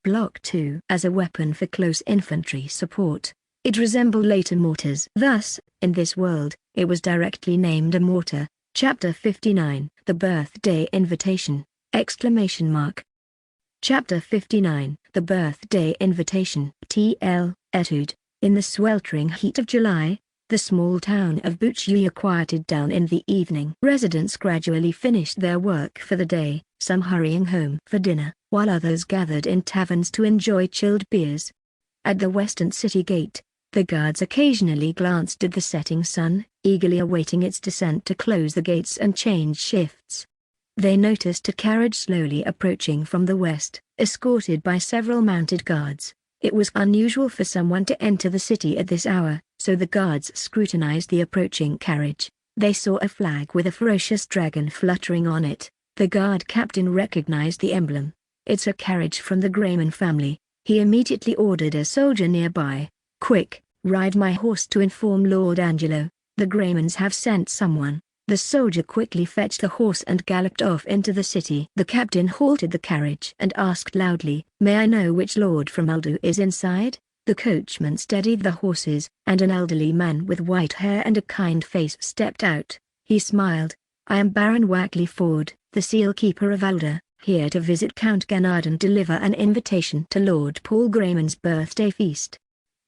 Block 2 as a weapon for close infantry support. It resembled later mortars. Thus, in this world, it was directly named a mortar. Chapter 59, The Birthday Invitation! Chapter 59, The Birthday Invitation. TL, Etude. In the sweltering heat of July, the small town of Buchuya quieted down in the evening. Residents gradually finished their work for the day, some hurrying home for dinner, while others gathered in taverns to enjoy chilled beers. At the western city gate, the guards occasionally glanced at the setting sun, eagerly awaiting its descent to close the gates and change shifts. They noticed a carriage slowly approaching from the west, escorted by several mounted guards. It was unusual for someone to enter the city at this hour, so the guards scrutinized the approaching carriage. They saw a flag with a ferocious dragon fluttering on it. The guard captain recognized the emblem. "It's a carriage from the Grayman family." He immediately ordered a soldier nearby, "Quick, ride my horse to inform Lord Angelo. The Graymans have sent someone." The soldier quickly fetched the horse and galloped off into the city. The captain halted the carriage and asked loudly, "May I know which lord from Aldo is inside?" The coachman steadied the horses, and an elderly man with white hair and a kind face stepped out. He smiled. "I am Baron Wackley Ford, the seal keeper of Alda, here to visit Count Ganard and deliver an invitation to Lord Paul Grayman's birthday feast."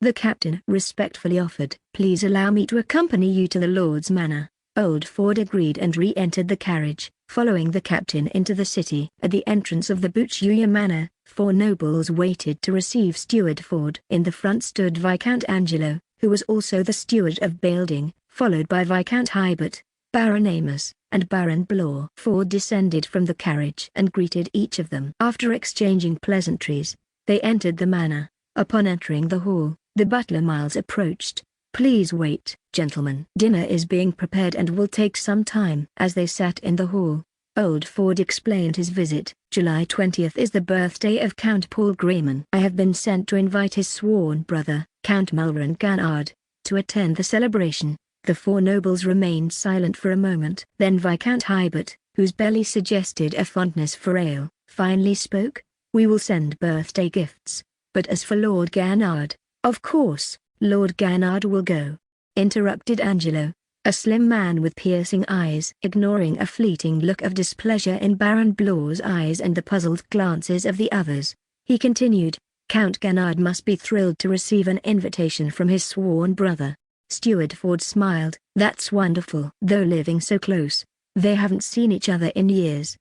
The captain respectfully offered, "Please allow me to accompany you to the lord's manor." Old Ford agreed and re-entered the carriage, following the captain into the city. At the entrance of the Buchuya manor, 4 nobles waited to receive Steward Ford. In the front stood Viscount Angelo, who was also the steward of Building, followed by Viscount Hybert, Baron Amos, and Baron Blore. Ford descended from the carriage and greeted each of them. After exchanging pleasantries, they entered the manor. Upon entering the hall, the butler Miles approached. "Please wait, gentlemen. Dinner is being prepared and will take some time." As they sat in the hall, Old Ford explained his visit. "July 20th is the birthday of Count Paul Grayman. I have been sent to invite his sworn brother, Count Malron Ganard, to attend the celebration." The 4 nobles remained silent for a moment. Then Viscount Hybert, whose belly suggested a fondness for ale, finally spoke. "We will send birthday gifts, but as for Lord Ganard, of course, Lord Ganard will go," interrupted Angelo, a slim man with piercing eyes. Ignoring a fleeting look of displeasure in Baron Blore's eyes and the puzzled glances of the others, he continued, "Count Ganard must be thrilled to receive an invitation from his sworn brother." Steward Ford smiled. "That's wonderful." Though living so close, they haven't seen each other in years.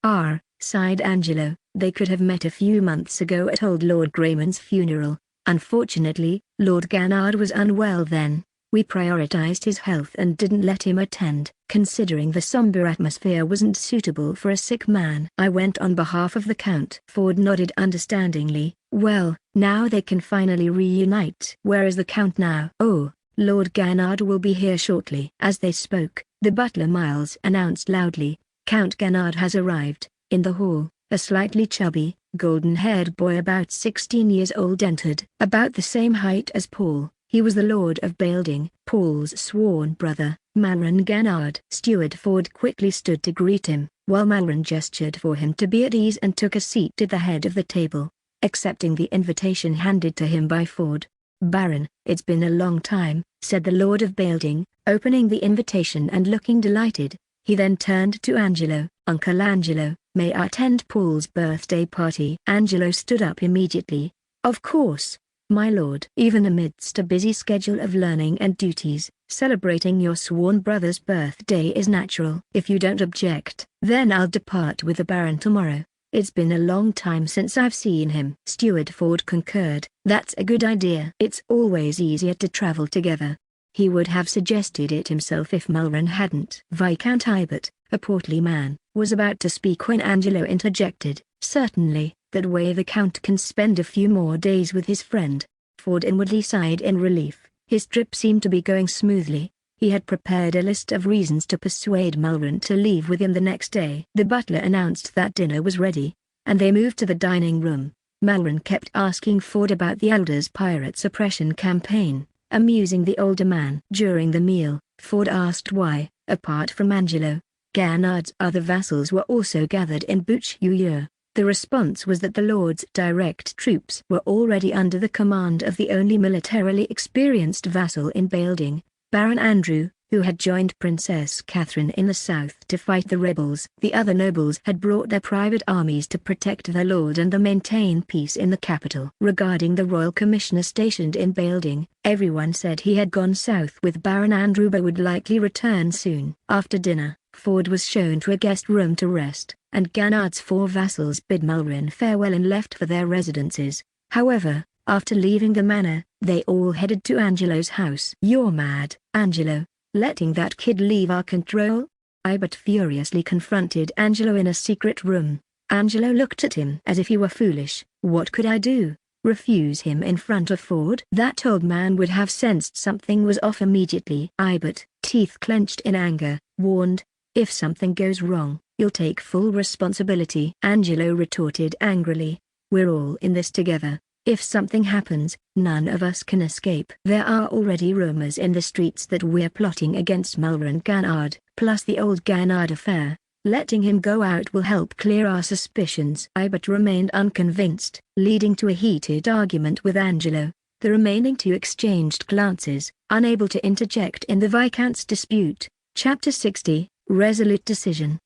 Sighed Angelo, "They could have met a few months ago at old Lord Grayman's funeral. Unfortunately, Lord Ganard was unwell then. We prioritized his health and didn't let him attend. Considering the somber atmosphere wasn't suitable for a sick man. I went on behalf of the Count." Ford nodded understandingly. "Well, now they can finally reunite." "Where is the Count now?" "Oh, Lord Ganard will be here shortly." As they spoke, the butler Miles announced loudly, "Count Ganard has arrived." In the hall, a slightly chubby, golden-haired boy about 16 years old entered. About the same height as Paul, he was the Lord of Building, Paul's sworn brother, Malron Ganard. Steward Ford quickly stood to greet him, while Malron gestured for him to be at ease and took a seat at the head of the table, accepting the invitation handed to him by Ford. "Baron, it's been a long time," said the Lord of Building, opening the invitation and looking delighted. He then turned to Angelo. "Uncle Angelo, may I attend Paul's birthday party?" Angelo stood up immediately. "Of course, my lord." Even amidst a busy schedule of learning and duties, celebrating your sworn brother's birthday is natural. "If you don't object, then I'll depart with the Baron tomorrow. It's been a long time since I've seen him." Steward Ford concurred. "That's a good idea. It's always easier to travel together." He would have suggested it himself if Malron hadn't. Viscount Hybert, a portly man, was about to speak when Angelo interjected, "Certainly, that way the Count can spend a few more days with his friend." Ford inwardly sighed in relief. His trip seemed to be going smoothly. He had prepared a list of reasons to persuade Malron to leave with him the next day. The butler announced that dinner was ready, and they moved to the dining room. Malron kept asking Ford about the Elder's pirate suppression campaign, amusing the older man. During the meal, Ford asked why, apart from Angelo, Ganard's other vassals were also gathered in Buchuya. The response was that the Lord's direct troops were already under the command of the only militarily experienced vassal in Bailding, Baron Andrew, who had joined Princess Catherine in the south to fight the rebels. The other nobles had brought their private armies to protect their lord and to maintain peace in the capital. Regarding the royal commissioner stationed in Bailding, everyone said he had gone south with Baron Andrew but would likely return soon. After dinner, Ford was shown to a guest room to rest, and Ganard's 4 vassals bid Malrin farewell and left for their residences. However, after leaving the manor, they all headed to Angelo's house. "You're mad, Angelo, letting that kid leave our control?" Ibert furiously confronted Angelo in a secret room. Angelo looked at him as if he were foolish. "What could I do? Refuse him in front of Ford?" That old man would have sensed something was off immediately. Ibert, teeth clenched in anger, warned, "If something goes wrong, you'll take full responsibility." Angelo retorted angrily, "We're all in this together. If something happens, none of us can escape. There are already rumors in the streets that we're plotting against Malrin Ganard, plus the old Ganard affair. Letting him go out will help clear our suspicions." Ibert remained unconvinced, leading to a heated argument with Angelo. The remaining 2 exchanged glances, unable to interject in the Viscount's dispute. Chapter 60, Resolute Decision!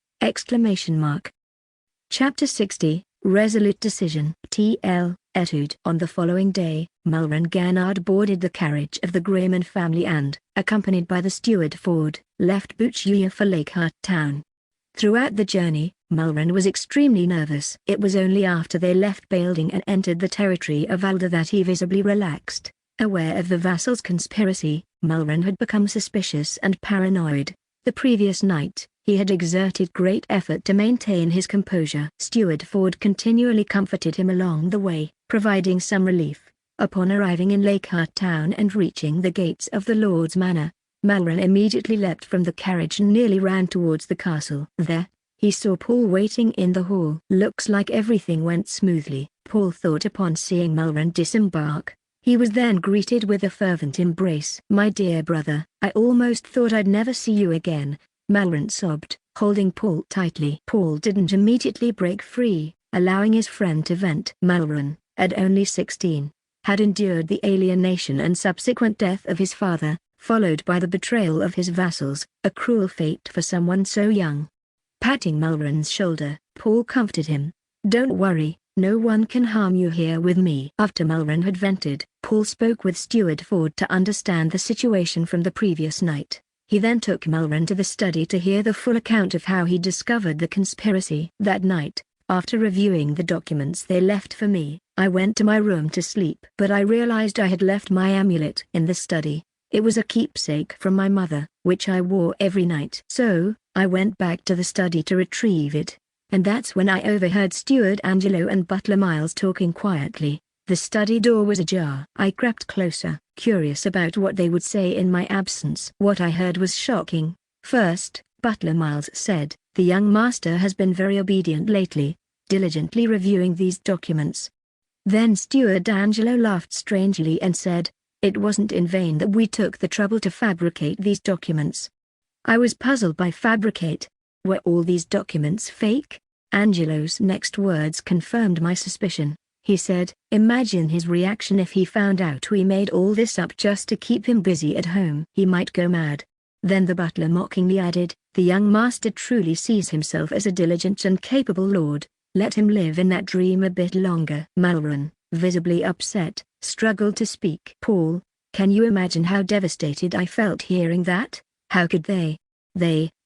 Chapter 60, Resolute Decision. T.L. Etude. On the following day, Malrin Ganard boarded the carriage of the Grayman family and, accompanied by the steward Ford, left Buchia for Lakehart town. Throughout the journey, Malrin was extremely nervous. It was only after they left Bailding and entered the territory of Alda that he visibly relaxed. Aware of the vassals' conspiracy, Malrin had become suspicious and paranoid. The previous night, he had exerted great effort to maintain his composure. Steward Ford continually comforted him along the way, providing some relief. Upon arriving in Lakehart town and reaching the gates of the Lord's manor, Malrin immediately leapt from the carriage and nearly ran towards the castle. There, he saw Paul waiting in the hall. Looks like everything went smoothly, Paul thought upon seeing Malrin disembark. He was then greeted with a fervent embrace. "My dear brother, I almost thought I'd never see you again," Malrin sobbed, holding Paul tightly. Paul didn't immediately break free, allowing his friend to vent. Malrin, at only 16, had endured the alienation and subsequent death of his father, followed by the betrayal of his vassals, a cruel fate for someone so young. Patting Malrin's shoulder, Paul comforted him. "Don't worry, no one can harm you here with me." After Malrin had vented, Paul spoke with Steward Ford to understand the situation from the previous night. He then took Malrin to the study to hear the full account of how he discovered the conspiracy. "That night, after reviewing the documents they left for me, I went to my room to sleep. But I realized I had left my amulet in the study. It was a keepsake from my mother, which I wore every night. So, I went back to the study to retrieve it. And that's when I overheard Steward Angelo and Butler Miles talking quietly. The study door was ajar. I crept closer, curious about what they would say in my absence. What I heard was shocking. First, Butler Miles said, "The young master has been very obedient lately, diligently reviewing these documents." Then Steward Angelo laughed strangely and said, "It wasn't in vain that we took the trouble to fabricate these documents." I was puzzled by fabricate. Were all these documents fake? Angelo's next words confirmed my suspicion. He said, "Imagine his reaction if he found out we made all this up just to keep him busy at home. He might go mad." Then the butler mockingly added, "The young master truly sees himself as a diligent and capable lord. Let him live in that dream a bit longer." Malrin, visibly upset, struggled to speak. "Paul, can you imagine how devastated I felt hearing that? How could they,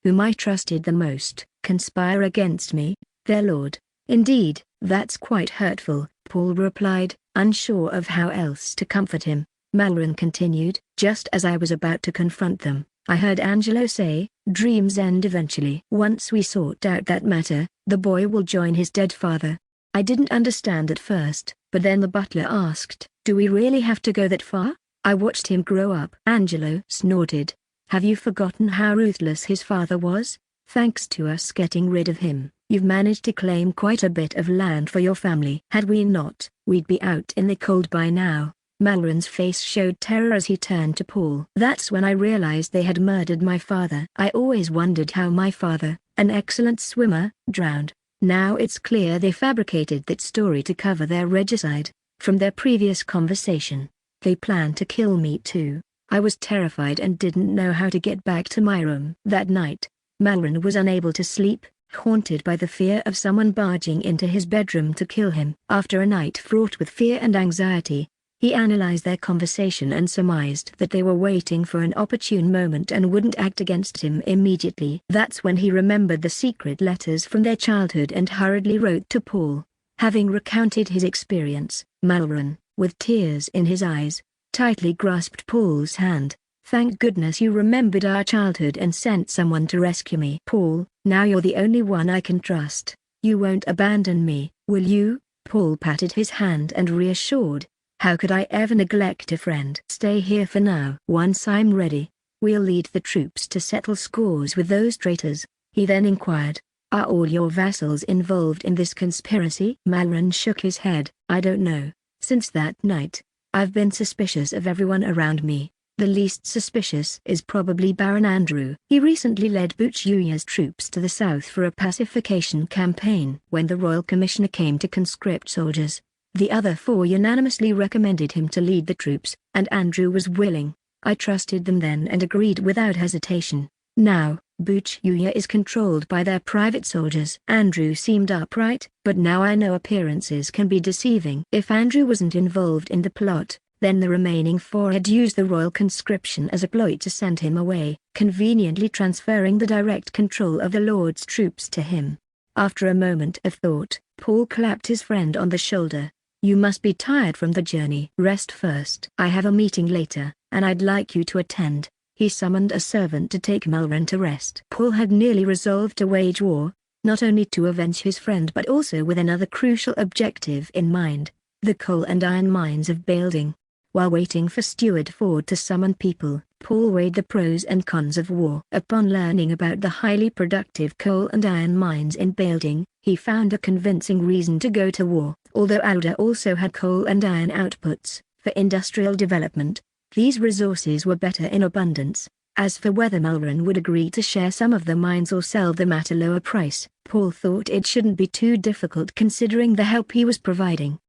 whom I trusted the most, conspire against me, their lord?" "Indeed, that's quite hurtful," Paul replied, unsure of how else to comfort him. Malrin continued, "Just as I was about to confront them, I heard Angelo say, 'Dreams end eventually. Once we sort out that matter, the boy will join his dead father.' I didn't understand at first, but then the butler asked, 'Do we really have to go that far?' I watched him grow up." Angelo snorted. "Have you forgotten how ruthless his father was? Thanks to us getting rid of him, you've managed to claim quite a bit of land for your family. Had we not, we'd be out in the cold by now." Malrin's face showed terror as he turned to Paul. "That's when I realized they had murdered my father. I always wondered how my father, an excellent swimmer, drowned. Now it's clear they fabricated that story to cover their regicide. From their previous conversation, they planned to kill me too. I was terrified and didn't know how to get back to my room. That night, Malron was unable to sleep, haunted by the fear of someone barging into his bedroom to kill him. After a night fraught with fear and anxiety, he analyzed their conversation and surmised that they were waiting for an opportune moment and wouldn't act against him immediately. That's when he remembered the secret letters from their childhood and hurriedly wrote to Paul. Having recounted his experience, Malron, with tears in his eyes, tightly grasped Paul's hand. "Thank goodness you remembered our childhood and sent someone to rescue me. Paul, now you're the only one I can trust. You won't abandon me, will you?" Paul patted his hand and reassured, "How could I ever neglect a friend? Stay here for now. Once I'm ready, we'll lead the troops to settle scores with those traitors." He then inquired, "Are all your vassals involved in this conspiracy?" Malron shook his head. "I don't know. Since that night, I've been suspicious of everyone around me. The least suspicious is probably Baron Andrew. He recently led Buchuya's troops to the south for a pacification campaign. When the Royal Commissioner came to conscript soldiers, the other four unanimously recommended him to lead the troops, and Andrew was willing. I trusted them then and agreed without hesitation. Now, Buchuya is controlled by their private soldiers." Andrew seemed upright. "But now I know appearances can be deceiving. If Andrew wasn't involved in the plot, then the remaining four had used the royal conscription as a ploy to send him away, conveniently transferring the direct control of the Lord's troops to him." After a moment of thought, Paul clapped his friend on the shoulder. "You must be tired from the journey. Rest first. I have a meeting later, and I'd like you to attend." He summoned a servant to take Malron to rest. Paul had nearly resolved to wage war, not only to avenge his friend but also with another crucial objective in mind, the coal and iron mines of Bailding. While waiting for Steward Ford to summon people, Paul weighed the pros and cons of war. Upon learning about the highly productive coal and iron mines in Bailding, he found a convincing reason to go to war. Although Alda also had coal and iron outputs for industrial development, these resources were better in abundance. As for whether Malron would agree to share some of the mines or sell them at a lower price, Paul thought it shouldn't be too difficult considering the help he was providing.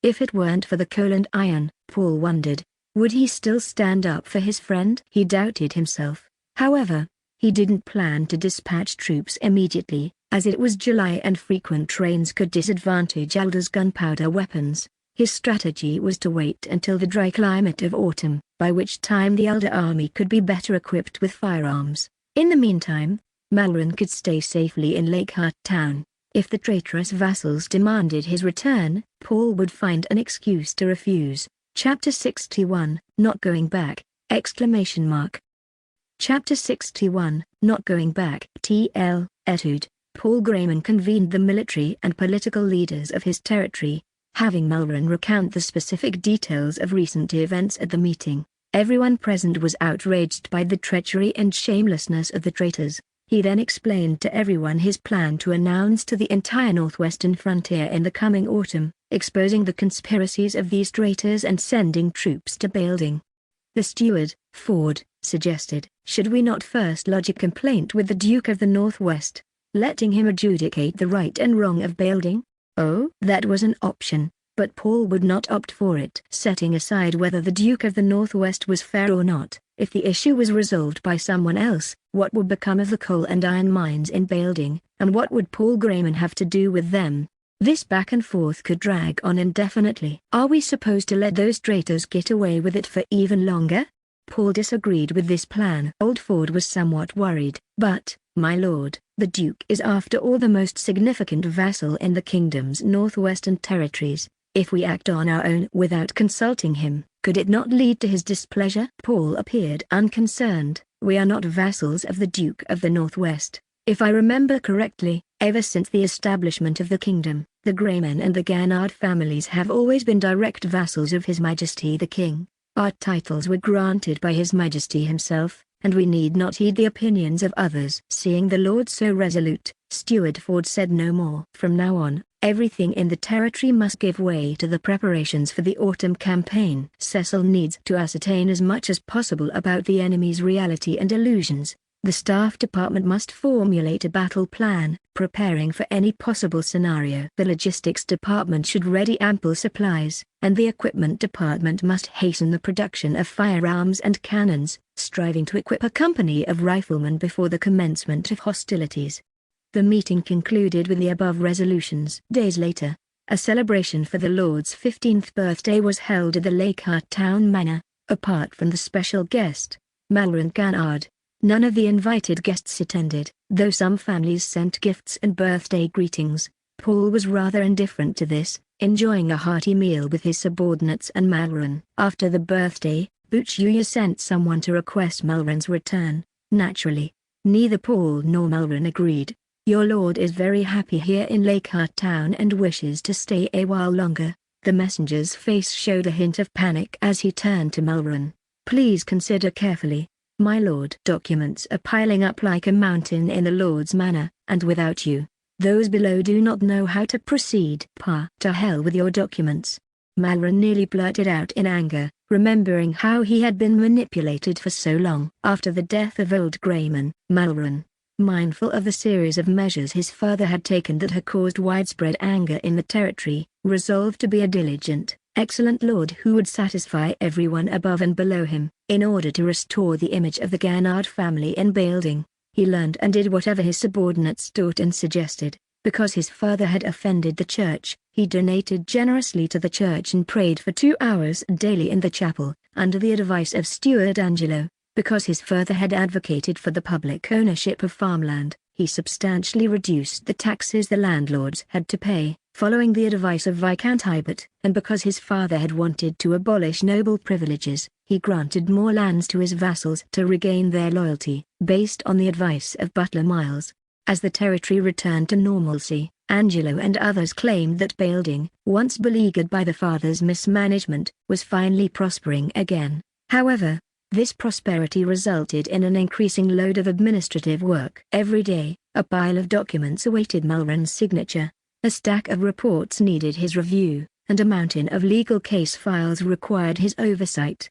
If it weren't for the coal and iron, Paul wondered, would he still stand up for his friend? He doubted himself. However, he didn't plan to dispatch troops immediately, as it was July and frequent rains could disadvantage Alda's gunpowder weapons. His strategy was to wait until the dry climate of autumn, by which time the Alda army could be better equipped with firearms. In the meantime, Malron could stay safely in Lakehart town. If the traitorous vassals demanded his return, Paul would find an excuse to refuse. Chapter 61, Not Going Back! Chapter 61, Not Going Back! T.L. Etude. Paul Grayman convened the military and political leaders of his territory, having Malron recount the specific details of recent events at the meeting. Everyone present was outraged by the treachery and shamelessness of the traitors. He then explained to everyone his plan to announce to the entire northwestern frontier in the coming autumn, exposing the conspiracies of these traitors and sending troops to Bailding. The steward, Ford, suggested, "Should we not first lodge a complaint with the Duke of the Northwest, letting him adjudicate the right and wrong of Bailding?" Oh, that was an option, but Paul would not opt for it. Setting aside whether the Duke of the Northwest was fair or not, if the issue was resolved by someone else, what would become of the coal and iron mines in Bailding, and what would Paul Grayman have to do with them? This back and forth could drag on indefinitely. Are we supposed to let those traitors get away with it for even longer? Paul disagreed with this plan. Old Ford was somewhat worried. "But, my lord, the Duke is after all the most significant vassal in the kingdom's northwestern territories. If we act on our own without consulting him, could it not lead to his displeasure?" Paul appeared unconcerned. "We are not vassals of the Duke of the Northwest. If I remember correctly, ever since the establishment of the kingdom, the Grayman and the Gannard families have always been direct vassals of His Majesty the King. Our titles were granted by His Majesty himself, and we need not heed the opinions of others." Seeing the Lord so resolute, Steward Ford said no more. "From now on, everything in the territory must give way to the preparations for the autumn campaign. Cecil needs to ascertain as much as possible about the enemy's reality and illusions. The staff department must formulate a battle plan, preparing for any possible scenario. The logistics department should ready ample supplies, and the equipment department must hasten the production of firearms and cannons, striving to equip a company of riflemen before the commencement of hostilities. The meeting concluded with the above resolutions. Days later, a celebration for the Lord's 15th birthday was held at the Lakehart Town Manor. Apart from the special guest, Malron Ganard, none of the invited guests attended. Though some families sent gifts and birthday greetings, Paul was rather indifferent to this, enjoying a hearty meal with his subordinates and Malron. After the birthday, Buchuya sent someone to request Malron's return. Naturally, neither Paul nor Malron agreed. "Your lord is very happy here in Lakehart Town and wishes to stay a while longer." The messenger's face showed a hint of panic as he turned to Malron. "Please consider carefully, my lord. Documents are piling up like a mountain in the Lord's manor, and without you, those below do not know how to proceed." "To hell with your documents," Malron nearly blurted out in anger, remembering how he had been manipulated for so long. After the death of old Grayman, Malron, mindful of the series of measures his father had taken that had caused widespread anger in the territory, resolved to be a diligent, excellent lord who would satisfy everyone above and below him. In order to restore the image of the Ganard family in Bailding, he learned and did whatever his subordinates taught and suggested. Because his father had offended the church, he donated generously to the church and prayed for 2 hours daily in the chapel, under the advice of Steward Angelo. Because his father had advocated for the public ownership of farmland, he substantially reduced the taxes the landlords had to pay, following the advice of Viscount Hibert. And because his father had wanted to abolish noble privileges, he granted more lands to his vassals to regain their loyalty, based on the advice of Butler Miles. As the territory returned to normalcy, Angelo and others claimed that Bailding, once beleaguered by the father's mismanagement, was finally prospering again. However, this prosperity resulted in an increasing load of administrative work. Every day, a pile of documents awaited Malron's signature, a stack of reports needed his review, and a mountain of legal case files required his oversight.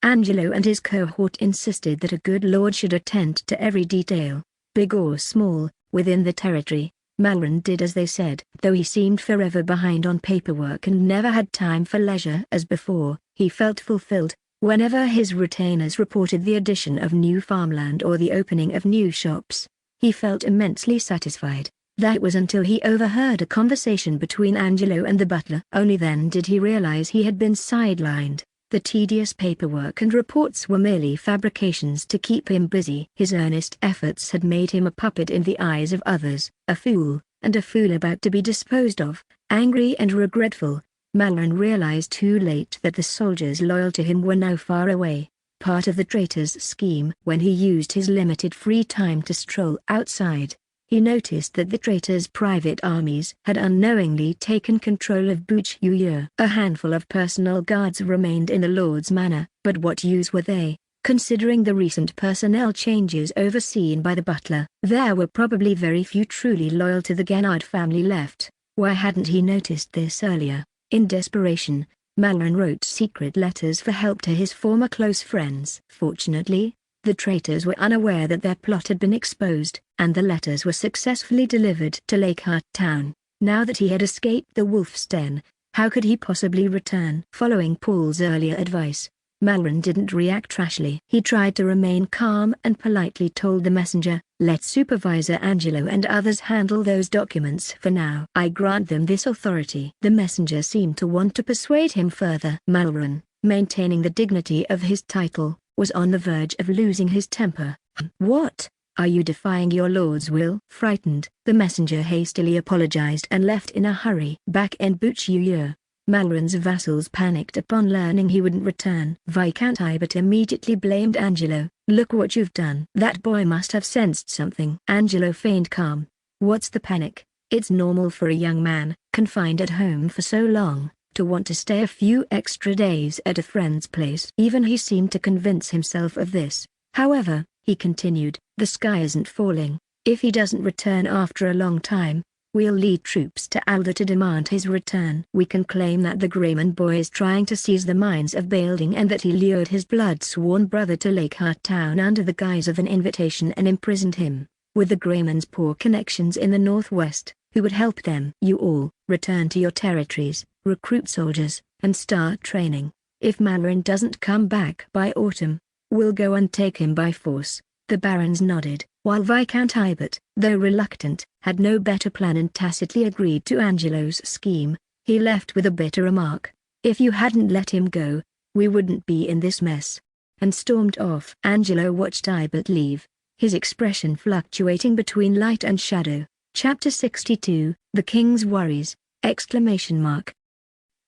Angelo and his cohort insisted that a good lord should attend to every detail, big or small, within the territory. Malron did as they said. Though he seemed forever behind on paperwork and never had time for leisure as before, he felt fulfilled. Whenever his retainers reported the addition of new farmland or the opening of new shops, he felt immensely satisfied. That was until he overheard a conversation between Angelo and the butler. Only then did he realize he had been sidelined. The tedious paperwork and reports were merely fabrications to keep him busy. His earnest efforts had made him a puppet in the eyes of others, a fool about to be disposed of. Angry and regretful, Malron realized too late that the soldiers loyal to him were now far away, part of the traitor's scheme. When he used his limited free time to stroll outside, he noticed that the traitor's private armies had unknowingly taken control of Buchuya. A handful of personal guards remained in the Lord's manor, but what use were they, considering the recent personnel changes overseen by the butler? There were probably very few truly loyal to the Ganard family left. Why hadn't he noticed this earlier? In desperation, Malron wrote secret letters for help to his former close friends. Fortunately, the traitors were unaware that their plot had been exposed, and the letters were successfully delivered to Lakehart Town. Now that he had escaped the wolf's den, how could he possibly return? Following Paul's earlier advice, Malron didn't react rashly. He tried to remain calm and politely told the messenger, "Let Supervisor Angelo and others handle those documents for now. I grant them this authority." The messenger seemed to want to persuade him further. Malron, maintaining the dignity of his title, was on the verge of losing his temper. "What? Are you defying your lord's will?" Frightened, the messenger hastily apologized and left in a hurry. Back in Buchuya, Malron's vassals panicked upon learning he wouldn't return. Viscount Hibert immediately blamed Angelo. "Look what you've done." "That boy must have sensed something." Angelo feigned calm. "What's the panic? It's normal for a young man, confined at home for so long, to want to stay a few extra days at a friend's place." Even he seemed to convince himself of this. "However," he continued, "the sky isn't falling. If he doesn't return after a long time, We'll lead troops to Alder to demand his return. We can claim that the Grayman boy is trying to seize the mines of Bailding and that he lured his blood-sworn brother to Lakehart Town under the guise of an invitation and imprisoned him. With the Grayman's poor connections in the northwest, who would help them? You all return to your territories, recruit soldiers, and start training. If Malrin doesn't come back by autumn, we'll go and take him by force. The barons nodded, while Viscount Ibert, though reluctant, had no better plan and tacitly agreed to Angelo's scheme. He left with a bitter remark, "If you hadn't let him go, we wouldn't be in this mess," and stormed off. Angelo watched Ibert leave, his expression fluctuating between light and shadow. Chapter 62, The King's Worries!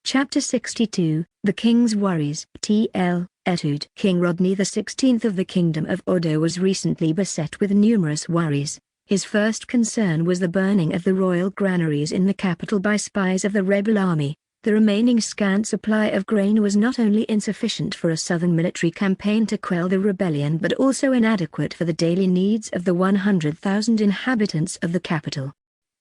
Chapter 62, The King's Worries. T.L. Etude. King Rodney XVI of the Kingdom of Odo was recently beset with numerous worries. His first concern was the burning of the royal granaries in the capital by spies of the rebel army. The remaining scant supply of grain was not only insufficient for a southern military campaign to quell the rebellion but also inadequate for the daily needs of the 100,000 inhabitants of the capital.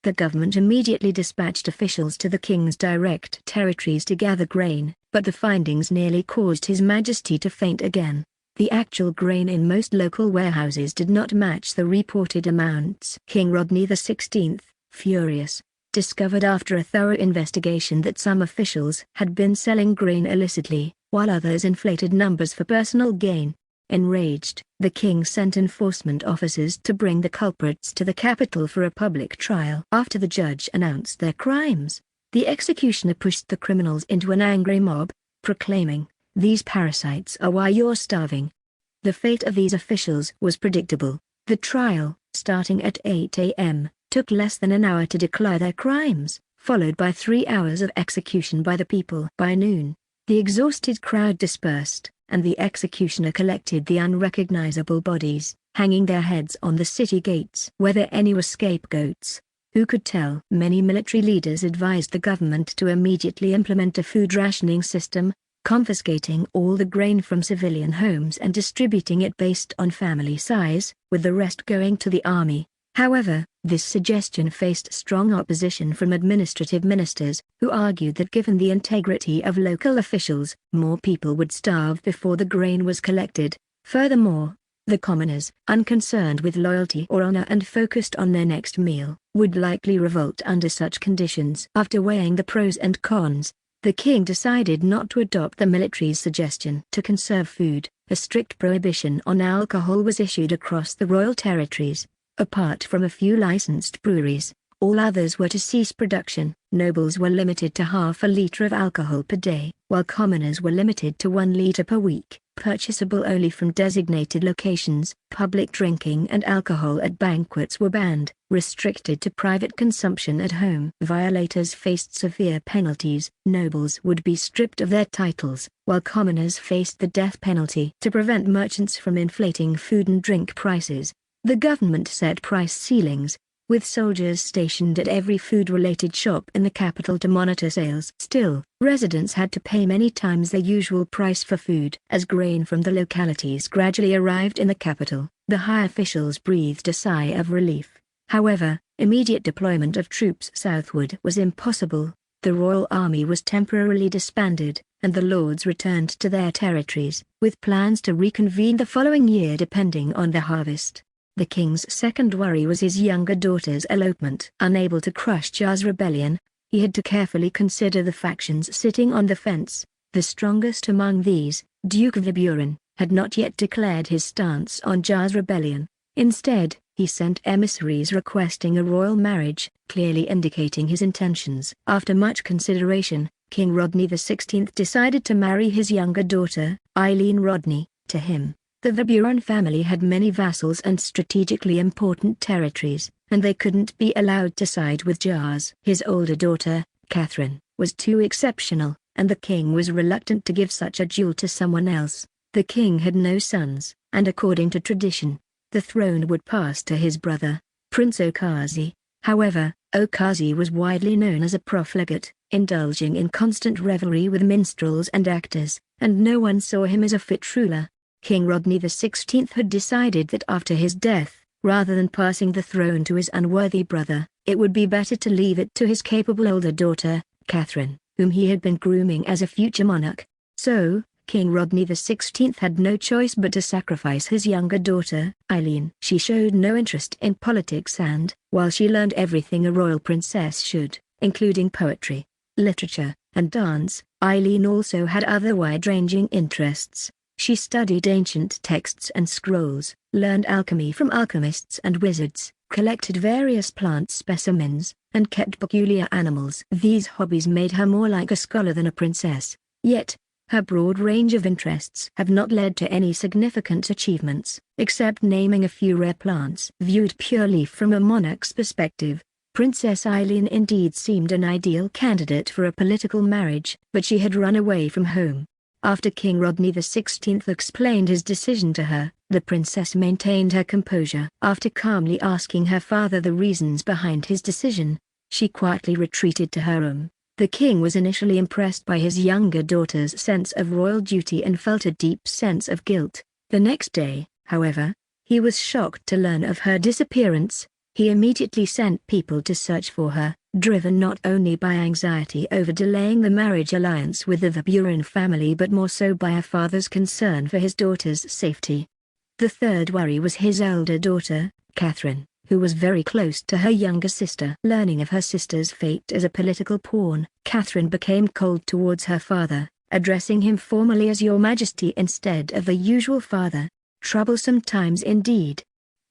The government immediately dispatched officials to the king's direct territories to gather grain, but the findings nearly caused His Majesty to faint again. The actual grain in most local warehouses did not match the reported amounts. King Rodney XVI, furious, discovered after a thorough investigation that some officials had been selling grain illicitly, while others inflated numbers for personal gain. Enraged, the king sent enforcement officers to bring the culprits to the capital for a public trial. After the judge announced their crimes, the executioner pushed the criminals into an angry mob, proclaiming, "These parasites are why you're starving." The fate of these officials was predictable. The trial, starting at 8 a.m., took less than an hour to declare their crimes, followed by 3 hours of execution by the people. By noon, the exhausted crowd dispersed, and the executioner collected the unrecognizable bodies, hanging their heads on the city gates. Whether any were scapegoats, who could tell? Many military leaders advised the government to immediately implement a food rationing system, confiscating all the grain from civilian homes and distributing it based on family size, with the rest going to the army. However, this suggestion faced strong opposition from administrative ministers, who argued that given the integrity of local officials, more people would starve before the grain was collected. Furthermore, the commoners, unconcerned with loyalty or honor and focused on their next meal, would likely revolt under such conditions. After weighing the pros and cons, the king decided not to adopt the military's suggestion to conserve food. A strict prohibition on alcohol was issued across the royal territories. Apart from a few licensed breweries, all others were to cease production. Nobles were limited to half a liter of alcohol per day, while commoners were limited to 1 liter per week, purchasable only from designated locations. Public drinking and alcohol at banquets were banned, restricted to private consumption at home. Violators faced severe penalties. Nobles would be stripped of their titles, while commoners faced the death penalty. To prevent merchants from inflating food and drink prices, the government set price ceilings, with soldiers stationed at every food-related shop in the capital to monitor sales. Still, residents had to pay many times their usual price for food. As grain from the localities gradually arrived in the capital, the high officials breathed a sigh of relief. However, immediate deployment of troops southward was impossible. The royal army was temporarily disbanded, and the lords returned to their territories, with plans to reconvene the following year depending on the harvest. The king's second worry was his younger daughter's elopement. Unable to crush Jar's rebellion, he had to carefully consider the factions sitting on the fence. The strongest among these, Duke Viburin, had not yet declared his stance on Jar's rebellion. Instead, he sent emissaries requesting a royal marriage, clearly indicating his intentions. After much consideration, King Rodney XVI decided to marry his younger daughter, Eileen Rodney, to him. The Viburin family had many vassals and strategically important territories, and they couldn't be allowed to side with Jars. His older daughter, Catherine, was too exceptional, and the king was reluctant to give such a jewel to someone else. The king had no sons, and according to tradition, the throne would pass to his brother, Prince Okazi. However, Okazi was widely known as a profligate, indulging in constant revelry with minstrels and actors, and no one saw him as a fit ruler. King Rodney XVI had decided that after his death, rather than passing the throne to his unworthy brother, It would be better to leave it to his capable older daughter, Catherine, whom he had been grooming as a future monarch. So, King Rodney XVI had no choice but to sacrifice his younger daughter, Eileen. She showed no interest in politics and, while she learned everything a royal princess should, including poetry, literature, and dance, Eileen also had other wide-ranging interests. She studied ancient texts and scrolls, learned alchemy from alchemists and wizards, collected various plant specimens, and kept peculiar animals. These hobbies made her more like a scholar than a princess. Yet, her broad range of interests have not led to any significant achievements, except naming a few rare plants. Viewed purely from a monarch's perspective, Princess Eileen indeed seemed an ideal candidate for a political marriage, but she had run away from home. After King Rodney XVI explained his decision to her, the princess maintained her composure. After calmly asking her father the reasons behind his decision, she quietly retreated to her room. The king was initially impressed by his younger daughter's sense of royal duty and felt a deep sense of guilt. The next day, however, he was shocked to learn of her disappearance. He immediately sent people to search for her, driven not only by anxiety over delaying the marriage alliance with the Van family but more so by her father's concern for his daughter's safety. The third worry was his elder daughter, Catherine, who was very close to her younger sister. Learning of her sister's fate as a political pawn, Catherine became cold towards her father, addressing him formally as Your Majesty instead of the usual father. Troublesome times indeed.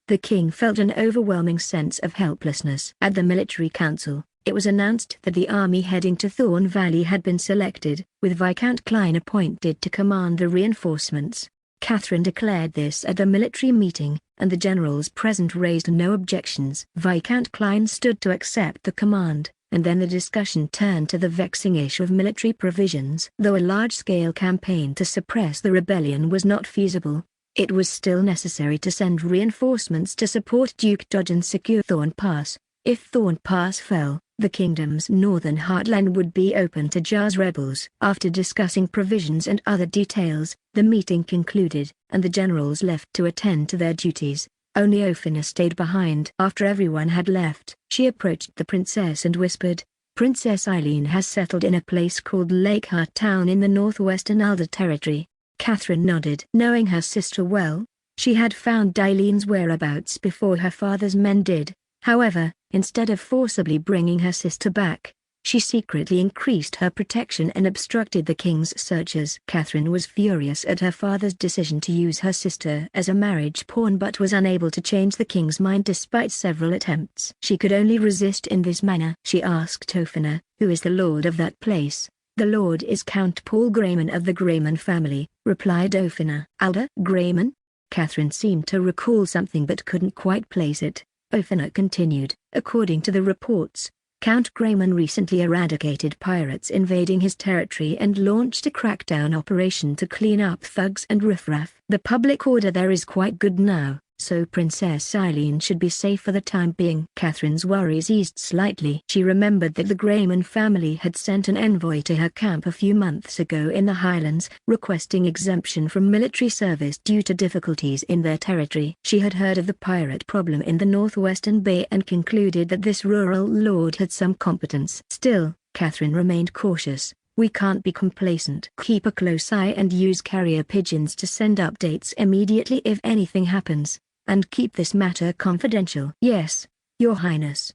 The king felt an overwhelming sense of helplessness. At the military council, it was announced that the army heading to Thorn Valley had been selected, with Viscount Klein appointed to command the reinforcements. Catherine declared this at the military meeting, and the generals present raised no objections. Viscount Klein stood to accept the command, and then the discussion turned to the vexing issue of military provisions. Though a large-scale campaign to suppress the rebellion was not feasible, it was still necessary to send reinforcements to support Duke Dodge and secure Thorn Pass. If Thorn Pass fell, the kingdom's northern heartland would be open to Jar's rebels. After discussing provisions and other details, the meeting concluded, and the generals left to attend to their duties. Only Ophina stayed behind. After everyone had left, she approached the princess and whispered, "Princess Eileen has settled in a place called Lakeheart Town in the northwestern Alder territory." Catherine nodded. Knowing her sister well, she had found Eileen's whereabouts before her father's men did. However, instead of forcibly bringing her sister back, she secretly increased her protection and obstructed the king's searches. Catherine was furious at her father's decision to use her sister as a marriage pawn but was unable to change the king's mind despite several attempts. She could only resist in this manner. She asked Ophina, "Who is the lord of that place?" "The lord is Count Paul Grayman of the Grayman family," replied Ophina. "Alder Grayman?" Catherine seemed to recall something but couldn't quite place it. Ophina continued, "According to the reports, Count Grayman recently eradicated pirates invading his territory and launched a crackdown operation to clean up thugs and riffraff. The public order there is quite good now, so Princess Eileen should be safe for the time being." Catherine's worries eased slightly. She remembered that the Grayman family had sent an envoy to her camp a few months ago in the Highlands, requesting exemption from military service due to difficulties in their territory. She had heard of the pirate problem in the northwestern bay and concluded that this rural lord had some competence. Still, Catherine remained cautious. "We can't be complacent. Keep a close eye and use carrier pigeons to send updates immediately if anything happens. And keep this matter confidential." "Yes, Your Highness,"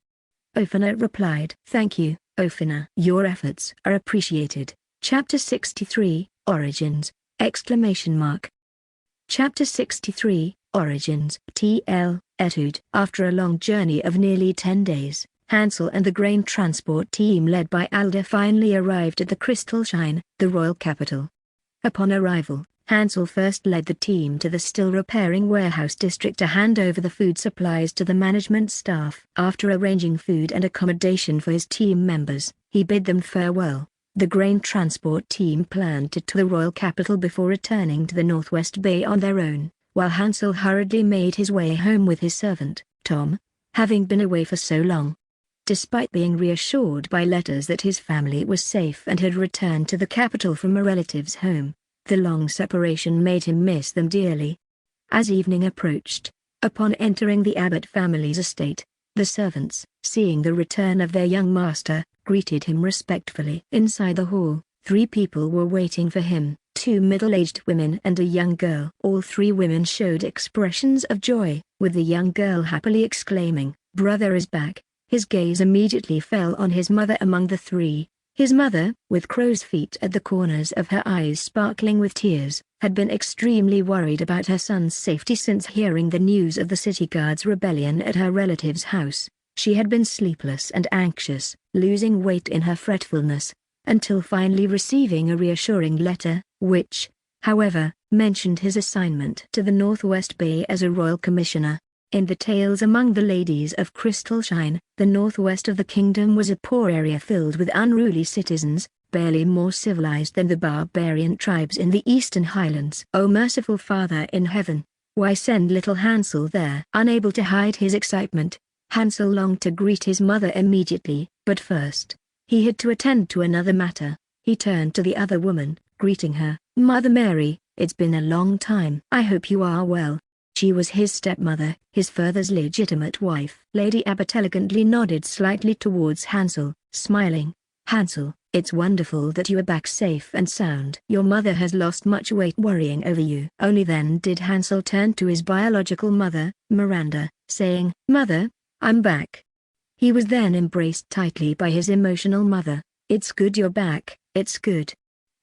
Ophina replied. "Thank you, Ophina. Your efforts are appreciated." Chapter 63, Origins! Chapter 63, Origins. TL, Etude. After a long journey of nearly 10 days, Hansel and the grain transport team led by Alder finally arrived at the Crystal Shine, the royal capital. Upon arrival, Hansel first led the team to the still-repairing warehouse district to hand over the food supplies to the management staff. After arranging food and accommodation for his team members, he bid them farewell. The grain transport team planned to tour the royal capital before returning to the Northwest Bay on their own, while Hansel hurriedly made his way home with his servant, Tom, having been away for so long. Despite being reassured by letters that his family was safe and had returned to the capital from a relative's home, the long separation made him miss them dearly. As evening approached, upon entering the Abbott family's estate, The servants, seeing the return of their young master, greeted him respectfully. Inside the hall, 3 people were waiting for him, 2 middle-aged women and a young girl. All 3 women showed expressions of joy, with the young girl happily exclaiming, "Brother is back." His gaze immediately fell on his mother among the 3. His mother, with crow's feet at the corners of her eyes sparkling with tears, had been extremely worried about her son's safety since hearing the news of the city guard's rebellion at her relative's house. She had been sleepless and anxious, losing weight in her fretfulness, until finally receiving a reassuring letter, which, however, mentioned his assignment to the Northwest Bay as a royal commissioner. In the tales among the ladies of Crystalshine, the northwest of the kingdom was a poor area filled with unruly citizens, barely more civilized than the barbarian tribes in the eastern highlands. "O merciful Father in heaven, why send little Hansel there?" Unable to hide his excitement, Hansel longed to greet his mother immediately, but first, he had to attend to another matter. He turned to the other woman, greeting her, "Mother Mary, it's been a long time. I hope you are well." She was his stepmother, his father's legitimate wife. Lady Abbot elegantly nodded slightly towards Hansel, smiling. "Hansel, it's wonderful that you are back safe and sound. Your mother has lost much weight worrying over you." Only then did Hansel turn to his biological mother, Miranda, saying, "Mother, I'm back." He was then embraced tightly by his emotional mother. "It's good you're back, it's good."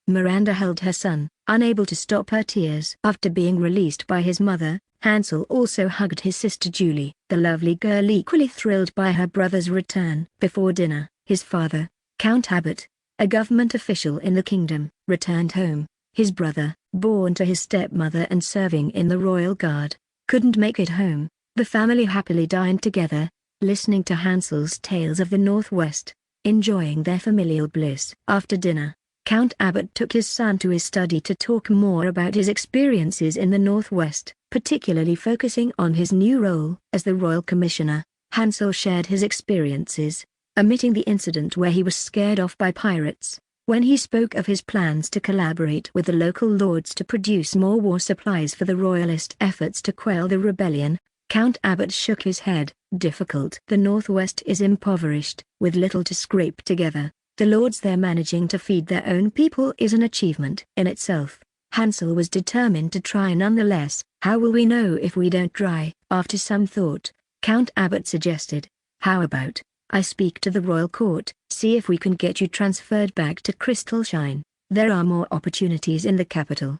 Miranda held her son, unable to stop her tears. After being released by his mother, Hansel also hugged his sister Julie, the lovely girl equally thrilled by her brother's return. Before dinner, his father, Count Abbot, a government official in the kingdom, returned home. His brother, born to his stepmother and serving in the royal guard, couldn't make it home. The family happily dined together, listening to Hansel's tales of the Northwest, enjoying their familial bliss. After dinner, Count Abbot took his son to his study to talk more about his experiences in the Northwest, particularly focusing on his new role as the Royal Commissioner. Hansel shared his experiences, omitting the incident where he was scared off by pirates. When he spoke of his plans to collaborate with the local lords to produce more war supplies for the royalist efforts to quell the rebellion, Count Abbot shook his head. "Difficult. The Northwest is impoverished, with little to scrape together. The lords there managing to feed their own people is an achievement in itself." Hansel was determined to try nonetheless. "How will we know if we don't try?" After some thought, Count Abbot suggested, "How about I speak to the royal court, see if we can get you transferred back to Crystalshine. There are more opportunities in the capital."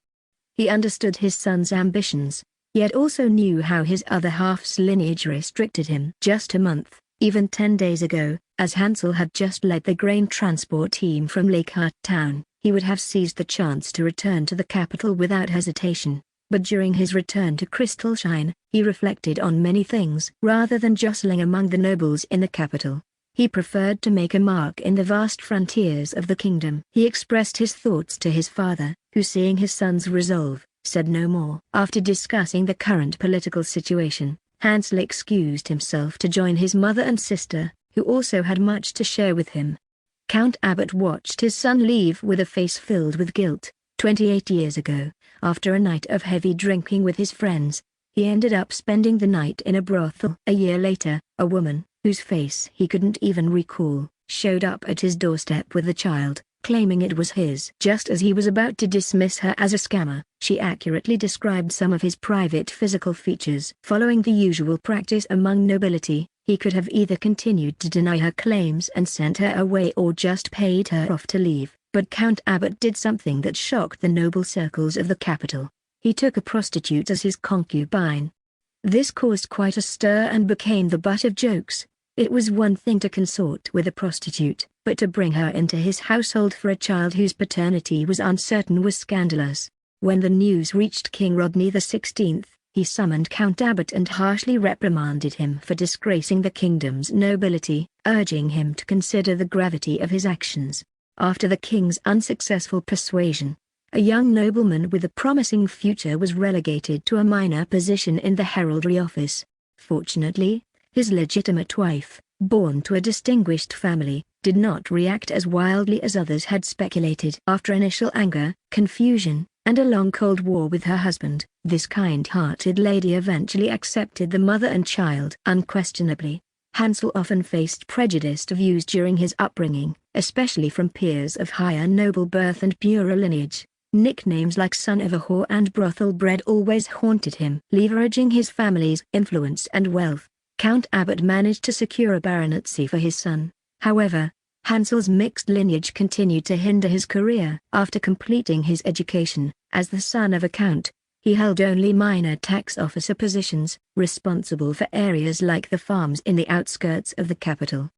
He understood his son's ambitions, yet also knew how his other half's lineage restricted him. Just a month, even 10 days ago, as Hansel had just led the grain transport team from Lakehart town, he would have seized the chance to return to the capital without hesitation. But during his return to Crystalshine, he reflected on many things. Rather than jostling among the nobles in the capital, he preferred to make a mark in the vast frontiers of the kingdom. He expressed his thoughts to his father, who, seeing his son's resolve, said no more. After discussing the current political situation, Hansel excused himself to join his mother and sister, who also had much to share with him. Count Abbot watched his son leave with a face filled with guilt. 28 years ago, after a night of heavy drinking with his friends, he ended up spending the night in a brothel. A year later, a woman, whose face he couldn't even recall, showed up at his doorstep with a child, claiming it was his. Just as he was about to dismiss her as a scammer, she accurately described some of his private physical features. Following the usual practice among nobility, he could have either continued to deny her claims and sent her away or just paid her off to leave. But Count Abbot did something that shocked the noble circles of the capital. He took a prostitute as his concubine. This caused quite a stir and became the butt of jokes. It was one thing to consort with a prostitute, but to bring her into his household for a child whose paternity was uncertain was scandalous. When the news reached King Rodney XVI, he summoned Count Abbot and harshly reprimanded him for disgracing the kingdom's nobility, urging him to consider the gravity of his actions. After the king's unsuccessful persuasion, a young nobleman with a promising future was relegated to a minor position in the heraldry office. Fortunately, his legitimate wife, born to a distinguished family, did not react as wildly as others had speculated. After initial anger, confusion, and a long cold war with her husband, this kind-hearted lady eventually accepted the mother and child. Unquestionably, Hansel often faced prejudiced views during his upbringing, especially from peers of higher noble birth and purer lineage. Nicknames like son of a whore and brothel bred always haunted him. Leveraging his family's influence and wealth, Count Abbot managed to secure a baronetcy for his son. However, Hansel's mixed lineage continued to hinder his career. After completing his education, as the son of a count, he held only minor tax officer positions, responsible for areas like the farms in the outskirts of the capital.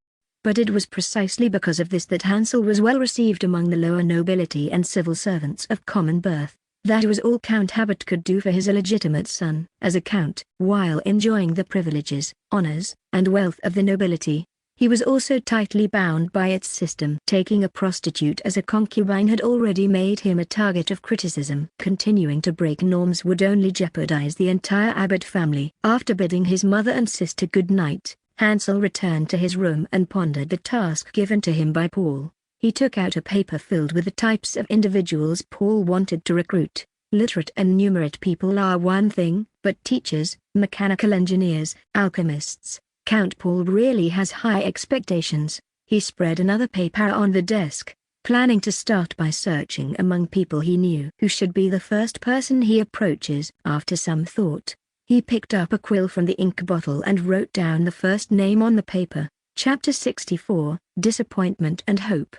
But it was precisely because of this that Hansel was well received among the lower nobility and civil servants of common birth. That was all Count Abbot could do for his illegitimate son. As a count, while enjoying the privileges, honors, and wealth of the nobility, he was also tightly bound by its system. Taking a prostitute as a concubine had already made him a target of criticism. Continuing to break norms would only jeopardize the entire Abbot family. After bidding his mother and sister good night, Hansel returned to his room and pondered the task given to him by Paul. He took out a paper filled with the types of individuals Paul wanted to recruit. Literate and numerate people are one thing, but teachers, mechanical engineers, alchemists, Count Paul really has high expectations. He spread another paper on the desk, planning to start by searching among people he knew. Who should be the first person he approaches? After some thought, he picked up a quill from the ink bottle and wrote down the first name on the paper. Chapter 64, Disappointment and Hope!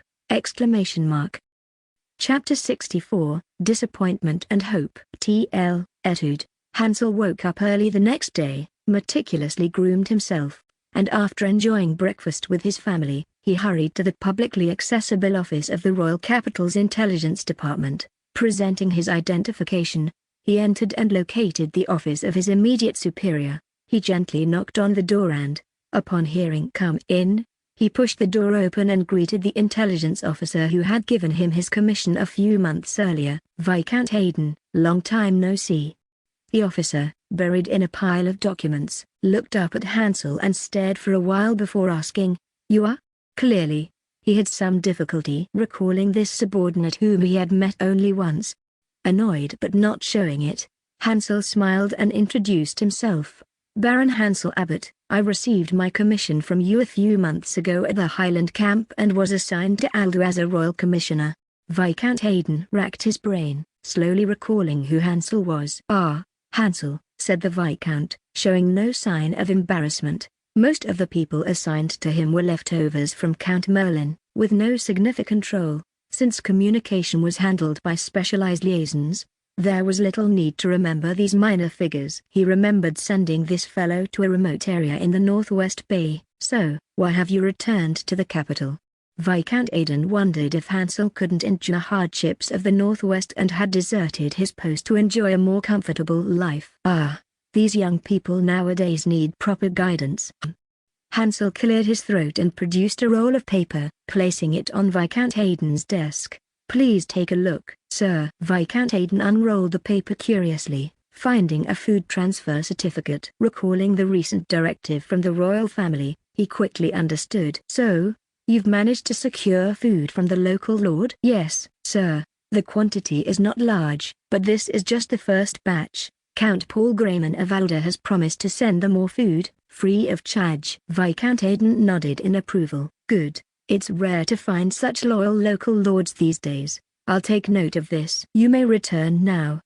Chapter 64, Disappointment and Hope. T.L. Etude. Hansel woke up early the next day, meticulously groomed himself, and after enjoying breakfast with his family, he hurried to the publicly accessible office of the Royal Capital's Intelligence Department. Presenting his identification, he entered and located the office of his immediate superior. He gently knocked on the door and, upon hearing "Come in," he pushed the door open and greeted the intelligence officer who had given him his commission a few months earlier. "Viscount Hayden, long time no see." The officer, buried in a pile of documents, looked up at Hansel and stared for a while before asking, "You are?" Clearly, he had some difficulty recalling this subordinate whom he had met only once. Annoyed but not showing it, Hansel smiled and introduced himself. "Baron Hansel Abbot, I received my commission from you a few months ago at the Highland camp and was assigned to Aldo as a royal commissioner." Viscount Hayden racked his brain, slowly recalling who Hansel was. "Ah, Hansel," said the Viscount, showing no sign of embarrassment. Most of the people assigned to him were leftovers from Count Merlin, with no significant role. Since communication was handled by specialized liaisons, there was little need to remember these minor figures. He remembered sending this fellow to a remote area in the Northwest Bay. "So, why have you returned to the capital?" Viscount Hayden wondered if Hansel couldn't endure hardships of the Northwest and had deserted his post to enjoy a more comfortable life. "Ah, these young people nowadays need proper guidance." Hansel cleared his throat and produced a roll of paper, placing it on Viscount Hayden's desk. "Please take a look, sir." Viscount Hayden unrolled the paper curiously, finding a food transfer certificate. Recalling the recent directive from the royal family, he quickly understood. "So, you've managed to secure food from the local lord?" "Yes, sir. The quantity is not large, but this is just the first batch. Count Paul Grayman of Alda has promised to send them more food, free of charge." Viscount Hayden nodded in approval. "Good. It's rare to find such loyal local lords these days. I'll take note of this. You may return now."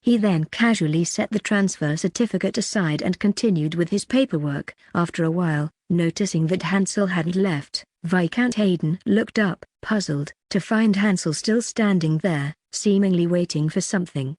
He then casually set the transfer certificate aside and continued with his paperwork. After a while, noticing that Hansel hadn't left, Viscount Hayden looked up, puzzled, to find Hansel still standing there, seemingly waiting for something.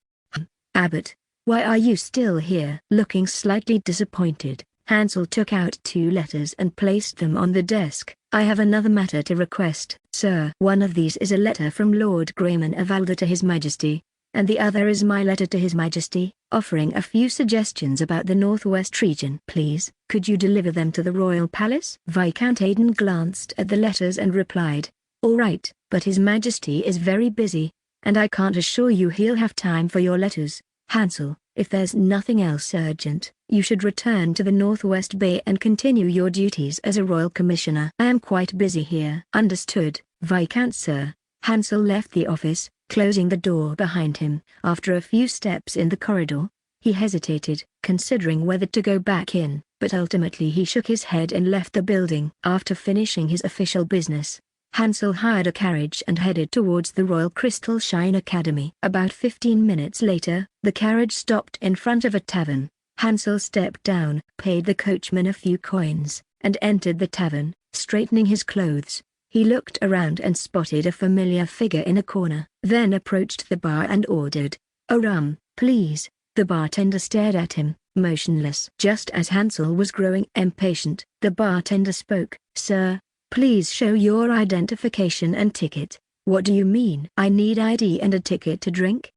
"Abbot, why are you still here?" Looking slightly disappointed, Hansel took out 2 letters and placed them on the desk. "I have another matter to request, sir. One of these is a letter from Lord Grayman of Alda to His Majesty, and the other is my letter to His Majesty, offering a few suggestions about the Northwest region. Please, could you deliver them to the Royal Palace?" Viscount Hayden glanced at the letters and replied, "All right, but His Majesty is very busy, and I can't assure you he'll have time for your letters. Hansel, if there's nothing else urgent, you should return to the Northwest Bay and continue your duties as a royal commissioner." "I am quite busy here." "Understood, Viscount sir." Hansel left the office, closing the door behind him. After a few steps in the corridor, He hesitated, considering whether to go back in, but ultimately he shook his head and left the building. After finishing his official business, Hansel hired a carriage and headed towards the Royal Crystal Shine Academy. About 15 minutes later, the carriage stopped in front of a tavern. Hansel stepped down, paid the coachman a few coins, and entered the tavern. Straightening his clothes, he looked around and spotted a familiar figure in a corner. Then approached the bar and ordered, "A rum, please." The bartender stared at him, motionless. Just as Hansel was growing impatient, the bartender spoke, "Sir, please show your identification and ticket." "What do you mean?" "I need ID and a ticket to drink."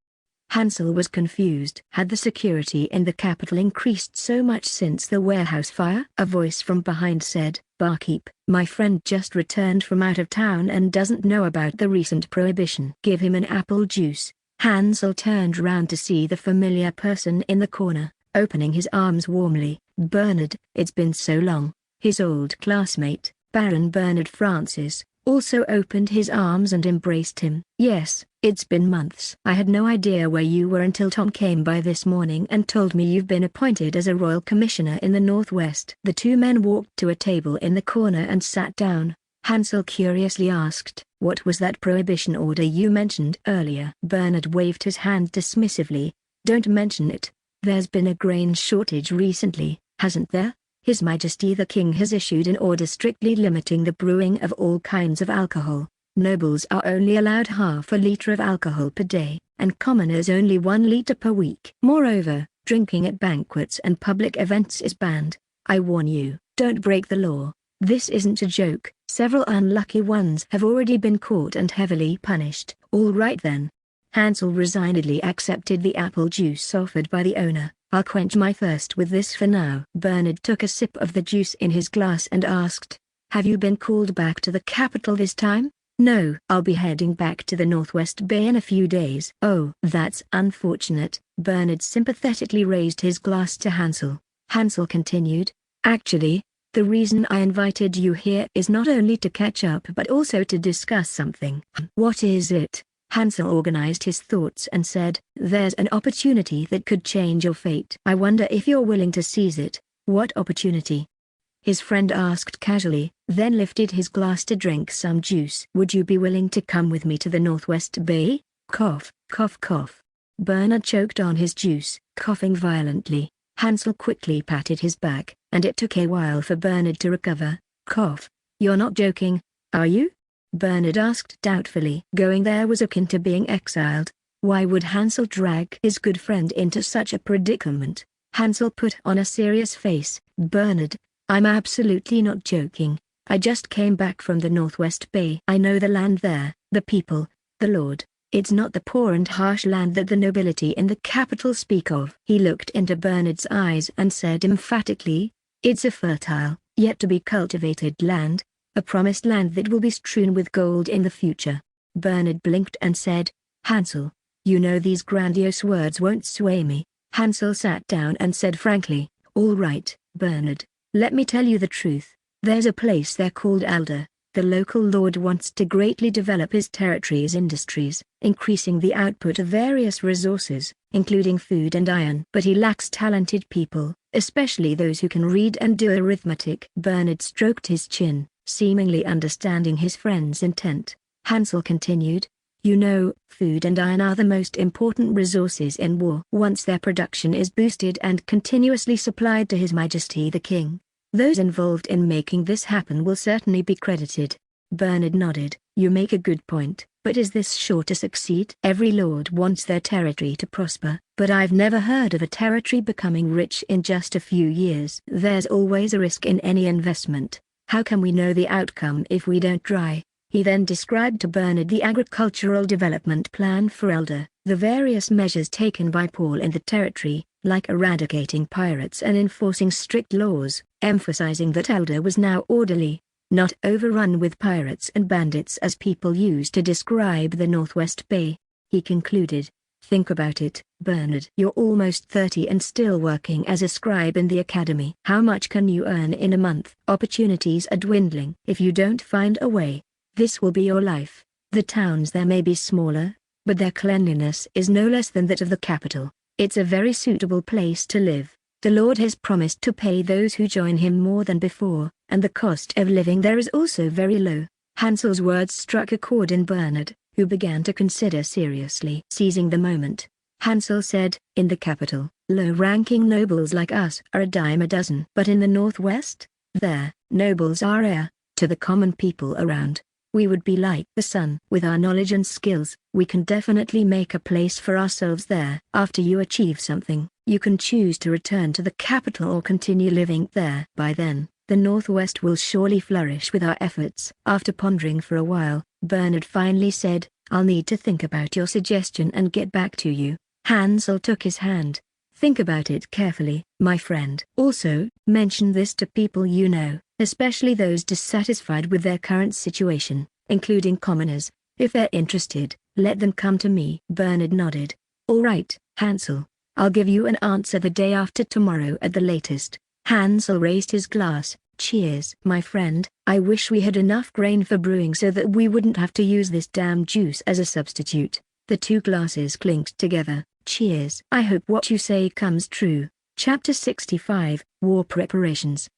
Hansel was confused. Had the security in the capital increased so much since the warehouse fire? A voice from behind said, "Barkeep, my friend just returned from out of town and doesn't know about the recent prohibition. Give him an apple juice." Hansel turned round to see the familiar person in the corner, opening his arms warmly. "Bernard, it's been so long." His old classmate, Baron Bernard Francis, also opened his arms and embraced him. "Yes, it's been months. I had no idea where you were until Tom came by this morning and told me you've been appointed as a royal commissioner in the Northwest." The two men walked to a table in the corner and sat down. Hansel curiously asked, "What was that prohibition order you mentioned earlier?" Bernard waved his hand dismissively. "Don't mention it. There's been a grain shortage recently, hasn't there? His Majesty the King has issued an order strictly limiting the brewing of all kinds of alcohol. Nobles are only allowed half a liter of alcohol per day, and commoners only 1 liter per week. Moreover, drinking at banquets and public events is banned. I warn you, don't break the law. This isn't a joke." Several unlucky ones have already been caught and heavily punished. "All right then." Hansel resignedly accepted the apple juice offered by the owner. "I'll quench my thirst with this for now." Bernard took a sip of the juice in his glass and asked, "Have you been called back to the capital this time?" "No, I'll be heading back to the Northwest Bay in a few days." "Oh, that's unfortunate." Bernard sympathetically raised his glass to Hansel. Hansel continued, "Actually, the reason I invited you here is not only to catch up but also to discuss something." "What is it?" Hansel organized his thoughts and said, "There's an opportunity that could change your fate. I wonder if you're willing to seize it." "What opportunity?" his friend asked casually, then lifted his glass to drink some juice. "Would you be willing to come with me to the Northwest Bay?" Cough, cough, cough. Bernard choked on his juice, coughing violently. Hansel quickly patted his back, and it took a while for Bernard to recover. Cough. "You're not joking, are you?" Bernard asked doubtfully. Going there was akin to being exiled. Why would Hansel drag his good friend into such a predicament? Hansel put on a serious face. "Bernard, I'm absolutely not joking. I just came back from the Northwest Bay. I know the land there, the people, the lord. It's not the poor and harsh land that the nobility in the capital speak of." He looked into Bernard's eyes and said emphatically, "It's a fertile, yet to be cultivated land. A promised land that will be strewn with gold in the future." Bernard blinked and said, "Hansel, you know these grandiose words won't sway me." Hansel sat down and said frankly, "All right, Bernard, let me tell you the truth. There's a place there called Alder. The local lord wants to greatly develop his territory's industries, increasing the output of various resources, including food and iron. But he lacks talented people, especially those who can read and do arithmetic." Bernard stroked his chin, seemingly understanding his friend's intent. Hansel continued, "You know, food and iron are the most important resources in war. Once their production is boosted and continuously supplied to His Majesty the King, those involved in making this happen will certainly be credited." Bernard nodded. "You make a good point, but is this sure to succeed?" "Every lord wants their territory to prosper, but I've never heard of a territory becoming rich in just a few years." "There's always a risk in any investment. How can we know the outcome if we don't try?" He then described to Bernard the agricultural development plan for Elder, the various measures taken by Paul in the territory, like eradicating pirates and enforcing strict laws, emphasizing that Elder was now orderly, not overrun with pirates and bandits as people used to describe the Northwest Bay. He concluded, "Think about it, Bernard. You're almost 30 and still working as a scribe in the academy. How much can you earn in a month? Opportunities are dwindling. If you don't find a way, this will be your life." The towns there may be smaller, but their cleanliness is no less than that of the capital. It's a very suitable place to live. The Lord has promised to pay those who join him more than before, and the cost of living there is also very low." Hansel's words struck a chord in Bernard, who began to consider seriously. Seizing the moment, Hansel said, "In the capital, low-ranking nobles like us are a dime a dozen. But in the northwest, there, nobles are rare, to the common people around. We would be like the sun. With our knowledge and skills, we can definitely make a place for ourselves there. After you achieve something, you can choose to return to the capital or continue living there. By then, the Northwest will surely flourish with our efforts." After pondering for a while, Bernard finally said, "I'll need to think about your suggestion and get back to you." Hansel took his hand. "Think about it carefully, my friend. Also, mention this to people you know, especially those dissatisfied with their current situation, including commoners. If they're interested, let them come to me." Bernard nodded. "All right, Hansel. I'll give you an answer the day after tomorrow at the latest." Hansel raised his glass. "Cheers, my friend. I wish we had enough grain for brewing so that we wouldn't have to use this damn juice as a substitute." The two glasses clinked together. "Cheers." "I hope what you say comes true." Chapter 65, War Preparations!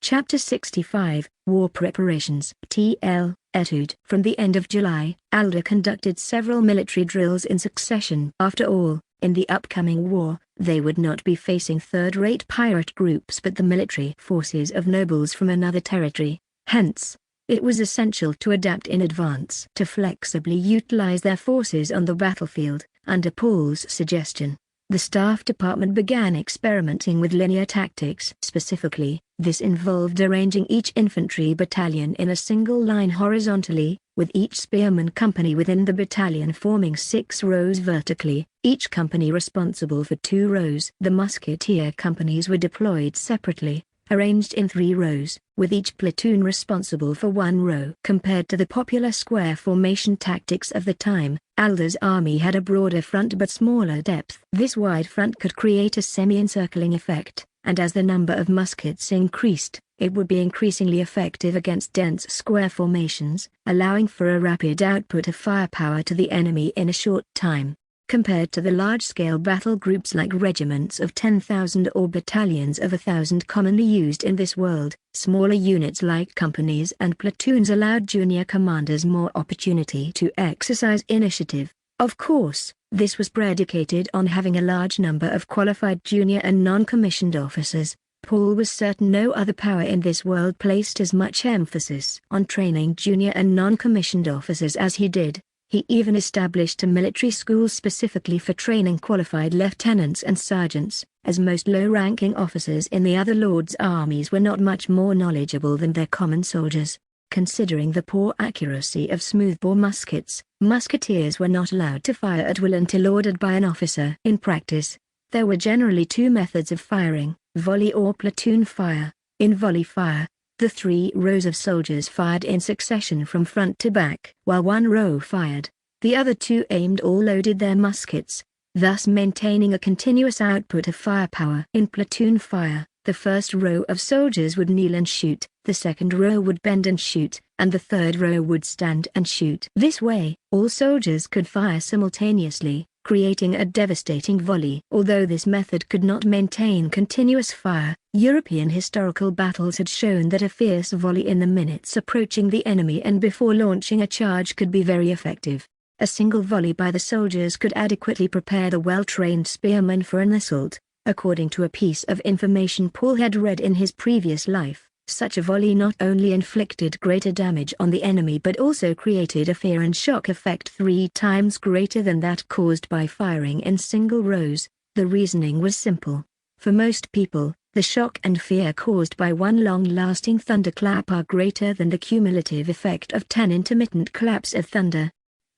Chapter 65, War Preparations. TL, Etude. From the end of July, Alder conducted several military drills in succession. After all, in the upcoming war, they would not be facing third-rate pirate groups but the military forces of nobles from another territory. Hence, it was essential to adapt in advance to flexibly utilize their forces on the battlefield. Under Paul's suggestion, the staff department began experimenting with linear tactics. Specifically, this involved arranging each infantry battalion in a single line horizontally, with each spearman company within the battalion forming 6 rows vertically, each company responsible for 2 rows. The musketeer companies were deployed separately, arranged in 3 rows, with each platoon responsible for 1 row. Compared to the popular square formation tactics of the time, Alder's army had a broader front but smaller depth. This wide front could create a semi-encircling effect, and as the number of muskets increased, it would be increasingly effective against dense square formations, allowing for a rapid output of firepower to the enemy in a short time. Compared to the large-scale battle groups like regiments of 10,000 or battalions of 1,000 commonly used in this world, smaller units like companies and platoons allowed junior commanders more opportunity to exercise initiative. Of course, this was predicated on having a large number of qualified junior and non-commissioned officers. Paul was certain no other power in this world placed as much emphasis on training junior and non-commissioned officers as he did. He even established a military school specifically for training qualified lieutenants and sergeants, as most low-ranking officers in the other lords' armies were not much more knowledgeable than their common soldiers. Considering the poor accuracy of smoothbore muskets, musketeers were not allowed to fire at will until ordered by an officer. In practice, there were generally 2 methods of firing, volley or platoon fire. In volley fire, the 3 rows of soldiers fired in succession from front to back. While 1 row fired, the other 2 aimed or loaded their muskets, thus maintaining a continuous output of firepower. In platoon fire, the first row of soldiers would kneel and shoot, the second row would bend and shoot, and the third row would stand and shoot. This way, all soldiers could fire simultaneously, creating a devastating volley. Although this method could not maintain continuous fire, European historical battles had shown that a fierce volley in the minutes approaching the enemy and before launching a charge could be very effective. A single volley by the soldiers could adequately prepare the well-trained spearmen for an assault. According to a piece of information Paul had read in his previous life, such a volley not only inflicted greater damage on the enemy but also created a fear and shock effect 3 times greater than that caused by firing in single rows. The reasoning was simple. For most people, the shock and fear caused by one long-lasting thunderclap are greater than the cumulative effect of 10 intermittent claps of thunder.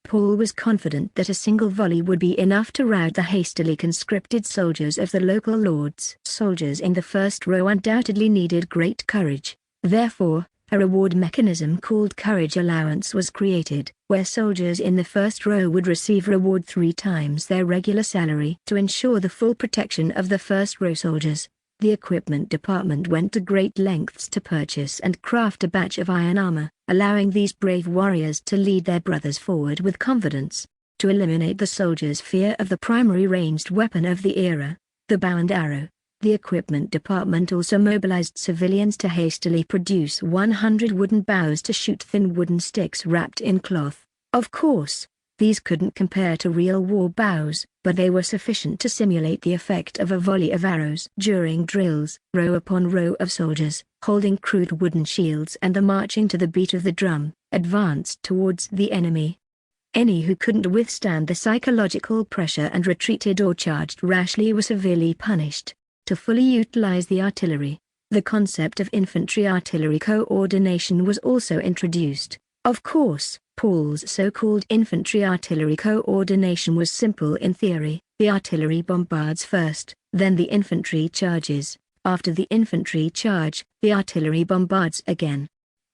Paul was confident that a single volley would be enough to rout the hastily conscripted soldiers of the local lords. Soldiers in the first row undoubtedly needed great courage. Therefore, a reward mechanism called courage allowance was created, where soldiers in the first row would receive reward 3 times their regular salary. To ensure the full protection of the first row soldiers, the equipment department went to great lengths to purchase and craft a batch of iron armor, allowing these brave warriors to lead their brothers forward with confidence. to eliminate the soldiers' fear of the primary ranged weapon of the era, the bow and arrow. The equipment department also mobilized civilians to hastily produce 100 wooden bows to shoot thin wooden sticks wrapped in cloth. Of course, these couldn't compare to real war bows, but they were sufficient to simulate the effect of a volley of arrows. During drills, row upon row of soldiers, holding crude wooden shields and marching to the beat of the drum, advanced towards the enemy. Any who couldn't withstand the psychological pressure and retreated or charged rashly were severely punished. To fully utilize the artillery, the concept of infantry-artillery coordination was also introduced. Of course, Paul's so-called infantry-artillery coordination was simple in theory. The artillery bombards first, then the infantry charges. After the infantry charge, the artillery bombards again.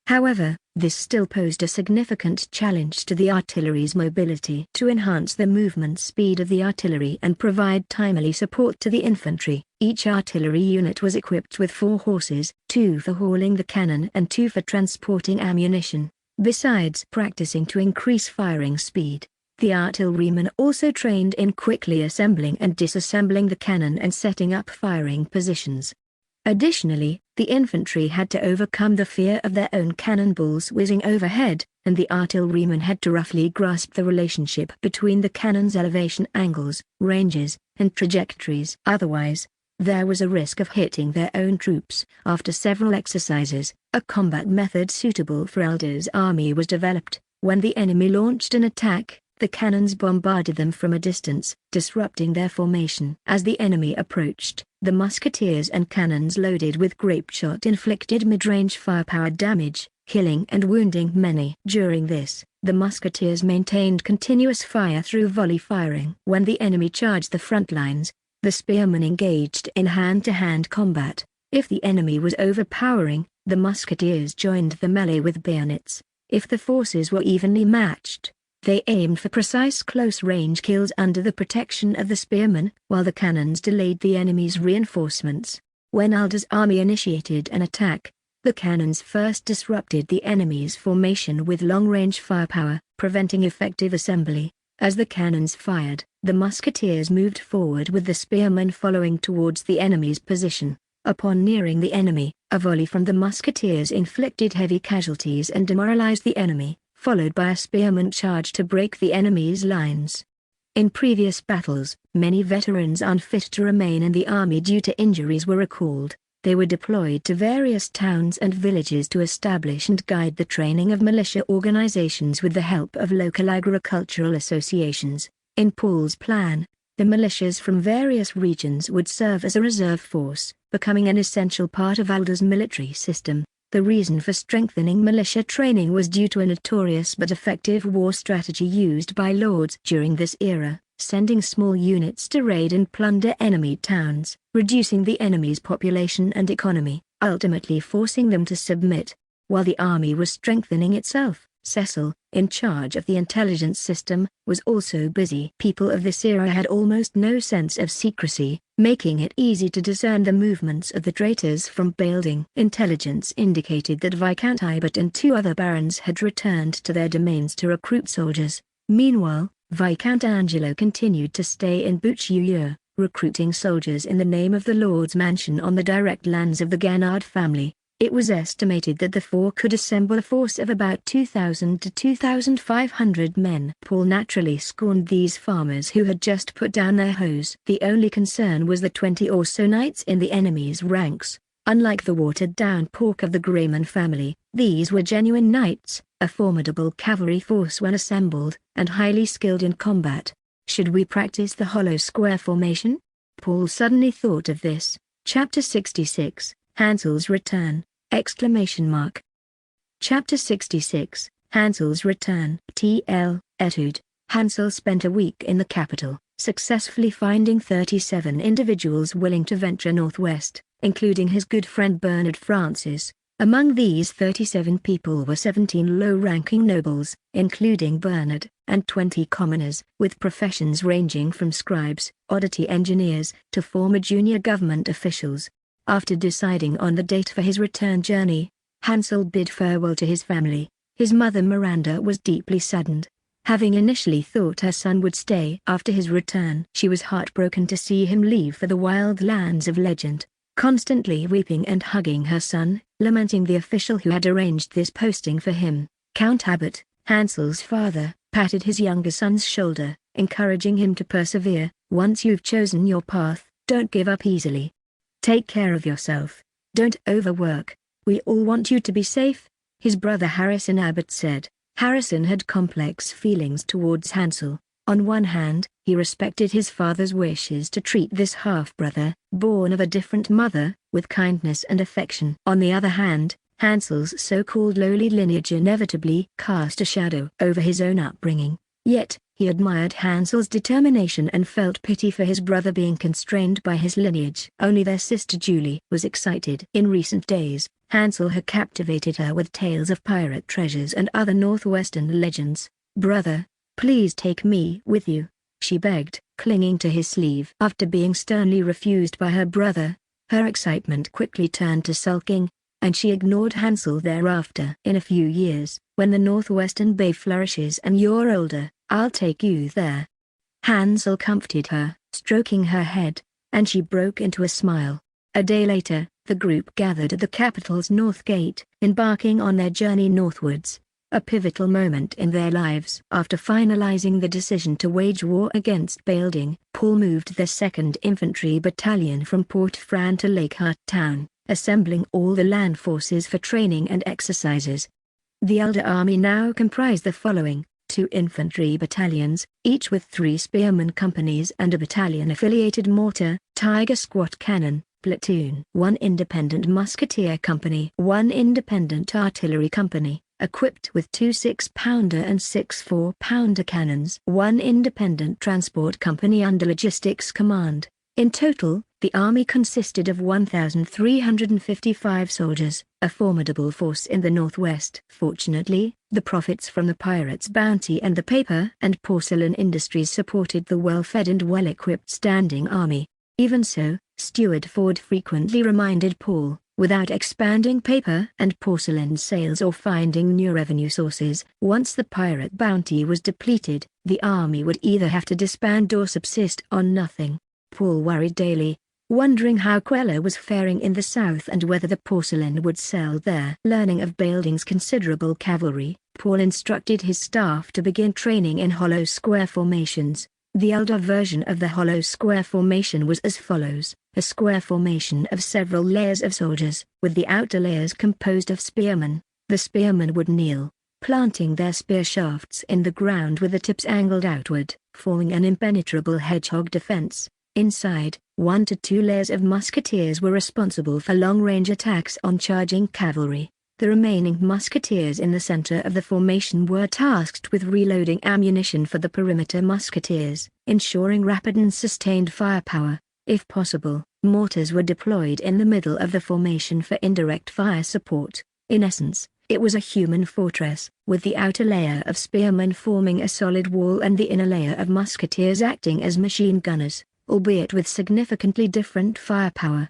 However, this still posed a significant challenge to the artillery's mobility. To enhance the movement speed of the artillery and provide timely support to the infantry, each artillery unit was equipped with 4 horses, 2 for hauling the cannon and 2 for transporting ammunition. Besides practicing to increase firing speed, the artillerymen also trained in quickly assembling and disassembling the cannon and setting up firing positions. Additionally, the infantry had to overcome the fear of their own cannonballs whizzing overhead, and the artillerymen had to roughly grasp the relationship between the cannon's elevation angles, ranges, and trajectories. Otherwise, there was a risk of hitting their own troops. After several exercises, a combat method suitable for Elder's army was developed. When the enemy launched an attack, the cannons bombarded them from a distance, disrupting their formation. As the enemy approached, the musketeers and cannons loaded with grapeshot inflicted mid-range firepower damage, killing and wounding many. During this, the musketeers maintained continuous fire through volley firing. When the enemy charged the front lines, the spearmen engaged in hand-to-hand combat. If the enemy was overpowering, the musketeers joined the melee with bayonets. If the forces were evenly matched, they aimed for precise close-range kills under the protection of the spearmen, while the cannons delayed the enemy's reinforcements. When Alder's army initiated an attack, the cannons first disrupted the enemy's formation with long-range firepower, preventing effective assembly. As the cannons fired, the musketeers moved forward with the spearmen following towards the enemy's position. Upon nearing the enemy, a volley from the musketeers inflicted heavy casualties and demoralized the enemy, followed by a spearman charge to break the enemy's lines. In previous battles, many veterans unfit to remain in the army due to injuries were recalled. They were deployed to various towns and villages to establish and guide the training of militia organizations with the help of local agricultural associations. In Paul's plan, the militias from various regions would serve as a reserve force, becoming an essential part of Alder's military system. The reason for strengthening militia training was due to a notorious but effective war strategy used by lords during this era, sending small units to raid and plunder enemy towns, reducing the enemy's population and economy, ultimately forcing them to submit. While the army was strengthening itself, Cecil, in charge of the intelligence system, was also busy. People of this era had almost no sense of secrecy, making it easy to discern the movements of the traitors from building. Intelligence indicated that Viscount Ibert and 2 other barons had returned to their domains to recruit soldiers. Meanwhile, Viscount Angelo continued to stay in Buchuyur, recruiting soldiers in the name of the Lord's mansion on the direct lands of the Gannard family. It was estimated that the 4 could assemble a force of about 2,000 to 2,500 men. Paul naturally scorned these farmers who had just put down their hoes. The only concern was the 20 or so knights in the enemy's ranks. Unlike the watered-down pork of the Grayman family, these were genuine knights, a formidable cavalry force when assembled, and highly skilled in combat. Should we practice the hollow square formation? Paul suddenly thought of this. Chapter 66, Hansel's Return! Chapter 66, Hansel's Return. T.L. Etude. Hansel spent a week in the capital, successfully finding 37 individuals willing to venture northwest, including his good friend Bernard Francis. Among these 37 people were 17 low-ranking nobles, including Bernard, and 20 commoners, with professions ranging from scribes, oddity engineers, to former junior government officials. After deciding on the date for his return journey, Hansel bid farewell to his family. His mother Miranda was deeply saddened. Having initially thought her son would stay after his return, she was heartbroken to see him leave for the wild lands of legend, constantly weeping and hugging her son, lamenting the official who had arranged this posting for him. Count Abbott, Hansel's father, patted his younger son's shoulder, encouraging him to persevere. Once you've chosen your path, don't give up easily. Take care of yourself. Don't overwork. We all want you to be safe, his brother Harrison Abbott said. Harrison had complex feelings towards Hansel. On one hand, he respected his father's wishes to treat this half-brother, born of a different mother, with kindness and affection. On the other hand, Hansel's so-called lowly lineage inevitably cast a shadow over his own upbringing. Yet, he admired Hansel's determination and felt pity for his brother being constrained by his lineage. Only their sister Julie was excited. In recent days, Hansel had captivated her with tales of pirate treasures and other northwestern legends. "Brother, please take me with you," she begged, clinging to his sleeve. After being sternly refused by her brother, her excitement quickly turned to sulking, and she ignored Hansel thereafter. "In a few years, when the northwestern bay flourishes and you're older, I'll take you there." Hansel comforted her, stroking her head, and she broke into a smile. A day later, the group gathered at the capital's north gate, embarking on their journey northwards, a pivotal moment in their lives. After finalizing the decision to wage war against Bailding, Paul moved the 2nd Infantry Battalion from Port Fran to Lakehart Town, assembling all the land forces for training and exercises. The Elder Army now comprised the following: 2 infantry battalions, each with 3 spearmen companies and a battalion-affiliated mortar, Tiger squat cannon, platoon, 1 independent musketeer company, 1 independent artillery company, equipped with 2 6-pounder and 6 4-pounder cannons, 1 independent transport company under logistics command. In total, the army consisted of 1,355 soldiers, a formidable force in the northwest. Fortunately, the profits from the pirates' bounty and the paper and porcelain industries supported the well-fed and well-equipped standing army. Even so, Steward Ford frequently reminded Paul, without expanding paper and porcelain sales or finding new revenue sources, once the pirate bounty was depleted, the army would either have to disband or subsist on nothing. Paul worried daily, wondering how Queller was faring in the south and whether the porcelain would sell there. Learning of Bailding's considerable cavalry, Paul instructed his staff to begin training in hollow square formations. The elder version of the hollow square formation was as follows: a square formation of several layers of soldiers, with the outer layers composed of spearmen. The spearmen would kneel, planting their spear shafts in the ground with the tips angled outward, forming an impenetrable hedgehog defense. Inside, 1 to 2 layers of musketeers were responsible for long-range attacks on charging cavalry. The remaining musketeers in the center of the formation were tasked with reloading ammunition for the perimeter musketeers, ensuring rapid and sustained firepower. If possible, mortars were deployed in the middle of the formation for indirect fire support. In essence, it was a human fortress, with the outer layer of spearmen forming a solid wall and the inner layer of musketeers acting as machine gunners, albeit with significantly different firepower.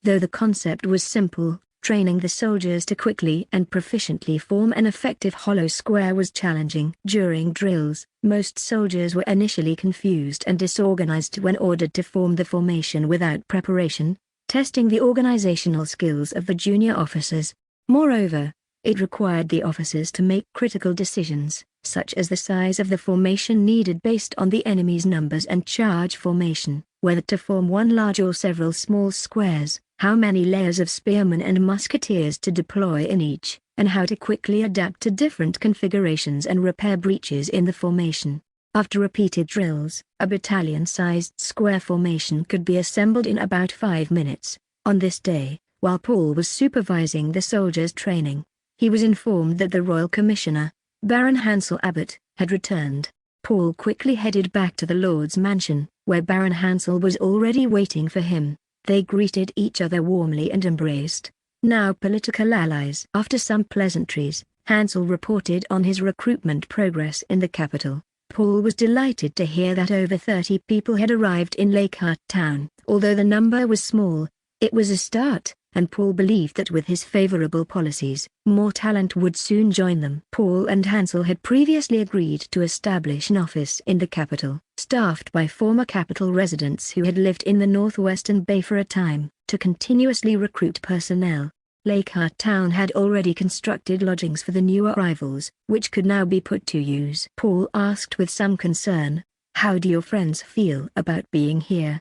Though the concept was simple, training the soldiers to quickly and proficiently form an effective hollow square was challenging. During drills, most soldiers were initially confused and disorganized when ordered to form the formation without preparation, testing the organizational skills of the junior officers. Moreover, it required the officers to make critical decisions, such as the size of the formation needed based on the enemy's numbers and charge formation, whether to form one large or several small squares, how many layers of spearmen and musketeers to deploy in each, and how to quickly adapt to different configurations and repair breaches in the formation. After repeated drills, a battalion-sized square formation could be assembled in about 5 minutes. On this day, while Paul was supervising the soldiers' training, he was informed that the Royal Commissioner, Baron Hansel Abbott, had returned. Paul quickly headed back to the Lord's mansion, where Baron Hansel was already waiting for him. They greeted each other warmly and embraced, now political allies. After some pleasantries, Hansel reported on his recruitment progress in the capital. Paul was delighted to hear that over 30 people had arrived in Lakehart Town. Although the number was small, it was a start. and Paul believed that with his favorable policies, more talent would soon join them. Paul and Hansel had previously agreed to establish an office in the capital, staffed by former capital residents who had lived in the northwestern bay for a time, to continuously recruit personnel. Lakeheart Town had already constructed lodgings for the new arrivals, which could now be put to use. Paul asked with some concern, "How do your friends feel about being here?"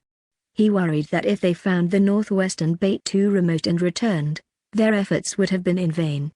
He worried that if they found the northwestern bay too remote and returned, their efforts would have been in vain.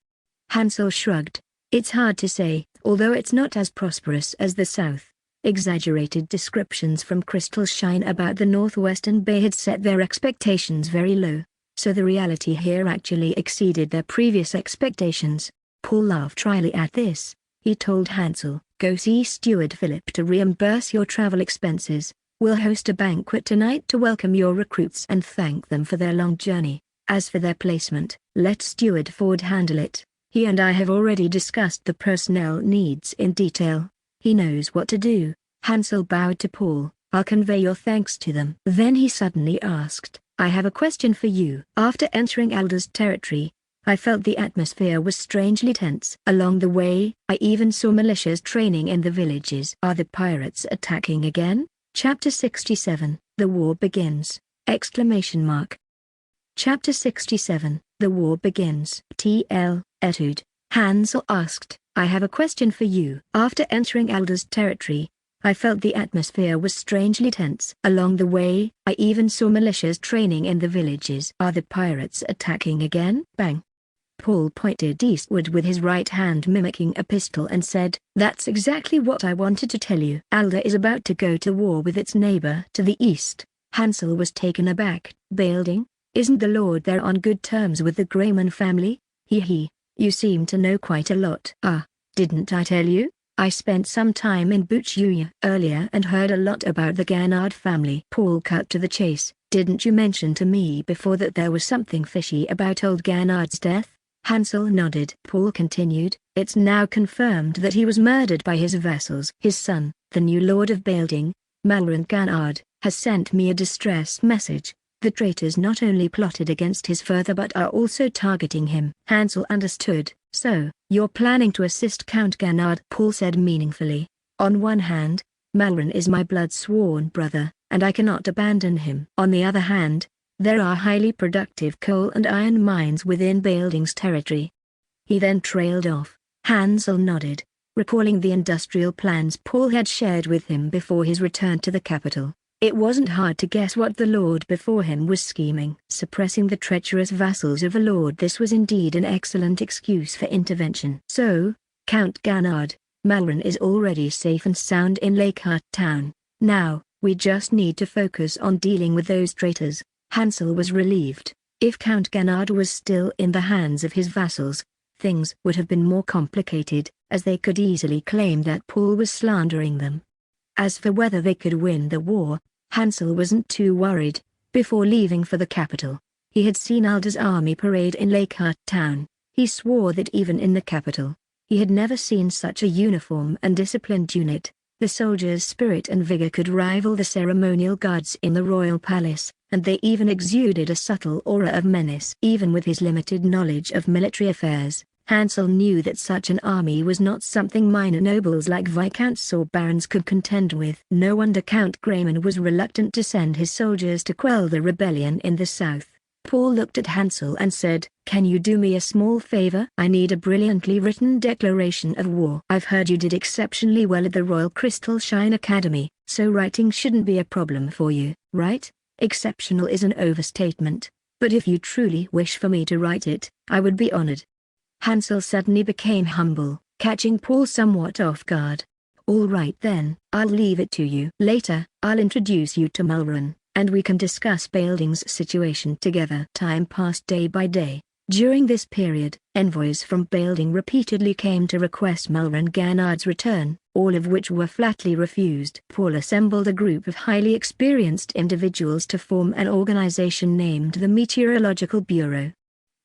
Hansel shrugged. "It's hard to say, although it's not as prosperous as the south." Exaggerated descriptions from Crystal Shine about the northwestern bay had set their expectations very low, so the reality here actually exceeded their previous expectations. Paul laughed dryly at this. He told Hansel, "Go see Steward Philip to reimburse your travel expenses. We'll host a banquet tonight to welcome your recruits and thank them for their long journey. As for their placement, let Steward Ford handle it. He and I have already discussed the personnel needs in detail. He knows what to do." Hansel bowed to Paul. "I'll convey your thanks to them." Then he suddenly asked, "I have a question for you." After entering Alder's territory, I felt the atmosphere was strangely tense. Along the way, I even saw militias training in the villages. Are the pirates attacking again? Chapter 67, The War Begins! Chapter 67, The War Begins. T.L. Etude. Hansel asked, "I have a question for you." After entering Alder's territory, I felt the atmosphere was strangely tense. Along the way, I even saw militias training in the villages. Are the pirates attacking again? Bang! Paul pointed eastward with his right hand mimicking a pistol and said, "That's exactly what I wanted to tell you." Alder is about to go to war with its neighbor to the east. Hansel was taken aback. "Belding? Isn't the lord there on good terms with the Grayman family?" He, you seem to know quite a lot." "Ah, didn't I tell you? I spent some time in Buchuya earlier and heard a lot about the Gannard family." Paul cut to the chase. "Didn't you mention to me before that there was something fishy about old Gannard's death?" Hansel nodded. Paul continued, "It's now confirmed that he was murdered by his vassals. His son, the new lord of Belding, Malron Gannard, has sent me a distress message. The traitors not only plotted against his father but are also targeting him." Hansel understood. "So, you're planning to assist Count Gannard?" Paul said meaningfully. "On one hand, Malron is my blood-sworn brother, and I cannot abandon him. On the other hand, there are highly productive coal and iron mines within Belding's territory." He then trailed off. Hansel nodded, recalling the industrial plans Paul had shared with him before his return to the capital. It wasn't hard to guess what the lord before him was scheming. Suppressing the treacherous vassals of a lord, this was indeed an excellent excuse for intervention. "So, Count Gannard, Malron is already safe and sound in Lakeheart Town. Now, we just need to focus on dealing with those traitors." Hansel was relieved. If Count Gannard was still in the hands of his vassals, things would have been more complicated, as they could easily claim that Paul was slandering them. As for whether they could win the war, Hansel wasn't too worried. Before leaving for the capital, he had seen Alder's army parade in Lakeheart Town. He swore that even in the capital, he had never seen such a uniform and disciplined unit. The soldiers' spirit and vigor could rival the ceremonial guards in the royal palace, and they even exuded a subtle aura of menace. Even with his limited knowledge of military affairs, Hansel knew that such an army was not something minor nobles like viscounts or barons could contend with. No wonder Count Grayman was reluctant to send his soldiers to quell the rebellion in the south. Paul looked at Hansel and said, "Can you do me a small favor? I need a brilliantly written declaration of war. I've heard you did exceptionally well at the Royal Crystal Shine Academy, so writing shouldn't be a problem for you, right?" "Exceptional is an overstatement, but if you truly wish for me to write it, I would be honored." Hansel suddenly became humble, catching Paul somewhat off guard. "All right then, I'll leave it to you. Later, I'll introduce you to Malron, and we can discuss Belding's situation together." Time passed day by day. During this period, envoys from Belding repeatedly came to request Malron Gannard's return, all of which were flatly refused. Paul assembled a group of highly experienced individuals to form an organization named the Meteorological Bureau.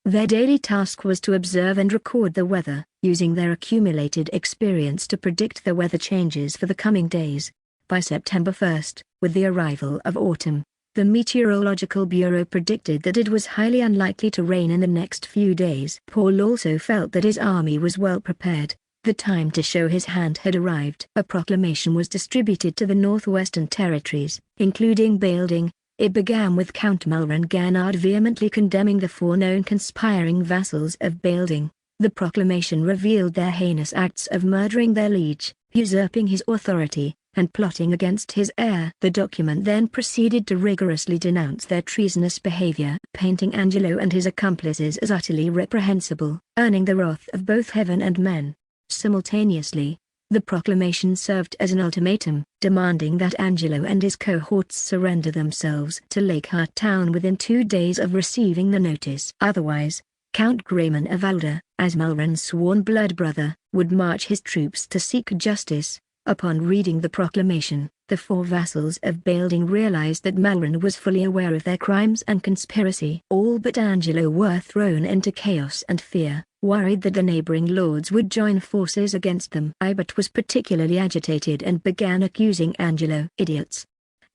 Their daily task was to observe and record the weather, using their accumulated experience to predict the weather changes for the coming days. By September 1st, with the arrival of autumn, The Meteorological Bureau predicted that it was highly unlikely to rain in the next few days. Paul also felt that his army was well prepared. The time to show his hand had arrived. A proclamation was distributed to the northwestern territories, including Bailding. It began with Count Malran Ganard vehemently condemning the four known conspiring vassals of Bailding. The proclamation revealed their heinous acts of murdering their liege, usurping his authority, and plotting against his heir. The document then proceeded to rigorously denounce their treasonous behavior, painting Angelo and his accomplices as utterly reprehensible, earning the wrath of both heaven and men. Simultaneously, the proclamation served as an ultimatum, demanding that Angelo and his cohorts surrender themselves to Lakehart town within 2 days of receiving the notice. Otherwise, Count Grayman of Alda, as Malran's sworn blood brother, would march his troops to seek justice. Upon reading the proclamation, the four vassals of Bailding realized that Malran was fully aware of their crimes and conspiracy. All but Angelo were thrown into chaos and fear, worried that the neighboring lords would join forces against them. Ibert was particularly agitated and began accusing Angelo. "Idiots."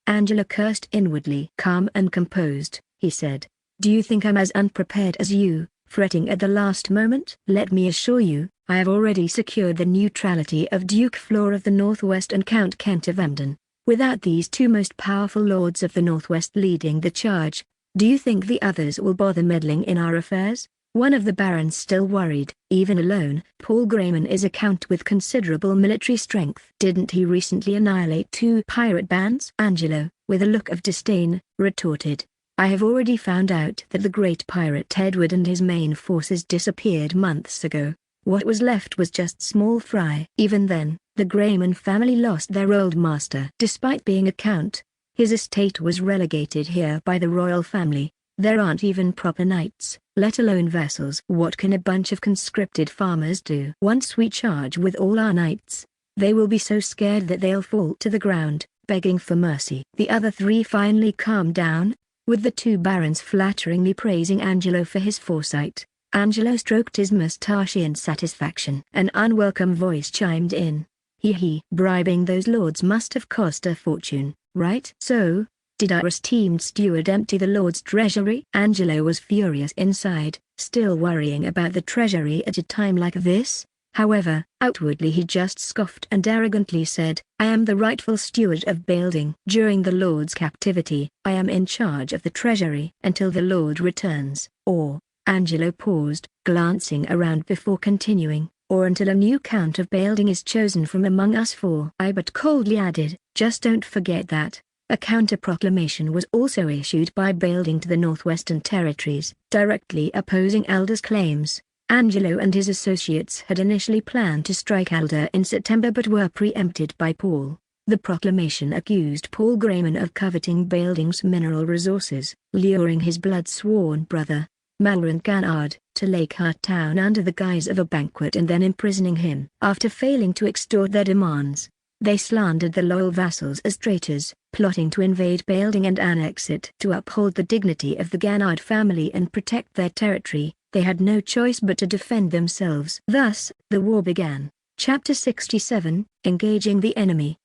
Angelo cursed inwardly. "Calm and composed," he said. "Do you think I'm as unprepared as you, fretting at the last moment? Let me assure you, I have already secured the neutrality of Duke Flor of the Northwest and Count Kent of Emden. Without these two most powerful lords of the Northwest leading the charge, do you think the others will bother meddling in our affairs?" One of the barons still worried. "Even alone, Paul Grayman is a count with considerable military strength. Didn't he recently annihilate 2 pirate bands?" Angelo, with a look of disdain, retorted, "I have already found out that the great pirate Edward and his main forces disappeared months ago. What was left was just small fry." Even then, the Grayman family lost their old master. Despite being a count, his estate was relegated here by the royal family. There aren't even proper knights, let alone vassals. What can a bunch of conscripted farmers do? Once we charge with all our knights, they will be so scared that they'll fall to the ground, begging for mercy. The other 3 finally calmed down, with the 2 barons flatteringly praising Angelo for his foresight. Angelo stroked his moustache in satisfaction. An unwelcome voice chimed in. He, bribing those lords must have cost a fortune, right? So, did our esteemed steward empty the lord's treasury?" Angelo was furious inside, still worrying about the treasury at a time like this. However, outwardly he just scoffed and arrogantly said, "I am the rightful steward of Bailding. During the lord's captivity, I am in charge of the treasury until the lord returns, or..." Angelo paused, glancing around before continuing, "or until a new count of Bailding is chosen from among us 4. Ibert coldly added, "Just don't forget that." A counter-proclamation was also issued by Bailding to the Northwestern Territories, directly opposing Alda's claims. Angelo and his associates had initially planned to strike Alda in September but were preempted by Paul. The proclamation accused Paul Grayman of coveting Bailding's mineral resources, luring his blood-sworn brother, Malran Ganard, to Lakehart town under the guise of a banquet and then imprisoning him. After failing to extort their demands, they slandered the loyal vassals as traitors, plotting to invade Bailding and annex it. To uphold the dignity of the Ganard family and protect their territory, they had no choice but to defend themselves. Thus, the war began. Chapter 67, Engaging the Enemy!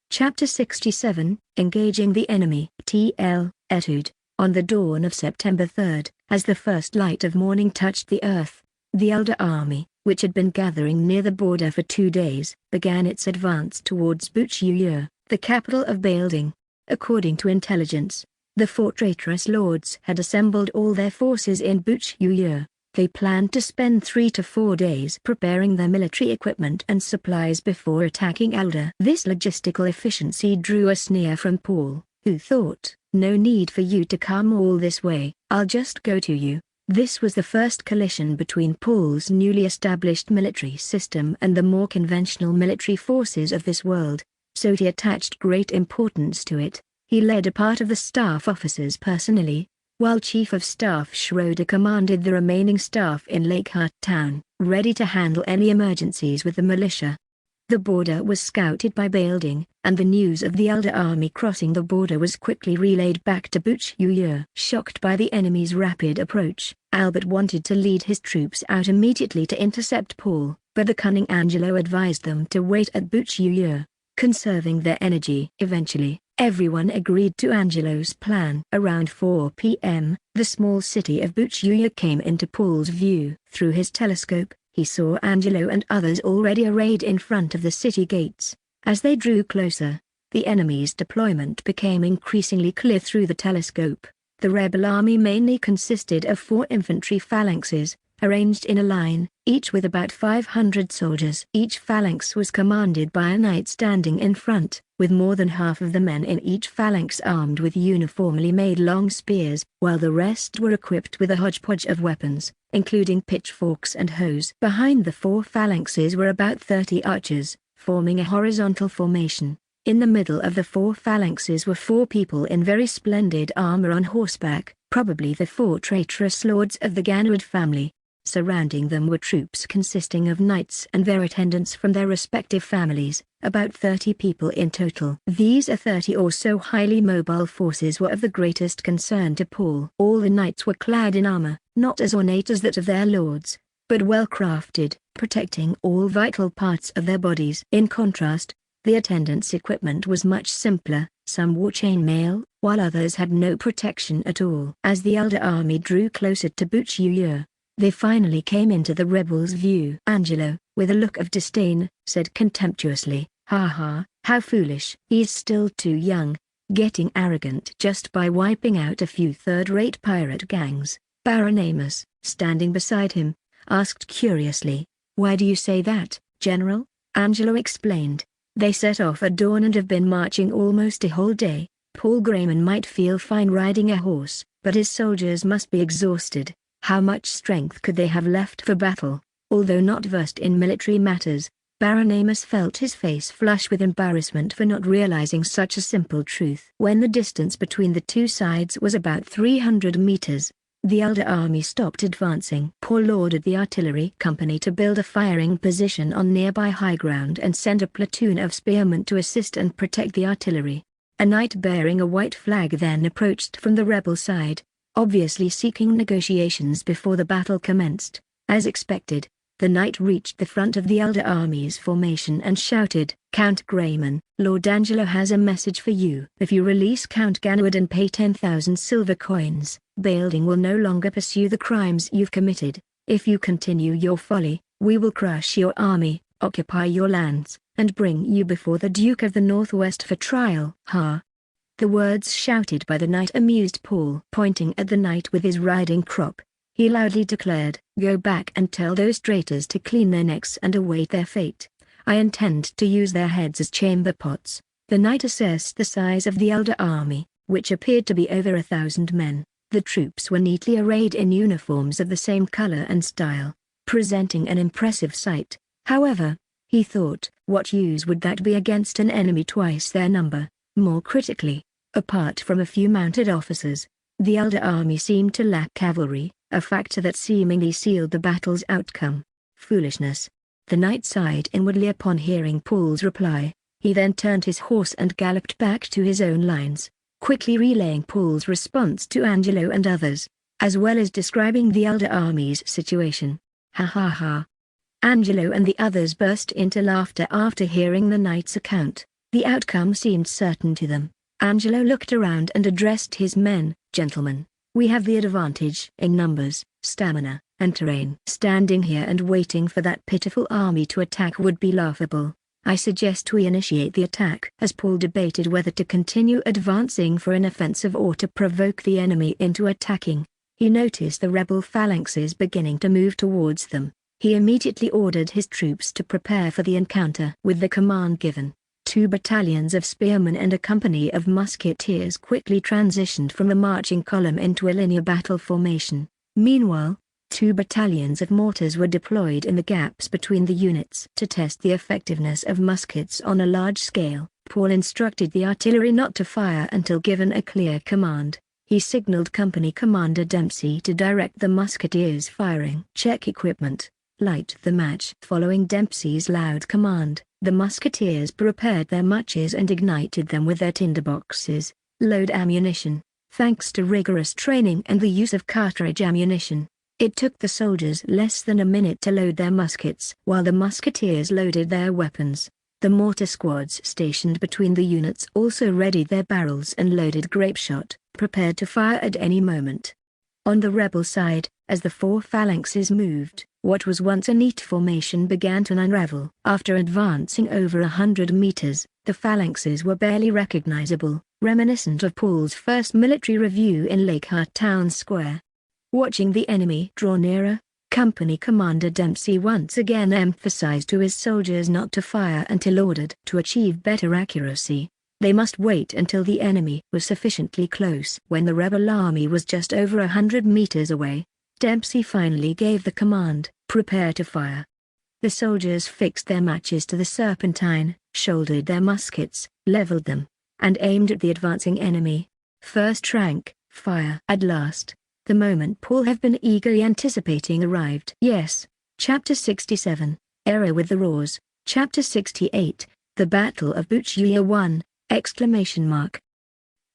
Chapter 67, Engaging the Enemy! T.L. Etude. On the dawn of September 3, as the first light of morning touched the earth, the Elder army, which had been gathering near the border for 2 days, began its advance towards Buch-Yu-Yu, the capital of Bailding. According to intelligence, the 4 traitorous lords had assembled all their forces in Buch-Yu-Yu. They planned to spend 3 to 4 days preparing their military equipment and supplies before attacking Alda. This logistical efficiency drew a sneer from Paul, who thought, "No need for you to come all this way, I'll just go to you." This was the first collision between Paul's newly established military system and the more conventional military forces of this world, so he attached great importance to it. He led a part of the staff officers personally, while Chief of Staff Schroeder commanded the remaining staff in Lakehart town, ready to handle any emergencies with the militia. The border was scouted by Bailding, and the news of the Elder army crossing the border was quickly relayed back to Buch-Yu-Yu. Shocked by the enemy's rapid approach, Albert wanted to lead his troops out immediately to intercept Paul, but the cunning Angelo advised them to wait at Buch-Yu-Yu, conserving their energy. Eventually, Everyone agreed to Angelo's plan. Around 4 p.m., the small city of Buchuya came into Paul's view. Through his telescope, he saw Angelo and others already arrayed in front of the city gates. As they drew closer, the enemy's deployment became increasingly clear through the telescope. The rebel army mainly consisted of 4 infantry phalanxes, arranged in a line, each with about 500 soldiers. Each phalanx was commanded by a knight standing in front, with more than half of the men in each phalanx armed with uniformly made long spears, while the rest were equipped with a hodgepodge of weapons, including pitchforks and hoes. Behind the 4 phalanxes were about 30 archers, forming a horizontal formation. In the middle of the 4 phalanxes were 4 people in very splendid armor on horseback, probably the 4 traitorous lords of the Ganwood family. Surrounding them were troops consisting of knights and their attendants from their respective families, about 30 people in total. These 30 or so highly mobile forces were of the greatest concern to Paul. All the knights were clad in armor, not as ornate as that of their lords, but well crafted, protecting all vital parts of their bodies. In contrast, the attendants' equipment was much simpler. Some wore chainmail, while others had no protection at all. As the elder army drew closer to Buchuya, they finally came into the rebels' view. Angelo, with a look of disdain, said contemptuously, "Ha ha, how foolish. He's still too young, getting arrogant just by wiping out a few third-rate pirate gangs." Baron Amos, standing beside him, asked curiously, "Why do you say that, General?" Angelo explained, "They set off at dawn and have been marching almost a whole day. Paul Grayman might feel fine riding a horse, but his soldiers must be exhausted. How much strength could they have left for battle?" Although not versed in military matters, Baron Amos felt his face flush with embarrassment for not realizing such a simple truth. When the distance between the 2 sides was about 300 meters, the elder army stopped advancing. Paul ordered the artillery company to build a firing position on nearby high ground and send a platoon of spearmen to assist and protect the artillery. A knight bearing a white flag then approached from the rebel side, obviously seeking negotiations before the battle commenced. As expected, the knight reached the front of the elder army's formation and shouted, "Count Grayman, Lord Angelo has a message for you. If you release Count Ganwood and pay 10,000 silver coins, Bailding will no longer pursue the crimes you've committed. If you continue your folly, we will crush your army, occupy your lands, and bring you before the Duke of the Northwest for trial." Ha! The words shouted by the knight amused Paul. Pointing at the knight with his riding crop, he loudly declared, "Go back and tell those traitors to clean their necks and await their fate. I intend to use their heads as chamber pots." The knight assessed the size of the elder army, which appeared to be over 1,000 men. The troops were neatly arrayed in uniforms of the same color and style, presenting an impressive sight. However, he thought, what use would that be against an enemy twice their number? More critically, apart from a few mounted officers, the elder army seemed to lack cavalry, a factor that seemingly sealed the battle's outcome. Foolishness. The knight sighed inwardly upon hearing Paul's reply. He then turned his horse and galloped back to his own lines, quickly relaying Paul's response to Angelo and others, as well as describing the elder army's situation. "Ha ha ha." Angelo and the others burst into laughter after hearing the knight's account. The outcome seemed certain to them. Angelo looked around and addressed his men, "Gentlemen, we have the advantage in numbers, stamina, and terrain. Standing here and waiting for that pitiful army to attack would be laughable. I suggest we initiate the attack." As Paul debated whether to continue advancing for an offensive or to provoke the enemy into attacking, he noticed the rebel phalanxes beginning to move towards them. He immediately ordered his troops to prepare for the encounter. With the command given, 2 battalions of spearmen and a company of musketeers quickly transitioned from a marching column into a linear battle formation. Meanwhile, 2 battalions of mortars were deployed in the gaps between the units. To test the effectiveness of muskets on a large scale, Paul instructed the artillery not to fire until given a clear command. He signaled Company Commander Dempsey to direct the musketeers' firing. "Check equipment. Light the match." Following Dempsey's loud command, the musketeers prepared their matches and ignited them with their tinderboxes. Load ammunition. Thanks to rigorous training and the use of cartridge ammunition, it took the soldiers less than a minute to load their muskets while the musketeers loaded their weapons. The mortar squads stationed between the units also readied their barrels and loaded grapeshot, prepared to fire at any moment. On the rebel side, as the four phalanxes moved, what was once a neat formation began to unravel. After advancing over 100 meters, the phalanxes were barely recognizable, reminiscent of Paul's first military review in Lakehart Town Square. Watching the enemy draw nearer, Company Commander Dempsey once again emphasized to his soldiers not to fire until ordered. To achieve better accuracy, they must wait until the enemy was sufficiently close. When the rebel army was just over 100 meters away, Dempsey finally gave the command, "Prepare to fire." The soldiers fixed their matches to the serpentine, shouldered their muskets, leveled them, and aimed at the advancing enemy. First rank, fire. At last, the moment Paul had been eagerly anticipating arrived. Yes. Chapter 67, Error with the Roars. Chapter 68, The Battle of Buchia 1, exclamation mark.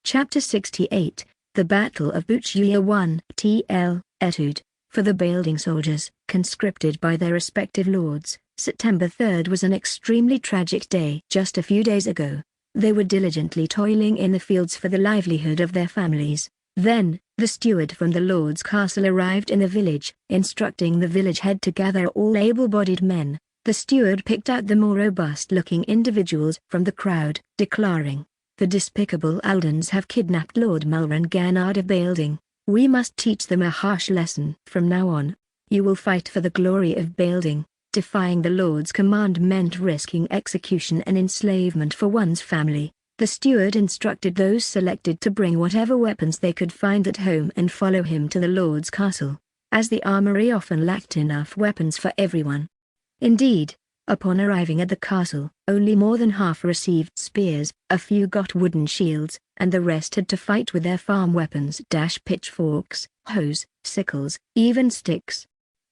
Chapter 68, The Battle of Buchia 1, TL, Etude. For the Bailding soldiers, conscripted by their respective lords, September 3rd was an extremely tragic day. Just a few days ago, they were diligently toiling in the fields for the livelihood of their families. Then, the steward from the Lord's castle arrived in the village, instructing the village head to gather all able-bodied men. The steward picked out the more robust-looking individuals from the crowd, declaring, "The despicable Aldens have kidnapped Lord Malran Gannard of Bailding. We must teach them a harsh lesson. From now on, you will fight for the glory of Bailding." Defying the Lord's command meant risking execution and enslavement for one's family. The steward instructed those selected to bring whatever weapons they could find at home and follow him to the Lord's castle, as the armory often lacked enough weapons for everyone. Indeed, upon arriving at the castle, only more than half received spears, a few got wooden shields, and the rest had to fight with their farm weapons: pitchforks, hoes, sickles, even sticks.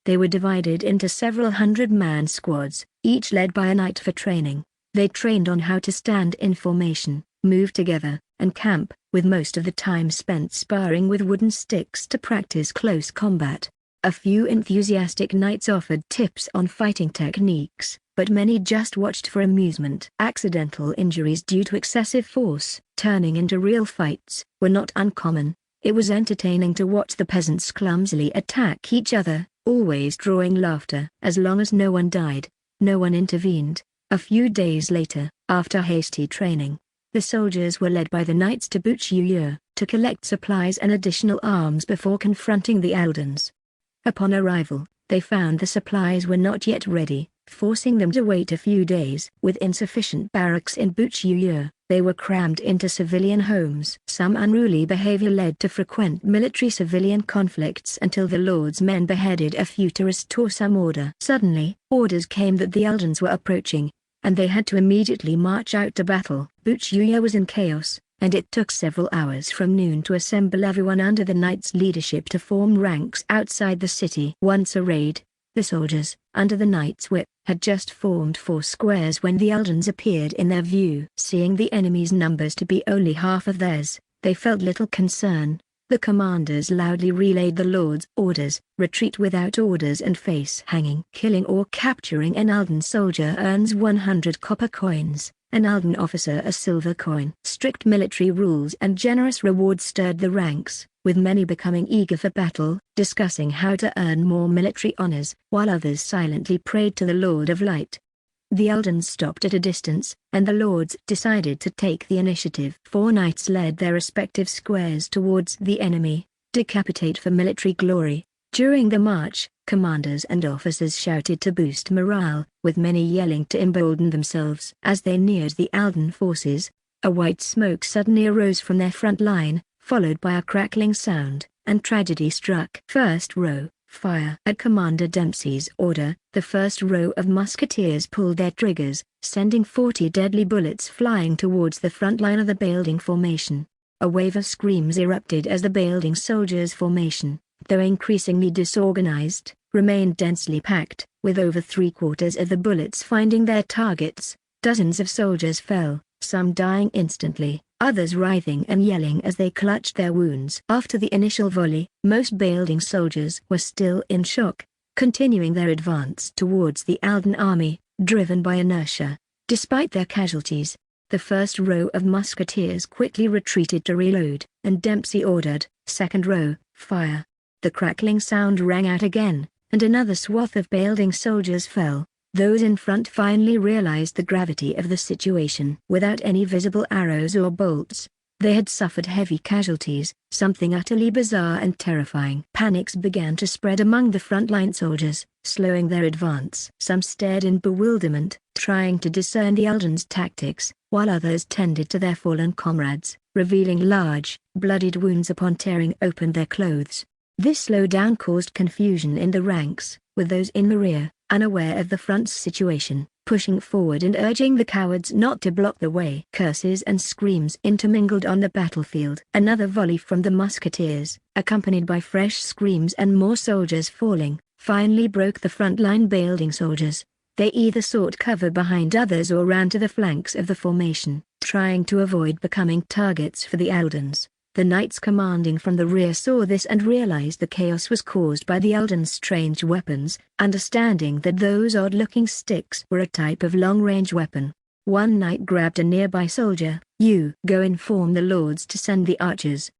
They were divided into several hundred-man squads, each led by a knight for training. They trained on how to stand in formation, move together, and camp, with most of the time spent sparring with wooden sticks to practice close combat. A few enthusiastic knights offered tips on fighting techniques, but many just watched for amusement. Accidental injuries due to excessive force, turning into real fights, were not uncommon. It was entertaining to watch the peasants clumsily attack each other, always drawing laughter. As long as no one died, no one intervened. A few days later, after hasty training, the soldiers were led by the knights to Buchia, to collect supplies and additional arms before confronting the Aldens. Upon arrival, they found the supplies were not yet ready, forcing them to wait a few days. With insufficient barracks in Buchia, they were crammed into civilian homes. Some unruly behavior led to frequent military-civilian conflicts until the Lord's men beheaded a few to restore some order. Suddenly, orders came that the Aldens were approaching, and they had to immediately march out to battle. Buchia was in chaos, and it took several hours from noon to assemble everyone under the knight's leadership to form ranks outside the city. Once arrayed, the soldiers, under the knight's whip, had just formed 4 squares when the Aldens appeared in their view. Seeing the enemy's numbers to be only half of theirs, they felt little concern. The commanders loudly relayed the Lord's orders: retreat without orders and face hanging. Killing or capturing an Alden soldier earns 100 copper coins, an Alden officer a silver coin. Strict military rules and generous rewards stirred the ranks, with many becoming eager for battle, discussing how to earn more military honors, while others silently prayed to the Lord of Light. The Aldens stopped at a distance, and the lords decided to take the initiative. 4 knights led their respective squares towards the enemy, decapitate for military glory. During the march, commanders and officers shouted to boost morale, with many yelling to embolden themselves. As they neared the Alden forces, a white smoke suddenly arose from their front line, followed by a crackling sound, and tragedy struck. First row, fire. At Commander Dempsey's order, the first row of musketeers pulled their triggers, sending 40 deadly bullets flying towards the front line of the Bailding formation. A wave of screams erupted as the Bailding soldiers' formation, though increasingly disorganized, remained densely packed, with over 3/4 of the bullets finding their targets. Dozens of soldiers fell, some dying instantly, others writhing and yelling as they clutched their wounds. After the initial volley, most Bailding soldiers were still in shock, continuing their advance towards the Alden army, driven by inertia. Despite their casualties, the first row of musketeers quickly retreated to reload, and Dempsey ordered, "Second row, fire." The crackling sound rang out again, and another swath of Bailding soldiers fell. Those in front finally realized the gravity of the situation. Without any visible arrows or bolts, they had suffered heavy casualties, something utterly bizarre and terrifying. Panics began to spread among the frontline soldiers, slowing their advance. Some stared in bewilderment, trying to discern the Eldon's tactics, while others tended to their fallen comrades, revealing large, bloodied wounds upon tearing open their clothes. This slowdown caused confusion in the ranks, with those in the rear, unaware of the front's situation, pushing forward and urging the cowards not to block the way. Curses and screams intermingled on the battlefield. Another volley from the musketeers, accompanied by fresh screams and more soldiers falling, finally broke the front-line Bailding soldiers. They either sought cover behind others or ran to the flanks of the formation, trying to avoid becoming targets for the Eldons. The knights commanding from the rear saw this and realized the chaos was caused by the Eldon's strange weapons, understanding that those odd-looking sticks were a type of long-range weapon. One knight grabbed a nearby soldier. "You go inform the lords to send the archers."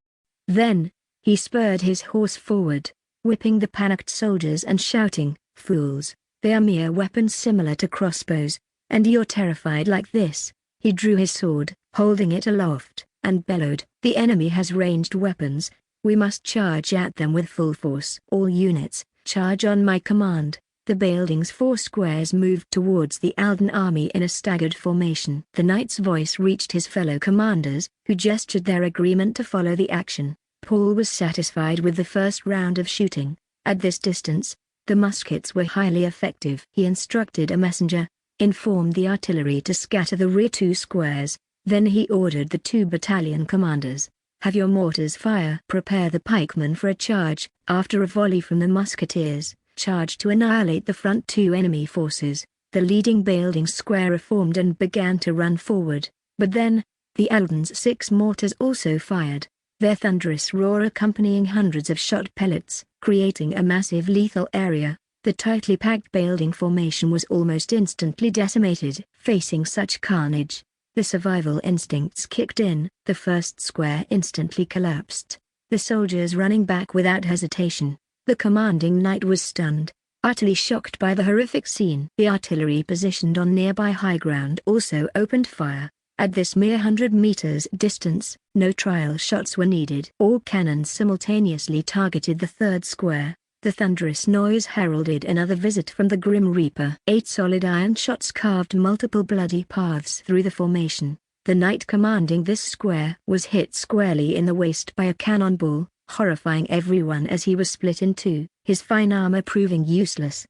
Then, he spurred his horse forward, whipping the panicked soldiers and shouting, "Fools, they are mere weapons similar to crossbows, and you're terrified like this." He drew his sword, holding it aloft, and bellowed, "The enemy has ranged weapons, we must charge at them with full force. All units, charge on my command." The Bailding's 4 squares moved towards the Eldon army in a staggered formation. The knight's voice reached his fellow commanders, who gestured their agreement to follow the action. Paul was satisfied with the first round of shooting. At this distance, the muskets were highly effective. He instructed a messenger, informed the artillery to scatter the rear 2 squares. Then he ordered the 2 battalion commanders, "Have your mortars fire." Prepare the pikemen for a charge. After a volley from the musketeers, charged to annihilate the front 2 enemy forces. The leading Bailding square reformed and began to run forward, but then, the Eldon's 6 mortars also fired, their thunderous roar accompanying hundreds of shot pellets, creating a massive lethal area. The tightly packed Bailding formation was almost instantly decimated. Facing such carnage, the survival instincts kicked in. The first square instantly collapsed, the soldiers running back without hesitation. The commanding knight was stunned, utterly shocked by the horrific scene. The artillery positioned on nearby high ground also opened fire. At this mere 100 meters distance, no trial shots were needed. All cannons simultaneously targeted the 3rd square. The thunderous noise heralded another visit from the Grim Reaper. 8 solid iron shots carved multiple bloody paths through the formation. The knight commanding this square was hit squarely in the waist by a cannonball, horrifying everyone as he was split in 2, his fine armor proving useless.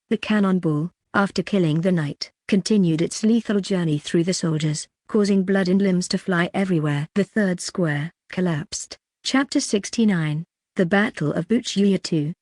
The cannonball, after killing the knight, continued its lethal journey through the soldiers, causing blood and limbs to fly everywhere. The 3rd square collapsed. Chapter 69, The Battle of Buchjuya II!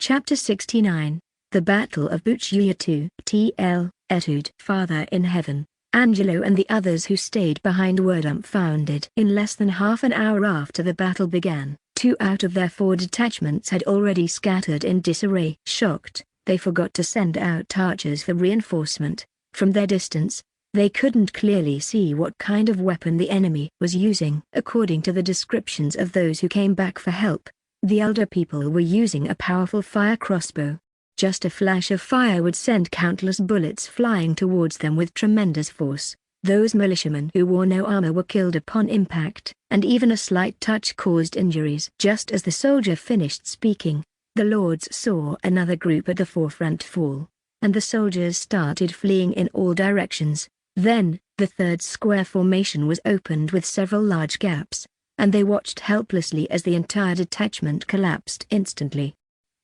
Chapter 69, The Battle of Buchjuya II! T.L. Etude. Father in heaven, Angelo and the others who stayed behind were dumbfounded. In less than half an hour after the battle began, 2 out of their 4 detachments had already scattered in disarray. Shocked, they forgot to send out archers for reinforcement. From their distance, they couldn't clearly see what kind of weapon the enemy was using. According to the descriptions of those who came back for help, the elder people were using a powerful fire crossbow. Just a flash of fire would send countless bullets flying towards them with tremendous force. Those militiamen who wore no armor were killed upon impact, and even a slight touch caused injuries. Just as the soldier finished speaking, the lords saw another group at the forefront fall, and the soldiers started fleeing in all directions. Then, the 3rd square formation was opened with several large gaps, and they watched helplessly as the entire detachment collapsed instantly.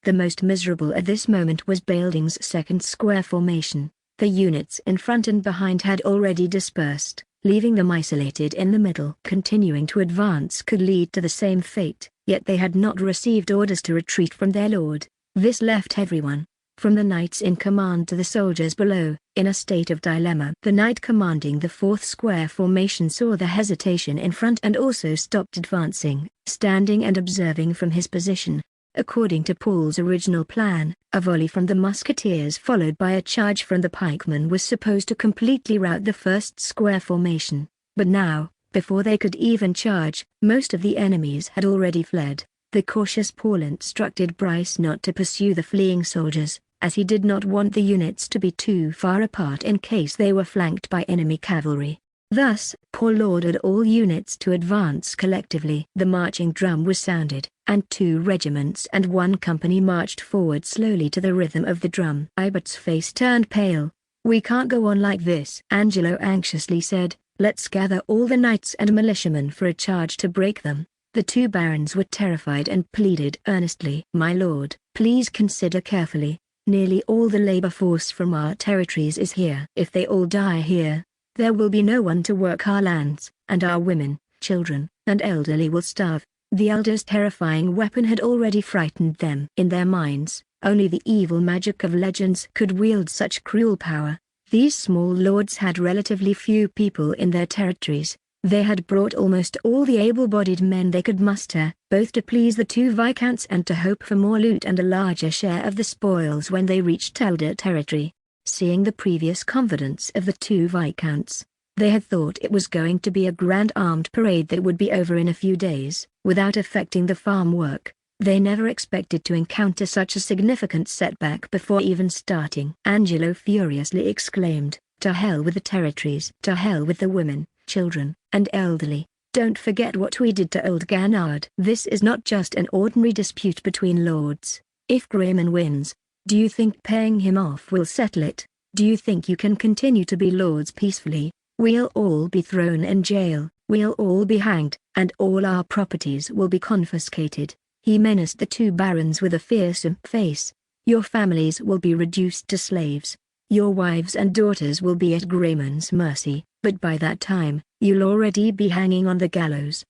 The most miserable at this moment was Bailding's 2nd square formation. The units in front and behind had already dispersed, leaving them isolated in the middle. Continuing to advance could lead to the same fate, yet they had not received orders to retreat from their lord. This left everyone, from the knights in command to the soldiers below, in a state of dilemma. The knight commanding the 4th square formation saw the hesitation in front and also stopped advancing. Standing and observing from his position, According to Paul's original plan, a volley from the musketeers followed by a charge from the pikemen was supposed to completely rout the first square formation. But now, before they could even charge, most of the enemies had already fled. The cautious Paul instructed Bryce not to pursue the fleeing soldiers, as he did not want the units to be too far apart in case they were flanked by enemy cavalry. Thus, Paul ordered all units to advance collectively. The marching drum was sounded, and 2 regiments and 1 company marched forward slowly to the rhythm of the drum. Ibert's face turned pale. "We can't go on like this," Angelo anxiously said. "Let's gather all the knights and militiamen for a charge to break them." The 2 barons were terrified and pleaded earnestly. "My lord, please consider carefully. Nearly all the labor force from our territories is here. If they all die here, there will be no one to work our lands, and our women, children, and elderly will starve." The elder's terrifying weapon had already frightened them. In their minds, only the evil magic of legends could wield such cruel power. These small lords had relatively few people in their territories. They had brought almost all the able-bodied men they could muster, both to please the 2 viscounts and to hope for more loot and a larger share of the spoils when they reached elder territory. Seeing the previous confidence of the 2 viscounts, they had thought it was going to be a grand armed parade that would be over in a few days, without affecting the farm work. They never expected to encounter such a significant setback before even starting. Angelo furiously exclaimed, "To hell with the territories! To hell with the women, children, and elderly! Don't forget what we did to old Ganard." This is not just an ordinary dispute between lords. If Grayman wins, do you think paying him off will settle it? Do you think you can continue to be lords peacefully? We'll all be thrown in jail, we'll all be hanged, and all our properties will be confiscated. He menaced the 2 barons with a fearsome face. "Your families will be reduced to slaves. Your wives and daughters will be at Grayman's mercy, but by that time, you'll already be hanging on the gallows."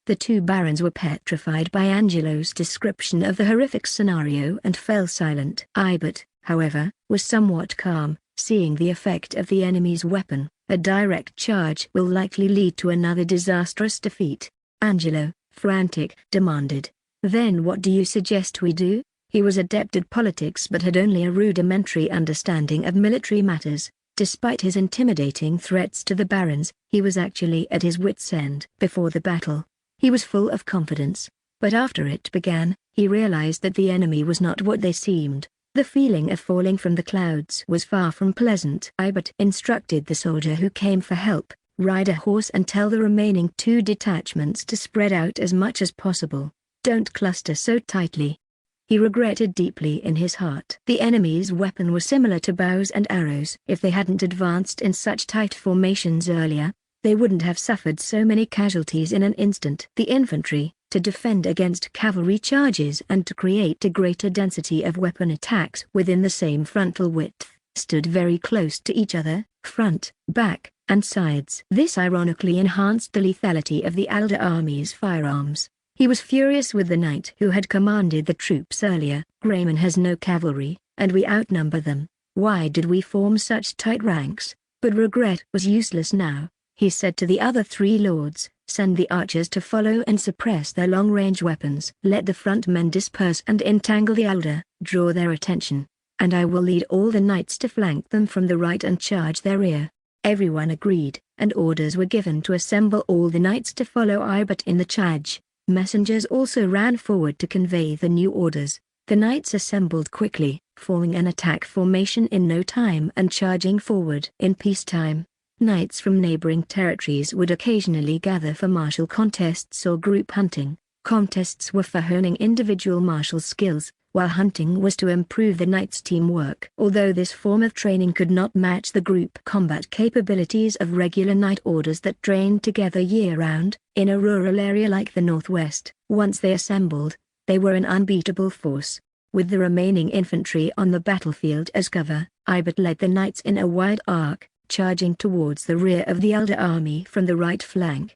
The 2 barons were petrified by Angelo's description of the horrific scenario and fell silent. Ibert, however, was somewhat calm, seeing the effect of the enemy's weapon. "A direct charge will likely lead to another disastrous defeat," Angelo, frantic, demanded. "Then what do you suggest we do?" He was adept at politics but had only a rudimentary understanding of military matters. Despite his intimidating threats to the barons, he was actually at his wits' end. Before the battle, he was full of confidence, but after it began, he realized that the enemy was not what they seemed. The feeling of falling from the clouds was far from pleasant. Ibert instructed the soldier who came for help, "Ride a horse and tell the remaining 2 detachments to spread out as much as possible. Don't cluster so tightly." He regretted deeply in his heart. The enemy's weapon was similar to bows and arrows. If they hadn't advanced in such tight formations earlier, they wouldn't have suffered so many casualties in an instant. The infantry, to defend against cavalry charges and to create a greater density of weapon attacks within the same frontal width, stood very close to each other, front, back, and sides. This ironically enhanced the lethality of the Alder army's firearms. He was furious with the knight who had commanded the troops earlier. "Grayman has no cavalry, and we outnumber them. Why did we form such tight ranks?" But regret was useless now. He said to the other 3 lords, "Send the archers to follow and suppress their long-range weapons. Let the front men disperse and entangle the Alder, draw their attention, and I will lead all the knights to flank them from the right and charge their rear." Everyone agreed, and orders were given to assemble all the knights to follow Ibert in the charge. Messengers also ran forward to convey the new orders. The knights assembled quickly, forming an attack formation in no time and charging forward. In peacetime, knights from neighboring territories would occasionally gather for martial contests or group hunting. Contests were for honing individual martial skills, while hunting was to improve the knights' teamwork. Although this form of training could not match the group combat capabilities of regular knight orders that trained together year-round, in a rural area like the Northwest, once they assembled, they were an unbeatable force. With the remaining infantry on the battlefield as cover, Ibert led the knights in a wide arc, charging towards the rear of the Elder army from the right flank.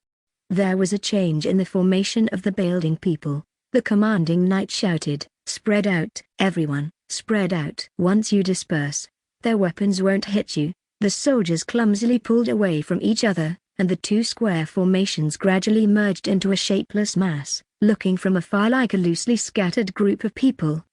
There was a change in the formation of the building people. The commanding knight shouted, "Spread out, everyone, spread out." "Once you disperse, their weapons won't hit you." The soldiers clumsily pulled away from each other, and the two square formations gradually merged into a shapeless mass, looking from afar like a loosely scattered group of people.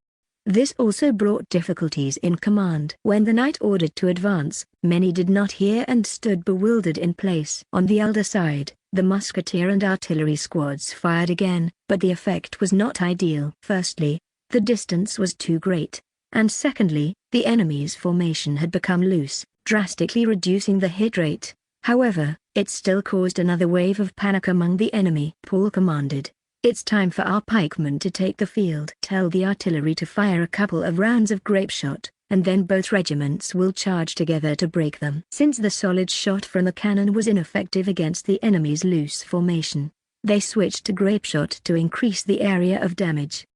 This also brought difficulties in command. When the knight ordered to advance, many did not hear and stood bewildered in place. On the elder side, the musketeer and artillery squads fired again, but the effect was not ideal. Firstly, the distance was too great, and secondly, the enemy's formation had become loose, drastically reducing the hit rate. However, it still caused another wave of panic among the enemy. Paul commanded, "It's time for our pikemen to take the field. Tell the artillery to fire a couple of rounds of grape shot, and then both regiments will charge together to break them." Since the solid shot from the cannon was ineffective against the enemy's loose formation, they switched to grape shot to increase the area of damage.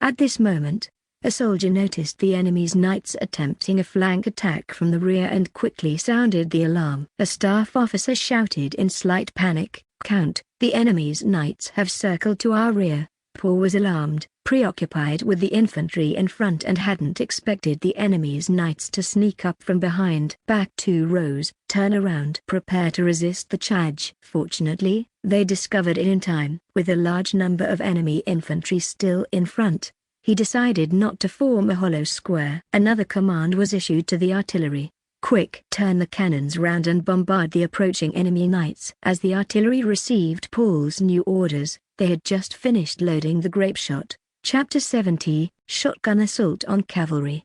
At this moment, a soldier noticed the enemy's knights attempting a flank attack from the rear and quickly sounded the alarm. A staff officer shouted in slight panic, "Count, the enemy's knights have circled to our rear." Paul was alarmed, preoccupied with the infantry in front and hadn't expected the enemy's knights to sneak up from behind. "Back 2 rows, turn around. Prepare to resist the charge." Fortunately, they discovered it in time. With a large number of enemy infantry still in front, he decided not to form a hollow square. Another command was issued to the artillery. "Quick! Turn the cannons round and bombard the approaching enemy knights." As the artillery received Paul's new orders, they had just finished loading the grape shot. Chapter 70, Shotgun Assault on Cavalry!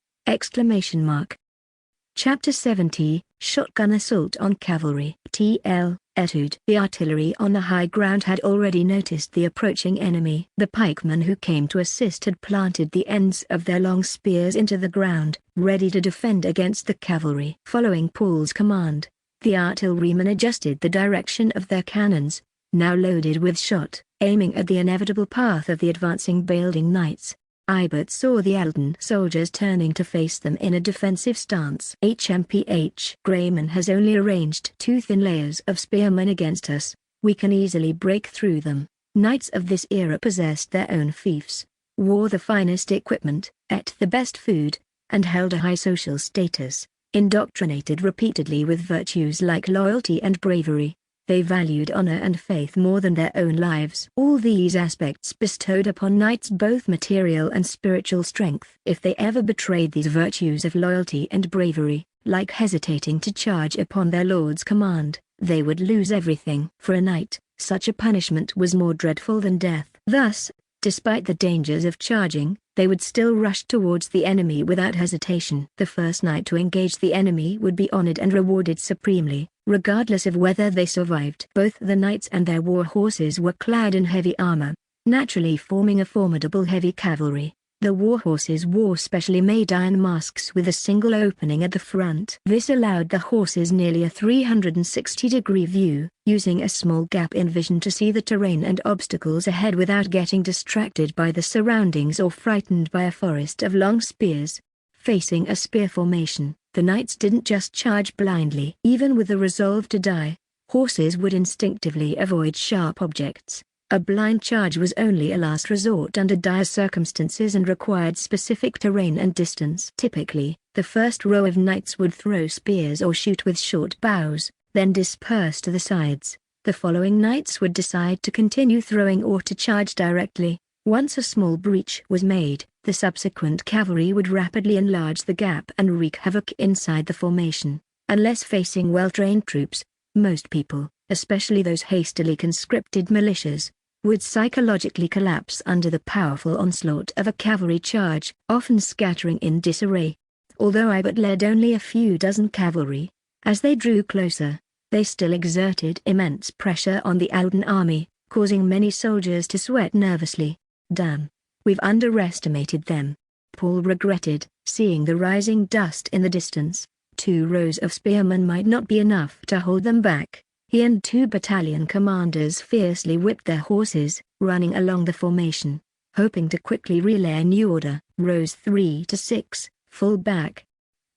Chapter 70, Shotgun Assault on Cavalry. TL, Etude. The artillery on the high ground had already noticed the approaching enemy. The pikemen who came to assist had planted the ends of their long spears into the ground, ready to defend against the cavalry. Following Paul's command, the artillerymen adjusted the direction of their cannons, now loaded with shot, aiming at the inevitable path of the advancing building knights. Ibert saw the Elden soldiers turning to face them in a defensive stance. HMPH. Grayman has only arranged 2 thin layers of spearmen against us. We can easily break through them. Knights of this era possessed their own fiefs, wore the finest equipment, ate the best food, and held a high social status. Indoctrinated repeatedly with virtues like loyalty and bravery, they valued honor and faith more than their own lives. All these aspects bestowed upon knights both material and spiritual strength. If they ever betrayed these virtues of loyalty and bravery, like hesitating to charge upon their lord's command, they would lose everything. For a knight, such a punishment was more dreadful than death. Thus, despite the dangers of charging, they would still rush towards the enemy without hesitation. The first knight to engage the enemy would be honored and rewarded supremely, regardless of whether they survived. Both the knights and their war horses were clad in heavy armor, naturally forming a formidable heavy cavalry. The war horses wore specially made iron masks with a single opening at the front. This allowed the horses nearly a 360-degree view, using a small gap in vision to see the terrain and obstacles ahead without getting distracted by the surroundings or frightened by a forest of long spears. Facing a spear formation, the knights didn't just charge blindly. Even with the resolve to die, horses would instinctively avoid sharp objects. A blind charge was only a last resort under dire circumstances and required specific terrain and distance. Typically, the first row of knights would throw spears or shoot with short bows, then disperse to the sides. The following knights would decide to continue throwing or to charge directly. Once a small breach was made, the subsequent cavalry would rapidly enlarge the gap and wreak havoc inside the formation. Unless facing well-trained troops, most people, especially those hastily conscripted militias, would psychologically collapse under the powerful onslaught of a cavalry charge, often scattering in disarray. Although Ibert led only a few dozen cavalry, as they drew closer, they still exerted immense pressure on the Elden army, causing many soldiers to sweat nervously. "Damn, we've underestimated them," Paul regretted, seeing the rising dust in the distance. 2 rows of spearmen might not be enough to hold them back. He and 2 battalion commanders fiercely whipped their horses, running along the formation, hoping to quickly relay a new order. Rows 3 to 6, fall back.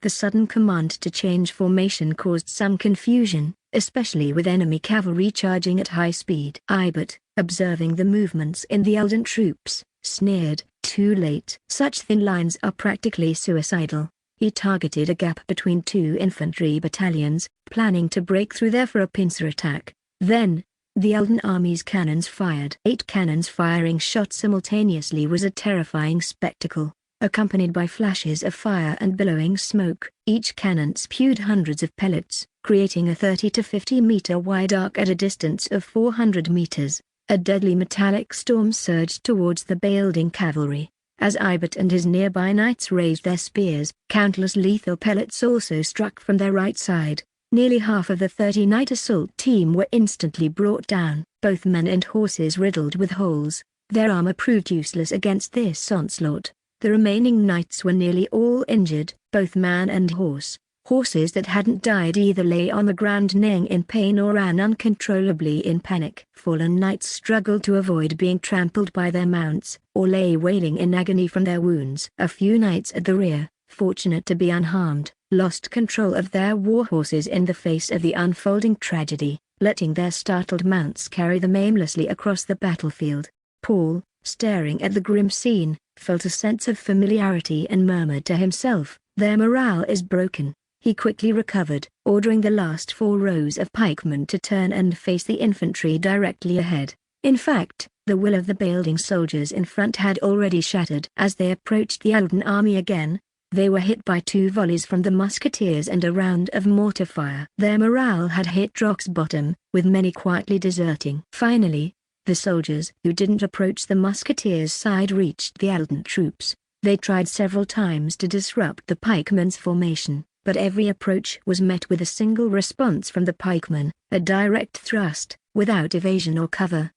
The sudden command to change formation caused some confusion, especially with enemy cavalry charging at high speed. Ibert, observing the movements in the Elden troops, sneered, "Too late. Such thin lines are practically suicidal." He targeted a gap between 2 infantry battalions, planning to break through there for a pincer attack. Then, the Elven army's cannons fired. 8 cannons firing shots simultaneously was a terrifying spectacle, accompanied by flashes of fire and billowing smoke. Each cannon spewed hundreds of pellets, creating a 30 to 50 meter wide arc at a distance of 400 meters. A deadly metallic storm surged towards the building cavalry. As Ibert and his nearby knights raised their spears, countless lethal pellets also struck from their right side. Nearly half of the 30-knight assault team were instantly brought down, both men and horses riddled with holes. Their armor proved useless against this onslaught. The remaining knights were nearly all injured, both man and horse. Horses that hadn't died either lay on the ground neighing in pain or ran uncontrollably in panic. Fallen knights struggled to avoid being trampled by their mounts, or lay wailing in agony from their wounds. A few knights at the rear, fortunate to be unharmed, lost control of their warhorses in the face of the unfolding tragedy, letting their startled mounts carry them aimlessly across the battlefield. Paul, staring at the grim scene, felt a sense of familiarity and murmured to himself, "Their morale is broken." He quickly recovered, ordering the last 4 rows of pikemen to turn and face the infantry directly ahead. In fact, the will of the building soldiers in front had already shattered. As they approached the Elven army again, they were hit by 2 volleys from the musketeers and a round of mortar fire. Their morale had hit rock's bottom, with many quietly deserting. Finally, the soldiers who didn't approach the musketeers' side reached the Elven troops. They tried several times to disrupt the pikemen's formation, but every approach was met with a single response from the pikemen, a direct thrust, without evasion or cover.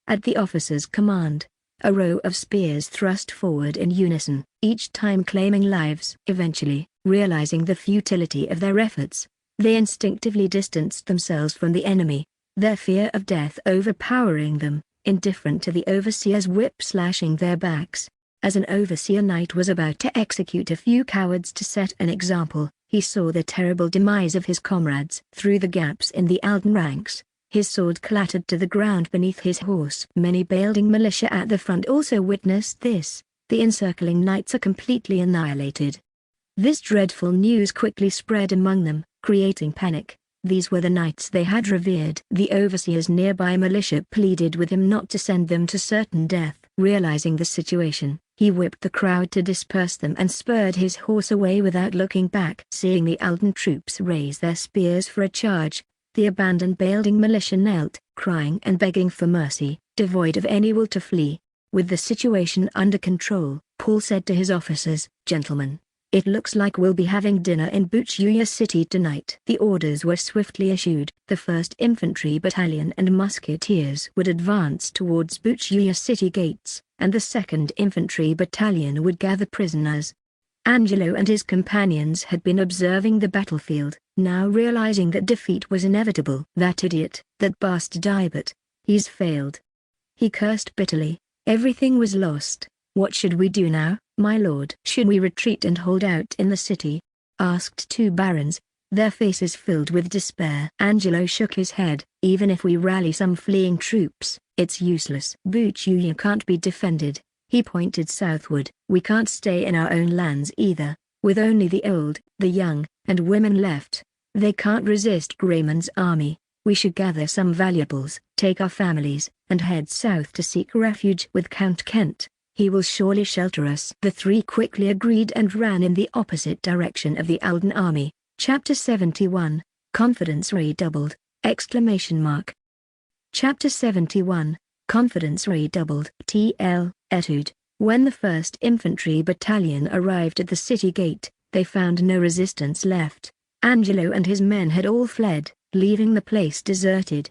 At the officer's command, a row of spears thrust forward in unison, each time claiming lives. Eventually, realizing the futility of their efforts, they instinctively distanced themselves from the enemy, their fear of death overpowering them, indifferent to the overseer's whip slashing their backs. As an overseer knight was about to execute a few cowards to set an example, he saw the terrible demise of his comrades. Through the gaps in the Elven ranks, his sword clattered to the ground beneath his horse. Many building militia at the front also witnessed this. The encircling knights are completely annihilated. This dreadful news quickly spread among them, creating panic. These were the knights they had revered. The overseer's nearby militia pleaded with him not to send them to certain death. Realizing the situation, he whipped the crowd to disperse them and spurred his horse away without looking back. Seeing the Elven troops raise their spears for a charge, the abandoned building militia knelt, crying and begging for mercy, devoid of any will to flee. With the situation under control, Paul said to his officers, "Gentlemen, it looks like we'll be having dinner in Buchuya City tonight." The orders were swiftly issued. The 1st Infantry Battalion and Musketeers would advance towards Buchuya City gates, and the 2nd Infantry Battalion would gather prisoners. Angelo and his companions had been observing the battlefield, now realizing that defeat was inevitable. "That idiot, that bastard Ibert, he's failed." He cursed bitterly. Everything was lost. "What should we do now, my lord?" "Should we retreat and hold out in the city?" asked 2 barons, their faces filled with despair. Angelo shook his head. "Even if we rally some fleeing troops, it's useless. Buchuya can't be defended." He pointed southward. "We can't stay in our own lands either, with only the old, the young, and women left. They can't resist Grayman's army. We should gather some valuables, take our families, and head south to seek refuge with Count Kent. He will surely shelter us." The 3 quickly agreed and ran in the opposite direction of the Elven army. Chapter 71, Confidence Redoubled! Chapter 71, Confidence Redoubled! TL, Etude. When the 1st Infantry Battalion arrived at the city gate, they found no resistance left. Angelo and his men had all fled, leaving the place deserted.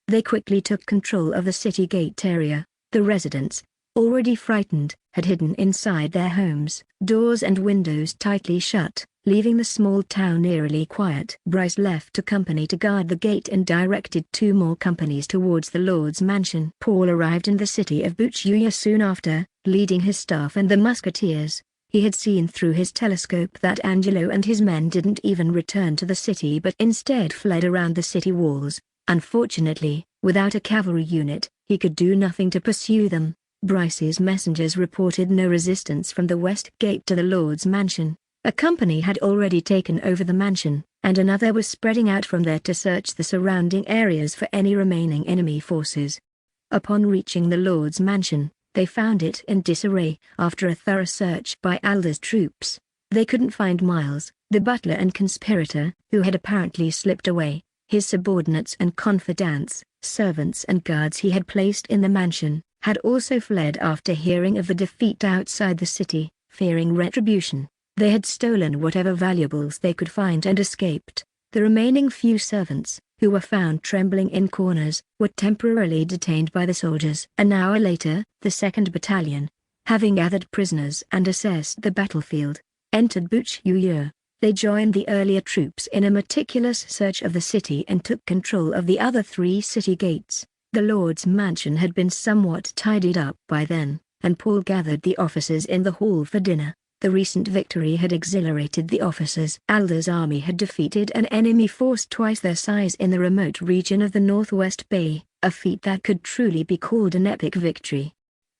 They quickly took control of the city gate area. The residents, already frightened, had hidden inside their homes, doors and windows tightly shut, leaving the small town eerily quiet. Bryce left a company to guard the gate and directed 2 more companies towards the Lord's mansion. Paul arrived in the city of Buchuya soon after, leading his staff and the musketeers. He had seen through his telescope that Angelo and his men didn't even return to the city but instead fled around the city walls. Unfortunately, without a cavalry unit, he could do nothing to pursue them. Bryce's messengers reported no resistance from the west gate to the Lord's mansion. A company had already taken over the mansion, and another was spreading out from there to search the surrounding areas for any remaining enemy forces. Upon reaching the Lord's mansion, they found it in disarray. After a thorough search by Alder's troops, they couldn't find Miles, the butler and conspirator, who had apparently slipped away. His subordinates and confidants, servants and guards he had placed in the mansion, had also fled after hearing of the defeat outside the city. Fearing retribution, they had stolen whatever valuables they could find and escaped. The remaining few servants, who were found trembling in corners, were temporarily detained by the soldiers. An hour later, the 2nd Battalion, having gathered prisoners and assessed the battlefield, entered Buchuyur. They joined the earlier troops in a meticulous search of the city and took control of the other 3 city gates. The Lord's mansion had been somewhat tidied up by then, and Paul gathered the officers in the hall for dinner. The recent victory had exhilarated the officers. Alder's army had defeated an enemy force twice their size in the remote region of the Northwest Bay, a feat that could truly be called an epic victory.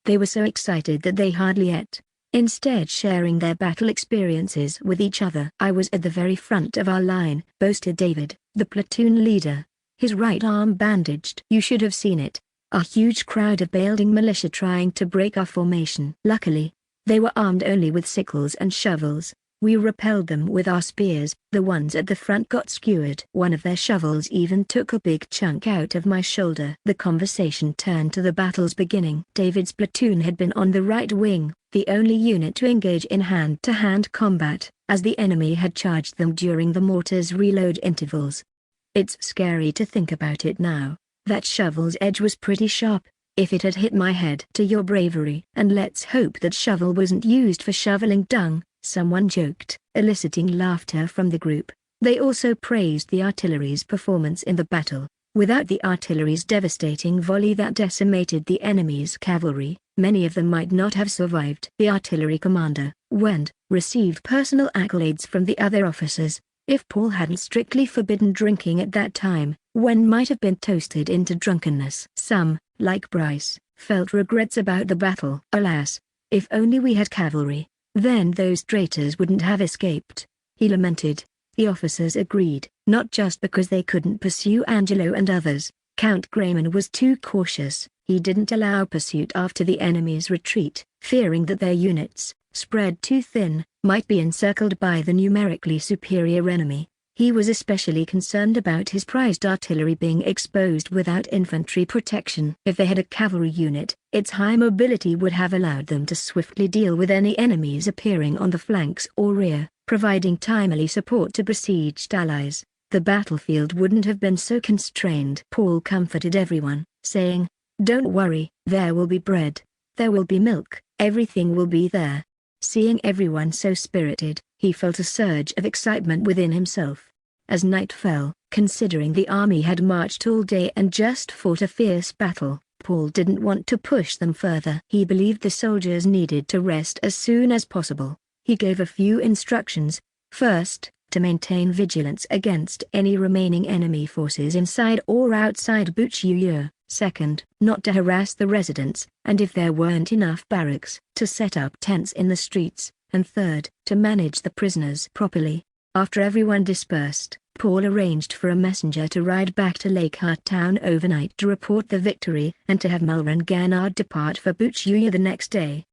They were so excited that they hardly ate, instead sharing their battle experiences with each other. "I was at the very front of our line," boasted David, the platoon leader, his right arm bandaged. "You should have seen it. A huge crowd of Bailding militia trying to break our formation. Luckily, they were armed only with sickles and shovels. We repelled them with our spears. The ones at the front got skewered. One of their shovels even took a big chunk out of my shoulder." The conversation turned to the battle's beginning. David's platoon had been on the right wing, the only unit to engage in hand-to-hand combat, as the enemy had charged them during the mortar's reload intervals. "It's scary to think about it now. That shovel's edge was pretty sharp. If it had hit my head." "To your bravery." "And let's hope that shovel wasn't used for shoveling dung," someone joked, eliciting laughter from the group. They also praised the artillery's performance in the battle. Without the artillery's devastating volley that decimated the enemy's cavalry, many of them might not have survived. The artillery commander, Wend, received personal accolades from the other officers. If Paul hadn't strictly forbidden drinking at that time, Wend might have been toasted into drunkenness. Some, like Bryce, felt regrets about the battle. "Alas, if only we had cavalry, then those traitors wouldn't have escaped," he lamented. The officers agreed, not just because they couldn't pursue Angelo and others. Count Grayman was too cautious. He didn't allow pursuit after the enemy's retreat, fearing that their units, spread too thin, might be encircled by the numerically superior enemy. He was especially concerned about his prized artillery being exposed without infantry protection. If they had a cavalry unit, its high mobility would have allowed them to swiftly deal with any enemies appearing on the flanks or rear, providing timely support to besieged allies. The battlefield wouldn't have been so constrained. Paul comforted everyone, saying, "Don't worry, there will be bread. There will be milk, everything will be there." Seeing everyone so spirited, he felt a surge of excitement within himself. As night fell, considering the army had marched all day and just fought a fierce battle, Paul didn't want to push them further. He believed the soldiers needed to rest as soon as possible. He gave a few instructions. First, to maintain vigilance against any remaining enemy forces inside or outside Buchuyur. Second, not to harass the residents, and if there weren't enough barracks, to set up tents in the streets. And third, to manage the prisoners properly. After everyone dispersed, Paul arranged for a messenger to ride back to Lakehart Town overnight to report the victory and to have Mulren Gannard depart for Buchuyur the next day.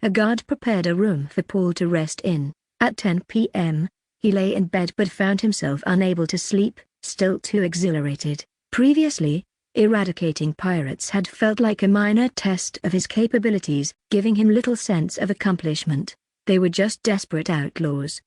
A guard prepared a room for Paul to rest in. At 10 p.m., he lay in bed but found himself unable to sleep, still too exhilarated. Previously, eradicating pirates had felt like a minor test of his capabilities, giving him little sense of accomplishment. They were just desperate outlaws.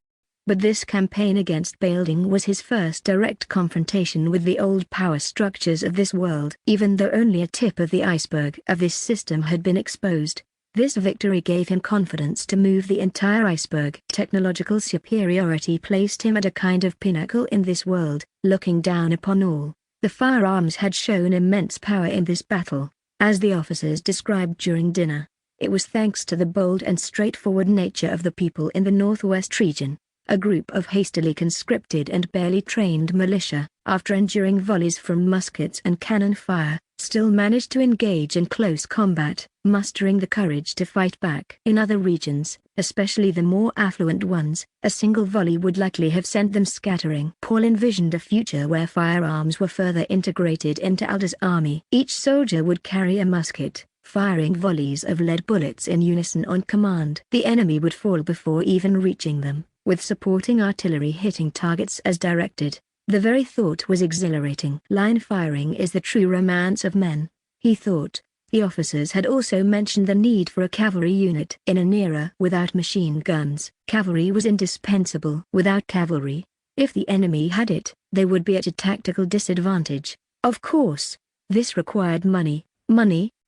But this campaign against Bailding was his first direct confrontation with the old power structures of this world. Even though only a tip of the iceberg of this system had been exposed, this victory gave him confidence to move the entire iceberg. Technological superiority placed him at a kind of pinnacle in this world, looking down upon all. The firearms had shown immense power in this battle, as the officers described during dinner. It was thanks to the bold and straightforward nature of the people in the Northwest region. A group of hastily conscripted and barely trained militia, after enduring volleys from muskets and cannon fire, still managed to engage in close combat, mustering the courage to fight back. In other regions, especially the more affluent ones, a single volley would likely have sent them scattering. Paul envisioned a future where firearms were further integrated into Alda's army. Each soldier would carry a musket, firing volleys of lead bullets in unison on command. The enemy would fall before even reaching them, with supporting artillery hitting targets as directed. The very thought was exhilarating. Line firing is the true romance of men, he thought. The officers had also mentioned the need for a cavalry unit. In an era without machine guns, cavalry was indispensable. Without cavalry, if the enemy had it, they would be at a tactical disadvantage. Of course, this required money,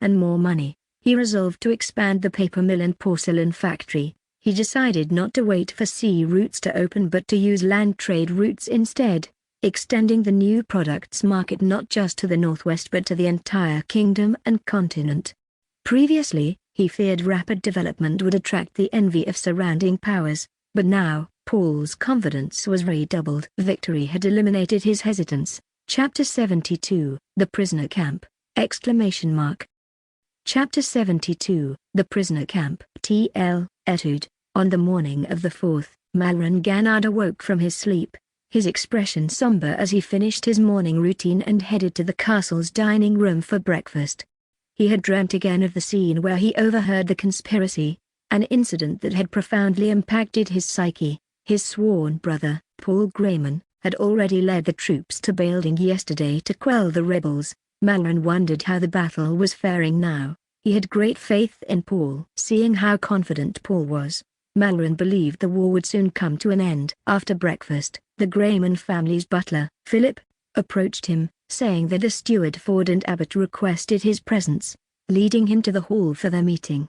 and more money. He resolved to expand the paper mill and porcelain factory. He decided not to wait for sea routes to open but to use land trade routes instead, extending the new products market not just to the northwest but to the entire kingdom and continent. Previously, he feared rapid development would attract the envy of surrounding powers, but now, Paul's confidence was redoubled. Victory had eliminated his hesitance. Chapter 72, The Prisoner Camp! Chapter 72, The Prisoner Camp. T.L. Etude. On the morning of the 4th, Malran Ganard awoke from his sleep, his expression somber as he finished his morning routine and headed to the castle's dining room for breakfast. He had dreamt again of the scene where he overheard the conspiracy, an incident that had profoundly impacted his psyche. His sworn brother, Paul Grayman, had already led the troops to Bailding yesterday to quell the rebels. Malran wondered how the battle was faring now. He had great faith in Paul. Seeing how confident Paul was, Malran believed the war would soon come to an end. After breakfast, the Grayman family's butler, Philip, approached him, saying that the steward Ford and Abbott requested his presence, leading him to the hall for their meeting.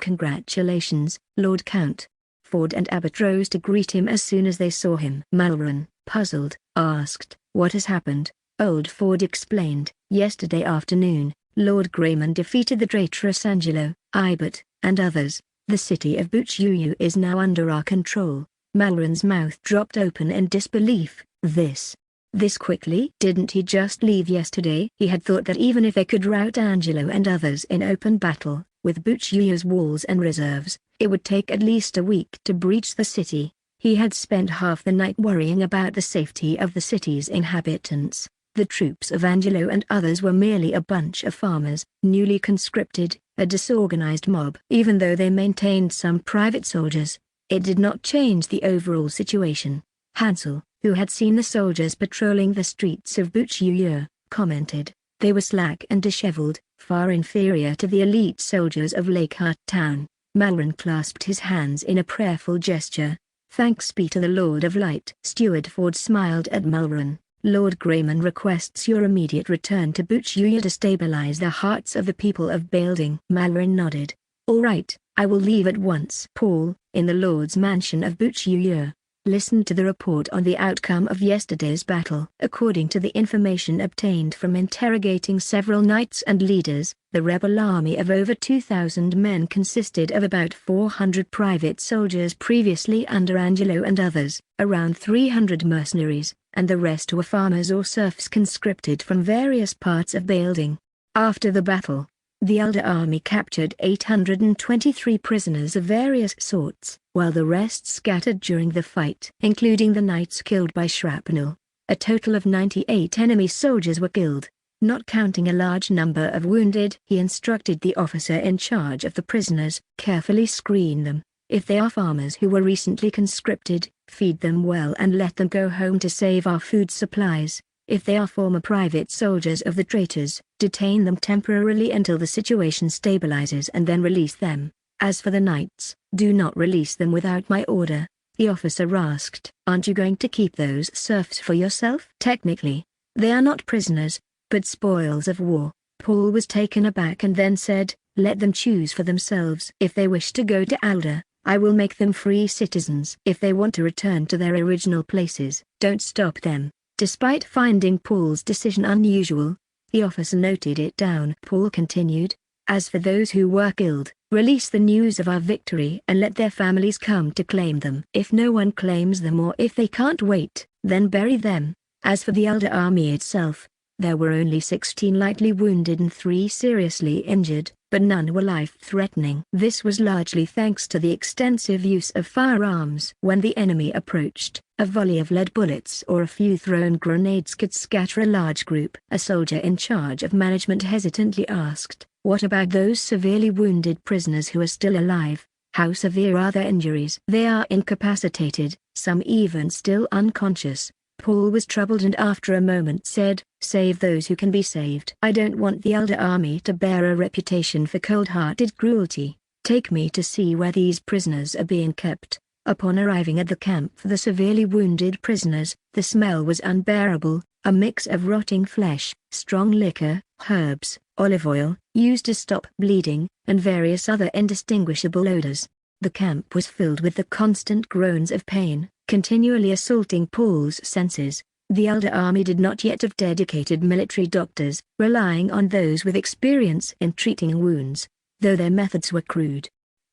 "Congratulations, Lord Count." Ford and Abbott rose to greet him as soon as they saw him. Malran, puzzled, asked, "What has happened?" Old Ford explained, "Yesterday afternoon, Lord Grayman defeated the traitorous Angelo, Ibert, and others. The city of Buchuyu is now under our control." Malran's mouth dropped open in disbelief. This quickly? Didn't he just leave yesterday? He had thought that even if they could rout Angelo and others in open battle, with Buchuyu's walls and reserves, it would take at least a week to breach the city. He had spent half the night worrying about the safety of the city's inhabitants. The troops of Angelo and others were merely a bunch of farmers, newly conscripted, a disorganized mob. Even though they maintained some private soldiers, it did not change the overall situation. Hansel, who had seen the soldiers patrolling the streets of Buchuyu, commented, "They were slack and disheveled, far inferior to the elite soldiers of Lakehart Town." Malran clasped his hands in a prayerful gesture. "Thanks be to the Lord of Light." Steward Ford smiled at Malran. "Lord Grayman requests your immediate return to Buchuyu to stabilize the hearts of the people of Bailding." Malran nodded. "All right, I will leave at once." Paul, in the Lord's mansion of Buchuyu, listened to the report on the outcome of yesterday's battle. According to the information obtained from interrogating several knights and leaders, the rebel army of over 2,000 men consisted of about 400 private soldiers previously under Angelo and others, around 300 mercenaries, and the rest were farmers or serfs conscripted from various parts of Bailding. After the battle, the Elder army captured 823 prisoners of various sorts, while the rest scattered during the fight, including the knights killed by shrapnel. A total of 98 enemy soldiers were killed, not counting a large number of wounded. He instructed the officer in charge of the prisoners, "Carefully screen them. If they are farmers who were recently conscripted, feed them well and let them go home to save our food supplies. If they are former private soldiers of the traitors, detain them temporarily until the situation stabilizes and then release them. As for the knights, do not release them without my order." The officer asked, "Aren't you going to keep those serfs for yourself?" "Technically, they are not prisoners, but spoils of war." Paul was taken aback and then said, "Let them choose for themselves. If they wish to go to Alda, I will make them free citizens. If they want to return to their original places, don't stop them." Despite finding Paul's decision unusual, the officer noted it down. Paul continued, "As for those who were killed, release the news of our victory and let their families come to claim them. If no one claims them or if they can't wait, then bury them. As for the Elder army itself, There were only 16 lightly wounded and 3 seriously injured, but none were life-threatening. This was largely thanks to the extensive use of firearms. When the enemy approached, a volley of lead bullets or a few thrown grenades could scatter a large group. A soldier in charge of management hesitantly asked, "What about those severely wounded prisoners who are still alive? How severe are their injuries?" "They are incapacitated, some even still unconscious." Paul was troubled and after a moment said, "Save those who can be saved. I don't want the Elder Army to bear a reputation for cold-hearted cruelty. Take me to see where these prisoners are being kept." Upon arriving at the camp for the severely wounded prisoners, the smell was unbearable, a mix of rotting flesh, strong liquor, herbs, olive oil, used to stop bleeding, and various other indistinguishable odors. The camp was filled with the constant groans of pain, continually assaulting Paul's senses. The Elder Army did not yet have dedicated military doctors, relying on those with experience in treating wounds, though their methods were crude.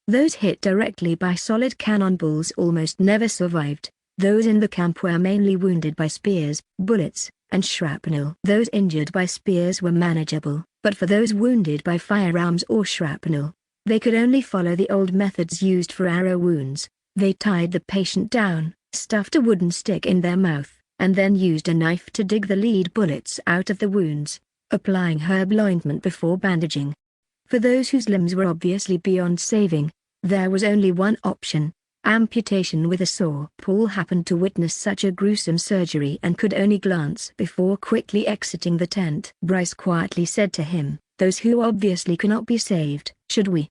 Those hit directly by solid cannonballs almost never survived. Those in the camp were mainly wounded by spears, bullets, and shrapnel. Those injured by spears were manageable, but for those wounded by firearms or shrapnel, they could only follow the old methods used for arrow wounds. They tied the patient down, stuffed a wooden stick in their mouth, and then used a knife to dig the lead bullets out of the wounds, applying herb ointment before bandaging. For those whose limbs were obviously beyond saving, there was only one option: amputation with a saw. Paul happened to witness such a gruesome surgery and could only glance before quickly exiting the tent. Bryce quietly said to him, "Those who obviously cannot be saved, should we?"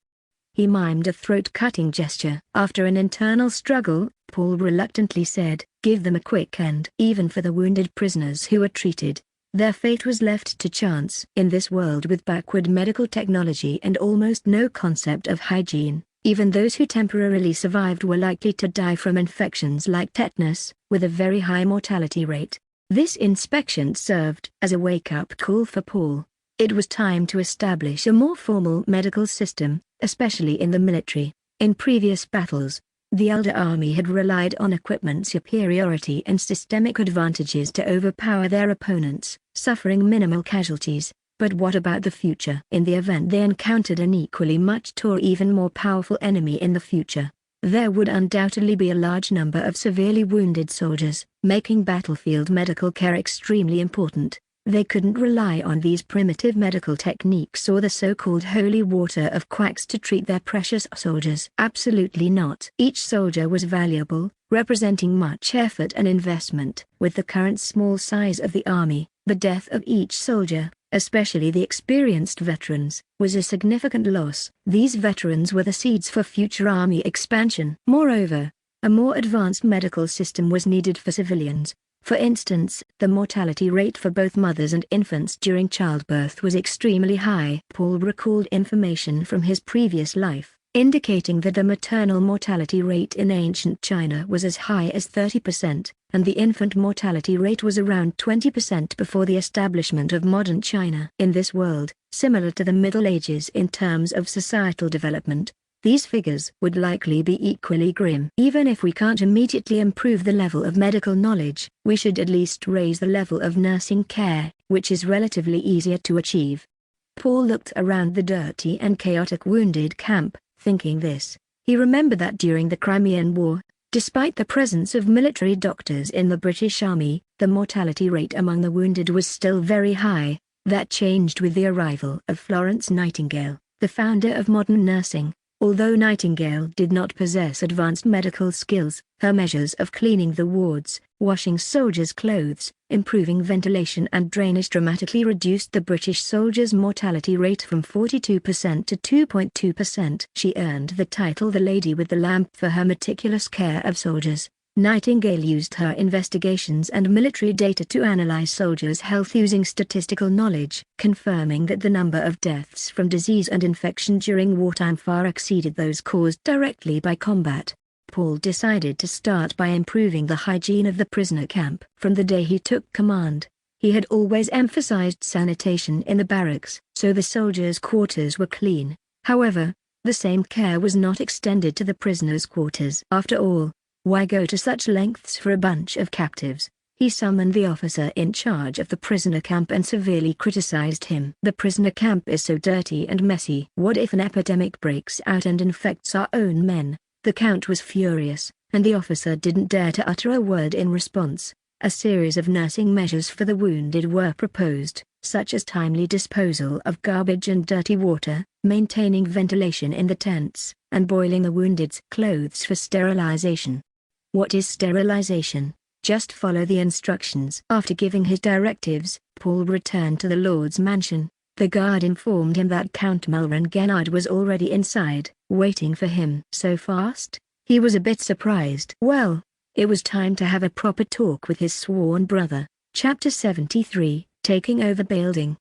He mimed a throat-cutting gesture. After an internal struggle, Paul reluctantly said, "Give them a quick end." Even for the wounded prisoners who were treated, their fate was left to chance. In this world with backward medical technology and almost no concept of hygiene, even those who temporarily survived were likely to die from infections like tetanus, with a very high mortality rate. This inspection served as a wake-up call for Paul. It was time to establish a more formal medical system, especially in the military. In previous battles, the Elder Army had relied on equipment superiority and systemic advantages to overpower their opponents, suffering minimal casualties. But what about the future? In the event they encountered an equally much or even more powerful enemy in the future, there would undoubtedly be a large number of severely wounded soldiers, making battlefield medical care extremely important. They couldn't rely on these primitive medical techniques or the so-called holy water of quacks to treat their precious soldiers. Absolutely not. Each soldier was valuable, representing much effort and investment. With the current small size of the army, the death of each soldier, especially the experienced veterans, was a significant loss. These veterans were the seeds for future army expansion. Moreover, a more advanced medical system was needed for civilians. For instance, the mortality rate for both mothers and infants during childbirth was extremely high. Paul recalled information from his previous life, indicating that the maternal mortality rate in ancient China was as high as 30%, and the infant mortality rate was around 20% before the establishment of modern China. In this world, similar to the Middle Ages in terms of societal development, these figures would likely be equally grim. Even if we can't immediately improve the level of medical knowledge, we should at least raise the level of nursing care, which is relatively easier to achieve. Paul looked around the dirty and chaotic wounded camp, thinking this. He remembered that during the Crimean War, despite the presence of military doctors in the British Army, the mortality rate among the wounded was still very high. That changed with the arrival of Florence Nightingale, the founder of modern nursing. Although Nightingale did not possess advanced medical skills, her measures of cleaning the wards, washing soldiers' clothes, improving ventilation and drainage dramatically reduced the British soldiers' mortality rate from 42% to 2.2%. She earned the title the Lady with the Lamp for her meticulous care of soldiers. Nightingale used her investigations and military data to analyze soldiers' health using statistical knowledge, confirming that the number of deaths from disease and infection during wartime far exceeded those caused directly by combat. Paul decided to start by improving the hygiene of the prisoner camp. From the day he took command, he had always emphasized sanitation in the barracks, so the soldiers' quarters were clean. However, the same care was not extended to the prisoners' quarters. After all, why go to such lengths for a bunch of captives? He summoned the officer in charge of the prisoner camp and severely criticized him. "The prisoner camp is so dirty and messy. What if an epidemic breaks out and infects our own men?" The Count was furious, and the officer didn't dare to utter a word in response. A series of nursing measures for the wounded were proposed, such as timely disposal of garbage and dirty water, maintaining ventilation in the tents, and boiling the wounded's clothes for sterilization. What is sterilization? Just follow the instructions. After giving his directives, Paul returned to the Lord's mansion. The guard informed him that Count Malron Gennard was already inside, waiting for him. So fast? He was a bit surprised. Well, it was time to have a proper talk with his sworn brother. Chapter 73, Taking Over Building!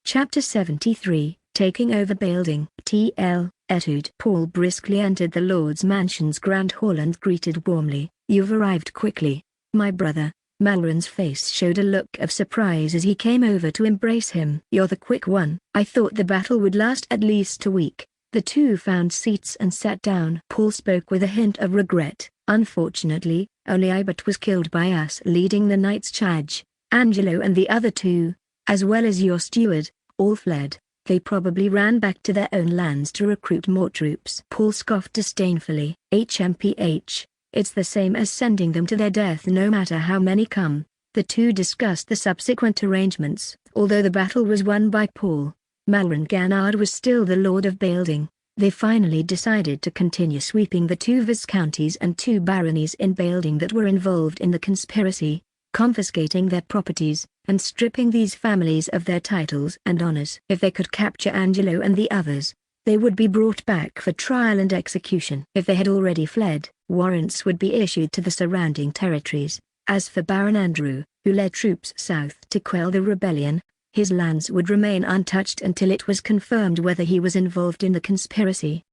Chapter 73, Taking Over Building. TL, Etude. Paul briskly entered the Lord's mansion's grand hall and greeted warmly. "You've arrived quickly, my brother." Malron's face showed a look of surprise as he came over to embrace him. "You're the quick one. I thought the battle would last at least a week." The two found seats and sat down. Paul spoke with a hint of regret. "Unfortunately, only Ibert was killed by us leading the night's charge. Angelo and the other two, as well as your steward, all fled. They probably ran back to their own lands to recruit more troops." Paul scoffed disdainfully. "HMPH. It's the same as sending them to their death no matter how many come." The two discussed the subsequent arrangements. Although the battle was won by Paul, Malron Gennard was still the Lord of Building. They finally decided to continue sweeping the two viscounties and two baronies in Building that were involved in the conspiracy, confiscating their properties, and stripping these families of their titles and honors. If they could capture Angelo and the others, they would be brought back for trial and execution. If they had already fled, warrants would be issued to the surrounding territories. As for Baron Andrew, who led troops south to quell the rebellion, his lands would remain untouched until it was confirmed whether he was involved in the conspiracy.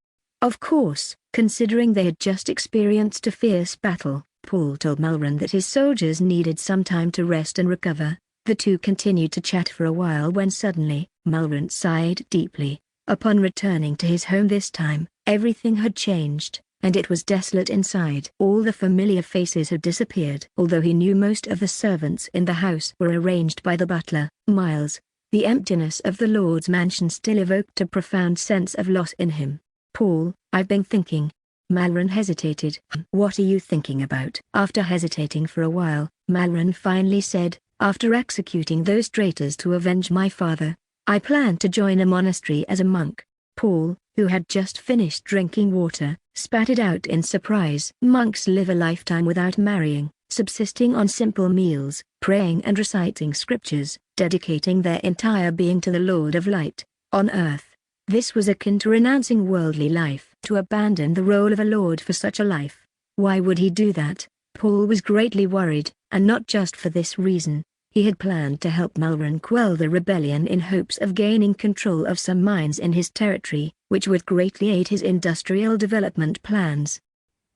Of course, considering they had just experienced a fierce battle, Paul told Malron that his soldiers needed some time to rest and recover. The two continued to chat for a while when suddenly, Malron sighed deeply. Upon returning to his home this time, everything had changed, and it was desolate inside. All the familiar faces had disappeared. Although he knew most of the servants in the house were arranged by the butler, Miles, the emptiness of the Lord's mansion still evoked a profound sense of loss in him. "Paul, I've been thinking." Malron hesitated. "What are you thinking about?" After hesitating for a while, Malron finally said, "After executing those traitors to avenge my father, I plan to join a monastery as a monk." Paul, who had just finished drinking water, spat it out in surprise. "Monks live a lifetime without marrying, subsisting on simple meals, praying and reciting scriptures, dedicating their entire being to the Lord of Light, on earth." This was akin to renouncing worldly life. To abandon the role of a lord for such a life. Why would he do that? Paul was greatly worried, and not just for this reason. He had planned to help Malron quell the rebellion in hopes of gaining control of some mines in his territory, which would greatly aid his industrial development plans.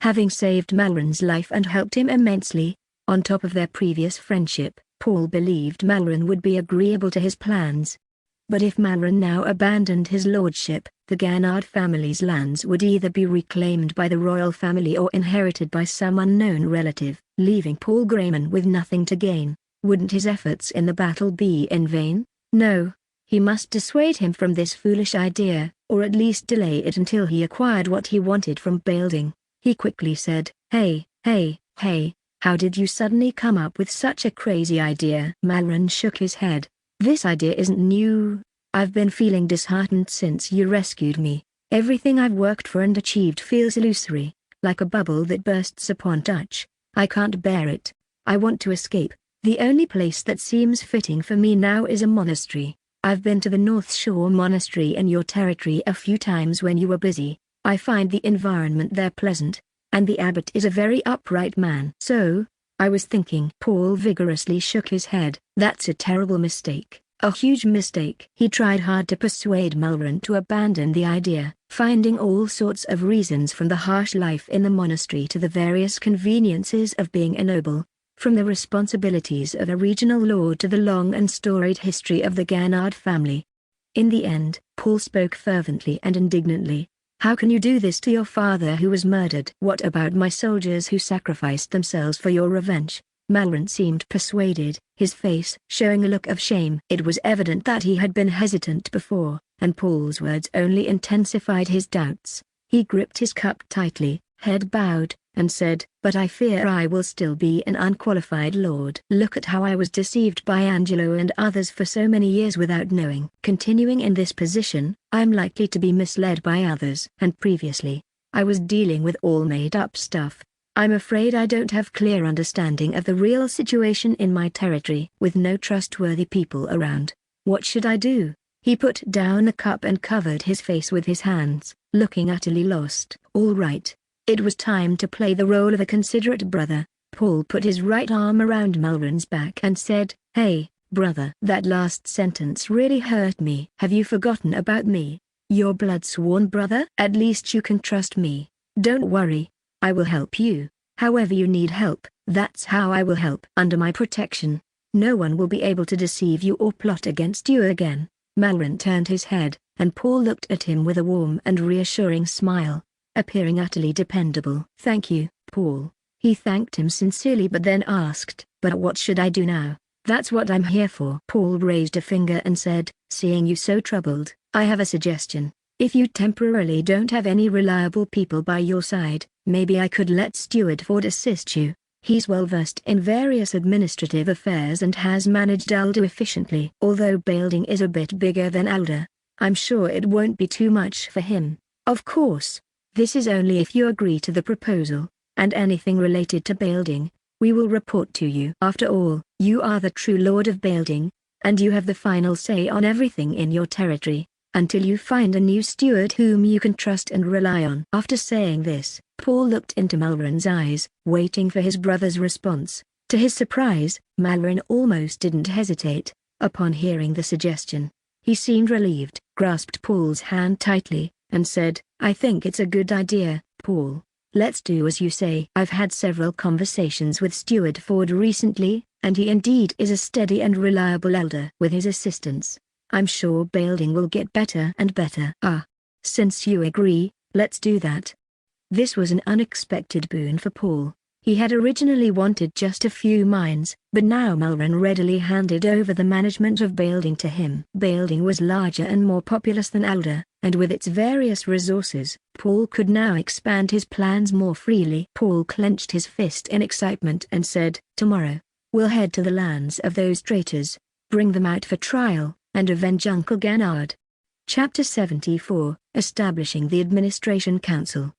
Having saved Malron's life and helped him immensely, on top of their previous friendship, Paul believed Malron would be agreeable to his plans. But if Malron now abandoned his lordship, the Gennard family's lands would either be reclaimed by the royal family or inherited by some unknown relative, leaving Paul Grayman with nothing to gain. Wouldn't his efforts in the battle be in vain? No. He must dissuade him from this foolish idea, or at least delay it until he acquired what he wanted from Building. He quickly said, Hey, how did you suddenly come up with such a crazy idea?" Malron shook his head. "This idea isn't new. I've been feeling disheartened since you rescued me. Everything I've worked for and achieved feels illusory, like a bubble that bursts upon touch. I can't bear it. I want to escape. The only place that seems fitting for me now is a monastery. I've been to the North Shore Monastery in your territory a few times when you were busy. I find the environment there pleasant, and the abbot is a very upright man. So, I was thinking." Paul vigorously shook his head. "That's a terrible mistake, a huge mistake." He tried hard to persuade Malron to abandon the idea, finding all sorts of reasons from the harsh life in the monastery to the various conveniences of being a noble, from the responsibilities of a regional lord to the long and storied history of the Gennard family. In the end, Paul spoke fervently and indignantly. How can you do this to your father who was murdered? What about my soldiers who sacrificed themselves for your revenge? Malron seemed persuaded, his face showing a look of shame. It was evident that he had been hesitant before, and Paul's words only intensified his doubts. He gripped his cup tightly, head bowed, and said, "But I fear I will still be an unqualified lord. Look at how I was deceived by Angelo and others for so many years without knowing. Continuing in this position, I am likely to be misled by others. And previously, I was dealing with all made-up stuff. I'm afraid I don't have clear understanding of the real situation in my territory. With no trustworthy people around, what should I do?" He put down the cup and covered his face with his hands, looking utterly lost. "All right." It was time to play the role of a considerate brother. Paul put his right arm around Malron's back and said, "Hey, brother. That last sentence really hurt me. Have you forgotten about me? Your blood-sworn brother? At least you can trust me. Don't worry. I will help you. However you need help, that's how I will help. Under my protection, no one will be able to deceive you or plot against you again." Malron turned his head, and Paul looked at him with a warm and reassuring smile, appearing utterly dependable. "Thank you, Paul." He thanked him sincerely but then asked, "But what should I do now?" "That's what I'm here for." Paul raised a finger and said, "Seeing you so troubled, I have a suggestion. If you temporarily don't have any reliable people by your side, maybe I could let Steward Ford assist you. He's well versed in various administrative affairs and has managed Alder efficiently. Although Bailding is a bit bigger than Alder, I'm sure it won't be too much for him. Of course, this is only if you agree to the proposal, and anything related to Bailding, we will report to you. After all, you are the true Lord of Bailding, and you have the final say on everything in your territory, until you find a new steward whom you can trust and rely on." After saying this, Paul looked into Malron's eyes, waiting for his brother's response. To his surprise, Malron almost didn't hesitate. Upon hearing the suggestion, he seemed relieved, grasped Paul's hand tightly, and said, "I think it's a good idea, Paul. Let's do as you say." "I've had several conversations with Steward Ford recently, and he indeed is a steady and reliable elder. With his assistance, I'm sure Bailding will get better and better." Since you agree, let's do that." This was an unexpected boon for Paul. He had originally wanted just a few mines, but now Malron readily handed over the management of Bailding to him. Bailding was larger and more populous than Alder, and with its various resources, Paul could now expand his plans more freely. Paul clenched his fist in excitement and said, "Tomorrow, we'll head to the lands of those traitors, bring them out for trial, and avenge Uncle Ganard." Chapter 74, Establishing the Administration Council!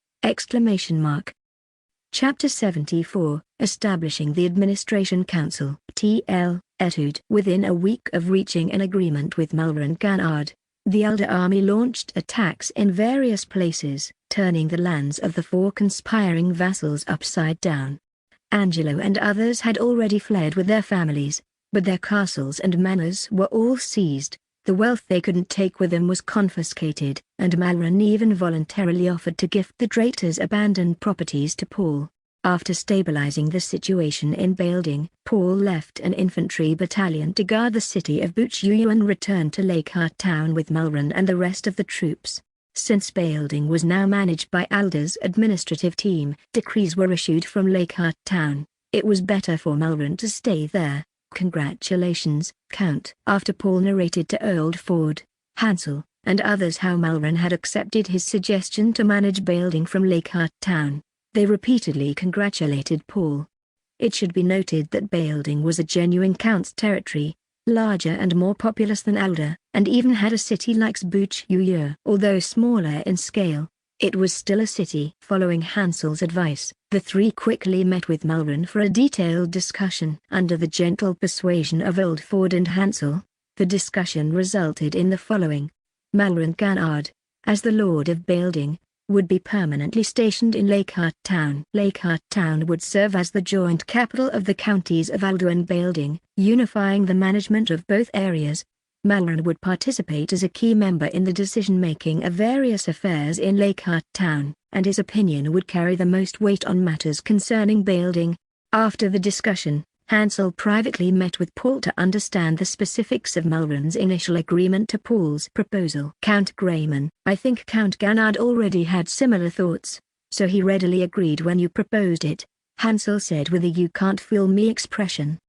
Chapter 74, Establishing the Administration Council! T.L. Etude. Within a week of reaching an agreement with Malron Ganard, the Elder army launched attacks in various places, turning the lands of the four conspiring vassals upside down. Angelo and others had already fled with their families, but their castles and manors were all seized. The wealth they couldn't take with them was confiscated, and Malron even voluntarily offered to gift the traitors' abandoned properties to Paul. After stabilizing the situation in Bailding, Paul left an infantry battalion to guard the city of Buchuyu and returned to Lakehart town with Malron and the rest of the troops. Since Bailding was now managed by Alder's administrative team, decrees were issued from Lakehart town. It was better for Malron to stay there. "Congratulations, Count." After Paul narrated to Old Ford, Hansel, and others how Malron had accepted his suggestion to manage Bailding from Lakehart town, they repeatedly congratulated Paul. It should be noted that Bailding was a genuine count's territory, larger and more populous than Alder, and even had a city like Buchuyu. Although smaller in scale, it was still a city. Following Hansel's advice, the three quickly met with Malron for a detailed discussion. Under the gentle persuasion of Old Ford and Hansel, the discussion resulted in the following. Malron Ganard, as the Lord of Bailding, would be permanently stationed in Lakehart town. Lakehart town would serve as the joint capital of the counties of Alder and Bailding, unifying the management of both areas. Malron would participate as a key member in the decision-making of various affairs in Lakehart town, and his opinion would carry the most weight on matters concerning Bailding. After the discussion, Hansel privately met with Paul to understand the specifics of Malron's initial agreement to Paul's proposal. Count Grayman, I think Count Ganard already had similar thoughts, so he readily agreed when you proposed it, Hansel said with a "you can't fool me" expression.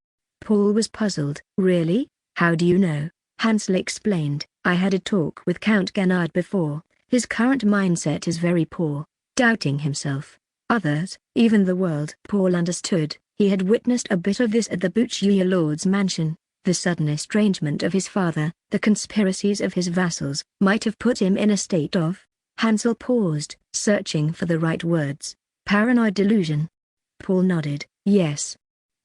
Paul was puzzled. Really? How do you know? Hansel explained, I had a talk with Count Ganard before. His current mindset is very poor, doubting himself, others, even the world. Paul understood. He had witnessed a bit of this at the Buchia Lord's mansion. The sudden estrangement of his father, the conspiracies of his vassals, might have put him in a state of... Hansel paused, searching for the right words. Paranoid delusion. Paul nodded. Yes.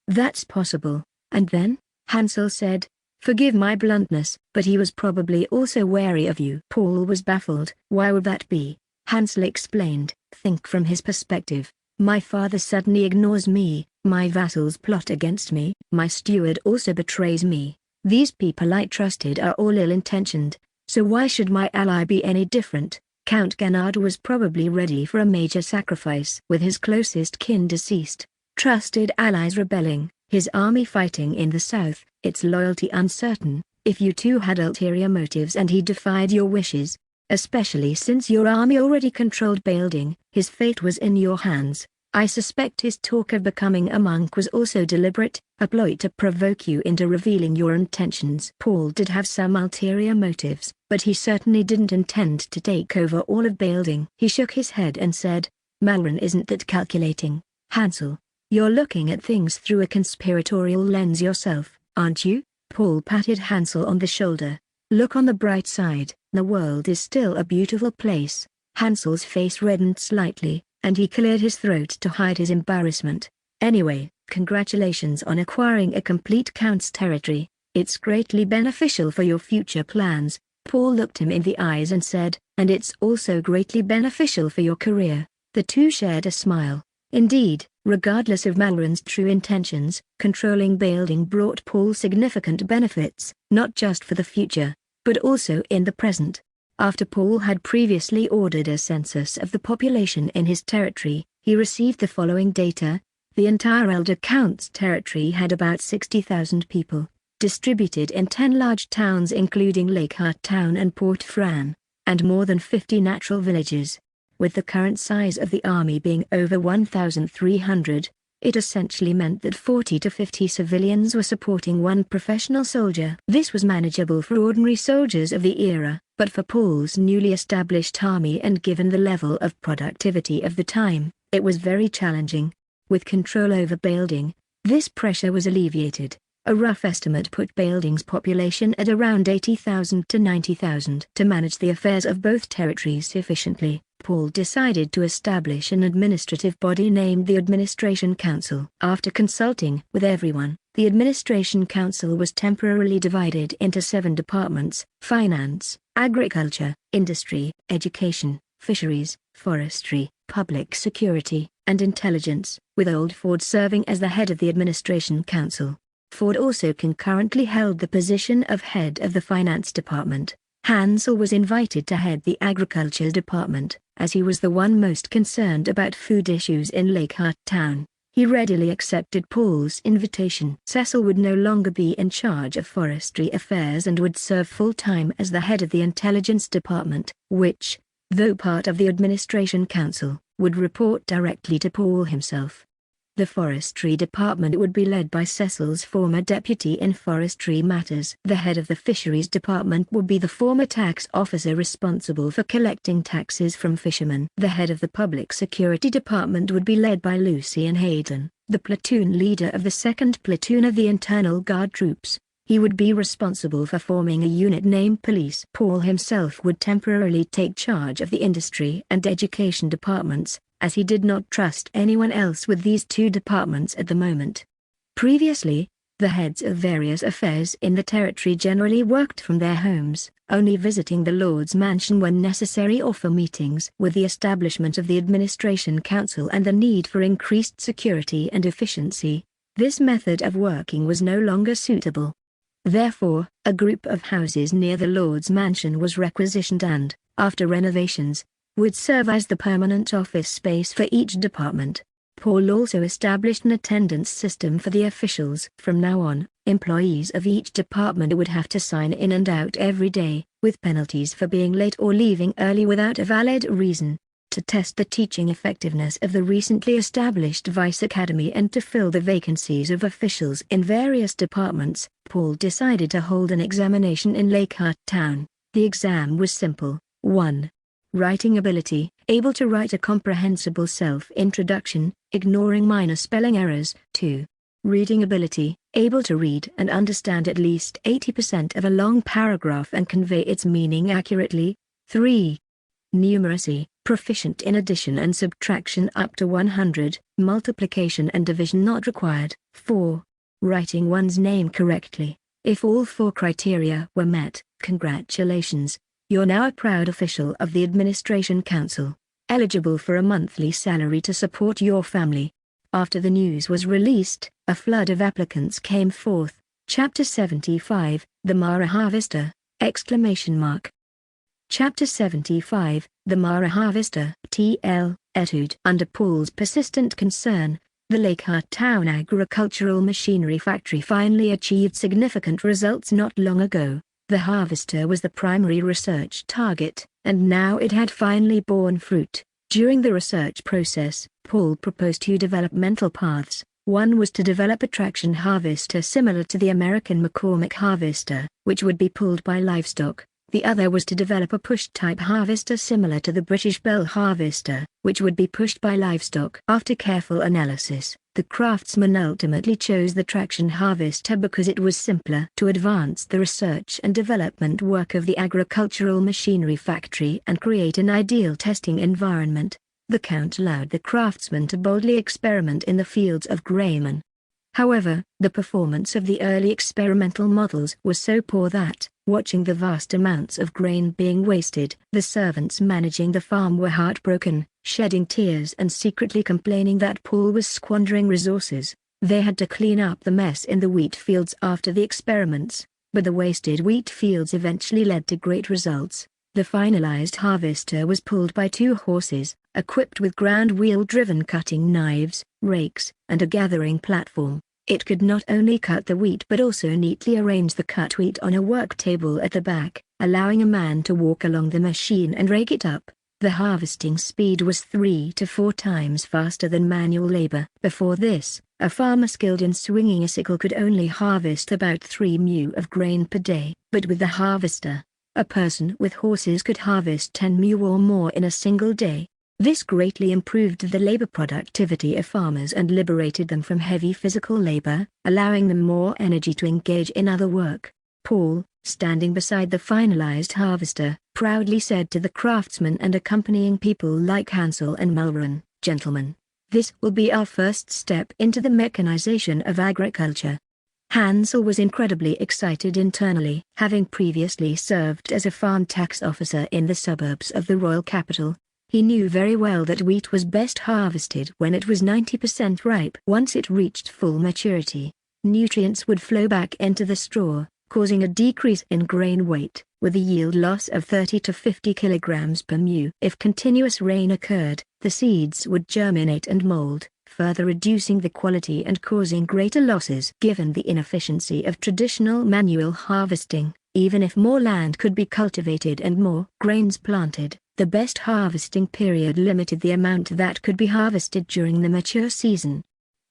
That's possible. And then? Hansel said. Forgive my bluntness, but he was probably also wary of you. Paul was baffled. Why would that be? Hansel explained. Think from his perspective. My father suddenly ignores me, my vassals plot against me, my steward also betrays me. These people I trusted are all ill-intentioned, so why should my ally be any different? Count Ganard was probably ready for a major sacrifice. With his closest kin deceased, trusted allies rebelling, his army fighting in the south, its loyalty uncertain, if you two had ulterior motives and he defied your wishes, especially since your army already controlled Bailding, his fate was in your hands. I suspect his talk of becoming a monk was also deliberate, a ploy to provoke you into revealing your intentions. Paul did have some ulterior motives, but he certainly didn't intend to take over all of Bailding. He shook his head and said, Malron isn't that calculating. Hansel, you're looking at things through a conspiratorial lens yourself, aren't you? Paul patted Hansel on the shoulder. Look on the bright side, the world is still a beautiful place. Hansel's face reddened slightly, and he cleared his throat to hide his embarrassment. Anyway, congratulations on acquiring a complete count's territory. It's greatly beneficial for your future plans. Paul looked him in the eyes and said, and it's also greatly beneficial for your career. The two shared a smile. Indeed, regardless of Malron's true intentions, controlling Bailding brought Paul significant benefits, not just for the future, but also in the present. After Paul had previously ordered a census of the population in his territory, he received the following data. The entire Elder Count's territory had about 60,000 people, distributed in 10 large towns including Lakehart Town and Port Fran, and more than 50 natural villages. With the current size of the army being over 1,300, it essentially meant that 40 to 50 civilians were supporting one professional soldier. This was manageable for ordinary soldiers of the era, but for Paul's newly established army and given the level of productivity of the time, it was very challenging. With control over Bailding, this pressure was alleviated. A rough estimate put Bailding's population at around 80,000 to 90,000. To manage the affairs of both territories efficiently, Paul decided to establish an administrative body named the Administration Council. After consulting with everyone, the Administration Council was temporarily divided into 7 departments: finance, agriculture, industry, education, fisheries, forestry, public security, and intelligence, with Old Ford serving as the head of the Administration Council. Ford also concurrently held the position of head of the finance department. Hansel was invited to head the agriculture department, as he was the one most concerned about food issues in Lakehart Town. He readily accepted Paul's invitation. Cecil would no longer be in charge of forestry affairs and would serve full-time as the head of the intelligence department, which, though part of the Administration Council, would report directly to Paul himself. The forestry department would be led by Cecil's former deputy in forestry matters. The head of the fisheries department would be the former tax officer responsible for collecting taxes from fishermen. The head of the public security department would be led by Lucian Hayden, the platoon leader of the 2nd Platoon of the Internal Guard troops. He would be responsible for forming a unit named Police. Paul himself would temporarily take charge of the industry and education departments, as he did not trust anyone else with these 2 departments at the moment. Previously, the heads of various affairs in the territory generally worked from their homes, only visiting the Lord's mansion when necessary or for meetings. With the establishment of the Administration Council and the need for increased security and efficiency, this method of working was no longer suitable. Therefore, a group of houses near the Lord's mansion was requisitioned and, after renovations, would serve as the permanent office space for each department. Paul also established an attendance system for the officials. From now on, employees of each department would have to sign in and out every day, with penalties for being late or leaving early without a valid reason. To test the teaching effectiveness of the recently established Vice Academy and to fill the vacancies of officials in various departments, Paul decided to hold an examination in Leichhardt Town. The exam was simple. 1. Writing ability, able to write a comprehensible self-introduction, ignoring minor spelling errors. 2. Reading ability, able to read and understand at least 80% of a long paragraph and convey its meaning accurately. 3. Numeracy, proficient in addition and subtraction up to 100, multiplication and division not required. 4. Writing one's name correctly. If all 4 criteria were met, congratulations. You're now a proud official of the Administration Council, eligible for a monthly salary to support your family. After the news was released, a flood of applicants came forth. Chapter 75, The Mara Harvester! Chapter 75, The Mara Harvester! TL, Etude. Under Paul's persistent concern, the Leichhardt Town agricultural machinery factory finally achieved significant results not long ago. The harvester was the primary research target, and now it had finally borne fruit. During the research process, Paul proposed 2 developmental paths. One was to develop a traction harvester similar to the American McCormick harvester, which would be pulled by livestock. The other was to develop a push-type harvester similar to the British Bell harvester, which would be pushed by livestock. After careful analysis, the craftsman ultimately chose the traction harvester because it was simpler to advance the research and development work of the agricultural machinery factory and create an ideal testing environment. The Count allowed the craftsman to boldly experiment in the fields of Grayman. However, the performance of the early experimental models was so poor that, watching the vast amounts of grain being wasted, the servants managing the farm were heartbroken, shedding tears and secretly complaining that Paul was squandering resources. They had to clean up the mess in the wheat fields after the experiments, but the wasted wheat fields eventually led to great results. The finalized harvester was pulled by 2 horses, equipped with ground wheel-driven cutting knives, rakes, and a gathering platform. It could not only cut the wheat but also neatly arrange the cut wheat on a work table at the back, allowing a man to walk along the machine and rake it up. The harvesting speed was 3 to 4 times faster than manual labor. Before this, a farmer skilled in swinging a sickle could only harvest about 3 mu of grain per day. But with the harvester, a person with horses could harvest 10 mu or more in a single day. This greatly improved the labor productivity of farmers and liberated them from heavy physical labor, allowing them more energy to engage in other work. Paul, standing beside the finalized harvester, proudly said to the craftsmen and accompanying people like Hansel and Malrun, "Gentlemen, this will be our first step into the mechanization of agriculture." Hansel was incredibly excited internally. Having previously served as a farm tax officer in the suburbs of the royal capital, he knew very well that wheat was best harvested when it was 90% ripe. Once it reached full maturity, nutrients would flow back into the straw, causing a decrease in grain weight, with a yield loss of 30 to 50 kilograms per mu. If continuous rain occurred, the seeds would germinate and mold, further reducing the quality and causing greater losses. Given the inefficiency of traditional manual harvesting, even if more land could be cultivated and more grains planted, the best harvesting period limited the amount that could be harvested during the mature season.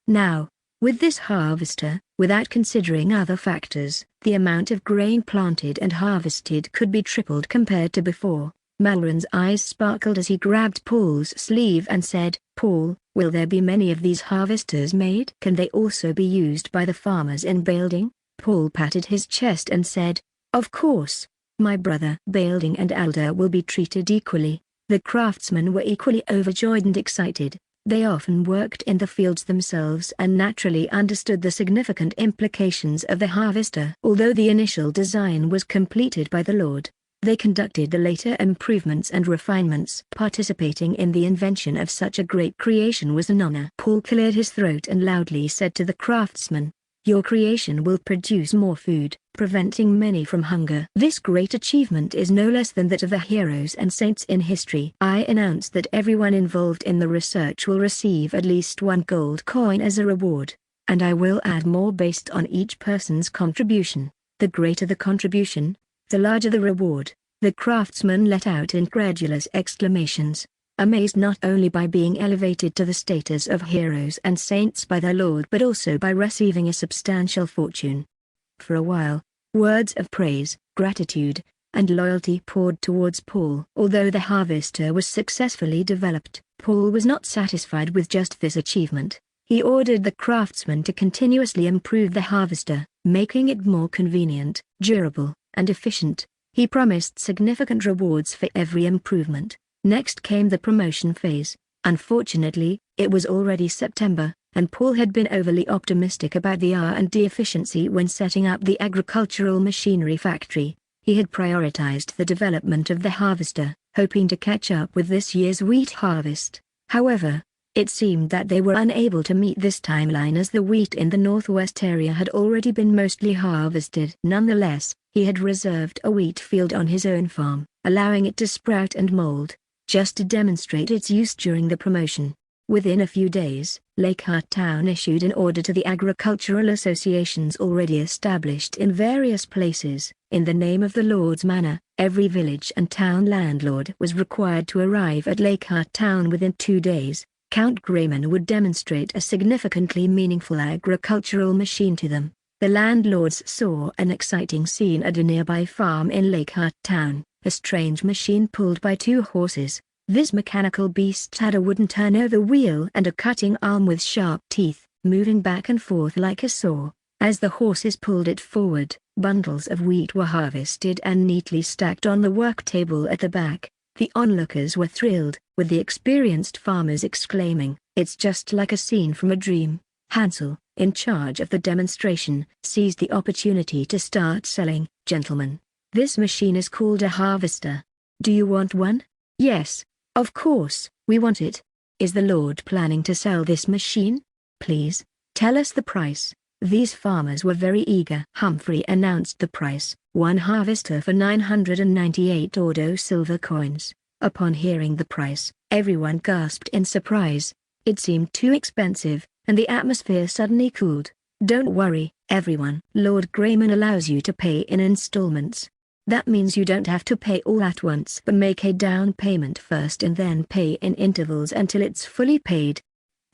Now, with this harvester, without considering other factors, the amount of grain planted and harvested could be tripled compared to before. Malrun's eyes sparkled as he grabbed Paul's sleeve and said, "Paul, will there be many of these harvesters made? Can they also be used by the farmers in Bailding?" Paul patted his chest and said, "Of course. My brother Bailding and Alder will be treated equally." The craftsmen were equally overjoyed and excited. They often worked in the fields themselves and naturally understood the significant implications of the harvester. Although the initial design was completed by the Lord, they conducted the later improvements and refinements. Participating in the invention of such a great creation was an honor. Paul cleared his throat and loudly said to the craftsman, Your creation will produce more food, preventing many from hunger. This great achievement is no less than that of the heroes and saints in history. I announce that everyone involved in the research will receive at least 1 gold coin as a reward, and I will add more based on each person's contribution. The greater the contribution, the larger the reward." The craftsman let out incredulous exclamations, amazed not only by being elevated to the status of heroes and saints by their lord but also by receiving a substantial fortune. For a while, words of praise, gratitude, and loyalty poured towards Paul. Although the harvester was successfully developed, Paul was not satisfied with just this achievement. He ordered the craftsman to continuously improve the harvester, making it more convenient, durable, and efficient. He promised significant rewards for every improvement. Next came the promotion phase. Unfortunately, it was already September, and Paul had been overly optimistic about the R&D efficiency when setting up the agricultural machinery factory. He had prioritized the development of the harvester, hoping to catch up with this year's wheat harvest. However, it seemed that they were unable to meet this timeline as the wheat in the northwest area had already been mostly harvested. Nonetheless, he had reserved a wheat field on his own farm, allowing it to sprout and mold, just to demonstrate its use during the promotion. Within a few days, Lakehart Town issued an order to the agricultural associations already established in various places. In the name of the Lord's Manor, every village and town landlord was required to arrive at Lakehart Town within 2 days. Count Grayman would demonstrate a significantly meaningful agricultural machine to them. The landlords saw an exciting scene at a nearby farm in Lakehart Town, a strange machine pulled by 2 horses. This mechanical beast had a wooden turnover wheel and a cutting arm with sharp teeth, moving back and forth like a saw. As the horses pulled it forward, bundles of wheat were harvested and neatly stacked on the work table at the back. The onlookers were thrilled, with the experienced farmers exclaiming, "It's just like a scene from a dream." Hansel, in charge of the demonstration, seized the opportunity to start selling. "Gentlemen, this machine is called a harvester. Do you want one?" "Yes, of course, we want it. Is the Lord planning to sell this machine? Please, tell us the price." These farmers were very eager. Humphrey announced the price, 1 harvester for 998 Ordo silver coins. Upon hearing the price, everyone gasped in surprise. It seemed too expensive, and the atmosphere suddenly cooled. "Don't worry, everyone. Lord Grayman allows you to pay in installments. That means you don't have to pay all at once but make a down payment first and then pay in intervals until it's fully paid.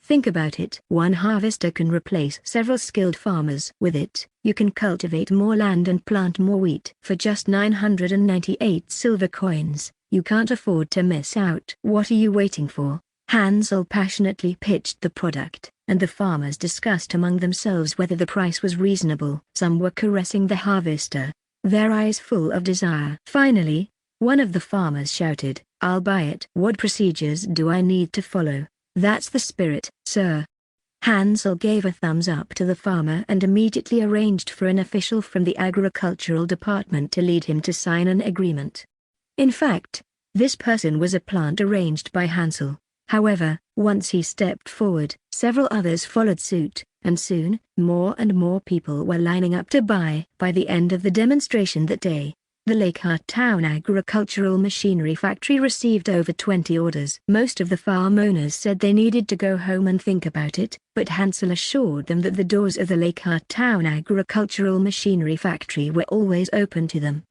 Think about it. 1 harvester can replace several skilled farmers. With it, you can cultivate more land and plant more wheat. For just 998 silver coins, you can't afford to miss out. What are you waiting for?" Hansel passionately pitched the product, and the farmers discussed among themselves whether the price was reasonable. Some were caressing the harvester, their eyes full of desire. Finally, one of the farmers shouted, "I'll buy it." "What procedures do I need to follow?" "That's the spirit, sir." Hansel gave a thumbs up to the farmer and immediately arranged for an official from the agricultural department to lead him to sign an agreement. In fact, this person was a plant arranged by Hansel. However, once he stepped forward, several others followed suit, and soon, more and more people were lining up to buy. By the end of the demonstration that day, the Lakehart Town Agricultural Machinery Factory received over 20 orders. Most of the farm owners said they needed to go home and think about it, but Hansel assured them that the doors of the Lakehart Town Agricultural Machinery Factory were always open to them.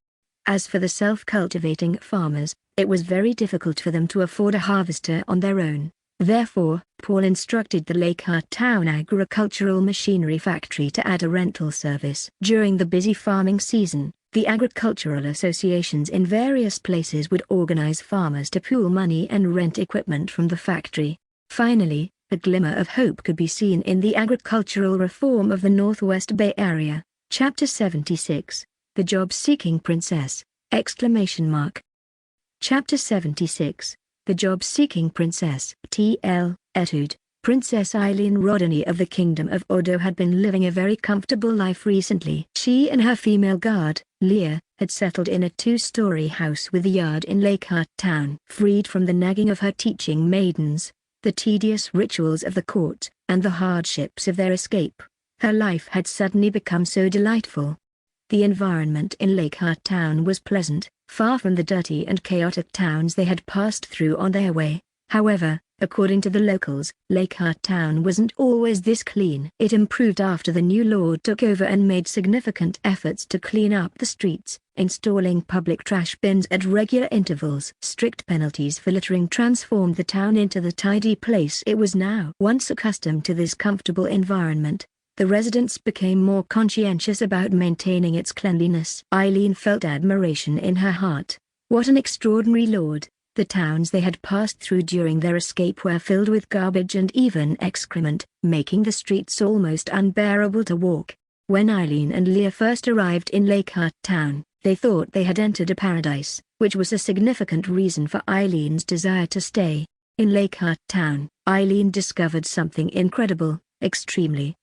As for the self-cultivating farmers, it was very difficult for them to afford a harvester on their own. Therefore, Paul instructed the Lakehart Town Agricultural Machinery Factory to add a rental service. During the busy farming season, the agricultural associations in various places would organize farmers to pool money and rent equipment from the factory. Finally, a glimmer of hope could be seen in the agricultural reform of the Northwest Bay Area. Chapter 76, The Job-Seeking Princess! Chapter 76, The Job-Seeking Princess. T.L. Etude. Princess Eileen Rodney of the Kingdom of Odo had been living a very comfortable life recently. She and her female guard, Leah, had settled in a 2-story house with a yard in Lakehart Town. Freed from the nagging of her teaching maidens, the tedious rituals of the court, and the hardships of their escape, Her life had suddenly become so delightful. The environment in Lakeheart Town was pleasant, far from the dirty and chaotic towns they had passed through on their way. However, according to the locals, Lakeheart Town wasn't always this clean. It improved after the new lord took over and made significant efforts to clean up the streets, installing public trash bins at regular intervals. Strict penalties for littering transformed the town into the tidy place it was now. Once accustomed to this comfortable environment, the residents became more conscientious about maintaining its cleanliness. Eileen felt admiration in her heart. What an extraordinary lord! The towns they had passed through during their escape were filled with garbage and even excrement, making the streets almost unbearable to walk. When Eileen and Leah first arrived in Lakeheart Town, they thought they had entered a paradise, which was a significant reason for Eileen's desire to stay. In Lakeheart Town, Eileen discovered something incredible: extremely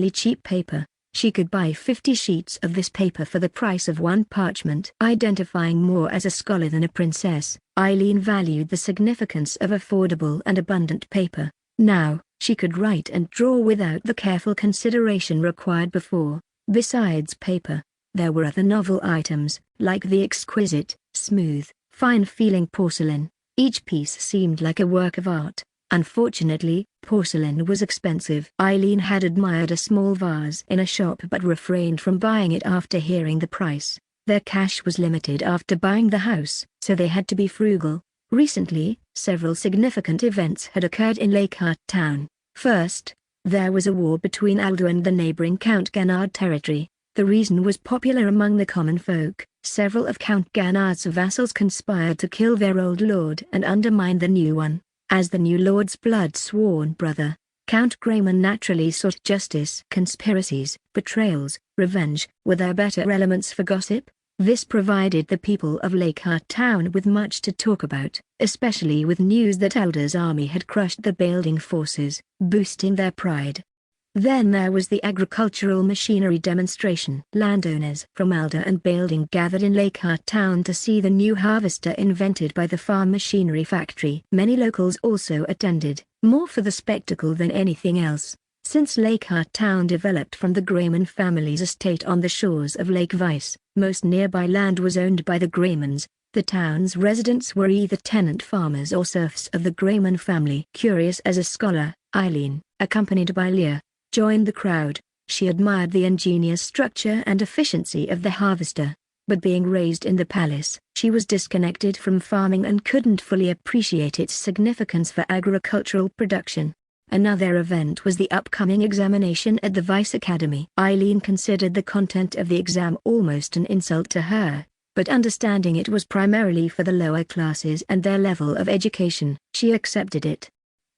cheap paper. She could buy 50 sheets of this paper for the price of one parchment. Identifying more as a scholar than a princess, Eileen valued the significance of affordable and abundant paper. Now, she could write and draw without the careful consideration required before. Besides paper, there were other novel items, like the exquisite, smooth, fine-feeling porcelain. Each piece seemed like a work of art. Unfortunately, porcelain was expensive. Eileen had admired a small vase in a shop but refrained from buying it after hearing the price. Their cash was limited after buying the house, so they had to be frugal. Recently, several significant events had occurred in Lakeheart Town. First, there was a war between Aldo and the neighboring Count Ganard territory. The reason was popular among the common folk. Several of Count Ganard's vassals conspired to kill their old lord and undermine the new one. As the new lord's blood-sworn brother, Count Grayman naturally sought justice. Conspiracies, betrayals, revenge were there better elements for gossip? This provided the people of Lakeheart Town with much to talk about, especially with news that Aldo's army had crushed the Building forces, boosting their pride. Then there was the agricultural machinery demonstration. Landowners from Alda and Building gathered in Lakeheart Town to see the new harvester invented by the farm machinery factory. Many locals also attended, more for the spectacle than anything else. Since Lakeheart Town developed from the Grayman family's estate on the shores of Lake Weiss, most nearby land was owned by the Graymans. The town's residents were either tenant farmers or serfs of the Grayman family. Curious as a scholar, Eileen, accompanied by Leah, joined the crowd. She admired the ingenious structure and efficiency of the harvester, but being raised in the palace, she was disconnected from farming and couldn't fully appreciate its significance for agricultural production. Another event was the upcoming examination at the Vice Academy. Eileen considered the content of the exam almost an insult to her, but understanding it was primarily for the lower classes and their level of education, she accepted it.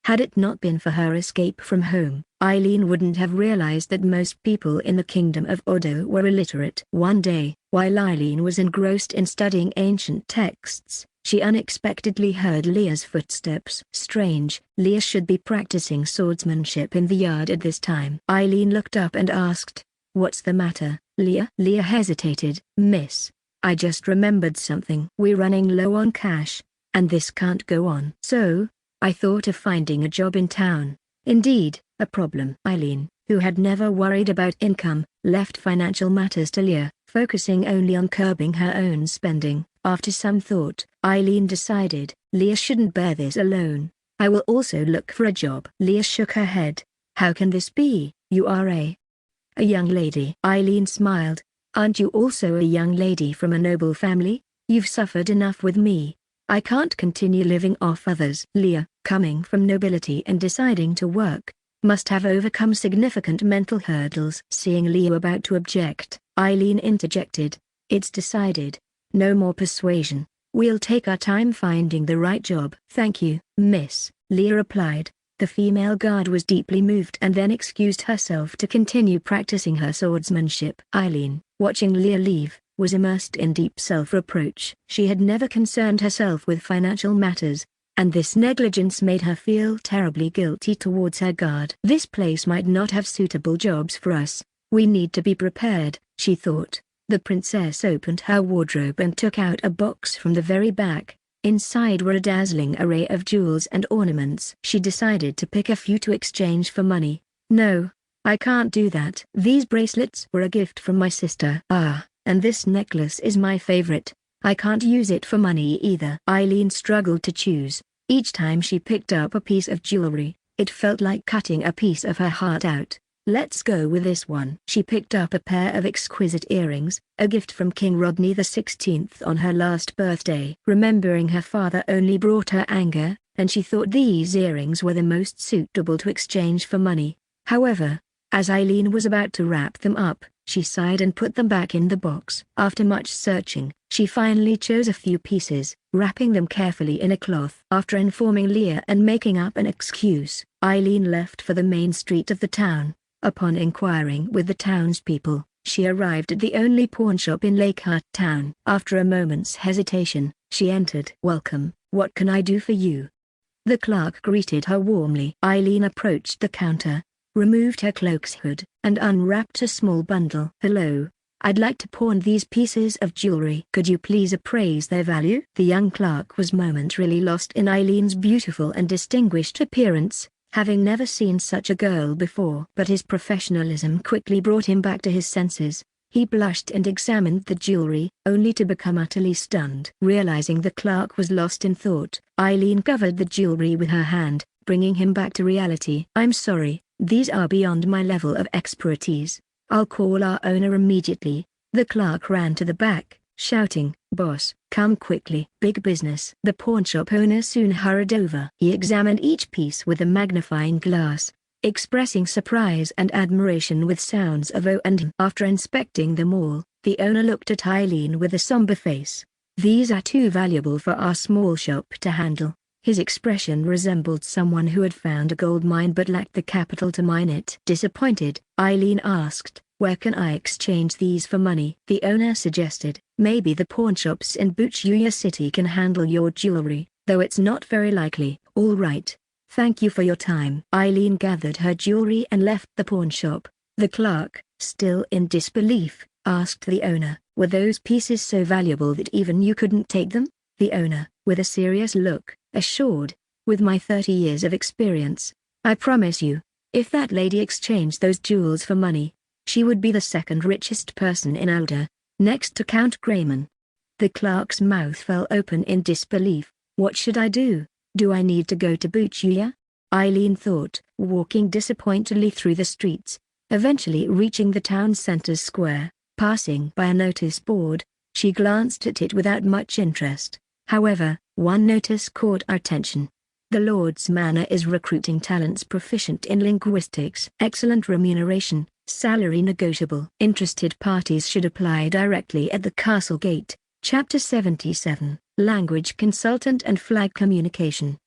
Had it not been for her escape from home, Eileen wouldn't have realized that most people in the kingdom of Odo were illiterate. One day, while Eileen was engrossed in studying ancient texts, she unexpectedly heard Leah's footsteps. Strange, Leah should be practicing swordsmanship in the yard at this time. Eileen looked up and asked, "What's the matter, Leah?" Leah hesitated. "Miss, I just remembered something. We're running low on cash, and this can't go on. So, I thought of finding a job in town." "Indeed, a problem." Eileen, who had never worried about income, left financial matters to Leah, focusing only on curbing her own spending. After some thought, Eileen decided, Leah shouldn't bear this alone. "I will also look for a job." Leah shook her head. "How can this be? You are a young lady." Eileen smiled. "Aren't you also a young lady from a noble family? You've suffered enough with me. I can't continue living off others." Leah, coming from nobility and deciding to work, must have overcome significant mental hurdles. Seeing Leah about to object, Eileen interjected, "It's decided. No more persuasion. We'll take our time finding the right job." "Thank you, miss," Leah replied. The female guard was deeply moved and then excused herself to continue practicing her swordsmanship. Eileen, watching Leah leave, was immersed in deep self-reproach. She had never concerned herself with financial matters, and this negligence made her feel terribly guilty towards her guard. "This place might not have suitable jobs for us. We need to be prepared," she thought. The princess opened her wardrobe and took out a box from the very back. Inside were a dazzling array of jewels and ornaments. She decided to pick a few to exchange for money. "No, I can't do that. These bracelets were a gift from my sister. Ah, and this necklace is my favorite. I can't use it for money either. Eileen struggled to choose. Each time she picked up a piece of jewelry, it felt like cutting a piece of her heart out. Let's go with this one. She picked up a pair of exquisite earrings, a gift from King Rodney XVI on her last birthday. Remembering her father only brought her anger, and she thought these earrings were the most suitable to exchange for money. However, as Eileen was about to wrap them up, she sighed and put them back in the box. After much searching, she finally chose a few pieces, wrapping them carefully in a cloth. After informing Leah and making up an excuse, Eileen left for the main street of the town. Upon inquiring with the townspeople, she arrived at the only pawnshop in Lakehart town. After a moment's hesitation, she entered. "Welcome, what can I do for you?" The clerk greeted her warmly. Eileen approached the counter, removed her cloak's hood, and unwrapped a small bundle. "Hello, I'd like to pawn these pieces of jewelry. Could you please appraise their value?" The young clerk was momentarily lost in Eileen's beautiful and distinguished appearance, having never seen such a girl before. But his professionalism quickly brought him back to his senses. He blushed and examined the jewelry, only to become utterly stunned. Realizing the clerk was lost in thought, Eileen covered the jewelry with her hand, bringing him back to reality. "I'm sorry, these are beyond my level of expertise. I'll call our owner immediately." The clerk ran to the back, shouting, "Boss, come quickly." "Big business." The pawnshop owner soon hurried over. He examined each piece with a magnifying glass, expressing surprise and admiration with sounds of "oh" and "hm." After inspecting them all, the owner looked at Eileen with a somber face. "These are too valuable for our small shop to handle." His expression resembled someone who had found a gold mine but lacked the capital to mine it. Disappointed, Eileen asked, "Where can I exchange these for money?" The owner suggested, "Maybe the pawnshops in Buchuya City can handle your jewelry, though it's not very likely." "All right. Thank you for your time." Eileen gathered her jewelry and left the pawnshop. The clerk, still in disbelief, asked the owner, "Were those pieces so valuable that even you couldn't take them?" The owner, with a serious look, assured, "With my 30 years of experience, I promise you, if that lady exchanged those jewels for money, she would be the second richest person in Alda, next to Count Grayman." The clerk's mouth fell open in disbelief. "What should I do? Do I need to go to Buchuya?" Eileen thought, walking disappointedly through the streets, eventually reaching the town center's square. Passing by a notice board, she glanced at it without much interest. However, one notice caught her attention. "The Lord's Manor is recruiting talents proficient in linguistics. Excellent remuneration, salary negotiable. Interested parties should apply directly at the castle gate." Chapter 77, Language Consultant and Flag Communication!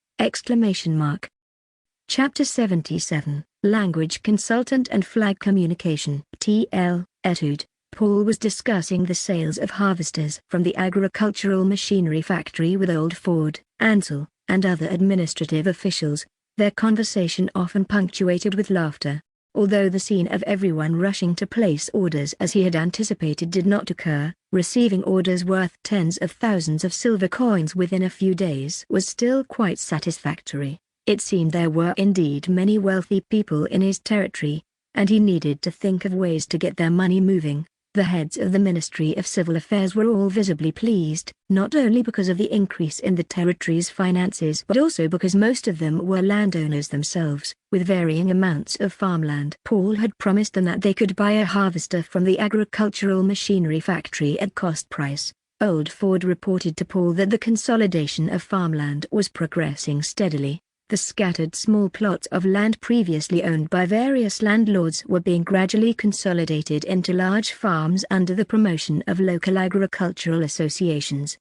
Chapter 77, Language Consultant and Flag Communication. TL, Etude. Paul was discussing the sales of harvesters from the agricultural machinery factory with Old Ford, Ansel, and other administrative officials, their conversation often punctuated with laughter. Although the scene of everyone rushing to place orders as he had anticipated did not occur, receiving orders worth tens of thousands of silver coins within a few days was still quite satisfactory. It seemed there were indeed many wealthy people in his territory, and he needed to think of ways to get their money moving. The heads of the Ministry of Civil Affairs were all visibly pleased, not only because of the increase in the territory's finances but also because most of them were landowners themselves, with varying amounts of farmland. Paul had promised them that they could buy a harvester from the agricultural machinery factory at cost price. Old Ford reported to Paul that the consolidation of farmland was progressing steadily. The scattered small plots of land previously owned by various landlords were being gradually consolidated into large farms under the promotion of local agricultural associations.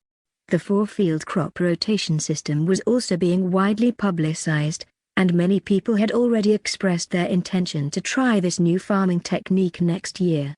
The four-field crop rotation system was also being widely publicized, and many people had already expressed their intention to try this new farming technique next year.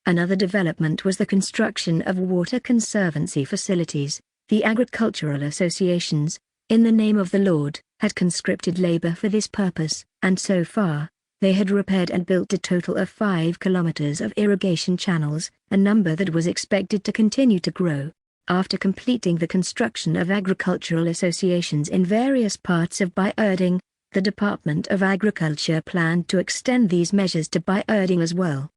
Another development was the construction of water conservancy facilities. The agricultural associations, in the name of the Lord, had conscripted labor for this purpose, and so far, they had repaired and built a total of 5 kilometers of irrigation channels, a number that was expected to continue to grow. After completing the construction of agricultural associations in various parts of Byerding, The Department of Agriculture planned to extend these measures to byrding as well.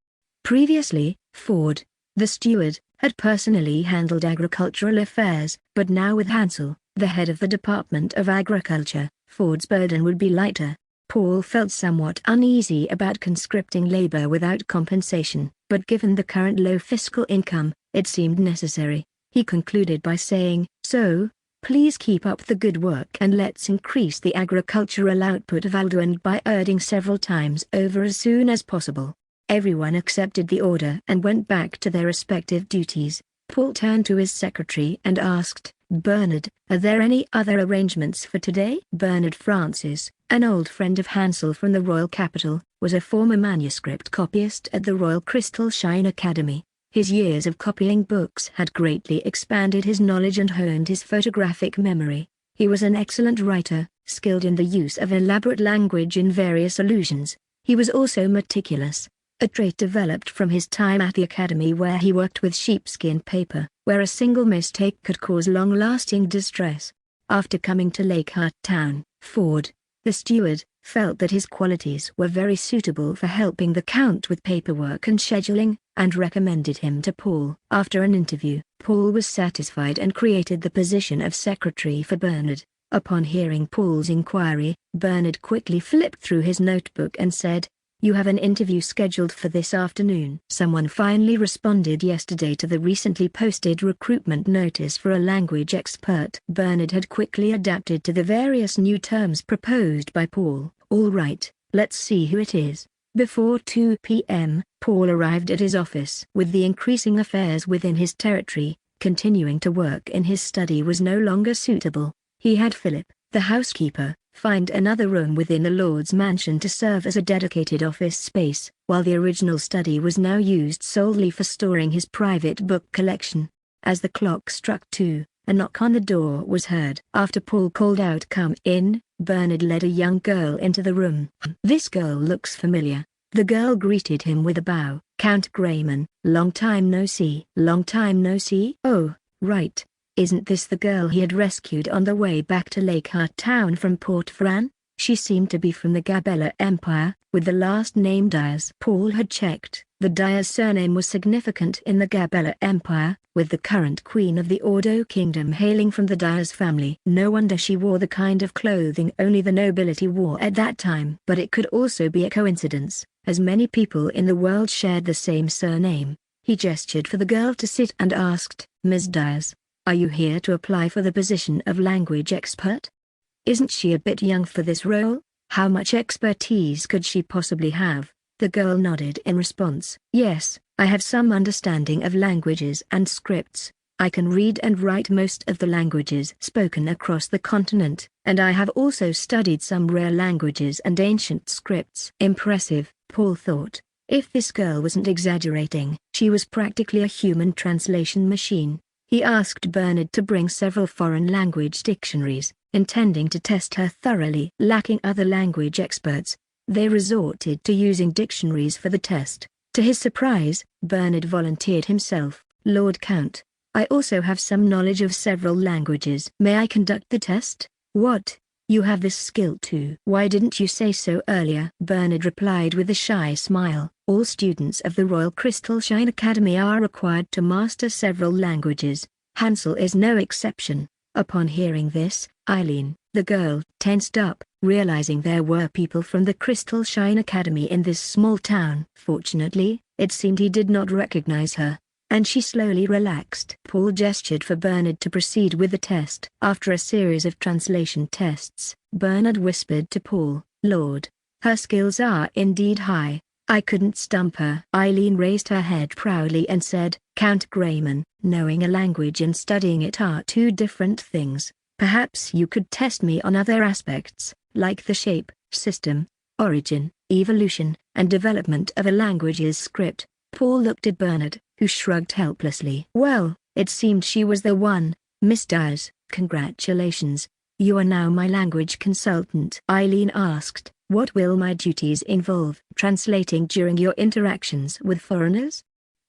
Previously, Ford, the steward, had personally handled agricultural affairs, but now with Hansel, the head of the Department of Agriculture, Ford's burden would be lighter. Paul felt somewhat uneasy about conscripting labor without compensation, but given the current low fiscal income, it seemed necessary. He concluded by saying, "So, please keep up the good work and let's increase the agricultural output of Alduin by byrding several times over as soon as possible." Everyone accepted the order and went back to their respective duties. Paul turned to his secretary and asked, "Bernard, are there any other arrangements for today?" Bernard Francis, an old friend of Hansel from the royal capital, was a former manuscript copyist at the Royal Crystal Shine Academy. His years of copying books had greatly expanded his knowledge and honed his photographic memory. He was an excellent writer, skilled in the use of elaborate language in various allusions. He was also meticulous, a trait developed from his time at the academy where he worked with sheepskin paper, where a single mistake could cause long-lasting distress. After coming to Lakehart Town, Ford, the steward, felt that his qualities were very suitable for helping the Count with paperwork and scheduling, and recommended him to Paul. After an interview, Paul was satisfied and created the position of secretary for Bernard. Upon hearing Paul's inquiry, Bernard quickly flipped through his notebook and said, "You have an interview scheduled for this afternoon." Someone finally responded yesterday to the recently posted recruitment notice for a language expert. Bernard had quickly adapted to the various new terms proposed by Paul. "All right, let's see who it is." Before 2 p.m., Paul arrived at his office. With the increasing affairs within his territory, continuing to work in his study was no longer suitable. He had Philip, the housekeeper, find another room within the Lord's mansion to serve as a dedicated office space, while the original study was now used solely for storing his private book collection. As the clock struck 2, a knock on the door was heard. After Paul called out "Come in," Bernard led a young girl into the room. "This girl looks familiar." The girl greeted him with a bow. "Count Grayman, long time no see." "Long time no see? Oh, right. Isn't this the girl he had rescued on the way back to Lakehart Town from Port Fran? She seemed to be from the Gabella Empire, with the last name Dias." Paul had checked. The Dias surname was significant in the Gabella Empire, with the current queen of the Ordo Kingdom hailing from the Dias family. No wonder she wore the kind of clothing only the nobility wore at that time. But it could also be a coincidence, as many people in the world shared the same surname. He gestured for the girl to sit and asked, "Ms. Dias, are you here to apply for the position of language expert? Isn't she a bit young for this role? How much expertise could she possibly have?" The girl nodded in response. "Yes, I have some understanding of languages and scripts. I can read and write most of the languages spoken across the continent, and I have also studied some rare languages and ancient scripts." Impressive, Paul thought. If this girl wasn't exaggerating, she was practically a human translation machine. He asked Bernard to bring several foreign language dictionaries, intending to test her thoroughly. Lacking other language experts, they resorted to using dictionaries for the test. To his surprise, Bernard volunteered himself. "Lord Count, I also have some knowledge of several languages. May I conduct the test?" "What? You have this skill too? Why didn't you say so earlier?" Bernard replied with a shy smile. "All students of the Royal Crystal Shine Academy are required to master several languages. Hansel is no exception." Upon hearing this, Eileen, the girl, tensed up, realizing there were people from the Crystal Shine Academy in this small town. Fortunately, it seemed he did not recognize her, and she slowly relaxed. Paul gestured for Bernard to proceed with the test. After a series of translation tests, Bernard whispered to Paul, "Lord, her skills are indeed high. I couldn't stump her." Eileen raised her head proudly and said, "Count Grayman, knowing a language and studying it are two different things. Perhaps you could test me on other aspects, like the shape, system, origin, evolution, and development of a language's script." Paul looked at Bernard, who shrugged helplessly. "Well, it seemed she was the one. Miss Dias, congratulations. You are now my language consultant." Eileen asked, "What will my duties involve?" "Translating during your interactions with foreigners?"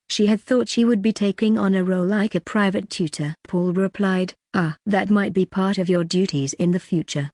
She had thought she would be taking on a role like a private tutor. Paul replied, "Ah, that might be part of your duties in the future."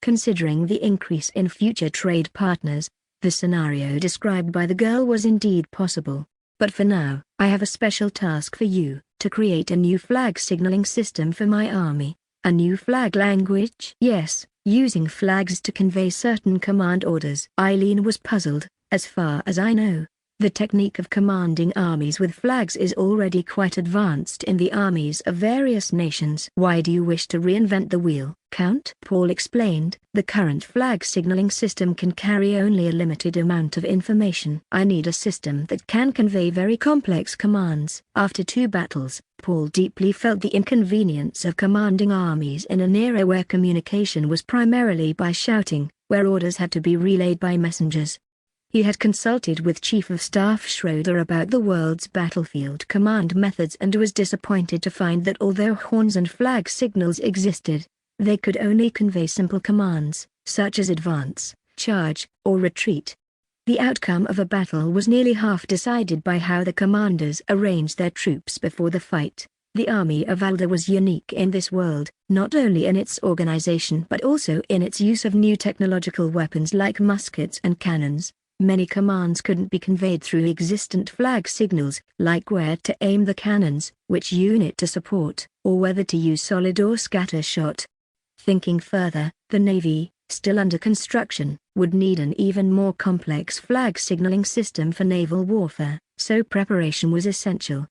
Considering the increase in future trade partners, the scenario described by the girl was indeed possible. But for now, I have a special task for you, to create a new flag signaling system for my army. A new flag language? Yes, using flags to convey certain command orders. Eileen was puzzled. As far as I know, the technique of commanding armies with flags is already quite advanced in the armies of various nations. Why do you wish to reinvent the wheel, Count? Paul explained. The current flag signaling system can carry only a limited amount of information. I need a system that can convey very complex commands. After 2 battles, Paul deeply felt the inconvenience of commanding armies in an era where communication was primarily by shouting, where orders had to be relayed by messengers. He had consulted with Chief of Staff Schroeder about the world's battlefield command methods and was disappointed to find that although horns and flag signals existed, they could only convey simple commands, such as advance, charge, or retreat. The outcome of a battle was nearly half decided by how the commanders arranged their troops before the fight. The army of Alder was unique in this world, not only in its organization but also in its use of new technological weapons like muskets and cannons. Many commands couldn't be conveyed through existent flag signals, like where to aim the cannons, which unit to support, or whether to use solid or scatter shot. Thinking further, the Navy, still under construction, would need an even more complex flag signaling system for naval warfare, so preparation was essential.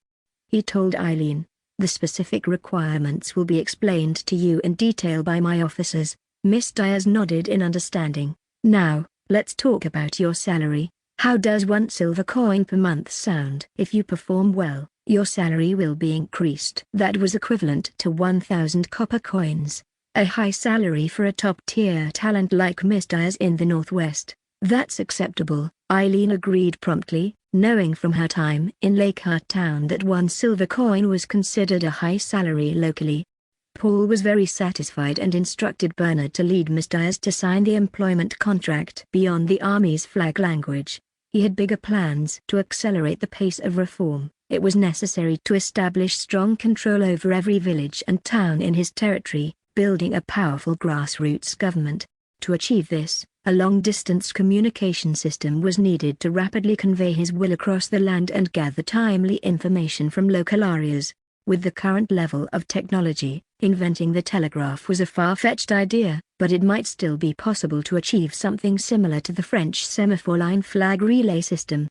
He told Eileen, "The specific requirements will be explained to you in detail by my officers." Miss Dyers nodded in understanding. "Now, let's talk about your salary. How does 1 silver coin per month sound? If you perform well, your salary will be increased." That was equivalent to 1,000 copper coins. A high salary for a top-tier talent like Miss Dyers in the Northwest. "That's acceptable," Eileen agreed promptly, knowing from her time in Lakehart Town that 1 silver coin was considered a high salary locally. Paul was very satisfied and instructed Bernard to lead Miss Dyers to sign the employment contract. Beyond the Army's flag language, he had bigger plans. To accelerate the pace of reform, it was necessary to establish strong control over every village and town in his territory, building a powerful grassroots government. To achieve this, a long-distance communication system was needed to rapidly convey his will across the land and gather timely information from local areas. With the current level of technology, inventing the telegraph was a far-fetched idea, but it might still be possible to achieve something similar to the French semaphore line flag relay system.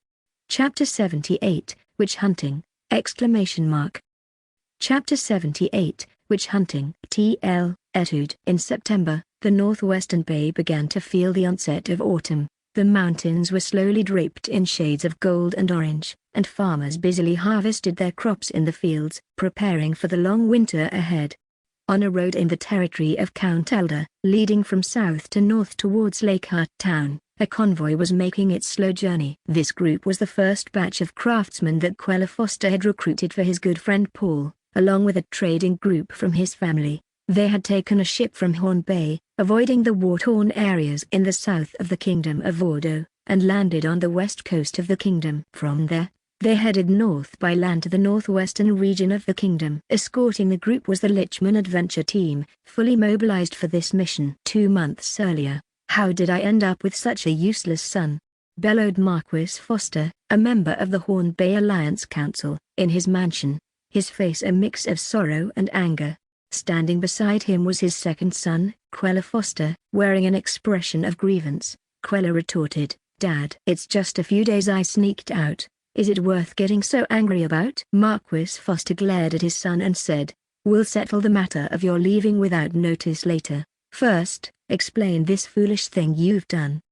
Chapter 78, Witch Hunting! Chapter 78, Witch Hunting! T.L. Etude. In September, the northwestern bay began to feel the onset of autumn. The mountains were slowly draped in shades of gold and orange, and farmers busily harvested their crops in the fields, preparing for the long winter ahead. On a road in the territory of Count Elder, leading from south to north towards Lakehart Town, a convoy was making its slow journey. This group was the first batch of craftsmen that Queller Foster had recruited for his good friend Paul, along with a trading group from his family. They had taken a ship from Horn Bay, avoiding the war-torn areas in the south of the Kingdom of Ordo, and landed on the west coast of the kingdom. From there, they headed north by land to the northwestern region of the kingdom. Escorting the group was the Lichman Adventure Team, fully mobilized for this mission. 2 months earlier, "How did I end up with such a useless son?" bellowed Marquis Foster, a member of the Horn Bay Alliance Council, in his mansion, his face a mix of sorrow and anger. Standing beside him was his second son, Queller Foster, wearing an expression of grievance. Queller retorted, "Dad, it's just a few days I sneaked out. Is it worth getting so angry about?" Marquis Foster glared at his son and said, "We'll settle the matter of your leaving without notice later. First, explain this foolish thing you've done."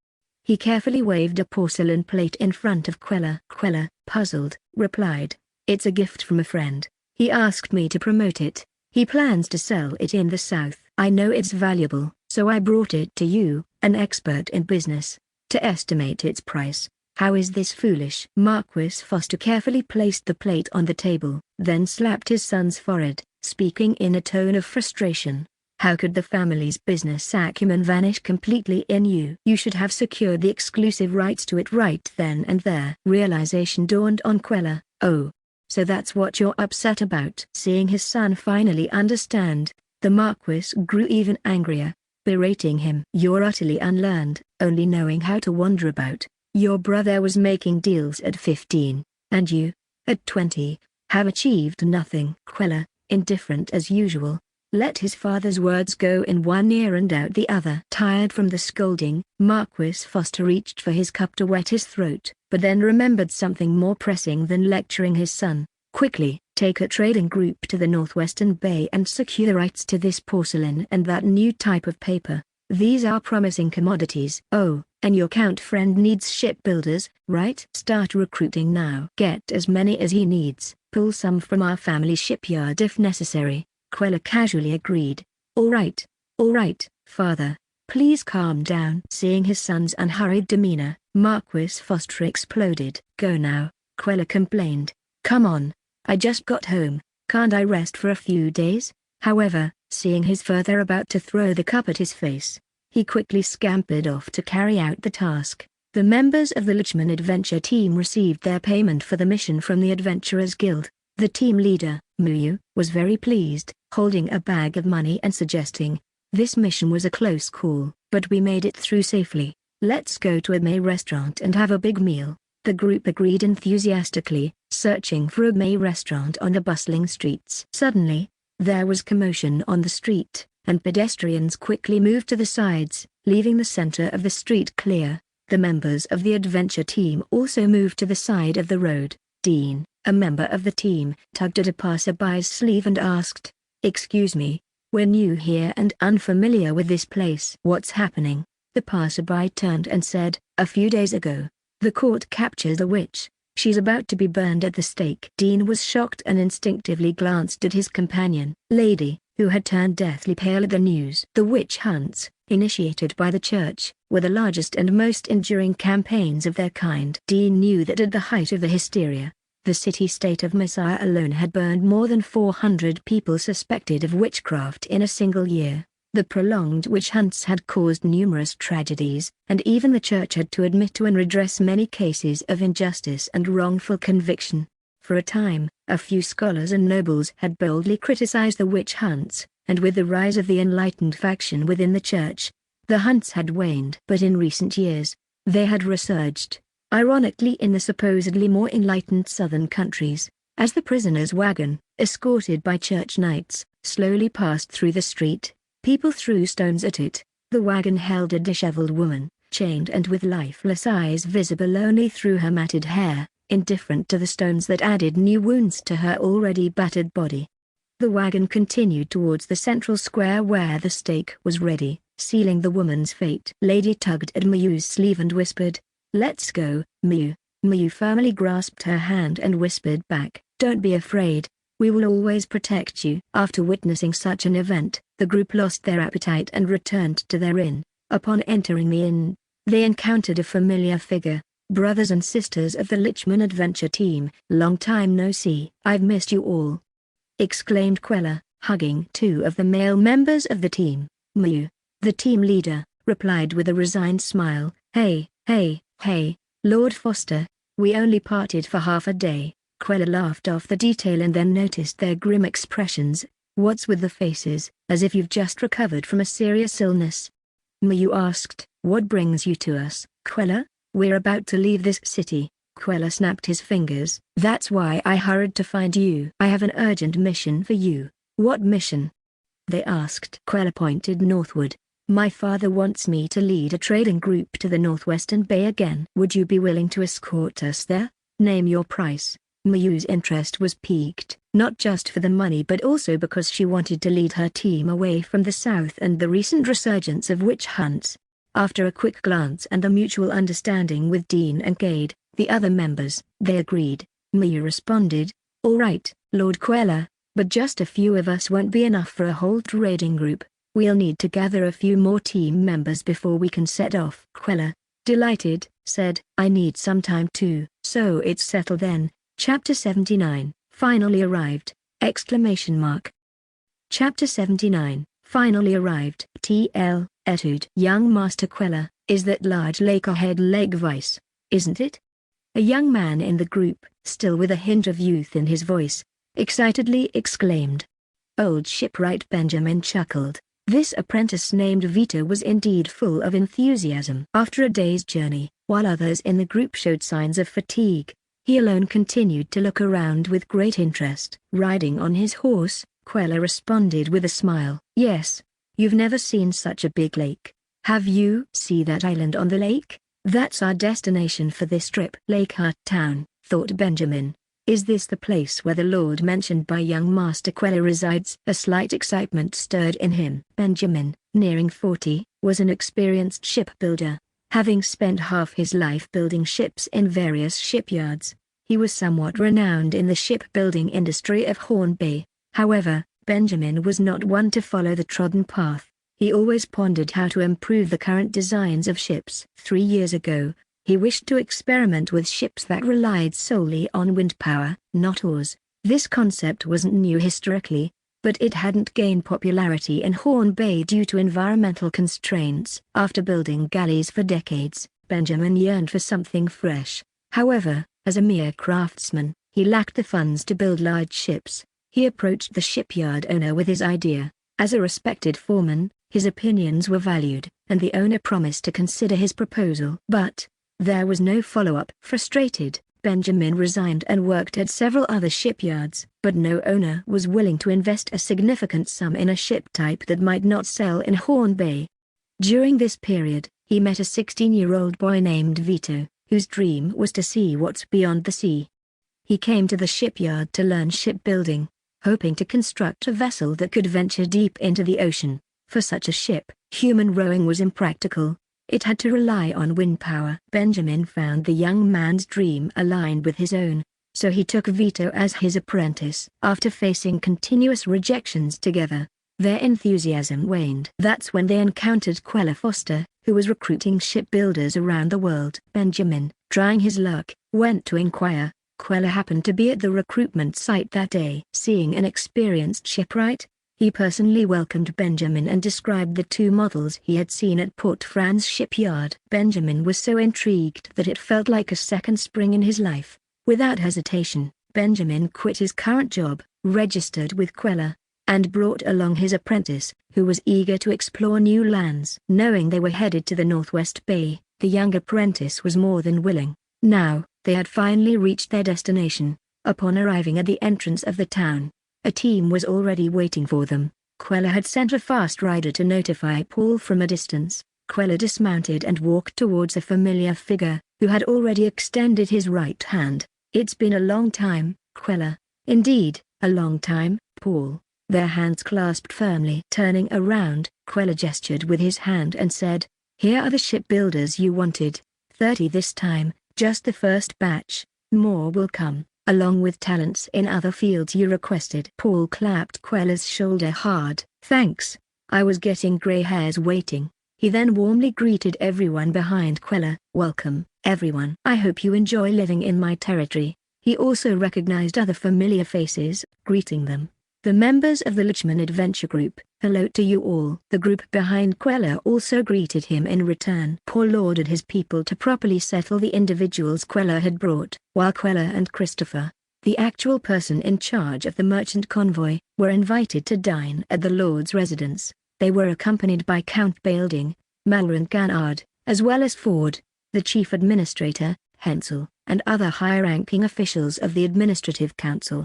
He carefully waved a porcelain plate in front of Queller. Queller, puzzled, replied, "It's a gift from a friend. He asked me to promote it. He plans to sell it in the south. I know it's valuable, so I brought it to you, an expert in business, to estimate its price. How is this foolish?" Marquis Foster carefully placed the plate on the table, then slapped his son's forehead, speaking in a tone of frustration. "How could the family's business acumen vanish completely in you? You should have secured the exclusive rights to it right then and there." Realization dawned on Queller. "Oh. So that's what you're upset about." Seeing his son finally understand, the Marquis grew even angrier. berating him. "You're utterly unlearned, only knowing how to wander about. Your brother was making deals at 15, and you, at 20, have achieved nothing." Quella, indifferent as usual, let his father's words go in one ear and out the other. Tired from the scolding, Marquis Foster reached for his cup to wet his throat, but then remembered something more pressing than lecturing his son. "Quickly, take a trading group to the northwestern bay and secure the rights to this porcelain and that new type of paper. These are promising commodities." "Oh, and your count friend needs shipbuilders, right? Start recruiting now. Get as many as he needs. Pull some from our family shipyard if necessary." Quella casually agreed. All right, father. Please calm down." Seeing his son's unhurried demeanor, Marquis Foster exploded. "Go now," Quella complained. "Come on. I just got home, can't I rest for a few days?" However, seeing his father about to throw the cup at his face, he quickly scampered off to carry out the task. The members of the Legion adventure team received their payment for the mission from the Adventurers Guild. The team leader, Muyu, was very pleased, holding a bag of money and suggesting, "This mission was a close call, but we made it through safely. Let's go to a May restaurant and have a big meal." The group agreed enthusiastically, searching for a May restaurant on the bustling streets. Suddenly, there was commotion on the street, and pedestrians quickly moved to the sides, leaving the center of the street clear. The members of the adventure team also moved to the side of the road. Dean, a member of the team, tugged at a passerby's sleeve and asked, "Excuse me, we're new here and unfamiliar with this place." "What's happening?" The passerby turned and said, "A few days ago, the court captured a witch. She's about to be burned at the stake." Dean was shocked and instinctively glanced at his companion, Lady, who had turned deathly pale at the news. The witch hunts, initiated by the church, were the largest and most enduring campaigns of their kind. Dean knew that at the height of the hysteria, the city-state of Messiah alone had burned more than 400 people suspected of witchcraft in a single year. The prolonged witch hunts had caused numerous tragedies, and even the church had to admit to and redress many cases of injustice and wrongful conviction. For a time, a few scholars and nobles had boldly criticized the witch hunts, and with the rise of the enlightened faction within the church, the hunts had waned. But in recent years, they had resurged, ironically in the supposedly more enlightened southern countries. As the prisoner's wagon, escorted by church knights, slowly passed through the street, people threw stones at it. The wagon held a disheveled woman, chained and with lifeless eyes visible only through her matted hair, indifferent to the stones that added new wounds to her already battered body. The wagon continued towards the central square where the stake was ready, sealing the woman's fate. Lady tugged at Miyu's sleeve and whispered, "Let's go, Miyu." Miyu firmly grasped her hand and whispered back, "Don't be afraid. We will always protect you." After witnessing such an event, the group lost their appetite and returned to their inn. Upon entering the inn, they encountered a familiar figure. "Brothers and sisters of the Lichman adventure team, long time no see." "I've missed you all," exclaimed Quella, hugging two of the male members of the team. Miyu, the team leader, replied with a resigned smile, Hey, Lord Foster, we only parted for half a day." Quella laughed off the detail and then noticed their grim expressions. "What's with the faces, as if you've just recovered from a serious illness?" Miyu asked. "What brings you to us, Quella?" "We're about to leave this city." Quella snapped his fingers. "That's why I hurried to find you." "I have an urgent mission for you." "What mission?" they asked. Quella pointed northward. "My father wants me to lead a trading group to the northwestern bay again." "Would you be willing to escort us there? Name your price." Miyu's interest was piqued, not just for the money but also because she wanted to lead her team away from the south and the recent resurgence of witch hunts. After a quick glance and a mutual understanding with Dean and Gade, the other members, they agreed. Miyu responded, "All right, Lord Quella, but just a few of us won't be enough for a whole trading group. We'll need to gather a few more team members before we can set off." Quella, delighted, said, "I need some time too." "So it's settled then." Chapter 79, finally arrived! Chapter 79, finally arrived. TL, Etude. "Young Master Quella, is that large lake ahead Lake Vice, isn't it?" A young man in the group, still with a hint of youth in his voice, excitedly exclaimed. Old Shipwright Benjamin chuckled. This apprentice named Vito was indeed full of enthusiasm. After a day's journey, while others in the group showed signs of fatigue, he alone continued to look around with great interest. Riding on his horse, Quella responded with a smile. "Yes. You've never seen such a big lake, have you? See that island on the lake? That's our destination for this trip." Lake Hut Town, thought Benjamin. Is this the place where the lord mentioned by young Master Quella resides? A slight excitement stirred in him. Benjamin, nearing 40, was an experienced shipbuilder. Having spent half his life building ships in various shipyards, he was somewhat renowned in the shipbuilding industry of Horn Bay. However, Benjamin was not one to follow the trodden path. He always pondered how to improve the current designs of ships. 3 years ago, he wished to experiment with ships that relied solely on wind power, not oars. This concept wasn't new historically, but it hadn't gained popularity in Horn Bay due to environmental constraints. After building galleys for decades, Benjamin yearned for something fresh. However, as a mere craftsman, he lacked the funds to build large ships. He approached the shipyard owner with his idea. As a respected foreman, his opinions were valued, and the owner promised to consider his proposal. But there was no follow-up. Frustrated, Benjamin resigned and worked at several other shipyards, but no owner was willing to invest a significant sum in a ship type that might not sell in Horn Bay. During this period, he met a 16-year-old boy named Vito, whose dream was to see what's beyond the sea. He came to the shipyard to learn shipbuilding, hoping to construct a vessel that could venture deep into the ocean. For such a ship, human rowing was impractical. It had to rely on wind power. Benjamin found the young man's dream aligned with his own, so he took Vito as his apprentice. After facing continuous rejections together, their enthusiasm waned. That's when they encountered Quella Foster, who was recruiting shipbuilders around the world. Benjamin, trying his luck, went to inquire. Quella happened to be at the recruitment site that day. Seeing an experienced shipwright, he personally welcomed Benjamin and described the 2 models he had seen at Port Franz shipyard. Benjamin was so intrigued that it felt like a second spring in his life. Without hesitation, Benjamin quit his current job, registered with Quella, and brought along his apprentice, who was eager to explore new lands. Knowing they were headed to the Northwest Bay, the young apprentice was more than willing. Now, they had finally reached their destination. Upon arriving at the entrance of the town, a team was already waiting for them. Quella had sent a fast rider to notify Paul from a distance. Quella dismounted and walked towards a familiar figure, who had already extended his right hand. "It's been a long time, Quella." "Indeed, a long time, Paul." Their hands clasped firmly. Turning around, Quella gestured with his hand and said, "Here are the shipbuilders you wanted. 30 this time, just the first batch. More will come, along with talents in other fields you requested." Paul clapped Quella's shoulder hard. "Thanks, I was getting gray hairs waiting." He then warmly greeted everyone behind Quella. "Welcome, everyone. I hope you enjoy living in my territory." He also recognized other familiar faces, greeting them. The members of the Legion Adventure Group, "Hello to you all." The group behind Quella also greeted him in return. Paul ordered his people to properly settle the individuals Quella had brought, while Quella and Christopher, the actual person in charge of the merchant convoy, were invited to dine at the Lord's residence. They were accompanied by Count Balding, Malrand Ganard, as well as Ford, the chief administrator, Hensel, and other high-ranking officials of the Administrative Council.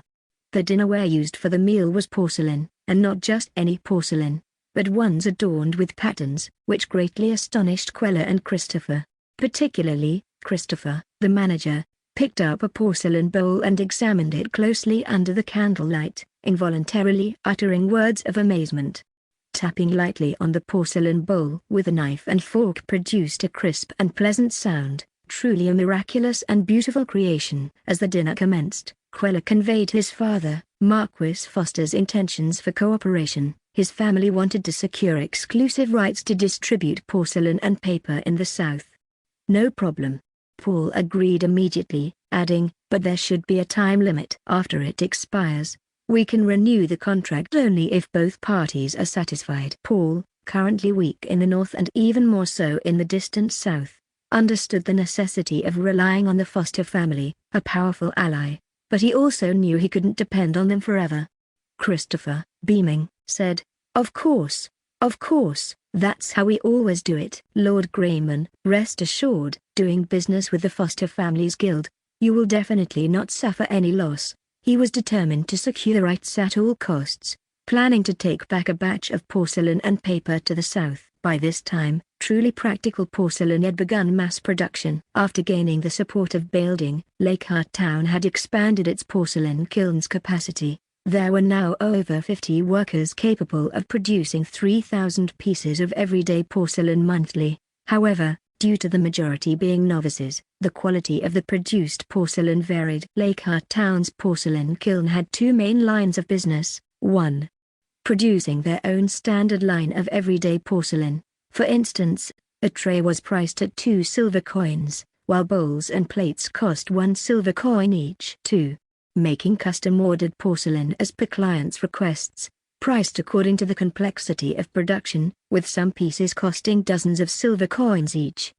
The dinnerware used for the meal was porcelain, and not just any porcelain, but ones adorned with patterns, which greatly astonished Quella and Christopher. Particularly, Christopher, the manager, picked up a porcelain bowl and examined it closely under the candlelight, involuntarily uttering words of amazement. Tapping lightly on the porcelain bowl with a knife and fork produced a crisp and pleasant sound, truly a miraculous and beautiful creation. As the dinner commenced, Quella conveyed his father, Marquis Foster's intentions for cooperation. His family wanted to secure exclusive rights to distribute porcelain and paper in the South. "No problem." Paul agreed immediately, adding, "But there should be a time limit. After it expires, we can renew the contract only if both parties are satisfied." Paul, currently weak in the North and even more so in the distant South, understood the necessity of relying on the Foster family, a powerful ally, but he also knew he couldn't depend on them forever. Christopher, beaming, said, "Of course, Of course, that's how we always do it. Lord Grayman, rest assured, doing business with the Foster Families Guild, you will definitely not suffer any loss. He was determined to secure the rights at all costs, planning to take back a batch of porcelain and paper to the south. By this time, truly practical porcelain had begun mass production. After gaining the support of Bailding, Leichhardt Town had expanded its porcelain kiln's capacity. There were now over 50 workers capable of producing 3,000 pieces of everyday porcelain monthly. However, due to the majority being novices, the quality of the produced porcelain varied. Leichhardt Town's porcelain kiln had two main lines of business. 1. Producing their own standard line of everyday porcelain. For instance, a tray was priced at 2 silver coins, while bowls and plates cost 1 silver coin each. 2. Making custom-ordered porcelain as per clients' requests, priced according to the complexity of production, with some pieces costing dozens of silver coins each.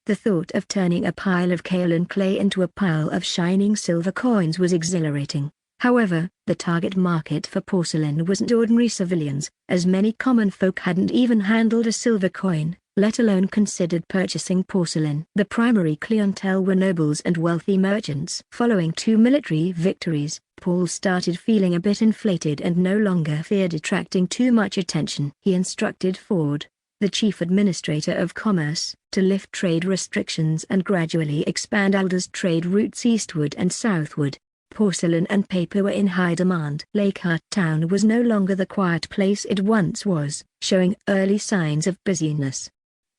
The thought of turning a pile of kaolin clay into a pile of shining silver coins was exhilarating. However, the target market for porcelain wasn't ordinary civilians, as many common folk hadn't even handled a silver coin, let alone considered purchasing porcelain. The primary clientele were nobles and wealthy merchants. Following 2 military victories, Paul started feeling a bit inflated and no longer feared attracting too much attention. He instructed Ford, the chief administrator of commerce, to lift trade restrictions and gradually expand Alder's trade routes eastward and southward. Porcelain and paper were in high demand. Leichhardt Town was no longer the quiet place it once was, showing early signs of busyness.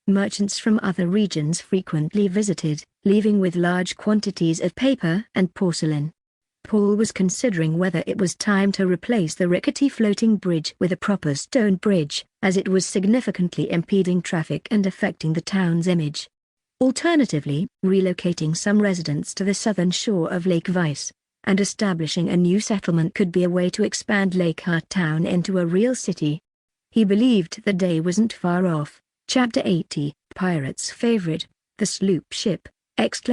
Merchants from other regions frequently visited, leaving with large quantities of paper and porcelain. Paul was considering whether it was time to replace the rickety floating bridge with a proper stone bridge, as it was significantly impeding traffic and affecting the town's image. Alternatively, relocating some residents to the southern shore of Lake Weiss and establishing a new settlement could be a way to expand Leichhardt Town into a real city. He believed the day wasn't far off. Chapter 80, Pirate's Favorite, The Sloop Ship, ! Chapter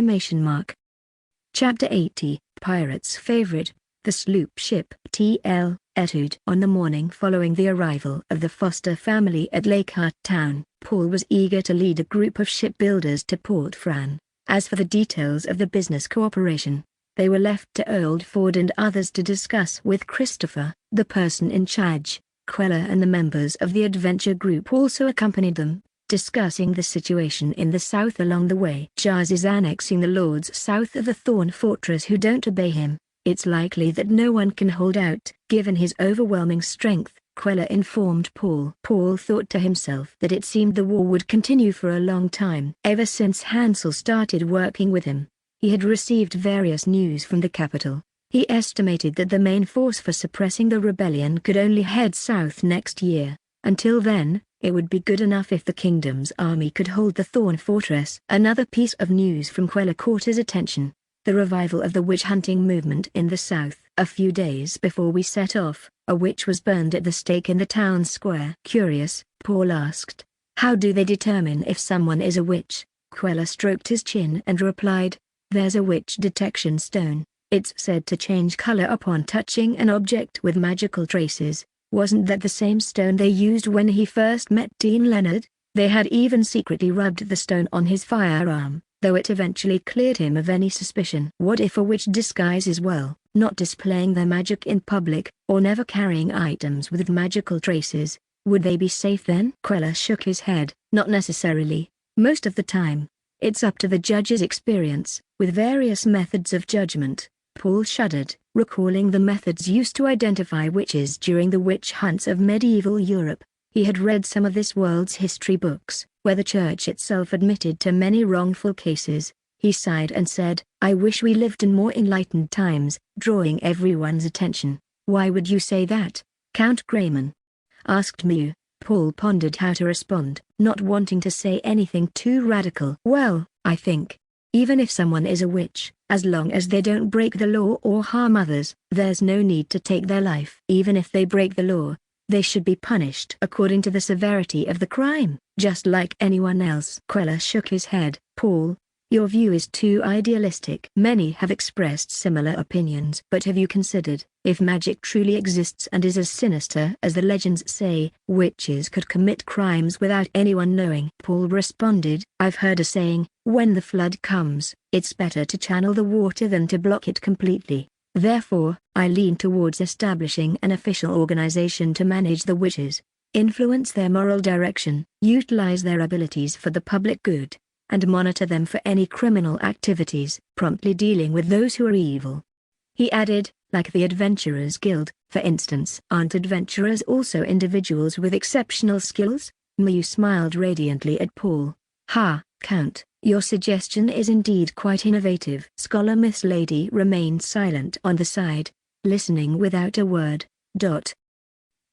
80, Pirate's Favorite, The Sloop Ship. T.L. Etude. On the morning following the arrival of the Foster family at Leichhardt Town, Paul was eager to lead a group of shipbuilders to Port Fran. As for the details of the business cooperation, they were left to Old Ford and others to discuss with Christopher, the person in charge. Queller and the members of the adventure group also accompanied them, discussing the situation in the south along the way. Jars is annexing the lords south of the Thorn Fortress who don't obey him. It's likely that no one can hold out, given his overwhelming strength, Queller informed Paul. Paul thought to himself that it seemed the war would continue for a long time. Ever since Hansel started working with him, he had received various news from the capital. He estimated that the main force for suppressing the rebellion could only head south next year. Until then, it would be good enough if the kingdom's army could hold the Thorn Fortress. Another piece of news from Queller caught his attention: the revival of the witch-hunting movement in the south. A few days before we set off, a witch was burned at the stake in the town square. Curious, Paul asked. How do they determine if someone is a witch? Queller stroked his chin and replied, there's a witch detection stone. It's said to change color upon touching an object with magical traces. Wasn't that the same stone they used when he first met Dean Leonard? They had even secretly rubbed the stone on his firearm, though it eventually cleared him of any suspicion. What if a witch disguises well, not displaying their magic in public, or never carrying items with magical traces? Would they be safe then? Queller shook his head. Not necessarily. Most of the time, it's up to the judge's experience, with various methods of judgment. Paul shuddered, recalling the methods used to identify witches during the witch hunts of medieval Europe. He had read some of this world's history books, where the church itself admitted to many wrongful cases. He sighed and said, I wish we lived in more enlightened times, drawing everyone's attention. Why would you say that, Count Grayman? Asked Mew. Paul pondered how to respond, not wanting to say anything too radical. Well, I think, even if someone is a witch, as long as they don't break the law or harm others, there's no need to take their life. Even if they break the law, they should be punished according to the severity of the crime, just like anyone else. Queller shook his head. Paul, Your view is too idealistic. Many have expressed similar opinions. But have you considered, if magic truly exists and is as sinister as the legends say, witches could commit crimes without anyone knowing? Paul responded, I've heard a saying, when the flood comes, it's better to channel the water than to block it completely. Therefore, I lean towards establishing an official organization to manage the witches, influence their moral direction, utilize their abilities for the public good, and monitor them for any criminal activities, promptly dealing with those who are evil. He added, like the Adventurers Guild, for instance. Aren't adventurers also individuals with exceptional skills? Miu smiled radiantly at Paul. Ha, Count, your suggestion is indeed quite innovative. Scholar Miss Lady remained silent on the side, listening without a word.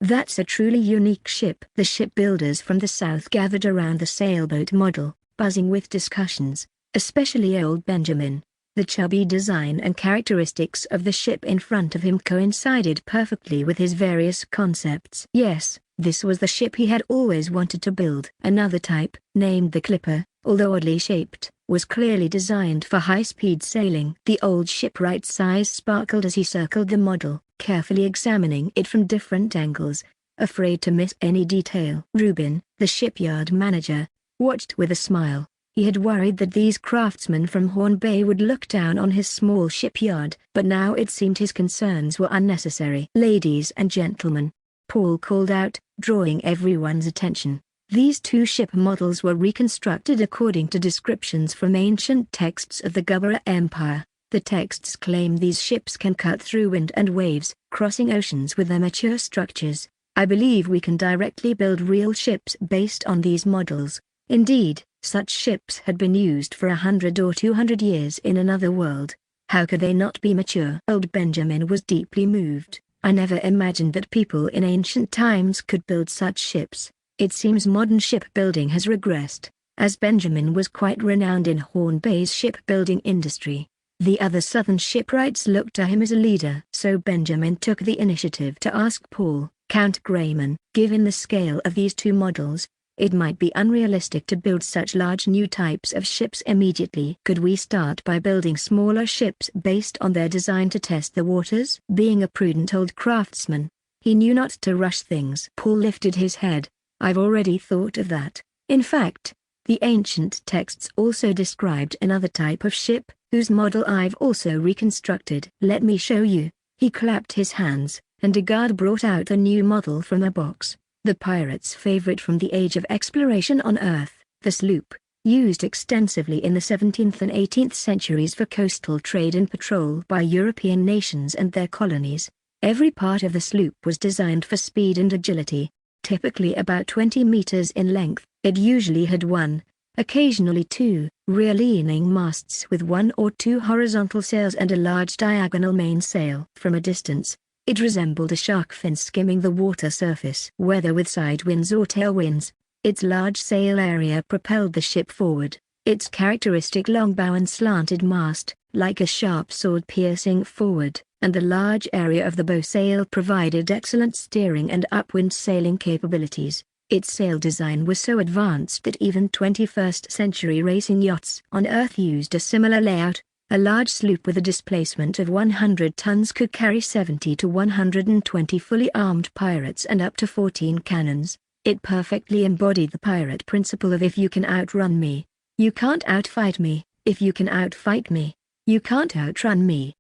That's a truly unique ship. The shipbuilders from the south gathered around the sailboat model, buzzing with discussions, especially old Benjamin. The chubby design and characteristics of the ship in front of him coincided perfectly with his various concepts. Yes, this was the ship he had always wanted to build. Another type, named the Clipper, although oddly shaped, was clearly designed for high-speed sailing. The old shipwright's eyes sparkled as he circled the model, carefully examining it from different angles, afraid to miss any detail. Reuben, the shipyard manager, watched with a smile. He had worried that these craftsmen from Horn Bay would look down on his small shipyard, but now it seemed his concerns were unnecessary. Ladies and gentlemen, Paul called out, drawing everyone's attention. These two ship models were reconstructed according to descriptions from ancient texts of the Gabella Empire. The texts claim these ships can cut through wind and waves, crossing oceans with their mature structures. I believe we can directly build real ships based on these models. Indeed, such ships had been used for 100 or 200 years in another world. How could they not be mature? Old Benjamin was deeply moved. I never imagined that people in ancient times could build such ships. It seems modern shipbuilding has regressed, as Benjamin was quite renowned in Horn Bay's shipbuilding industry. The other southern shipwrights looked to him as a leader. So Benjamin took the initiative to ask Paul, Count Grayman, given the scale of these two models, it might be unrealistic to build such large new types of ships immediately. Could we start by building smaller ships based on their design to test the waters? Being a prudent old craftsman, he knew not to rush things. Paul lifted his head. I've already thought of that. In fact, the ancient texts also described another type of ship, whose model I've also reconstructed. Let me show you. He clapped his hands, and a guard brought out a new model from a box. The pirates' favorite from the age of exploration on Earth, the sloop, used extensively in the 17th and 18th centuries for coastal trade and patrol by European nations and their colonies. Every part of the sloop was designed for speed and agility, typically about 20 meters in length. It usually had one, occasionally two, rear-leaning masts with one or two horizontal sails and a large diagonal mainsail. From a distance, it resembled a shark fin skimming the water surface. Whether with side winds or tailwinds, its large sail area propelled the ship forward. Its characteristic long bow and slanted mast, like a sharp sword piercing forward, and the large area of the bow sail provided excellent steering and upwind sailing capabilities. Its sail design was so advanced that even 21st-century racing yachts on Earth used a similar layout. A large sloop with a displacement of 100 tons could carry 70 to 120 fully armed pirates and up to 14 cannons. It perfectly embodied the pirate principle of if you can outrun me, you can't outfight me, if you can outfight me, you can't outrun me.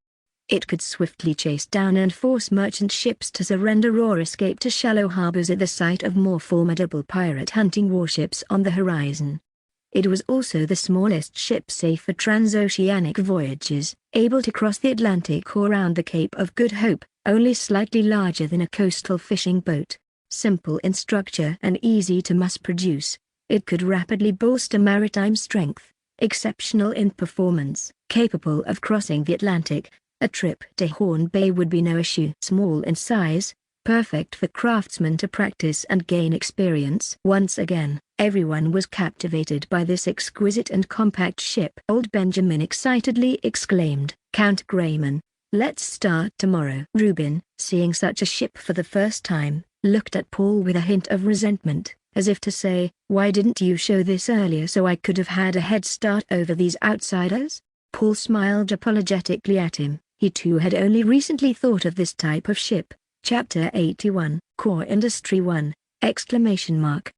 It could swiftly chase down and force merchant ships to surrender or escape to shallow harbors at the sight of more formidable pirate hunting warships on the horizon. It was also the smallest ship safe for transoceanic voyages, able to cross the Atlantic or round the Cape of Good Hope, only slightly larger than a coastal fishing boat. Simple in structure and easy to mass produce, it could rapidly bolster maritime strength, exceptional in performance, capable of crossing the Atlantic. A trip to Horn Bay would be no issue. Small in size, perfect for craftsmen to practice and gain experience. Once again, everyone was captivated by this exquisite and compact ship. Old Benjamin excitedly exclaimed, Count Grayman, let's start tomorrow. Reuben, seeing such a ship for the first time, looked at Paul with a hint of resentment. as if to say, "Why didn't you show this earlier so I could have had a head start over these outsiders?" Paul smiled apologetically at him. He too had only recently thought of this type of ship. Chapter 81, Core Industry 1, exclamation mark.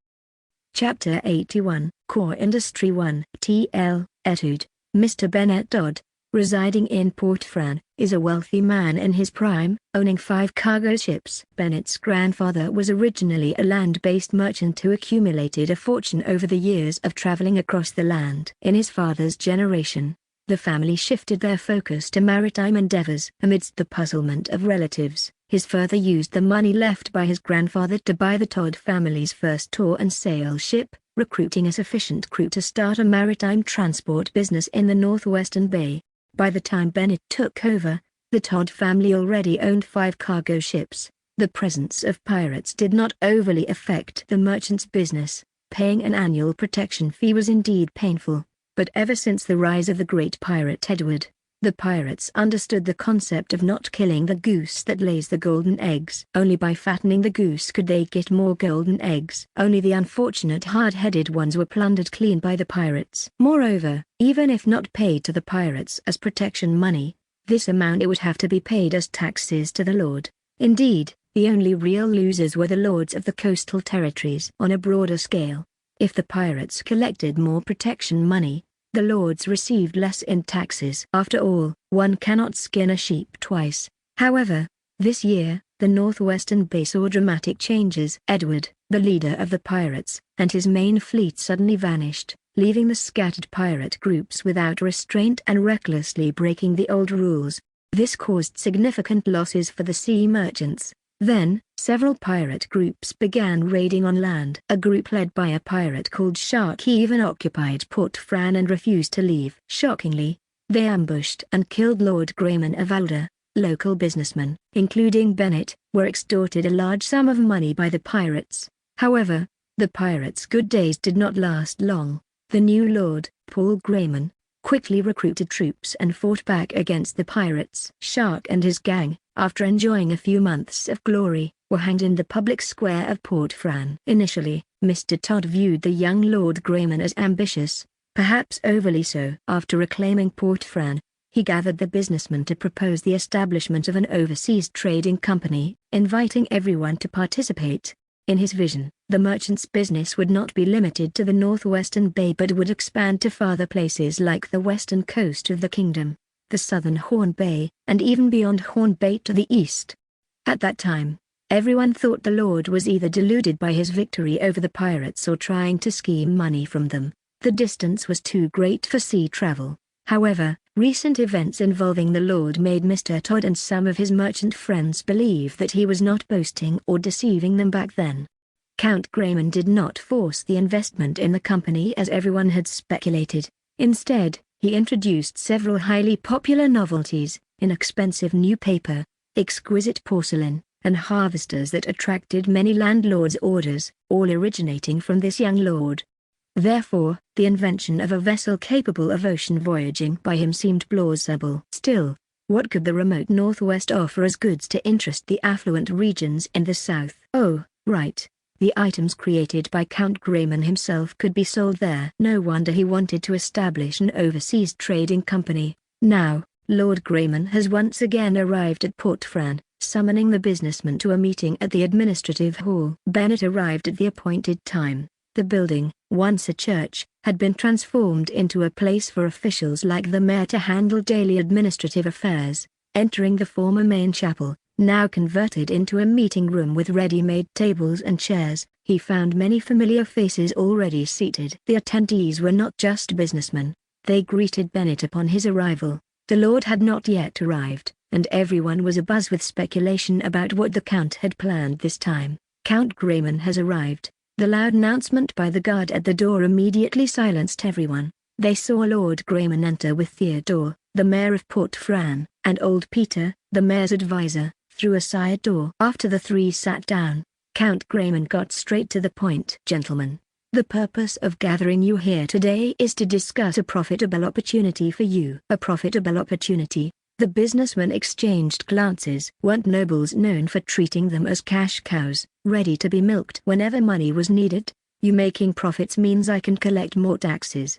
Chapter 81, Core Industry 1, TL, Etude. Mr. Bennett Dodd, residing in Port Fran, is a wealthy man in his prime, owning 5 cargo ships. Bennett's grandfather was originally a land-based merchant who accumulated a fortune over the years of traveling across the land. In his father's generation, the family shifted their focus to maritime endeavors. Amidst the puzzlement of relatives, his father used the money left by his grandfather to buy the Todd family's first tour and sail ship, recruiting a sufficient crew to start a maritime transport business in the northwestern bay. By the time Bennett took over, the Todd family already owned 5 cargo ships. The presence of pirates did not overly affect the merchant's business. Paying an annual protection fee was indeed painful, but ever since the rise of the great pirate Edward, the pirates understood the concept of not killing the goose that lays the golden eggs. Only by fattening the goose could they get more golden eggs. Only the unfortunate hard-headed ones were plundered clean by the pirates. Moreover, even if not paid to the pirates as protection money, this amount would have to be paid as taxes to the lord. Indeed, the only real losers were the lords of the coastal territories. On a broader scale, if the pirates collected more protection money, the lords received less in taxes. After all, one cannot skin a sheep twice. However, this year, the northwestern bay saw dramatic changes. Edward, the leader of the pirates, and his main fleet suddenly vanished, leaving the scattered pirate groups without restraint and recklessly breaking the old rules. This caused significant losses for the sea merchants. Then, several pirate groups began raiding on land. A group led by a pirate called Xiao even occupied Port Fran and refused to leave. Shockingly, they ambushed and killed Lord Grayman of Alda. Local businessmen, including Bennett, were extorted a large sum of money by the pirates. However, the pirates' good days did not last long. The new lord, Paul Grayman, quickly recruited troops and fought back against the pirates. Xiao and his gang, after enjoying a few months of glory, were hanged in the public square of Port Fran. Initially, Mr. Todd viewed the young Lord Grayman as ambitious, perhaps overly so. After reclaiming Port Fran, he gathered the businessmen to propose the establishment of an overseas trading company, inviting everyone to participate. In his vision, the merchant's business would not be limited to the northwestern bay but would expand to farther places like the western coast of the kingdom, the southern Horn Bay, and even beyond Horn Bay to the east. At that time, everyone thought the Lord was either deluded by his victory over the pirates or trying to scheme money from them. The distance was too great for sea travel. However, recent events involving the Lord made Mr. Todd and some of his merchant friends believe that he was not boasting or deceiving them back then. Count Grayman did not force the investment in the company as everyone had speculated. Instead, he introduced several highly popular novelties, inexpensive new paper, exquisite porcelain, and harvesters that attracted many landlords' orders, all originating from this young lord. Therefore, the invention of a vessel capable of ocean voyaging by him seemed plausible. Still, what could the remote northwest offer as goods to interest the affluent regions in the south? Oh, right. The items created by Count Grayman himself could be sold there. No wonder he wanted to establish an overseas trading company. Now, Lord Grayman has once again arrived at Port Fran, summoning the businessmen to a meeting at the administrative hall. Bennett arrived at the appointed time. The building, once a church, had been transformed into a place for officials like the mayor to handle daily administrative affairs. Entering the former main chapel, now converted into a meeting room with ready-made tables and chairs, he found many familiar faces already seated. The attendees were not just businessmen. They greeted Bennett upon his arrival. The Lord had not yet arrived, and everyone was abuzz with speculation about what the Count had planned this time. Count Grayman has arrived. The loud announcement by the guard at the door immediately silenced everyone. They saw Lord Grayman enter with Theodore, the mayor of Port Fran, and old Peter, the mayor's advisor, through a side door. After the three sat down, Count Grayman got straight to the point. "Gentlemen, the purpose of gathering you here today is to discuss a profitable opportunity for you." A profitable opportunity? The businessmen exchanged glances. Weren't nobles known for treating them as cash cows, ready to be milked whenever money was needed? You making profits means I can collect more taxes,"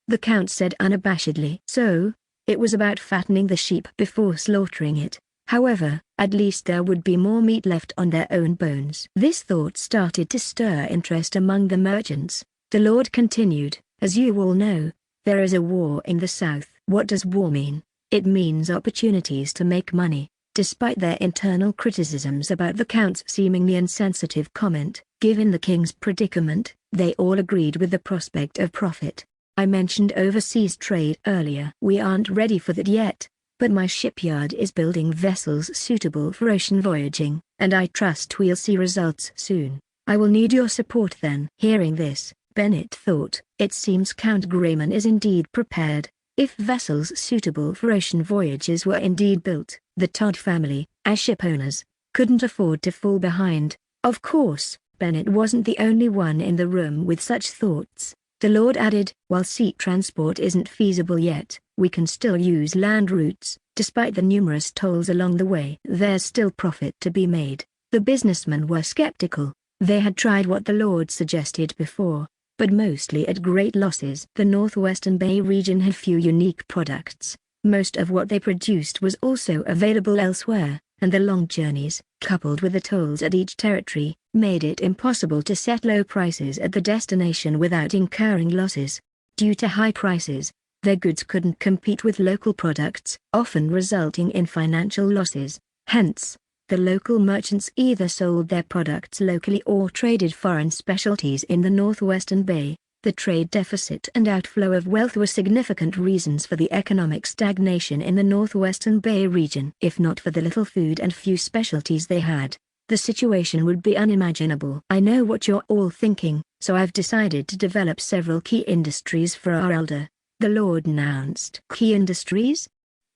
the Count said unabashedly. So, it was about fattening the sheep before slaughtering it. However, at least there would be more meat left on their own bones. This thought started to stir interest among the merchants. The Lord continued, "As you all know, there is a war in the south." What does war mean? It means opportunities to make money. Despite their internal criticisms about the Count's seemingly insensitive comment, given the king's predicament, they all agreed with the prospect of profit. "I mentioned overseas trade earlier. We aren't ready for that yet, but my shipyard is building vessels suitable for ocean voyaging, and I trust we'll see results soon. I will need your support then." Hearing this, Bennett thought, it seems Count Grayman is indeed prepared. If vessels suitable for ocean voyages were indeed built, the Todd family, as ship owners, couldn't afford to fall behind. Of course, Bennett wasn't the only one in the room with such thoughts. The Lord added, "While sea transport isn't feasible yet, we can still use land routes. Despite the numerous tolls along the way, there's still profit to be made." The businessmen were skeptical. They had tried what the Lord suggested before, but mostly at great losses. The Northwestern Bay region had few unique products. Most of what they produced was also available elsewhere, and the long journeys, coupled with the tolls at each territory, made it impossible to set low prices at the destination without incurring losses. Due to high prices, their goods couldn't compete with local products, often resulting in financial losses. Hence, the local merchants either sold their products locally or traded foreign specialties in the Northwestern Bay. The trade deficit and outflow of wealth were significant reasons for the economic stagnation in the Northwestern Bay region. If not for the little food and few specialties they had, the situation would be unimaginable. "I know what you're all thinking, so I've decided to develop several key industries for our elder," the Lord announced. Key industries?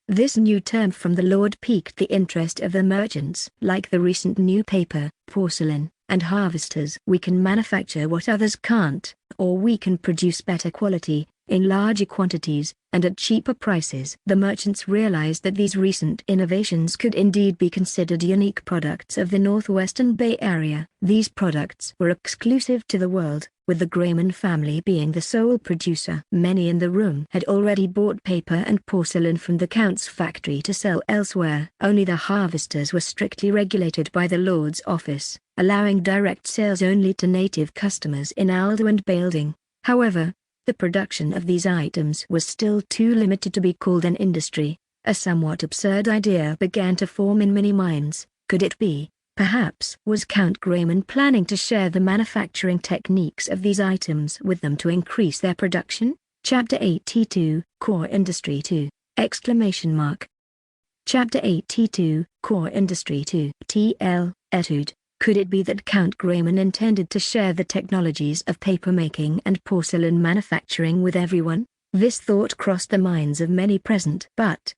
This new term from the Lord piqued the interest of the merchants. Like the recent new paper, porcelain, and harvesters. "We can manufacture what others can't, or we can produce better quality, in larger quantities, and at cheaper prices." The merchants realized that these recent innovations could indeed be considered unique products of the Northwestern Bay Area. These products were exclusive to the world, with the Grayman family being the sole producer. Many in the room had already bought paper and porcelain from the Count's factory to sell elsewhere. Only the harvesters were strictly regulated by the Lord's office, allowing direct sales only to native customers in Aldo and Balding. However, the production of these items was still too limited to be called an industry. A somewhat absurd idea began to form in many minds. Could it be, perhaps, was Count Grayman planning to share the manufacturing techniques of these items with them to increase their production? Chapter 82, Core Industry 2! Exclamation mark. Chapter 82, Core Industry 2. T.L. Etude. Could it be that Count Grayman intended to share the technologies of papermaking and porcelain manufacturing with everyone? This thought crossed the minds of many present. But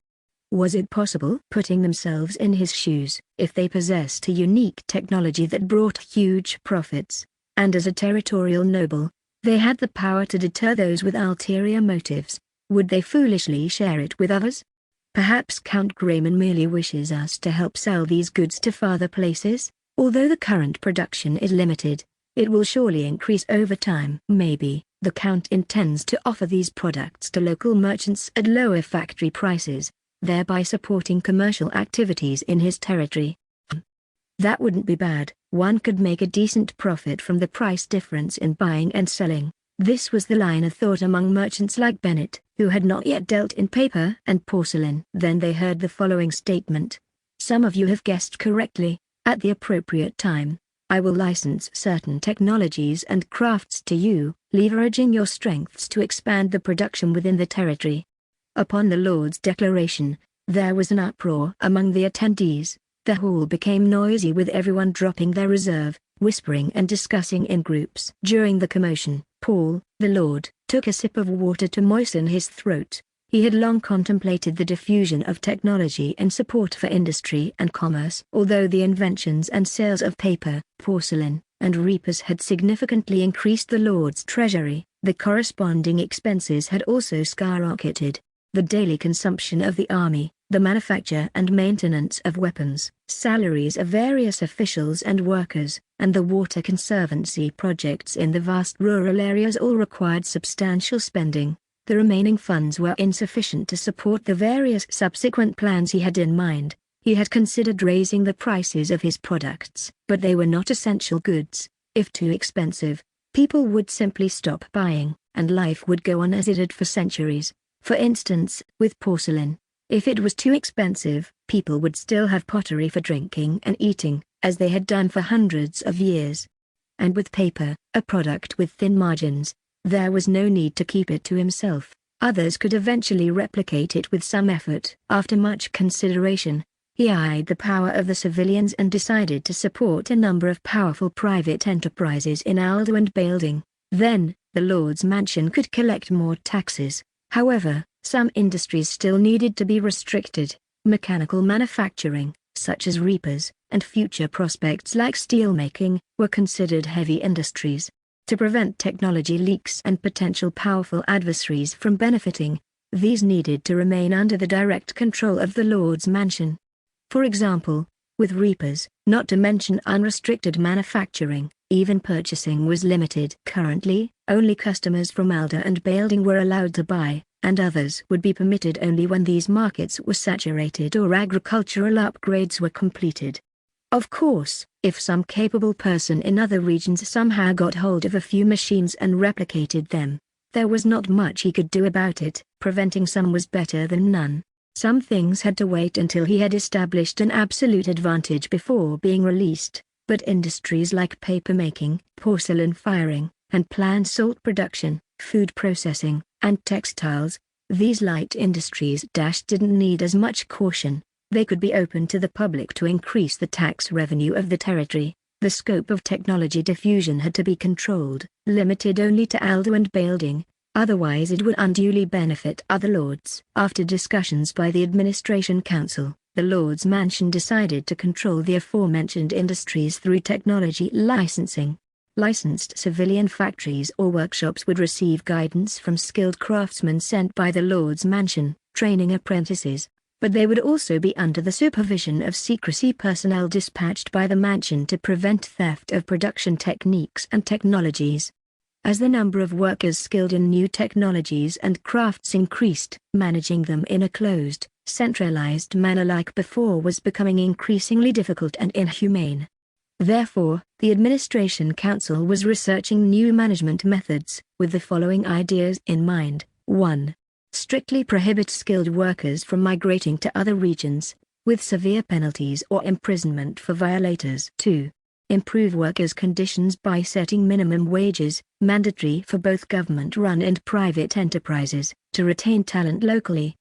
was it possible? Putting themselves in his shoes, if they possessed a unique technology that brought huge profits, and as a territorial noble, they had the power to deter those with ulterior motives, would they foolishly share it with others? Perhaps Count Grayman merely wishes us to help sell these goods to farther places. Although the current production is limited, it will surely increase over time. Maybe, the Count intends to offer these products to local merchants at lower factory prices, thereby supporting commercial activities in his territory. That wouldn't be bad. One could make a decent profit from the price difference in buying and selling. This was the line of thought among merchants like Bennett, who had not yet dealt in paper and porcelain. Then they heard the following statement. "Some of you have guessed correctly. At the appropriate time, I will license certain technologies and crafts to you, leveraging your strengths to expand the production within the territory." Upon the Lord's declaration, there was an uproar among the attendees. The hall became noisy with everyone dropping their reserve, whispering and discussing in groups. During the commotion, Paul, the Lord, took a sip of water to moisten his throat. He had long contemplated the diffusion of technology and support for industry and commerce. Although the inventions and sales of paper, porcelain, and reapers had significantly increased the Lord's treasury, the corresponding expenses had also skyrocketed. The daily consumption of the army, the manufacture and maintenance of weapons, salaries of various officials and workers, and the water conservancy projects in the vast rural areas all required substantial spending. The remaining funds were insufficient to support the various subsequent plans he had in mind. He had considered raising the prices of his products, but they were not essential goods. If too expensive, people would simply stop buying, and life would go on as it had for centuries. For instance, with porcelain. If it was too expensive, people would still have pottery for drinking and eating, as they had done for hundreds of years. And with paper, a product with thin margins, there was no need to keep it to himself. Others could eventually replicate it with some effort. After much consideration, he eyed the power of the civilians and decided to support a number of powerful private enterprises in Aldo and Bailding. Then, the Lord's Mansion could collect more taxes. However, some industries still needed to be restricted. Mechanical manufacturing, such as reapers, and future prospects like steelmaking, were considered heavy industries. To prevent technology leaks and potential powerful adversaries from benefiting, these needed to remain under the direct control of the Lord's Mansion. For example, with reapers, not to mention unrestricted manufacturing, even purchasing was limited. Currently, only customers from Alda and Bailding were allowed to buy, and others would be permitted only when these markets were saturated or agricultural upgrades were completed. Of course, if some capable person in other regions somehow got hold of a few machines and replicated them, there was not much he could do about it. Preventing some was better than none. Some things had to wait until he had established an absolute advantage before being released, but industries like paper-making, porcelain firing, and plant salt production, food processing, and textiles, these light industries didn't need as much caution. They could be open to the public to increase the tax revenue of the territory. The scope of technology diffusion had to be controlled, limited only to Aldo and Bailding, otherwise it would unduly benefit other lords. After discussions by the Administration Council, the Lord's Mansion decided to control the aforementioned industries through technology licensing. Licensed civilian factories or workshops would receive guidance from skilled craftsmen sent by the Lord's Mansion, training apprentices, but they would also be under the supervision of secrecy personnel dispatched by the mansion to prevent theft of production techniques and technologies. As the number of workers skilled in new technologies and crafts increased, managing them in a closed, centralized manner like before was becoming increasingly difficult and inhumane. Therefore, the Administration Council was researching new management methods, with the following ideas in mind. 1. Strictly prohibit skilled workers from migrating to other regions, with severe penalties or imprisonment for violators. 2. Improve workers' conditions by setting minimum wages, mandatory for both government-run and private enterprises, to retain talent locally.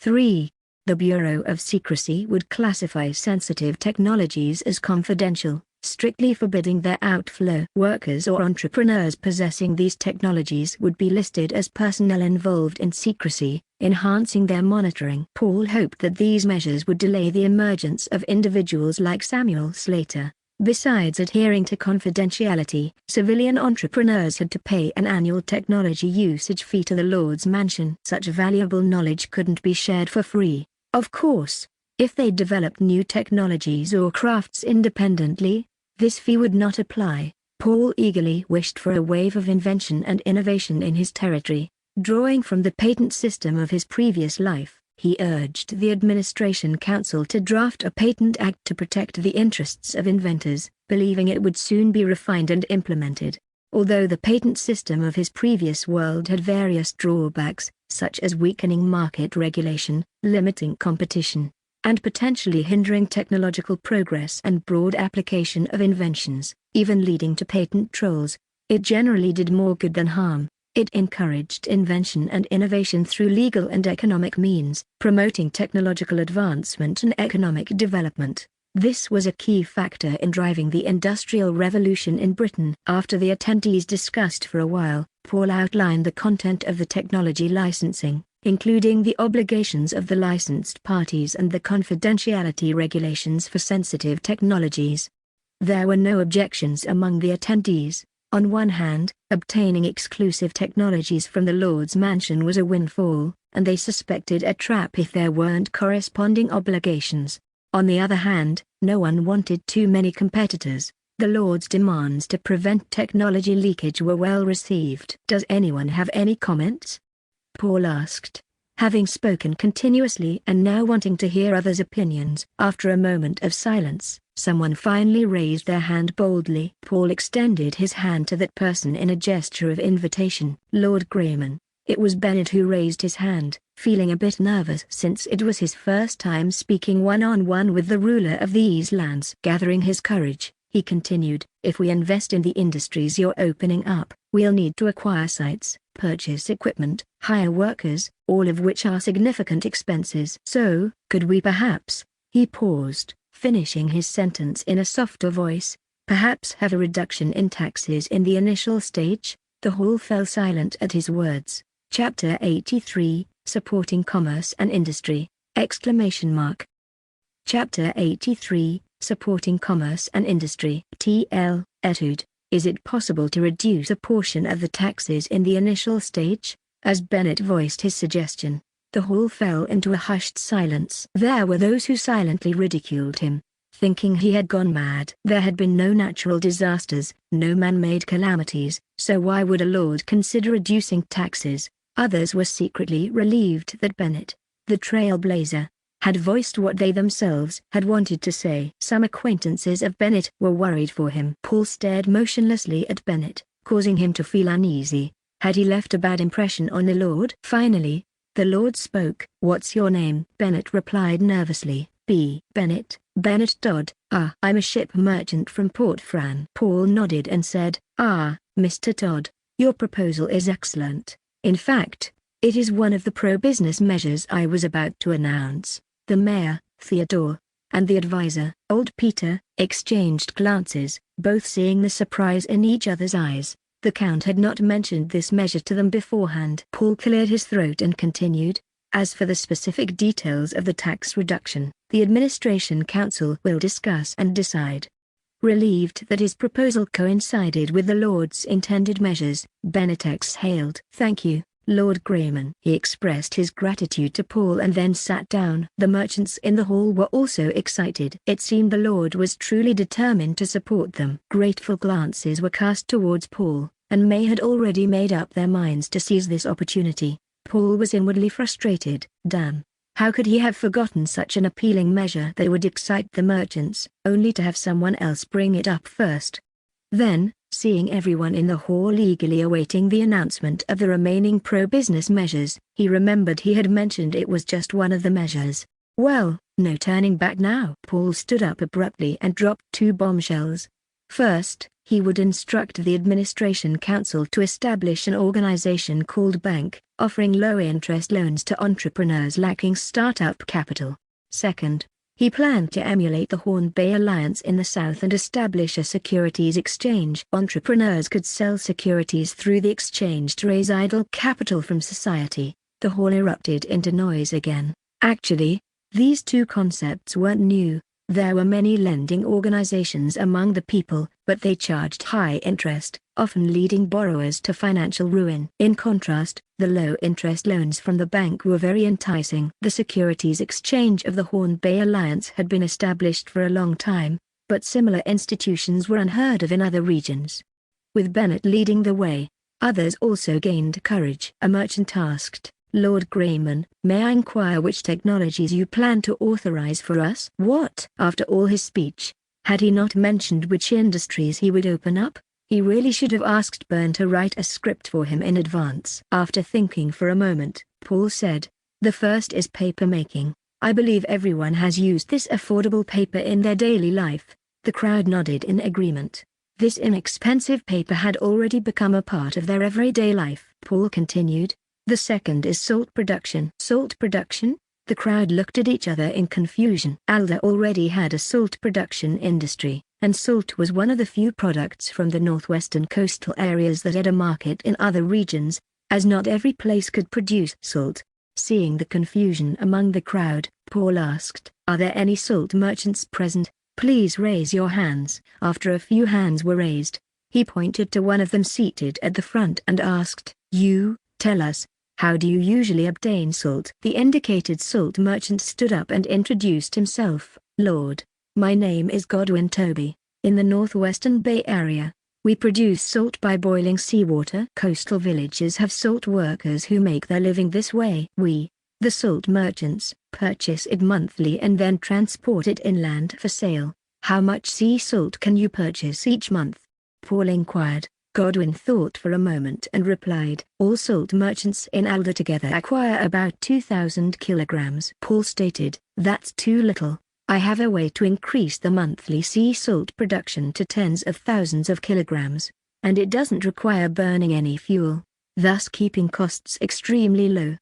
3. The Bureau of Secrecy would classify sensitive technologies as confidential, strictly forbidding their outflow. Workers or entrepreneurs possessing these technologies would be listed as personnel involved in secrecy, enhancing their monitoring. Paul hoped that these measures would delay the emergence of individuals like Samuel Slater. Besides adhering to confidentiality, civilian entrepreneurs had to pay an annual technology usage fee to the Lord's Mansion. Such valuable knowledge couldn't be shared for free. Of course, if they developed new technologies or crafts independently, this fee would not apply. Paul eagerly wished for a wave of invention and innovation in his territory. Drawing from the patent system of his previous life, he urged the Administration Council to draft a patent act to protect the interests of inventors, believing it would soon be refined and implemented. Although the patent system of his previous world had various drawbacks, such as weakening market regulation, limiting competition, and potentially hindering technological progress and broad application of inventions, even leading to patent trolls, it generally did more good than harm. It encouraged invention and innovation through legal and economic means, promoting technological advancement and economic development. This was a key factor in driving the Industrial Revolution in Britain. After the attendees discussed for a while, Paul outlined the content of the technology licensing, including the obligations of the licensed parties and the confidentiality regulations for sensitive technologies. There were no objections among the attendees. On one hand, obtaining exclusive technologies from the Lord's Mansion was a windfall, and they suspected a trap if there weren't corresponding obligations. On the other hand, no one wanted too many competitors. The Lord's demands to prevent technology leakage were well received. "Does anyone have any comments?" Paul asked. Having spoken continuously and now wanting to hear others' opinions. After a moment of silence, someone finally raised their hand boldly. Paul extended his hand to that person in a gesture of invitation. "Lord Grayman." It was Bennett who raised his hand, feeling a bit nervous since it was his first time speaking one-on-one with the ruler of these lands. Gathering his courage, he continued, "If we invest in the industries you're opening up, we'll need to acquire sites, purchase equipment, hire workers, all of which are significant expenses. So, could we perhaps," he paused, finishing his sentence in a softer voice, "perhaps have a reduction in taxes in the initial stage?" The hall fell silent at his words. Chapter 83, Supporting Commerce and Industry! Chapter 83, Supporting Commerce and Industry. TL, Etude. Is it possible to reduce a portion of the taxes in the initial stage? As Bennett voiced his suggestion, the hall fell into a hushed silence. There were those who silently ridiculed him, thinking he had gone mad. There had been no natural disasters, no man-made calamities, so why would a lord consider reducing taxes? Others were secretly relieved that Bennett, the trailblazer, had voiced what they themselves had wanted to say. Some acquaintances of Bennett were worried for him. Paul stared motionlessly at Bennett, causing him to feel uneasy. Had he left a bad impression on the Lord? Finally, the Lord spoke. "What's your name?" Bennett replied nervously. "B. Bennett, Bennett Dodd." "Ah, I'm a ship merchant from Port Fran." Paul nodded and said, "Ah, Mr. Dodd, your proposal is excellent. In fact, it is one of the pro-business measures I was about to announce." The mayor, Theodore, and the advisor, old Peter, exchanged glances, both seeing the surprise in each other's eyes. The Count had not mentioned this measure to them beforehand. Paul cleared his throat and continued, "As for the specific details of the tax reduction, the Administration Council will discuss and decide." Relieved that his proposal coincided with the Lord's intended measures, Bennett exhaled. "Thank you, Lord Grayman." He expressed his gratitude to Paul and then sat down. The merchants in the hall were also excited. It seemed the Lord was truly determined to support them. Grateful glances were cast towards Paul, and May had already made up their minds to seize this opportunity. Paul was inwardly frustrated. Damn. How could he have forgotten such an appealing measure that would excite the merchants, only to have someone else bring it up first? Then, seeing everyone in the hall eagerly awaiting the announcement of the remaining pro-business measures, he remembered he had mentioned it was just one of the measures. Well, no turning back now. Paul stood up abruptly and dropped two bombshells. First, he would instruct the Administration Council to establish an organization called Bank, offering low-interest loans to entrepreneurs lacking startup capital. Second, he planned to emulate the Horn Bay Alliance in the South and establish a securities exchange. Entrepreneurs could sell securities through the exchange to raise idle capital from society. The hall erupted into noise again. Actually, these two concepts weren't new. There were many lending organizations among the people, but they charged high interest, often leading borrowers to financial ruin. In contrast, the low-interest loans from the bank were very enticing. The Securities Exchange of the Horn Bay Alliance had been established for a long time, but similar institutions were unheard of in other regions. With Bennett leading the way, others also gained courage. A merchant asked, "Lord Grayman, may I inquire which technologies you plan to authorize for us?" What? After all his speech, had he not mentioned which industries he would open up? He really should have asked Byrne to write a script for him in advance. After thinking for a moment, Paul said, "The first is paper making. I believe everyone has used this affordable paper in their daily life." The crowd nodded in agreement. This inexpensive paper had already become a part of their everyday life. Paul continued, "The second is salt production." Salt production? The crowd looked at each other in confusion. Alda already had a salt production industry, and salt was one of the few products from the northwestern coastal areas that had a market in other regions, as not every place could produce salt. Seeing the confusion among the crowd, Paul asked, "Are there any salt merchants present? Please raise your hands." After a few hands were raised, he pointed to one of them seated at the front and asked, "You, tell us, How do you usually obtain salt? The indicated salt merchant stood up and introduced himself. Lord, my name is Godwin Toby. In the northwestern Bay Area, we produce salt by boiling seawater. Coastal villages have salt workers who make their living this way. We, the salt merchants, purchase it monthly and then transport it inland for sale. How much sea salt can you purchase each month? Paul inquired. Godwin thought for a moment and replied, all salt merchants in Alder together acquire about 2,000 kilograms. Paul stated, that's too little. I have a way to increase the monthly sea salt production to tens of thousands of kilograms, and it doesn't require burning any fuel, thus keeping costs extremely low.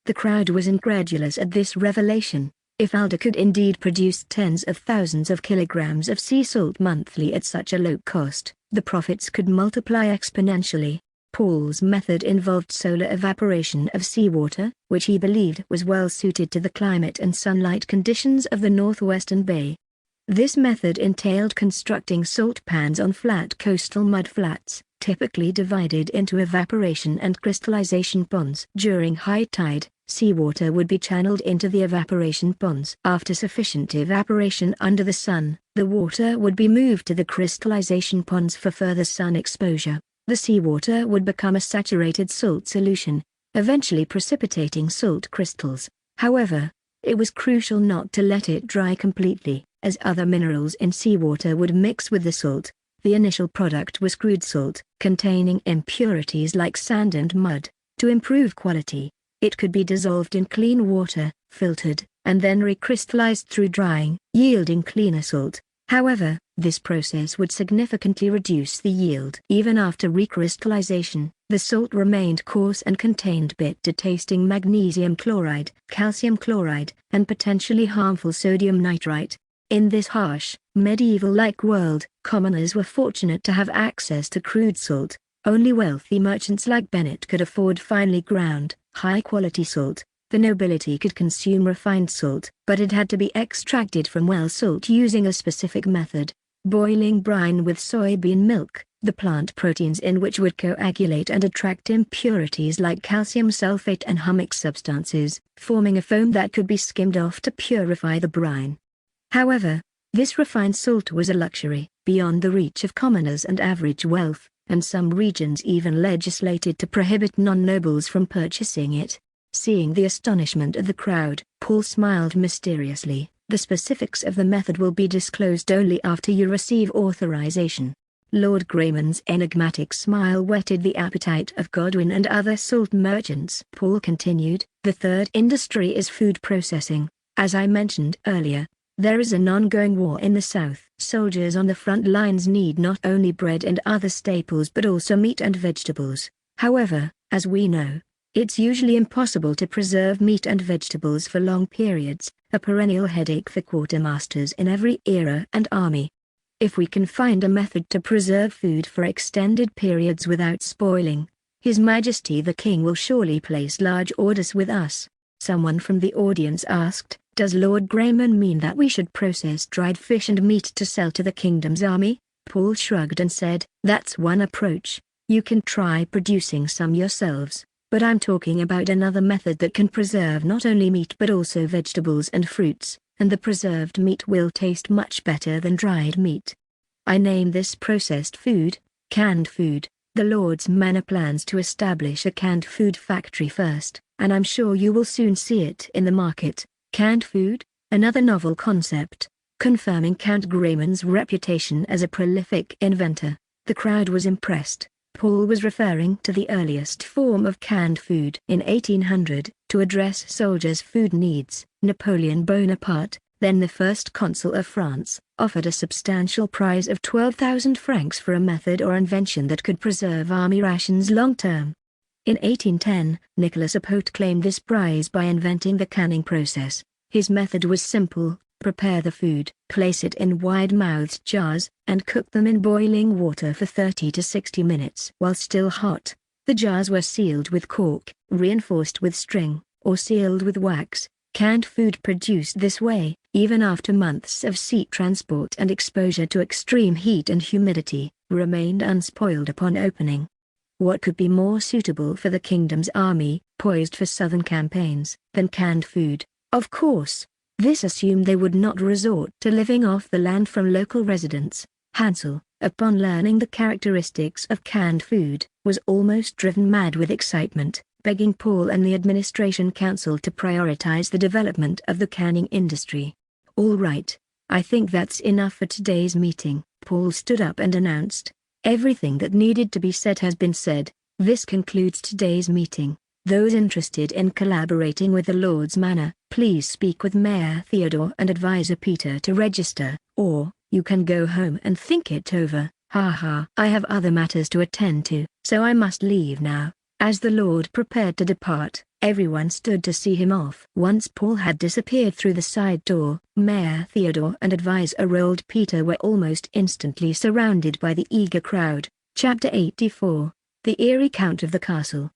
The crowd was incredulous at this revelation. If Alder could indeed produce tens of thousands of kilograms of sea salt monthly at such a low cost, the profits could multiply exponentially. Paul's method involved solar evaporation of seawater, which he believed was well suited to the climate and sunlight conditions of the northwestern bay. This method entailed constructing salt pans on flat coastal mud flats, typically divided into evaporation and crystallization ponds. During high tide, seawater would be channeled into the evaporation ponds. After sufficient evaporation under the sun, the water would be moved to the crystallization ponds for further sun exposure. The seawater would become a saturated salt solution, eventually precipitating salt crystals. However, it was crucial not to let it dry completely, as other minerals in seawater would mix with the salt. The initial product was crude salt, containing impurities like sand and mud. To improve quality, it could be dissolved in clean water, filtered, and then recrystallized through drying, yielding cleaner salt. However, this process would significantly reduce the yield. Even after recrystallization, the salt remained coarse and contained bitter-tasting magnesium chloride, calcium chloride, and potentially harmful sodium nitrite. In this harsh, medieval-like world, commoners were fortunate to have access to crude salt. Only wealthy merchants like Bennett could afford finely ground, high-quality salt. The nobility could consume refined salt, but it had to be extracted from well salt using a specific method. Boiling brine with soybean milk, the plant proteins in which would coagulate and attract impurities like calcium sulfate and humic substances, forming a foam that could be skimmed off to purify the brine. However, this refined salt was a luxury, beyond the reach of commoners and average wealth, and some regions even legislated to prohibit non-nobles from purchasing it. Seeing the astonishment of the crowd, Paul smiled mysteriously. The specifics of the method will be disclosed only after you receive authorization. Lord Grayman's enigmatic smile whetted the appetite of Godwin and other salt merchants. Paul continued, the third industry is food processing. As I mentioned earlier, there is an ongoing war in the south. Soldiers on the front lines need not only bread and other staples but also meat and vegetables. However, as we know, it's usually impossible to preserve meat and vegetables for long periods, a perennial headache for quartermasters in every era and army. If we can find a method to preserve food for extended periods without spoiling, His Majesty the King will surely place large orders with us. Someone from the audience asked, does Lord Grayman mean that we should process dried fish and meat to sell to the kingdom's army? Paul shrugged and said, that's one approach. You can try producing some yourselves. But I'm talking about another method that can preserve not only meat but also vegetables and fruits, and the preserved meat will taste much better than dried meat. I name this processed food, canned food. The Lord's Manor plans to establish a canned food factory first, and I'm sure you will soon see it in the market. Canned food, another novel concept, confirming Count Grayman's reputation as a prolific inventor. The crowd was impressed. Paul was referring to the earliest form of canned food. In 1800, to address soldiers' food needs, Napoleon Bonaparte, then the first consul of France, offered a substantial prize of 12,000 francs for a method or invention that could preserve army rations long-term. In 1810, Nicolas Apote claimed this prize by inventing the canning process. His method was simple. Prepare the food, place it in wide-mouthed jars, and cook them in boiling water for 30 to 60 minutes. While still hot, the jars were sealed with cork, reinforced with string, or sealed with wax. Canned food produced this way, even after months of sea transport and exposure to extreme heat and humidity, remained unspoiled upon opening. What could be more suitable for the kingdom's army, poised for southern campaigns, than canned food? Of course, this assumed they would not resort to living off the land from local residents. Hansel, upon learning the characteristics of canned food, was almost driven mad with excitement, begging Paul and the Administration Council to prioritize the development of the canning industry. "All right, I think that's enough for today's meeting," Paul stood up and announced. "Everything that needed to be said has been said. This concludes today's meeting. Those interested in collaborating with the Lord's Manor, please speak with Mayor Theodore and Advisor Peter to register, or you can go home and think it over." "Ha. I have other matters to attend to, so I must leave now." As the Lord prepared to depart, everyone stood to see him off. Once Paul had disappeared through the side door, Mayor Theodore and Advisor Old Peter were almost instantly surrounded by the eager crowd. Chapter 84. The Eerie Count of the Castle!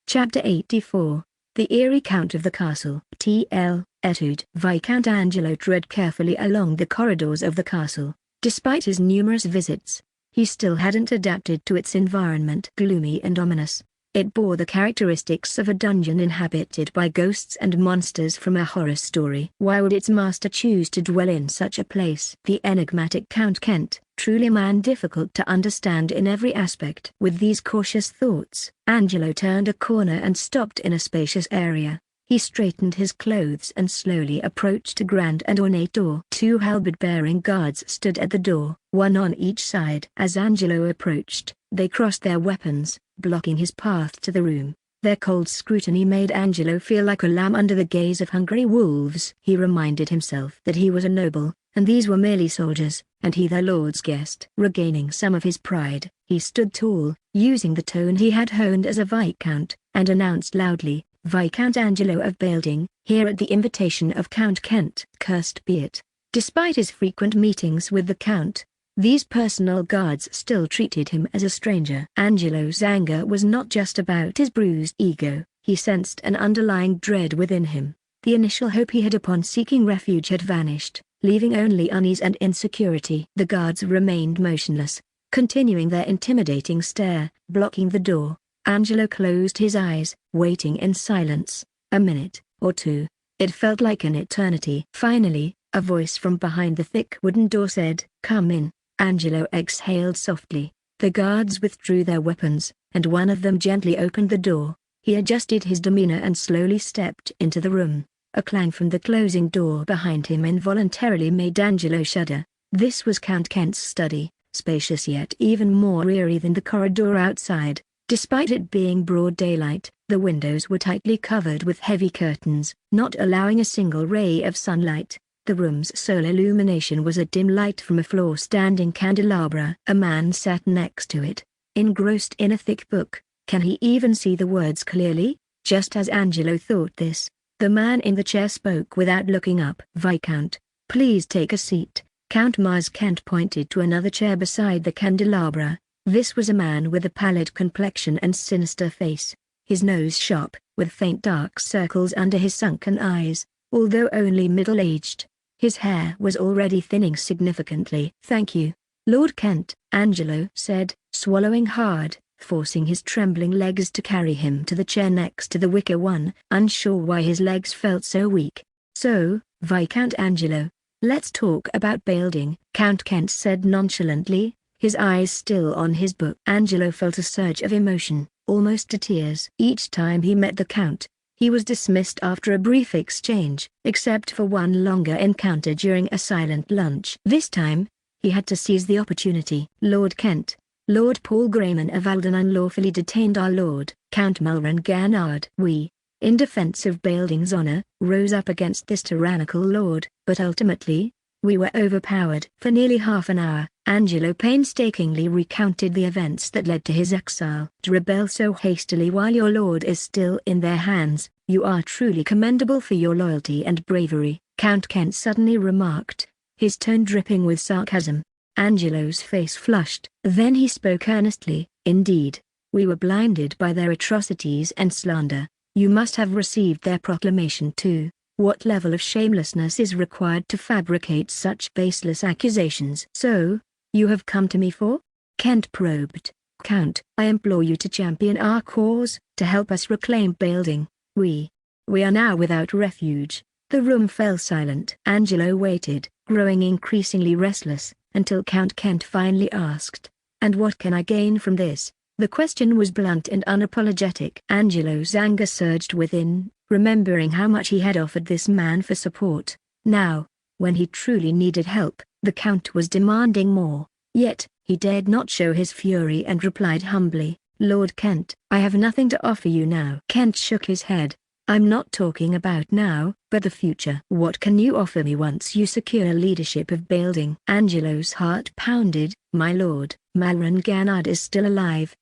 Chapter 84. The Eerie Count of the Castle. T.L. Etude. Viscount Angelo tread carefully along the corridors of the castle. Despite his numerous visits, he still hadn't adapted to its environment. Gloomy and ominous, it bore the characteristics of a dungeon inhabited by ghosts and monsters from a horror story. Why would its master choose to dwell in such a place? The enigmatic Count Kent, truly a man difficult to understand in every aspect. With these cautious thoughts, Angelo turned a corner and stopped in a spacious area. He straightened his clothes and slowly approached a grand and ornate door. Two halberd-bearing guards stood at the door, one on each side. As Angelo approached, they crossed their weapons, blocking his path to the room. Their cold scrutiny made Angelo feel like a lamb under the gaze of hungry wolves. He reminded himself that he was a noble, and these were merely soldiers, and he their lord's guest. Regaining some of his pride, he stood tall, using the tone he had honed as a viscount, and announced loudly, "Viscount Angelo of Bailding, here at the invitation of Count Kent." Cursed be it. Despite his frequent meetings with the Count, these personal guards still treated him as a stranger. Angelo's anger was not just about his bruised ego. He sensed an underlying dread within him. The initial hope he had upon seeking refuge had vanished, leaving only unease and insecurity. The guards remained motionless, continuing their intimidating stare, blocking the door. Angelo closed his eyes, waiting in silence. A minute, or two. It felt like an eternity. Finally, a voice from behind the thick wooden door said, "Come in." Angelo exhaled softly. The guards withdrew their weapons, and one of them gently opened the door. He adjusted his demeanor and slowly stepped into the room. A clang from the closing door behind him involuntarily made Angelo shudder. This was Count Kent's study, spacious yet even more eerie than the corridor outside. Despite it being broad daylight, the windows were tightly covered with heavy curtains, not allowing a single ray of sunlight. The room's sole illumination was a dim light from a floor-standing candelabra. A man sat next to it, engrossed in a thick book. Can he even see the words clearly? Just as Angelo thought this, the man in the chair spoke without looking up. "Viscount, please take a seat." Count Mars Kent pointed to another chair beside the candelabra. This was a man with a pallid complexion and sinister face, his nose sharp, with faint dark circles under his sunken eyes. Although only middle-aged, his hair was already thinning significantly. "Thank you, Lord Kent," Angelo said, swallowing hard, forcing his trembling legs to carry him to the chair next to the wicker one, unsure why his legs felt so weak. "So, Viscount Angelo, let's talk about Bailding," Count Kent said nonchalantly, his eyes still on his book. Angelo felt a surge of emotion, almost to tears. Each time he met the Count, he was dismissed after a brief exchange, except for one longer encounter during a silent lunch. This time, he had to seize the opportunity. "Lord Kent, Lord Paul Grayman of Alden unlawfully detained our lord, Count Mulren Gannard. We, in defense of Bailding's honor, rose up against this tyrannical lord, but ultimately, we were overpowered." For nearly half an hour, Angelo painstakingly recounted the events that led to his exile. "To rebel so hastily while your lord is still in their hands, you are truly commendable for your loyalty and bravery," Count Kent suddenly remarked, his tone dripping with sarcasm. Angelo's face flushed. Then he spoke earnestly, "Indeed, we were blinded by their atrocities and slander. You must have received their proclamation too. What level of shamelessness is required to fabricate such baseless accusations?" "So, you have come to me for?" Kent probed. Count, I implore you to champion our cause, to help us reclaim Bailding. We are now without refuge." The room fell silent. Angelo waited, growing increasingly restless, until Count Kent finally asked, "And what can I gain from this?" The question was blunt and unapologetic. Angelo's anger surged within, remembering how much he had offered this man for support. Now, when he truly needed help, the Count was demanding more. Yet, he dared not show his fury and replied humbly, "Lord Kent, I have nothing to offer you now." Kent shook his head. "I'm not talking about now, but the future. What can you offer me once you secure leadership of Bailding?" Angelo's heart pounded. "My lord, Malran Ganad is still alive.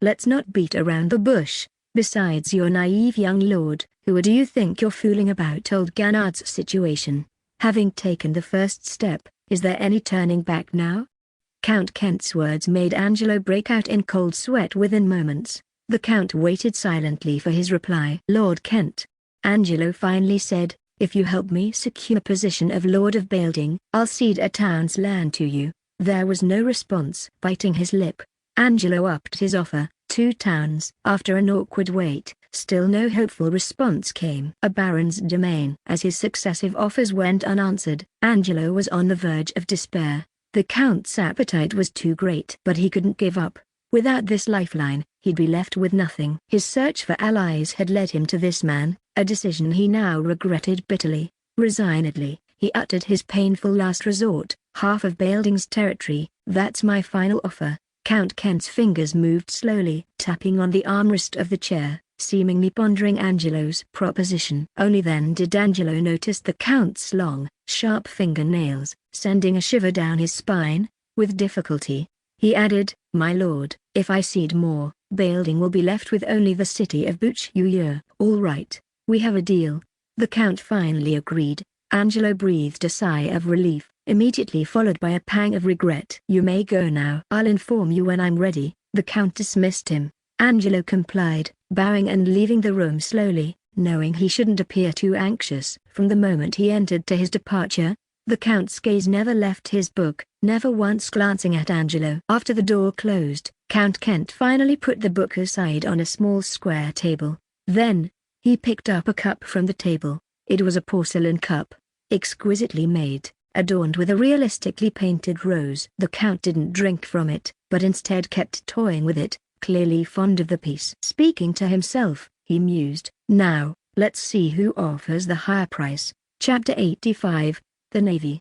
Let's not beat around the bush. Besides, your naive young lord, who do you think you're fooling about?" Old Ganad's situation. Having taken the first step, is there any turning back now? Count Kent's words made Angelo break out in cold sweat within moments. The Count waited silently for his reply. "Lord Kent," Angelo finally said, "if you help me secure position of Lord of Bailding, I'll cede a town's land to you." There was no response. Biting his lip, Angelo upped his offer, 2 towns. After an awkward wait, still no hopeful response came. A baron's domain. As his successive offers went unanswered, Angelo was on the verge of despair. The Count's appetite was too great. But he couldn't give up. Without this lifeline, he'd be left with nothing. His search for allies had led him to this man, a decision he now regretted bitterly. Resignedly, he uttered his painful last resort, "Half of Bailding's territory, that's my final offer." Count Kent's fingers moved slowly, tapping on the armrest of the chair, seemingly pondering Angelo's proposition. Only then did Angelo notice the Count's long, sharp fingernails, sending a shiver down his spine. With difficulty, he added, "My lord, if I cede more, Bailding will be left with only the city of Buch-Yu-Yu." "All right, we have a deal." The Count finally agreed. Angelo breathed a sigh of relief, immediately followed by a pang of regret. "You may go now." "I'll inform you when I'm ready." The Count dismissed him. Angelo complied, bowing and leaving the room slowly, knowing he shouldn't appear too anxious. From the moment he entered to his departure, the Count's gaze never left his book, never once glancing at Angelo. After the door closed, Count Kent finally put the book aside on a small square table. Then, he picked up a cup from the table. It was a porcelain cup, exquisitely made, adorned with a realistically painted rose. The Count didn't drink from it, but instead kept toying with it, clearly fond of the piece. Speaking to himself, he mused, "Now, let's see who offers the higher price." Chapter 85, The Navy!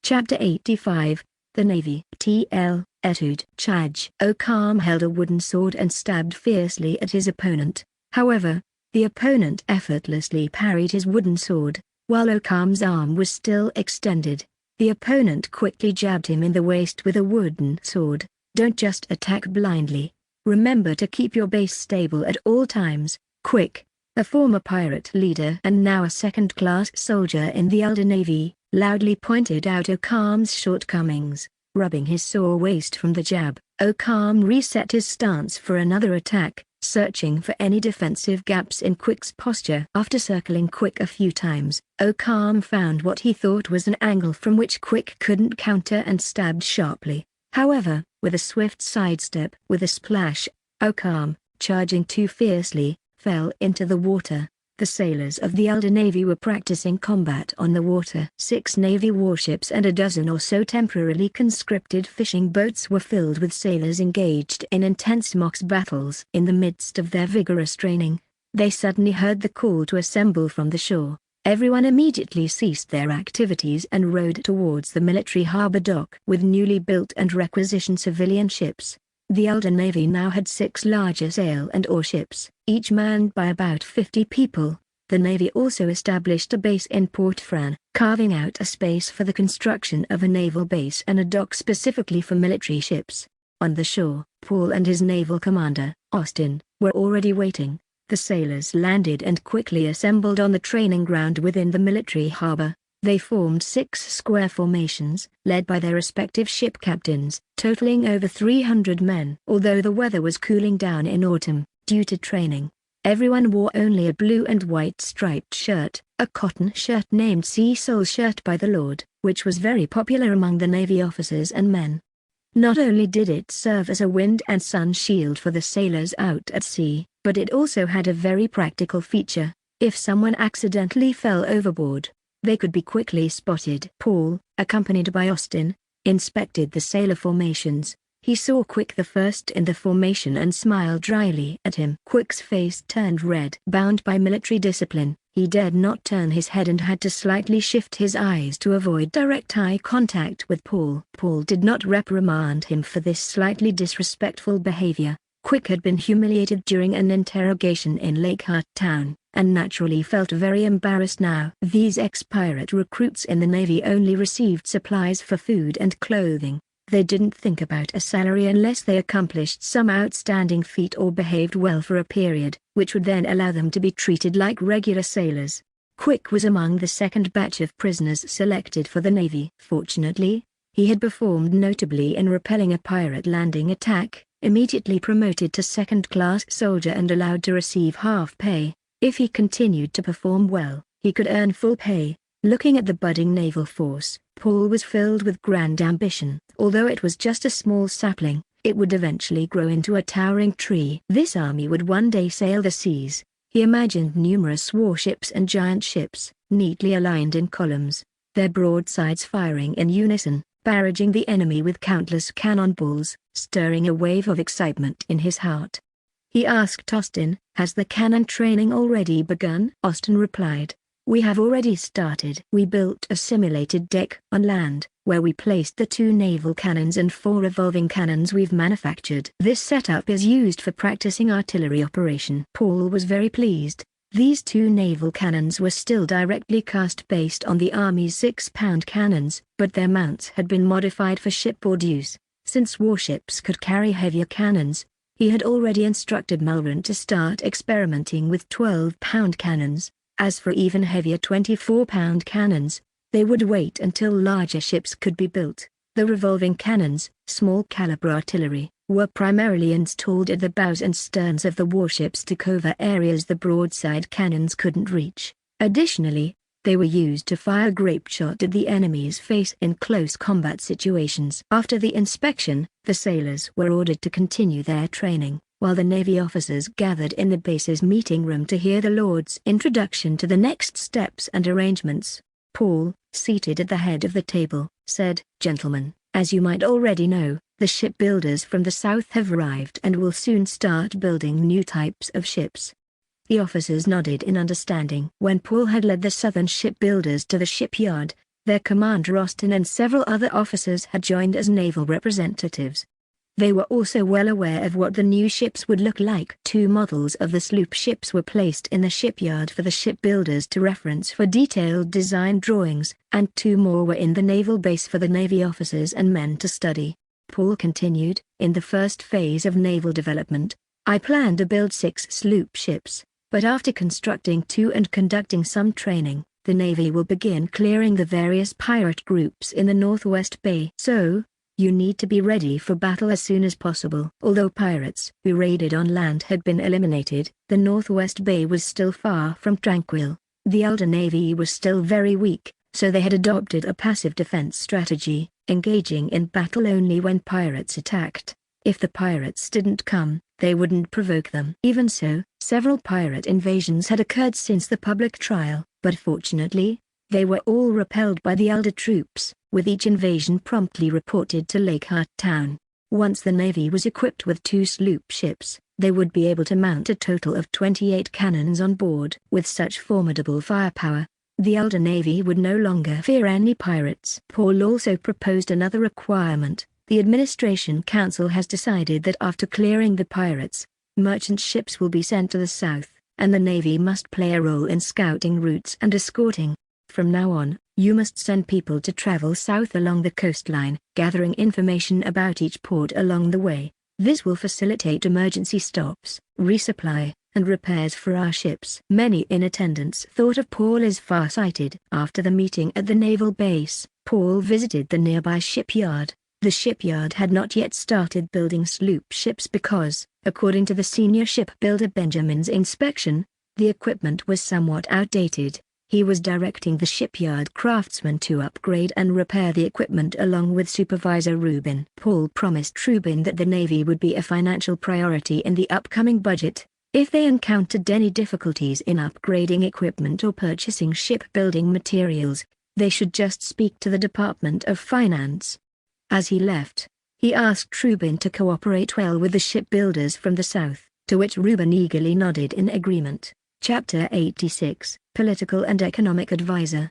Chapter 85, The Navy. T.L. Etude. Chaj. Okam held a wooden sword and stabbed fiercely at his opponent. However, the opponent effortlessly parried his wooden sword, while Okam's arm was still extended. The opponent quickly jabbed him in the waist with a wooden sword. "Don't just attack blindly. Remember to keep your base stable at all times. Quick." A former pirate leader and now a second-class soldier in the Elder Navy, loudly pointed out Okam's shortcomings, rubbing his sore waist from the jab. Okam reset his stance for another attack, searching for any defensive gaps in Quick's posture. After circling Quick a few times, Okam found what he thought was an angle from which Quick couldn't counter and stabbed sharply. However, with a swift sidestep, with a splash, Okam, charging too fiercely, fell into the water. The sailors of the Elder Navy were practicing combat on the water. 6 Navy warships and a dozen or so temporarily conscripted fishing boats were filled with sailors engaged in intense mock battles. In the midst of their vigorous training, they suddenly heard the call to assemble from the shore. Everyone immediately ceased their activities and rowed towards the military harbor dock. With newly built and requisitioned civilian ships, the Elder Navy now had 6 larger sail and ore ships, each manned by about 50 people. The Navy also established a base in Port Fran, carving out a space for the construction of a naval base and a dock specifically for military ships. On the shore, Paul and his naval commander, Austin, were already waiting. The sailors landed and quickly assembled on the training ground within the military harbor. They formed 6 square formations, led by their respective ship captains, totaling over 300 men. Although the weather was cooling down in autumn, due to training, everyone wore only a blue and white striped shirt, a cotton shirt named Sea Soul Shirt by the Lord, which was very popular among the Navy officers and men. Not only did it serve as a wind and sun shield for the sailors out at sea, but it also had a very practical feature. If someone accidentally fell overboard, they could be quickly spotted. Paul, accompanied by Austin, inspected the sailor formations. He saw Quick the first in the formation and smiled dryly at him. Quick's face turned red. Bound by military discipline, he dared not turn his head and had to slightly shift his eyes to avoid direct eye contact with Paul. Paul did not reprimand him for this slightly disrespectful behavior. Quick had been humiliated during an interrogation in Lake Hart Town, and naturally felt very embarrassed now. These ex-pirate recruits in the Navy only received supplies for food and clothing. They didn't think about a salary unless they accomplished some outstanding feat or behaved well for a period, which would then allow them to be treated like regular sailors. Quick was among the second batch of prisoners selected for the Navy. Fortunately, he had performed notably in repelling a pirate landing attack, immediately promoted to second-class soldier and allowed to receive half pay. If he continued to perform well, he could earn full pay. Looking at the budding naval force, Paul was filled with grand ambition. Although it was just a small sapling, it would eventually grow into a towering tree. This army would one day sail the seas. He imagined numerous warships and giant ships, neatly aligned in columns, their broadsides firing in unison, barraging the enemy with countless cannonballs, stirring a wave of excitement in his heart. He asked Austin, "Has the cannon training already begun?" Austin replied, "We have already started. We built a simulated deck on land, where we placed the 2 naval cannons and 4 revolving cannons we've manufactured. This setup is used for practicing artillery operation." Paul was very pleased. These 2 naval cannons were still directly cast based on the Army's 6-pound cannons, but their mounts had been modified for shipboard use. Since warships could carry heavier cannons, he had already instructed Malvern to start experimenting with 12-pound cannons. As for even heavier 24-pound cannons, they would wait until larger ships could be built. The revolving cannons, small-caliber artillery, were primarily installed at the bows and sterns of the warships to cover areas the broadside cannons couldn't reach. Additionally, they were used to fire grape shot at the enemy's face in close combat situations. After the inspection, the sailors were ordered to continue their training, while the Navy officers gathered in the base's meeting room to hear the Lord's introduction to the next steps and arrangements. Paul, seated at the head of the table, said, "Gentlemen, as you might already know, the shipbuilders from the south have arrived and will soon start building new types of ships." The officers nodded in understanding. When Paul had led the southern shipbuilders to the shipyard, their commander Austin and several other officers had joined as naval representatives. They were also well aware of what the new ships would look like. 2 models of the sloop ships were placed in the shipyard for the shipbuilders to reference for detailed design drawings, and 2 more were in the naval base for the Navy officers and men to study. Paul continued, "In the first phase of naval development, I plan to build 6 sloop ships, but after constructing 2 and conducting some training, the Navy will begin clearing the various pirate groups in the Northwest Bay. So, you need to be ready for battle as soon as possible." Although pirates who raided on land had been eliminated, the Northwest Bay was still far from tranquil. The elder Navy was still very weak, so they had adopted a passive defense strategy, engaging in battle only when pirates attacked. If the pirates didn't come, they wouldn't provoke them. Even so, several pirate invasions had occurred since the public trial, but fortunately, they were all repelled by the elder troops, with each invasion promptly reported to Lake Hart Town. Once the Navy was equipped with 2 sloop ships, they would be able to mount a total of 28 cannons on board. With such formidable firepower, the elder Navy would no longer fear any pirates. Paul also proposed another requirement. The Administration Council has decided that after clearing the pirates, merchant ships will be sent to the south, and the Navy must play a role in scouting routes and escorting. From now on, you must send people to travel south along the coastline, gathering information about each port along the way. This will facilitate emergency stops, resupply, and repairs for our ships. Many in attendance thought of Paul as far-sighted. After the meeting at the naval base, Paul visited the nearby shipyard. The shipyard had not yet started building sloop ships because, according to the senior shipbuilder Benjamin's inspection, the equipment was somewhat outdated. He was directing the shipyard craftsmen to upgrade and repair the equipment along with Supervisor Rubin. Paul promised Rubin that the Navy would be a financial priority in the upcoming budget. If they encountered any difficulties in upgrading equipment or purchasing shipbuilding materials, they should just speak to the Department of Finance. As he left, he asked Rubin to cooperate well with the shipbuilders from the south, to which Rubin eagerly nodded in agreement. Chapter 86, Political and Economic Advisor, !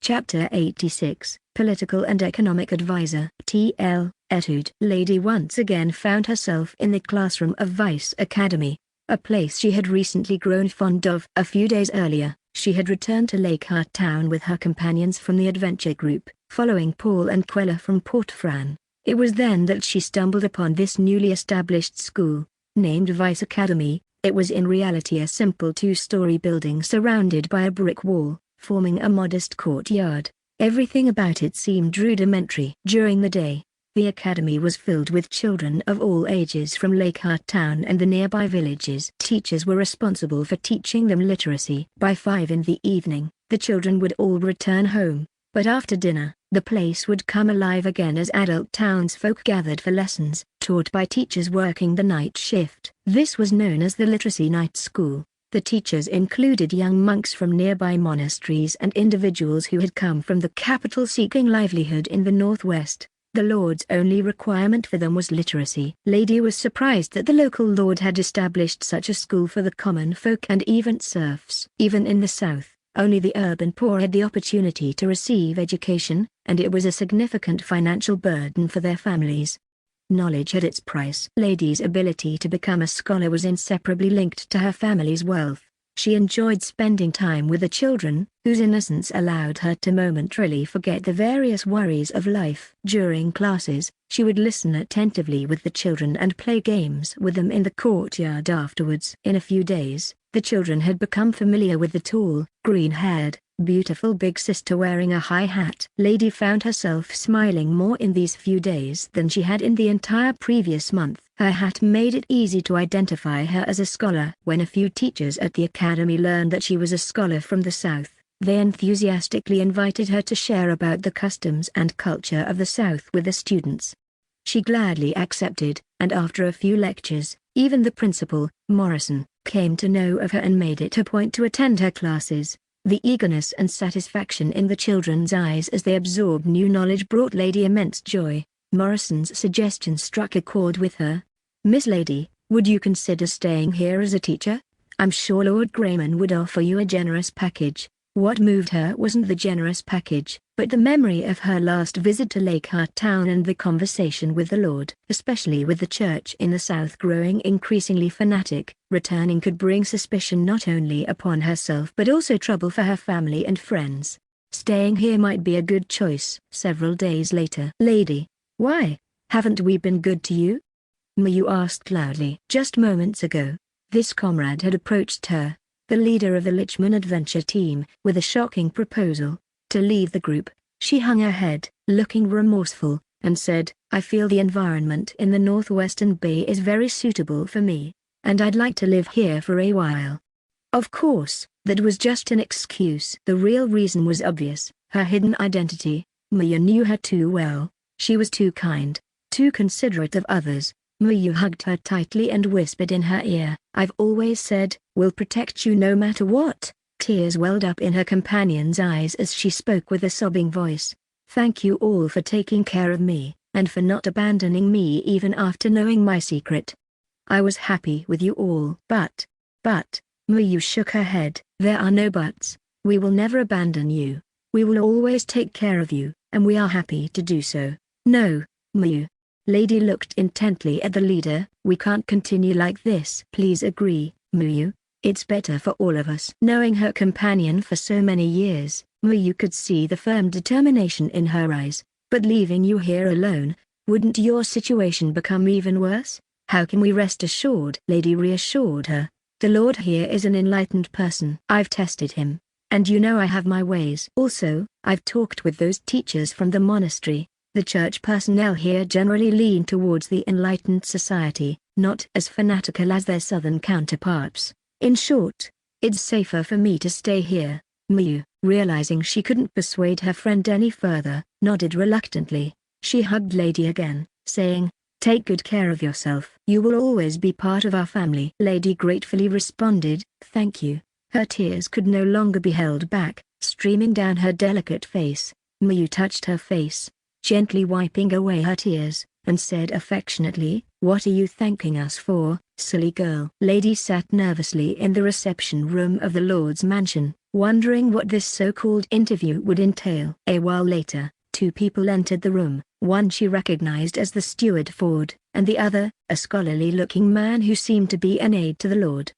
Chapter 86, Political and Economic Advisor, TL, Etude. Lady once again found herself in the classroom of Vice Academy, a place she had recently grown fond of. A few days earlier, she had returned to Lakehart Town with her companions from the adventure group, following Paul and Quella from Port Fran. It was then that she stumbled upon this newly established school, named Vice Academy. It was in reality a simple two-story building surrounded by a brick wall, forming a modest courtyard. Everything about it seemed rudimentary. During the day, the academy was filled with children of all ages from Lakehart Town and the nearby villages. Teachers were responsible for teaching them literacy. By 5 in the evening, the children would all return home, but after dinner, the place would come alive again as adult townsfolk gathered for lessons, taught by teachers working the night shift. This was known as the Literacy Night School. The teachers included young monks from nearby monasteries and individuals who had come from the capital seeking livelihood in the northwest. The Lord's only requirement for them was literacy. Lady was surprised that the local lord had established such a school for the common folk and even serfs. Even in the south, only the urban poor had the opportunity to receive education, and it was a significant financial burden for their families. Knowledge had its price. Lady's ability to become a scholar was inseparably linked to her family's wealth. She enjoyed spending time with the children, whose innocence allowed her to momentarily forget the various worries of life. During classes, she would listen attentively with the children and play games with them in the courtyard afterwards. In a few days, the children had become familiar with the tall, green-haired, beautiful big sister wearing a high hat. Lady found herself smiling more in these few days than she had in the entire previous month. Her hat made it easy to identify her as a scholar. When a few teachers at the academy learned that she was a scholar from the south, they enthusiastically invited her to share about the customs and culture of the south with the students. She gladly accepted, and after a few lectures, even the principal, Morrison, came to know of her and made it a point to attend her classes. The eagerness and satisfaction in the children's eyes as they absorbed new knowledge brought Lady immense joy. Morrison's suggestion struck a chord with her. "Miss Lady, would you consider staying here as a teacher? I'm sure Lord Grayman would offer you a generous package." What moved her wasn't the generous package, but the memory of her last visit to Lakehart Town and the conversation with the Lord. Especially with the church in the south growing increasingly fanatic, returning could bring suspicion not only upon herself but also trouble for her family and friends. Staying here might be a good choice. Several days later. "Lady, why? Haven't we been good to you?" Mayu asked loudly. Just moments ago, this comrade had approached her, the leader of the Lichman adventure team, with a shocking proposal to leave the group. She hung her head, looking remorseful, and said, "I feel the environment in the Northwestern Bay is very suitable for me, and I'd like to live here for a while." Of course, that was just an excuse. The real reason was obvious, her hidden identity. Mayu knew her too well. She was too kind, too considerate of others. Mayu hugged her tightly and whispered in her ear, "I've always said, we'll protect you no matter what." Tears welled up in her companion's eyes as she spoke with a sobbing voice. "Thank you all for taking care of me, and for not abandoning me even after knowing my secret. I was happy with you all." But, Mayu shook her head. "There are no buts. We will never abandon you. We will always take care of you, and we are happy to do so." "No, Mayu." Lady looked intently at the leader. "We can't continue like this." "Please agree, Mayu. It's better for all of us." Knowing her companion for so many years, Mayu could see the firm determination in her eyes. "But leaving you here alone, wouldn't your situation become even worse? How can we rest assured?" Lady reassured her. "The Lord here is an enlightened person. I've tested him, and you know I have my ways. Also, I've talked with those teachers from the monastery. The church personnel here generally lean towards the enlightened society, not as fanatical as their southern counterparts. In short, It's safer for me to stay here. Miyu, realizing she couldn't persuade her friend any further, nodded reluctantly. She hugged Lady again, saying, "Take good care of yourself. You will always be part of our family." Lady gratefully responded, "Thank you." Her tears could no longer be held back, streaming down her delicate face. Miyu touched her face, gently wiping away her tears, and said affectionately, "What are you thanking us for, silly girl?" Lady sat nervously in the reception room of the Lord's mansion, wondering what this so-called interview would entail. A while later, two people entered the room, one she recognized as the steward Ford, and the other, a scholarly-looking man who seemed to be an aide to the Lord.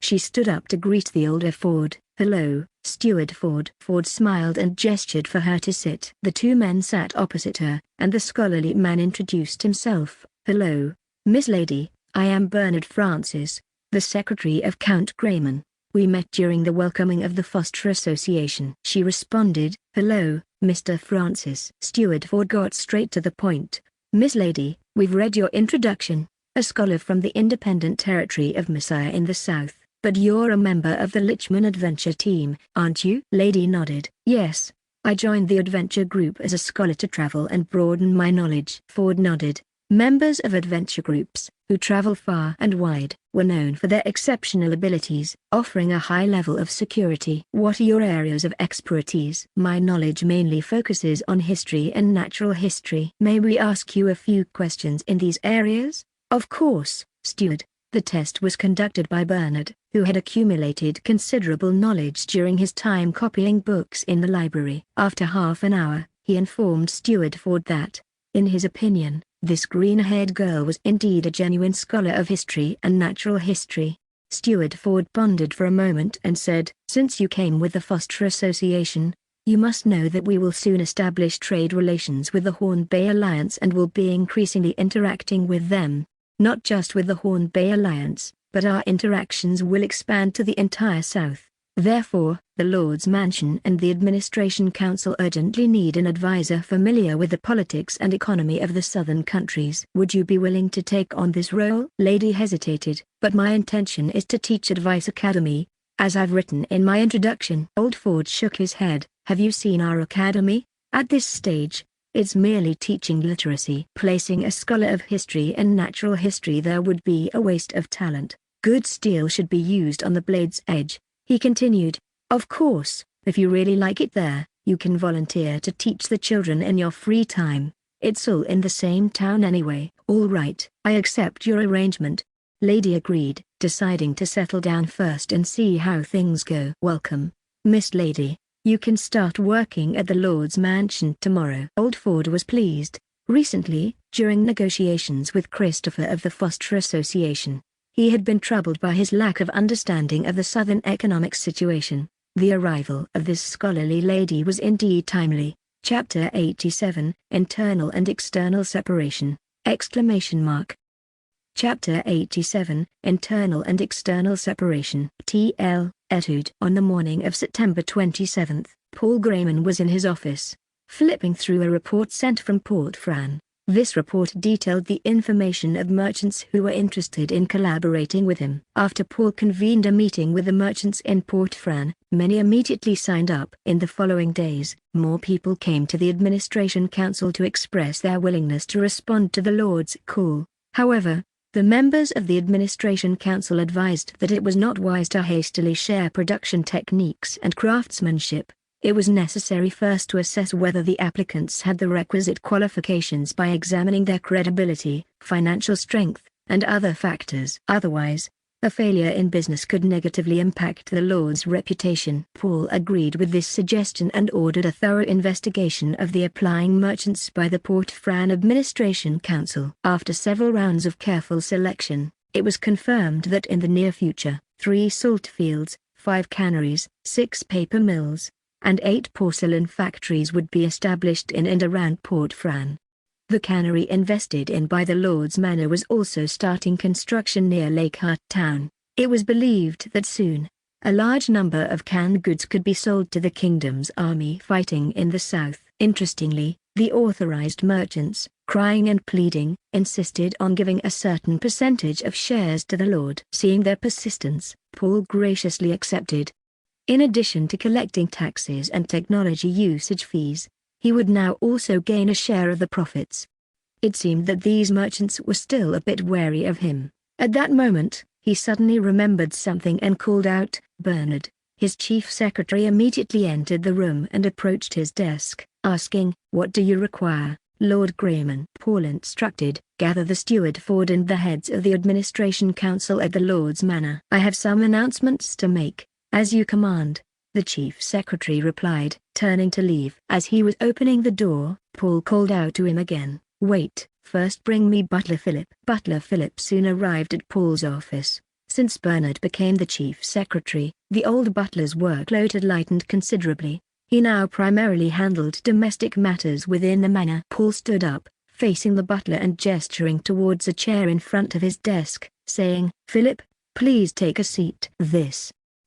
She stood up to greet the older Ford. "Hello, Steward Ford." Ford smiled and gestured for her to sit. The two men sat opposite her, and the scholarly man introduced himself. "Hello, Miss Lady, I am Bernard Francis, the secretary of Count Grayman. We met during the welcoming of the Foster Association." She responded, "Hello, Mr. Francis." Steward Ford got straight to the point. "Miss Lady, we've read your introduction, a scholar from the independent territory of Messiah in the south. But you're a member of the Lichman Adventure team, aren't you?" Lady nodded. "Yes, I joined the adventure group as a scholar to travel and broaden my knowledge." Ford nodded. Members of adventure groups, who travel far and wide, were known for their exceptional abilities, offering a high level of security. "What are your areas of expertise?" "My knowledge mainly focuses on history and natural history." "May we ask you a few questions in these areas?" "Of course, Steward." The test was conducted by Bernard, who had accumulated considerable knowledge during his time copying books in the library. After half an hour, he informed Steward Ford that, in his opinion, this green-haired girl was indeed a genuine scholar of history and natural history. Steward Ford pondered for a moment and said, "Since you came with the Foster Association, you must know that we will soon establish trade relations with the Horn Bay Alliance and will be increasingly interacting with them. Not just with the Horn Bay Alliance, but our interactions will expand to the entire South. Therefore, the Lord's Mansion and the Administration Council urgently need an advisor familiar with the politics and economy of the southern countries." "Would you be willing to take on this role?" Lady hesitated. "But my intention is to teach Advice Academy, as I've written in my introduction." Old Ford shook his head. "Have you seen our academy? At this stage, it's merely teaching literacy. Placing a scholar of history and natural history there would be a waste of talent. Good steel should be used on the blade's edge." He continued, "Of course, if you really like it there, you can volunteer to teach the children in your free time. It's all in the same town anyway." "All right, I accept your arrangement." Lady agreed, deciding to settle down first and see how things go. "Welcome, Miss Lady. You can start working at the Lord's Mansion tomorrow." Old Ford was pleased. Recently, during negotiations with Christopher of the Foster Association, he had been troubled by his lack of understanding of the southern economic situation. The arrival of this scholarly lady was indeed timely. Chapter 87, Internal and External Separation! Chapter 87, Internal and External Separation. T.L. Etude. On the morning of September 27, Paul Grayman was in his office, flipping through a report sent from Port Fran. This report detailed the information of merchants who were interested in collaborating with him. After Paul convened a meeting with the merchants in Port Fran, many immediately signed up. In the following days, more people came to the Administration Council to express their willingness to respond to the Lord's call. However, the members of the Administration Council advised that it was not wise to hastily share production techniques and craftsmanship. It was necessary first to assess whether the applicants had the requisite qualifications by examining their credibility, financial strength, and other factors. Otherwise, a failure in business could negatively impact the Lord's reputation. Paul agreed with this suggestion and ordered a thorough investigation of the applying merchants by the Port Fran Administration Council. After several rounds of careful selection, it was confirmed that in the near future, 3 salt fields, 5 canneries, 6 paper mills, and 8 porcelain factories would be established in and around Port Fran. The cannery invested in by the Lord's Manor was also starting construction near Lakehart Town. It was believed that soon, a large number of canned goods could be sold to the kingdom's army fighting in the south. Interestingly, the authorized merchants, crying and pleading, insisted on giving a certain percentage of shares to the lord. Seeing their persistence, Paul graciously accepted. In addition to collecting taxes and technology usage fees, he would now also gain a share of the profits. It seemed that these merchants were still a bit wary of him. At that moment, he suddenly remembered something and called out, "Bernard." His chief secretary immediately entered the room and approached his desk, asking, "What do you require, Lord Grayman?" Paul instructed, "Gather the steward Ford and the heads of the administration council at the Lord's Manor. I have some announcements to make." "As you command," the chief secretary replied, turning to leave. As he was opening the door, Paul called out to him again, "Wait, first bring me Butler Philip." Butler Philip soon arrived at Paul's office. Since Bernard became the chief secretary, the old butler's workload had lightened considerably. He now primarily handled domestic matters within the manor. Paul stood up, facing the butler and gesturing towards a chair in front of his desk, saying, "Philip, please take a seat."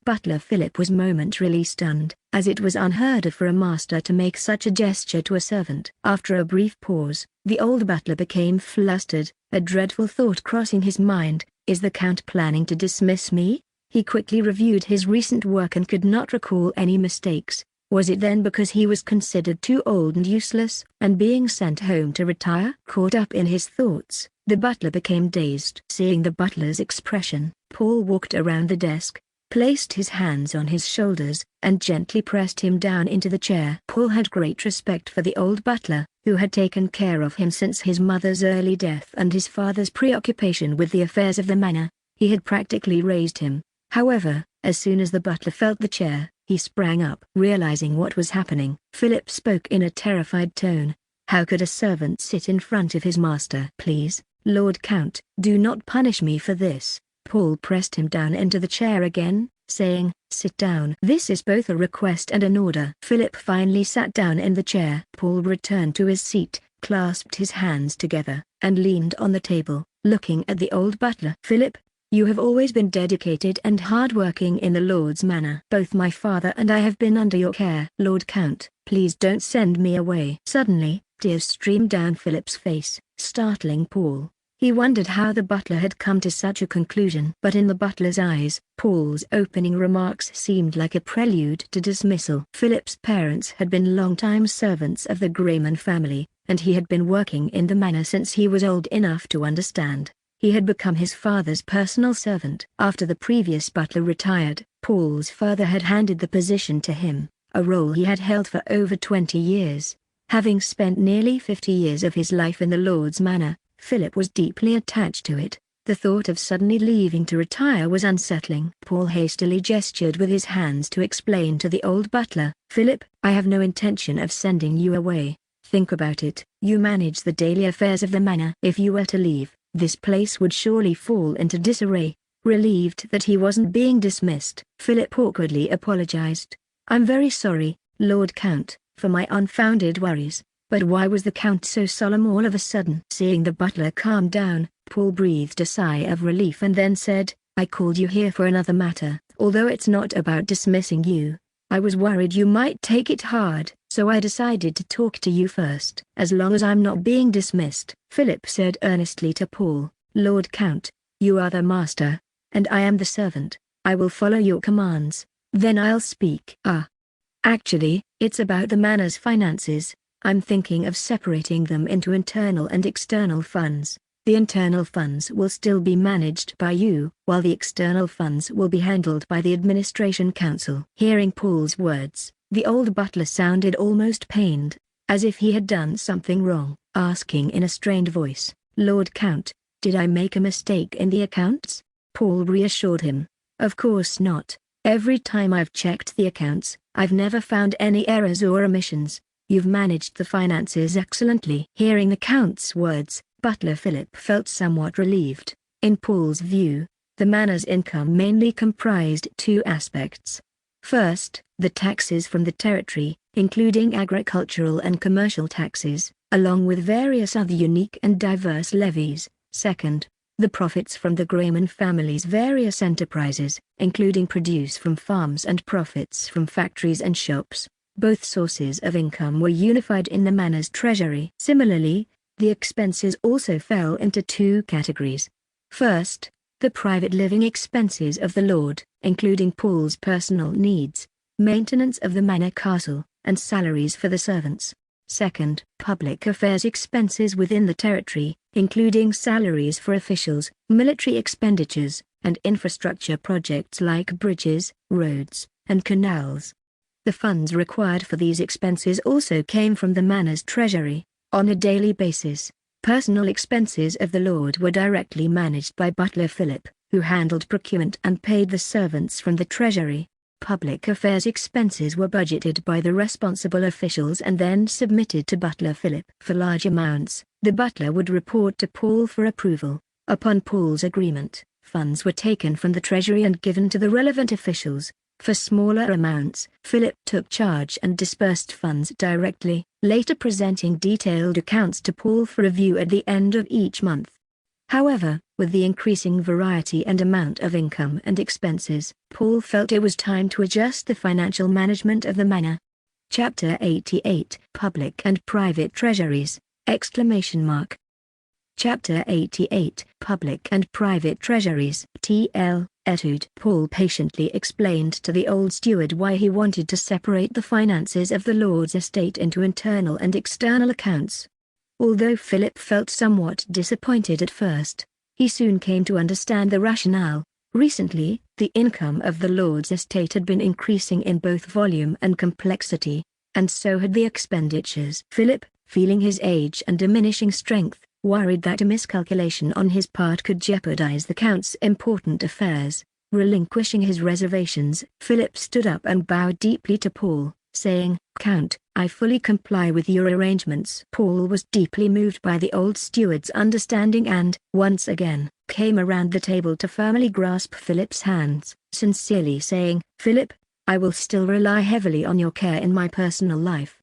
Butler Philip was momentarily stunned, as it was unheard of for a master to make such a gesture to a servant. After a brief pause, the old butler became flustered, a dreadful thought crossing his mind. Is the Count planning to dismiss me? He quickly reviewed his recent work and could not recall any mistakes. Was it then because he was considered too old and useless, and being sent home to retire? Caught up in his thoughts, the butler became dazed. Seeing the butler's expression, Paul walked around the desk, placed his hands on his shoulders, and gently pressed him down into the chair. Paul had great respect for the old butler, who had taken care of him since his mother's early death and his father's preoccupation with the affairs of the manor. He had practically raised him. However, as soon as the butler felt the chair, he sprang up. Realizing what was happening, Philip spoke in a terrified tone. How could a servant sit in front of his master? "Please, Lord Count, do not punish me for this." Paul pressed him down into the chair again, saying, "Sit down. This is both a request and an order." Philip finally sat down in the chair. Paul returned to his seat, clasped his hands together, and leaned on the table, looking at the old butler. "Philip, you have always been dedicated and hard-working in the Lord's Manor. Both my father and I have been under your care. Lord Count, please don't send me away." Suddenly, tears streamed down Philip's face, startling Paul. He wondered how the butler had come to such a conclusion. But in the butler's eyes, Paul's opening remarks seemed like a prelude to dismissal. Philip's parents had been longtime servants of the Grayman family, and he had been working in the manor since he was old enough to understand. He had become his father's personal servant. After the previous butler retired, Paul's father had handed the position to him, a role he had held for over 20 years. Having spent nearly 50 years of his life in the Lord's Manor, Philip was deeply attached to it. The thought of suddenly leaving to retire was unsettling. Paul hastily gestured with his hands to explain to the old butler, "Philip, I have no intention of sending you away. Think about it. You manage the daily affairs of the manor. If you were to leave, this place would surely fall into disarray." Relieved that he wasn't being dismissed, Philip awkwardly apologized. "I'm very sorry, Lord Count, for my unfounded worries. But why was the Count so solemn all of a sudden?" Seeing the butler calm down, Paul breathed a sigh of relief and then said, "I called you here for another matter. Although it's not about dismissing you, I was worried you might take it hard, so I decided to talk to you first." "As long as I'm not being dismissed," Philip said earnestly to Paul. "Lord Count, you are the master, and I am the servant. I will follow your commands, then I'll speak." Actually, it's about the manor's finances. I'm thinking of separating them into internal and external funds. The internal funds will still be managed by you, while the external funds will be handled by the Administration Council." Hearing Paul's words, the old butler sounded almost pained, as if he had done something wrong, asking in a strained voice, "Lord Count, did I make a mistake in the accounts?" Paul reassured him, "Of course not. Every time I've checked the accounts, I've never found any errors or omissions. You've managed the finances excellently." Hearing the Count's words, Butler Philip felt somewhat relieved. In Paul's view, the manor's income mainly comprised two aspects. First, the taxes from the territory, including agricultural and commercial taxes, along with various other unique and diverse levies. Second, the profits from the Grayman family's various enterprises, including produce from farms and profits from factories and shops. Both sources of income were unified in the manor's treasury. Similarly, The expenses also fell into two categories. First, the private living expenses of the Lord, including Paul's personal needs, maintenance of the manor castle, and salaries for the servants. Second, public affairs expenses within the territory, including salaries for officials, military expenditures, and infrastructure projects like bridges, roads, and canals. The funds required for these expenses also came from the manor's treasury. On a daily basis, personal expenses of the Lord were directly managed by butler Philip, who handled procurement and paid the servants from the treasury. Public affairs expenses were budgeted by the responsible officials and then submitted to butler Philip. For large amounts, the butler would report to Paul for approval. Upon Paul's agreement, funds were taken from the treasury and given to the relevant officials. For smaller amounts, Philip took charge and dispersed funds directly, later presenting detailed accounts to Paul for review at the end of each month. However, with the increasing variety and amount of income and expenses, Paul felt it was time to adjust the financial management of the manor. Chapter 88, Public and Private Treasuries! Chapter 88, Public and Private Treasuries. T.L. Etude. Paul patiently explained to the old steward why he wanted to separate the finances of the Lord's estate into internal and external accounts. Although Philip felt somewhat disappointed at first, he soon came to understand the rationale. Recently, the income of the Lord's estate had been increasing in both volume and complexity, and so had the expenditures. Philip, feeling his age and diminishing strength, worried that a miscalculation on his part could jeopardize the Count's important affairs. Relinquishing his reservations, Philip stood up and bowed deeply to Paul, saying, "Count, I fully comply with your arrangements." Paul was deeply moved by the old steward's understanding and, once again, came around the table to firmly grasp Philip's hands, sincerely saying, "Philip, I will still rely heavily on your care in my personal life."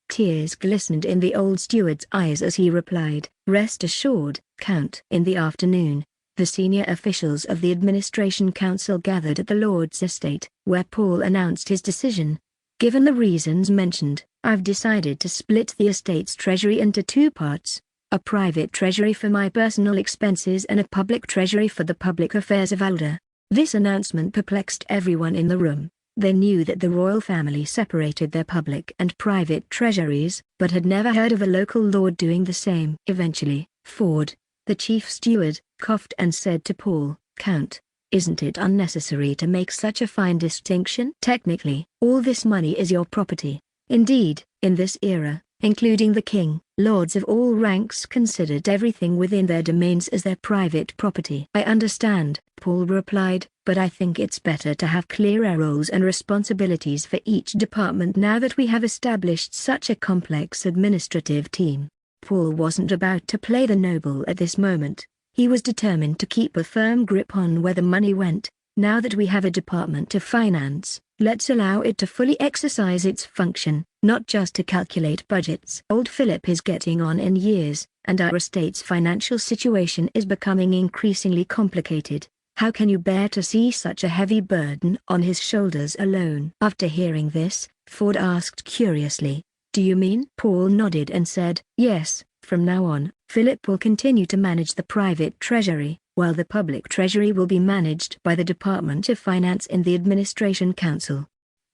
Tears glistened in the old steward's eyes as he replied, "Rest assured, Count." In the afternoon, the senior officials of the administration council gathered at the Lord's estate, where Paul announced his decision. "Given the reasons mentioned, I've decided to split the estate's treasury into two parts, a private treasury for my personal expenses and a public treasury for the public affairs of Alder." This announcement perplexed everyone in the room. They knew that the royal family separated their public and private treasuries, but had never heard of a local lord doing the same. Eventually, Ford, the chief steward, coughed and said to Paul, "Count, isn't it unnecessary to make such a fine distinction? Technically, all this money is your property. Indeed, in this era, including the king, lords of all ranks considered everything within their domains as their private property." "I understand," Paul replied, "but I think it's better to have clearer roles and responsibilities for each department now that we have established such a complex administrative team." Paul wasn't about to play the noble at this moment. He was determined to keep a firm grip on where the money went. "Now that we have a department of finance, let's allow it to fully exercise its function, not just to calculate budgets." Old Philip is getting on in years, and our estate's financial situation is becoming increasingly complicated. How can you bear to see such a heavy burden on his shoulders alone? After hearing this, Ford asked curiously, "Do you mean?" Paul nodded and said, "Yes, from now on, Philip will continue to manage the private treasury, while the public treasury will be managed by the Department of Finance in the Administration Council."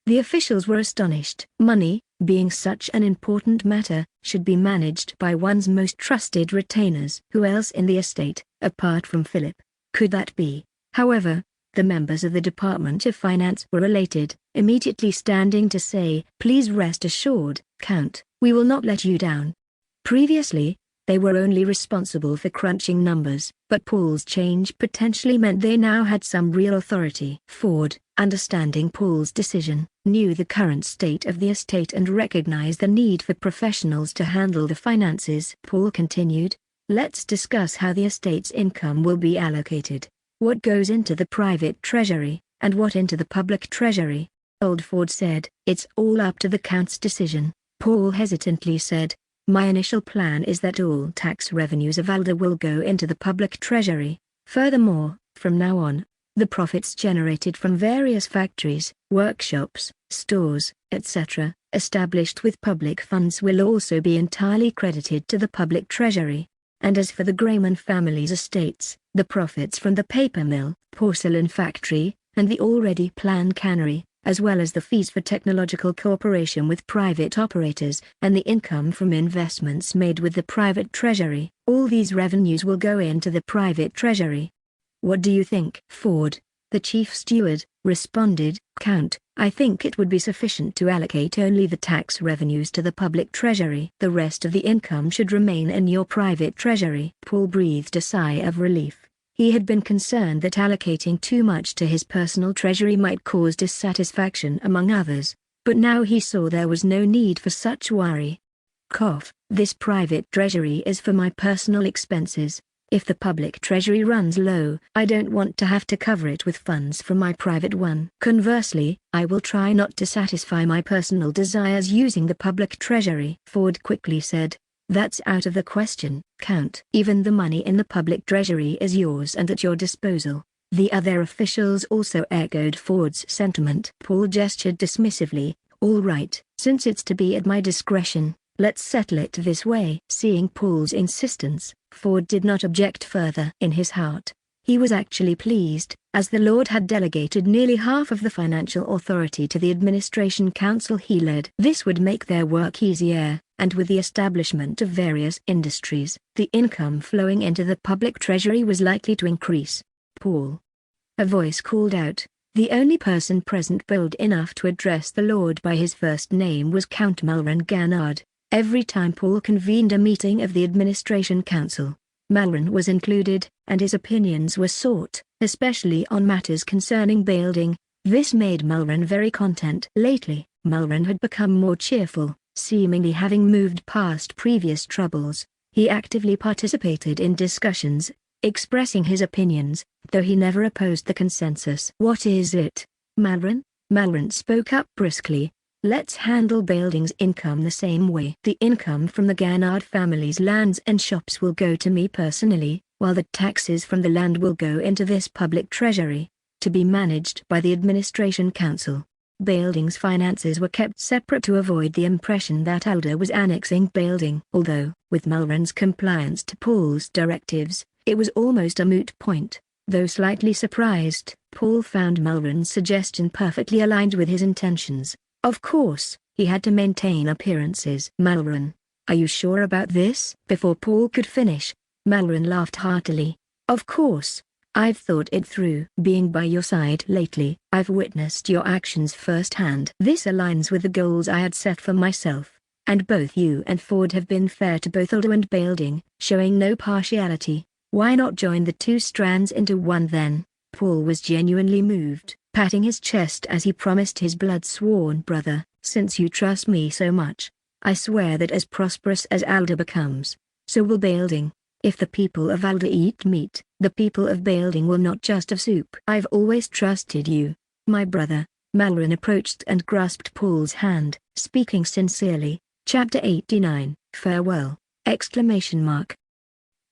The officials were astonished. Money, being such an important matter, should be managed by one's most trusted retainers. Who else in the estate, apart from Philip, could that be? However, the members of the Department of Finance were elated, immediately standing to say, "Please rest assured, Count, we will not let you down." Previously, they were only responsible for crunching numbers, but Paul's change potentially meant they now had some real authority. Ford, understanding Paul's decision, knew the current state of the estate and recognized the need for professionals to handle the finances. Paul continued, "Let's discuss how the estate's income will be allocated. What goes into the private treasury, and what into the public treasury?" Old Ford said, "It's all up to the Count's decision." Paul hesitantly said, "My initial plan is that all tax revenues of Alder will go into the public treasury. Furthermore, from now on, the profits generated from various factories, workshops, stores, etc., established with public funds will also be entirely credited to the public treasury. And as for the Grayman family's estates, the profits from the paper mill, porcelain factory, and the already planned cannery, as well as the fees for technological cooperation with private operators, and the income from investments made with the private treasury, all these revenues will go into the private treasury. What do you think? Ford, the chief steward, responded. Count, I think it would be sufficient to allocate only the tax revenues to the public treasury. The rest of the income should remain in your private treasury. Paul breathed a sigh of relief. He had been concerned that allocating too much to his personal treasury might cause dissatisfaction among others, but now he saw there was no need for such worry. This private treasury is for my personal expenses. If the public treasury runs low, I don't want to have to cover it with funds from my private one. Conversely, I will try not to satisfy my personal desires using the public treasury. Ford quickly said, That's out of the question, Count. Even the money in the public treasury is yours and at your disposal. The other officials also echoed Ford's sentiment. Paul gestured dismissively. All right, since it's to be at my discretion, let's settle it this way. Seeing Paul's insistence, Ford did not object further. In his heart, he was actually pleased, as the Lord had delegated nearly half of the financial authority to the administration council he led. This would make their work easier, and with the establishment of various industries, the income flowing into the public treasury was likely to increase. Paul. A voice called out. The only person present bold enough to address the Lord by his first name was Count Malron Ganard. Every time Paul convened a meeting of the administration council, Malron was included, and his opinions were sought, especially on matters concerning building. This made Malron very content. Lately, Malron had become more cheerful, seemingly having moved past previous troubles. He actively participated in discussions, expressing his opinions, though he never opposed the consensus. What is it, Malron? Malron spoke up briskly. Let's handle buildings' income the same way. The income from the Ganard family's lands and shops will go to me personally, while the taxes from the land will go into this public treasury, to be managed by the administration council. Building's finances were kept separate to avoid the impression that Alder was annexing building. Although, with Malron's compliance to Paul's directives, it was almost a moot point. Though slightly surprised, Paul found Malron's suggestion perfectly aligned with his intentions. Of course, he had to maintain appearances. Malron, are you sure about this? Before Paul could finish, Malron laughed heartily. Of course, I've thought it through. Being by your side lately, I've witnessed your actions firsthand. This aligns with the goals I had set for myself, and both you and Ford have been fair to both Alder and Building, showing no partiality. Why not join the two strands into one then? Paul was genuinely moved, patting his chest as he promised his blood-sworn brother, since you trust me so much, I swear that as prosperous as Alder becomes, so will Building. If the people of Alder eat meat, the people of Building will not just have soup. I've always trusted you, my brother. Malron approached and grasped Paul's hand, speaking sincerely. Chapter 89, Farewell!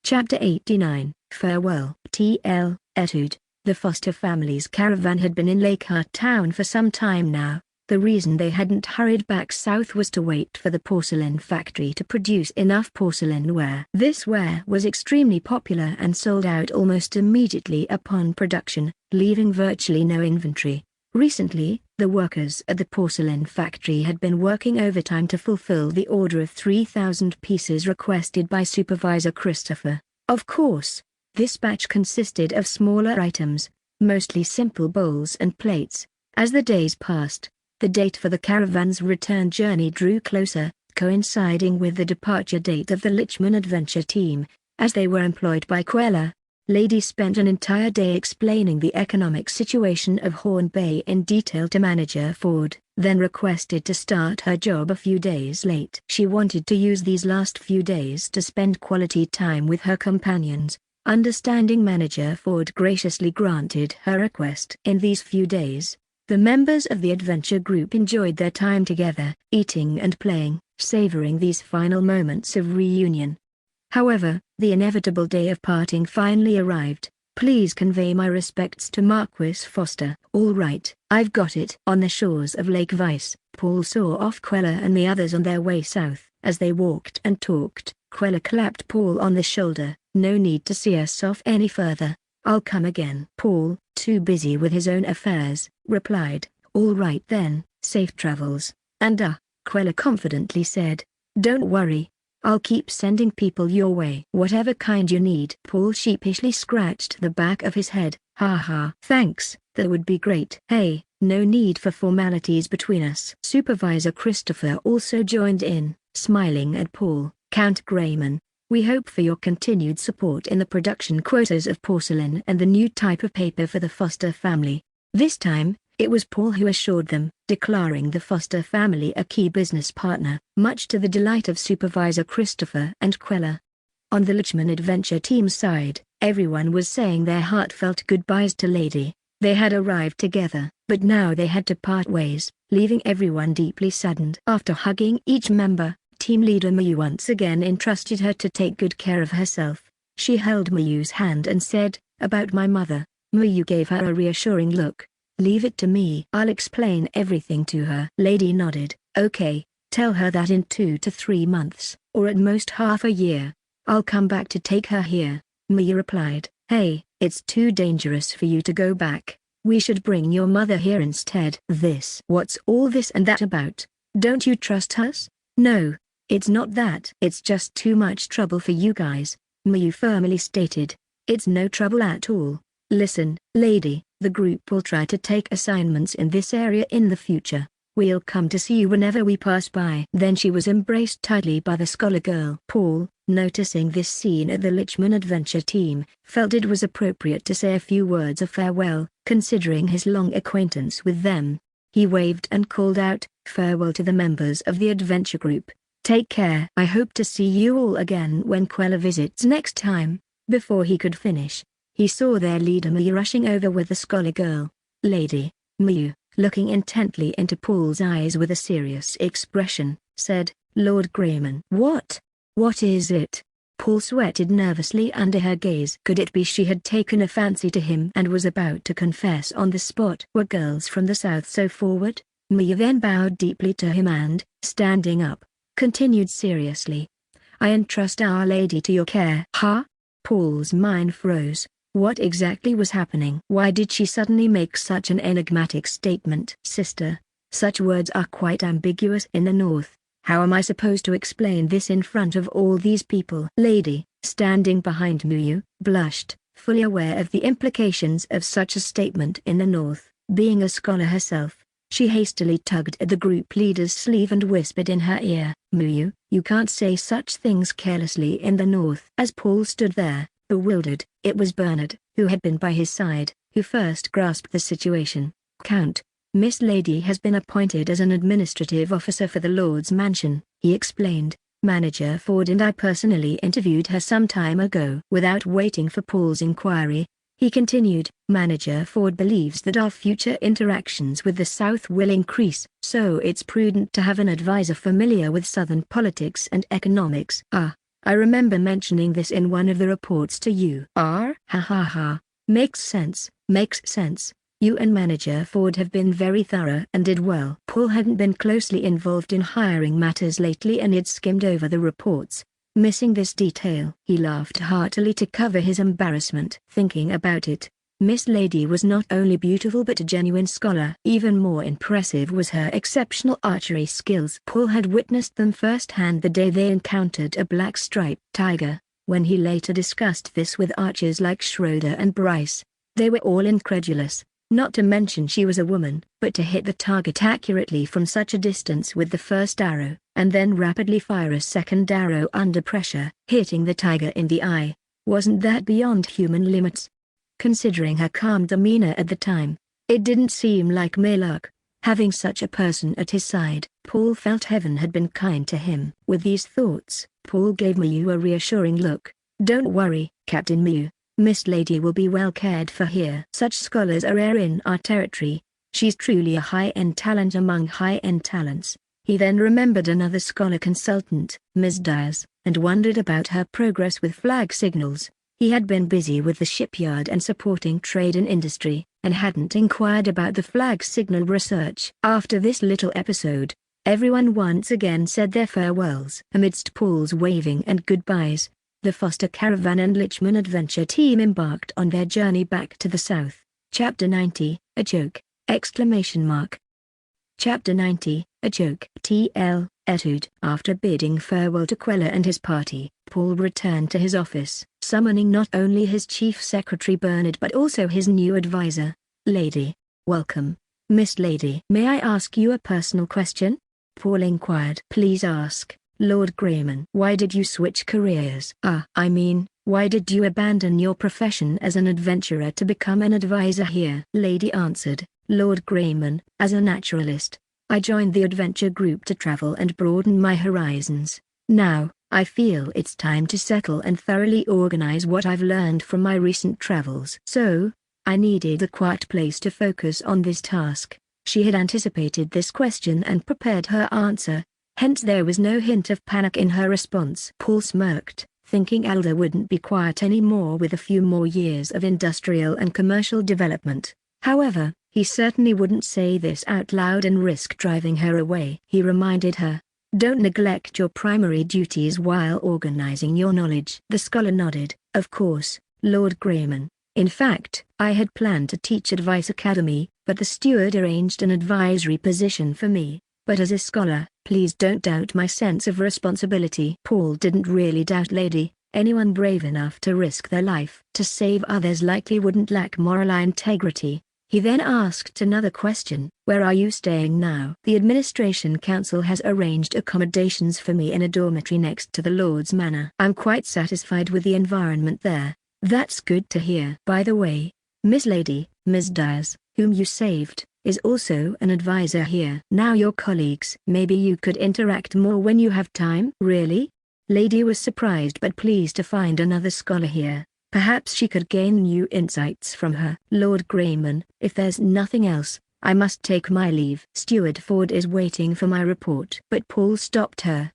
Chapter 89, Farewell. T.L. Etude. The Foster family's caravan had been in Lakehart town for some time now. The reason they hadn't hurried back south was to wait for the porcelain factory to produce enough porcelain ware. This ware was extremely popular and sold out almost immediately upon production, leaving virtually no inventory. Recently, the workers at the porcelain factory had been working overtime to fulfill the order of 3,000 pieces requested by Supervisor Christopher. Of course, this batch consisted of smaller items, mostly simple bowls and plates. As the days passed, the date for the caravan's return journey drew closer, coinciding with the departure date of the Lichman adventure team. As they were employed by Quella, Lady spent an entire day explaining the economic situation of Horn Bay in detail to Manager Ford, then requested to start her job a few days late. She wanted to use these last few days to spend quality time with her companions. Understanding Manager Ford graciously granted her request. In these few days, the members of the adventure group enjoyed their time together, eating and playing, savoring these final moments of reunion. However, the inevitable day of parting finally arrived. Please convey my respects to Marquis Foster. All right, I've got it. On the shores of Lake Vice, Paul saw off Quella and the others on their way south. As they walked and talked, Quella clapped Paul on the shoulder. No need to see us off any further. I'll come again. Paul, too busy with his own affairs, replied, all right then, safe travels. And Quella confidently said, don't worry. I'll keep sending people your way. Whatever kind you need. Paul sheepishly scratched the back of his head. Ha ha. Thanks, that would be great. Hey, no need for formalities between us. Supervisor Christopher also joined in, smiling at Paul. Count Grayman, we hope for your continued support in the production quotas of porcelain and the new type of paper for the Foster family. This time, it was Paul who assured them, declaring the Foster family a key business partner, much to the delight of Supervisor Christopher and Quella. On the Legion adventure team's side, everyone was saying their heartfelt goodbyes to Lady. They had arrived together, but now they had to part ways, leaving everyone deeply saddened. After hugging each member, team leader Miyu once again entrusted her to take good care of herself. She held Miyu's hand and said, about my mother. Miyu gave her a reassuring look. Leave it to me. I'll explain everything to her. Lady nodded. Okay, tell her that in 2 to 3 months, or at most half a year, I'll come back to take her here. Miyu replied. Hey, it's too dangerous for you to go back. We should bring your mother here instead. What's all this and that about? Don't you trust us? No, it's not that. It's just too much trouble for you guys, Miyu firmly stated. It's no trouble at all. Listen, lady, the group will try to take assignments in this area in the future. We'll come to see you whenever we pass by. Then she was embraced tightly by the scholar girl. Paul, noticing this scene at the Legion adventure team, felt it was appropriate to say a few words of farewell, considering his long acquaintance with them. He waved and called out, farewell to the members of the adventure group. Take care. I hope to see you all again when Quella visits next time. Before he could finish, he saw their leader Miyu rushing over with the scholar girl. Lady, Miyu, looking intently into Paul's eyes with a serious expression, said, Lord Grayman. What? What is it? Paul sweated nervously under her gaze. Could it be she had taken a fancy to him and was about to confess on the spot? Were girls from the south so forward? Miyu then bowed deeply to him and, standing up, continued seriously. I entrust Our Lady to your care. Huh? Paul's mind froze. What exactly was happening? Why did she suddenly make such an enigmatic statement? Sister, such words are quite ambiguous in the north. How am I supposed to explain this in front of all these people? Lady, standing behind Miyu, blushed, fully aware of the implications of such a statement in the north. Being a scholar herself, she hastily tugged at the group leader's sleeve and whispered in her ear, Miyu, you can't say such things carelessly in the north. As Paul stood there, bewildered, it was Bernard, who had been by his side, who first grasped the situation. Count, Miss Lady has been appointed as an administrative officer for the Lord's Mansion, he explained. Manager Ford and I personally interviewed her some time ago. Without waiting for Paul's inquiry, he continued, Manager Ford believes that our future interactions with the South will increase, so it's prudent to have an advisor familiar with Southern politics and economics. I remember mentioning this in one of the reports to you. Ha ha ha. Makes sense, makes sense. You and Manager Ford have been very thorough and did well. Paul hadn't been closely involved in hiring matters lately and had skimmed over the reports, missing this detail. He laughed heartily to cover his embarrassment. Thinking about it, Miss Lady was not only beautiful but a genuine scholar. Even more impressive was her exceptional archery skills. Paul had witnessed them firsthand the day they encountered a black-striped tiger. When he later discussed this with archers like Schroeder and Bryce, they were all incredulous, not to mention she was a woman. But to hit the target accurately from such a distance with the first arrow, and then rapidly fire a second arrow under pressure, hitting the tiger in the eye, wasn't that beyond human limits? Considering her calm demeanor at the time, it didn't seem like mere luck. Having such a person at his side, Paul felt heaven had been kind to him. With these thoughts, Paul gave Miyu a reassuring look. Don't worry, Captain Miyu. Miss Lady will be well cared for here. Such scholars are rare in our territory. She's truly a high-end talent among high-end talents. He then remembered another scholar consultant, Ms. Diaz, and wondered about her progress with flag signals. He had been busy with the shipyard and supporting trade and industry, and hadn't inquired about the flag signal research. After this little episode, everyone once again said their farewells. Amidst Paul's waving and goodbyes, the Foster Caravan and Lichman adventure team embarked on their journey back to the south. Chapter 90, A Joke! Chapter 90, A Joke! TL, Etude. After bidding farewell to Queller and his party, Paul returned to his office, summoning not only his chief secretary Bernard but also his new advisor. Lady. Welcome, Miss Lady. May I ask you a personal question? Paul inquired. Please ask, Lord Grayman. Why did you switch careers? I mean, why did you abandon your profession as an adventurer to become an advisor here? Lady answered. Lord Grayman, as a naturalist, I joined the adventure group to travel and broaden my horizons. Now, I feel it's time to settle and thoroughly organize what I've learned from my recent travels. So, I needed a quiet place to focus on this task. She had anticipated this question and prepared her answer, hence there was no hint of panic in her response. Paul smirked, thinking Elder wouldn't be quiet anymore with a few more years of industrial and commercial development. However, he certainly wouldn't say this out loud and risk driving her away. He reminded her, don't neglect your primary duties while organizing your knowledge. The scholar nodded. Of course, Lord Grayman. In fact, I had planned to teach Advice Academy, but the steward arranged an advisory position for me. But as a scholar, please don't doubt my sense of responsibility. Paul didn't really doubt Lady. Anyone brave enough to risk their life to save others likely wouldn't lack moral integrity. He then asked another question. Where are you staying now? The Administration Council has arranged accommodations for me in a dormitory next to the Lord's Manor. I'm quite satisfied with the environment there. That's good to hear. By the way, Miss Lady, Ms. Diaz, whom you saved, is also an advisor here. Now your colleagues. Maybe you could interact more when you have time. Really? Lady was surprised but pleased to find another scholar here. Perhaps she could gain new insights from her. Lord Grayman, if there's nothing else, I must take my leave. Steward Ford is waiting for my report. But Paul stopped her.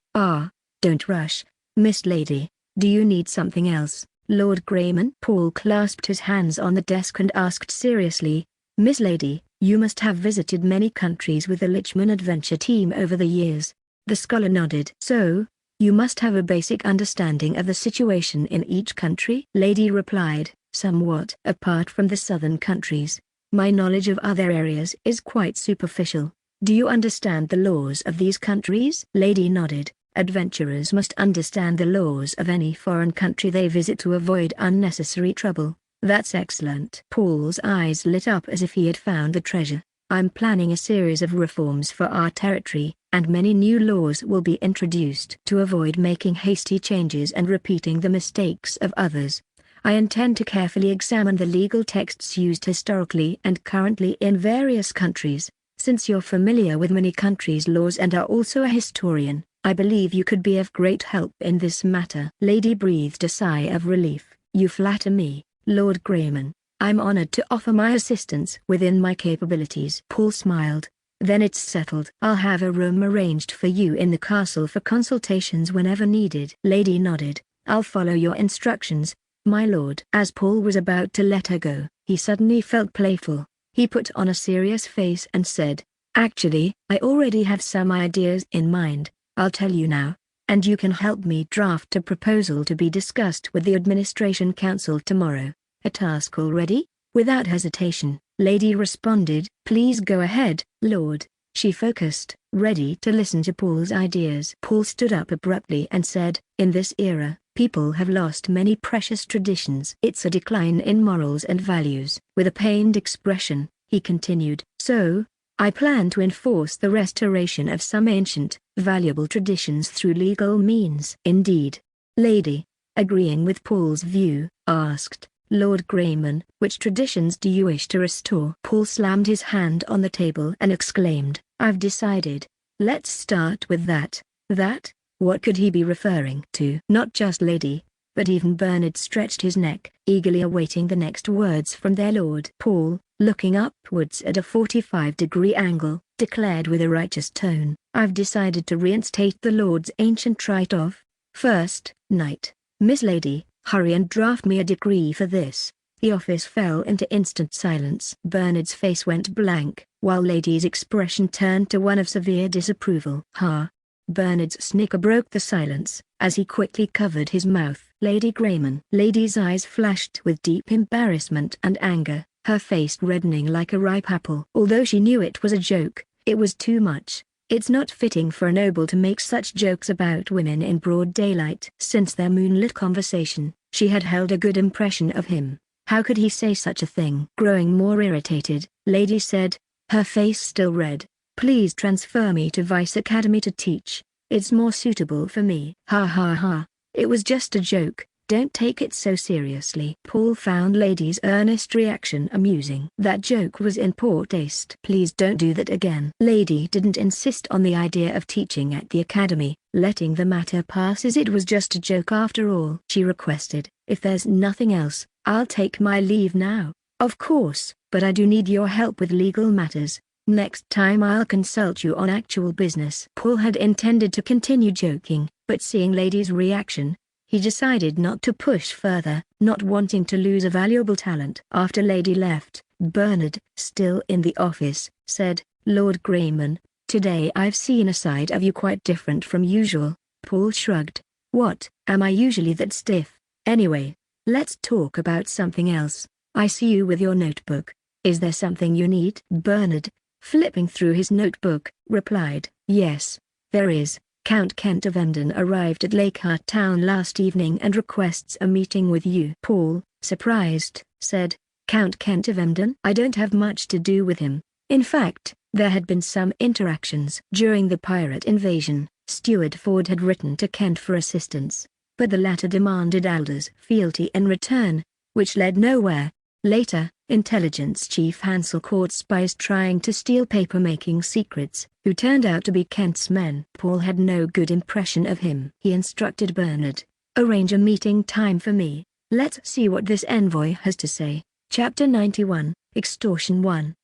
Don't rush, Miss Lady. Do you need something else, Lord Grayman? Paul clasped his hands on the desk and asked seriously, Miss Lady, you must have visited many countries with the Lichman adventure team over the years. The scholar nodded. So, you must have a basic understanding of the situation in each country? Lady replied, somewhat. Apart from the southern countries, my knowledge of other areas is quite superficial. Do you understand the laws of these countries? Lady nodded. Adventurers must understand the laws of any foreign country they visit to avoid unnecessary trouble. That's excellent. Paul's eyes lit up as if he had found the treasure. I'm planning a series of reforms for our territory, and many new laws will be introduced. To avoid making hasty changes and repeating the mistakes of others, I intend to carefully examine the legal texts used historically and currently in various countries. Since you're familiar with many countries' laws and are also a historian, I believe you could be of great help in this matter. Lady breathed a sigh of relief. You flatter me, Lord Grayman. I'm honored to offer my assistance within my capabilities. Paul smiled. Then it's settled. I'll have a room arranged for you in the castle for consultations whenever needed. Lady nodded. I'll follow your instructions, my lord. As Paul was about to let her go, he suddenly felt playful. He put on a serious face and said, actually, I already have some ideas in mind. I'll tell you now, and you can help me draft a proposal to be discussed with the Administration Council tomorrow. A task already? Without hesitation, Lady responded. Please go ahead, Lord. She focused, ready to listen to Paul's ideas. Paul stood up abruptly and said, in this era, people have lost many precious traditions. It's a decline in morals and values. With a pained expression, he continued, so, I plan to enforce the restoration of some ancient, valuable traditions through legal means. Indeed. Lady, agreeing with Paul's view, asked, Lord Grayman, which traditions do you wish to restore? Paul slammed his hand on the table and exclaimed, I've decided. Let's start with that. That? What could he be referring to? Not just Lady, but even Bernard stretched his neck, eagerly awaiting the next words from their lord. Paul, looking upwards at a 45-degree angle, declared with a righteous tone, I've decided to reinstate the Lord's ancient rite of First Night. Miss Lady, Hurry and draft me a decree for this." The office fell into instant silence. Bernard's face went blank, while Lady's expression turned to one of severe disapproval. "Ha!" Bernard's snicker broke the silence, as he quickly covered his mouth. "Lady Grayman." Lady's eyes flashed with deep embarrassment and anger, her face reddening like a ripe apple. Although she knew it was a joke, it was too much. It's not fitting for a noble to make such jokes about women in broad daylight. Since their moonlit conversation, she had held a good impression of him. How could he say such a thing? Growing more irritated, Lady said, her face still red, "Please transfer me to Vice Academy to teach. It's more suitable for me." "Ha ha ha. It was just a joke. Don't take it so seriously." Paul found Lady's earnest reaction amusing. "That joke was in poor taste. Please don't do that again." Lady didn't insist on the idea of teaching at the academy, letting the matter pass as it was just a joke after all. She requested, "If there's nothing else, I'll take my leave now." "Of course, but I do need your help with legal matters. Next time I'll consult you on actual business." Paul had intended to continue joking, but seeing Lady's reaction, he decided not to push further, not wanting to lose a valuable talent. After Lady left, Bernard, still in the office, said, "Lord Grayman, today I've seen a side of you quite different from usual." Paul shrugged. "What, am I usually that stiff? Anyway, let's talk about something else. I see you with your notebook. Is there something you need?" Bernard, flipping through his notebook, replied, "Yes, there is. Count Kent of Emden arrived at Lakehart Town last evening and requests a meeting with you." Paul, surprised, said, "Count Kent of Emden? I don't have much to do with him." In fact, there had been some interactions. During the pirate invasion, Steward Ford had written to Kent for assistance, but the latter demanded Alder's fealty in return, which led nowhere. Later, Intelligence Chief Hansel caught spies trying to steal paper-making secrets, who turned out to be Kent's men. Paul had no good impression of him. He instructed Bernard, "Arrange a meeting time for me. Let's see what this envoy has to say." Chapter 91, Extortion 1!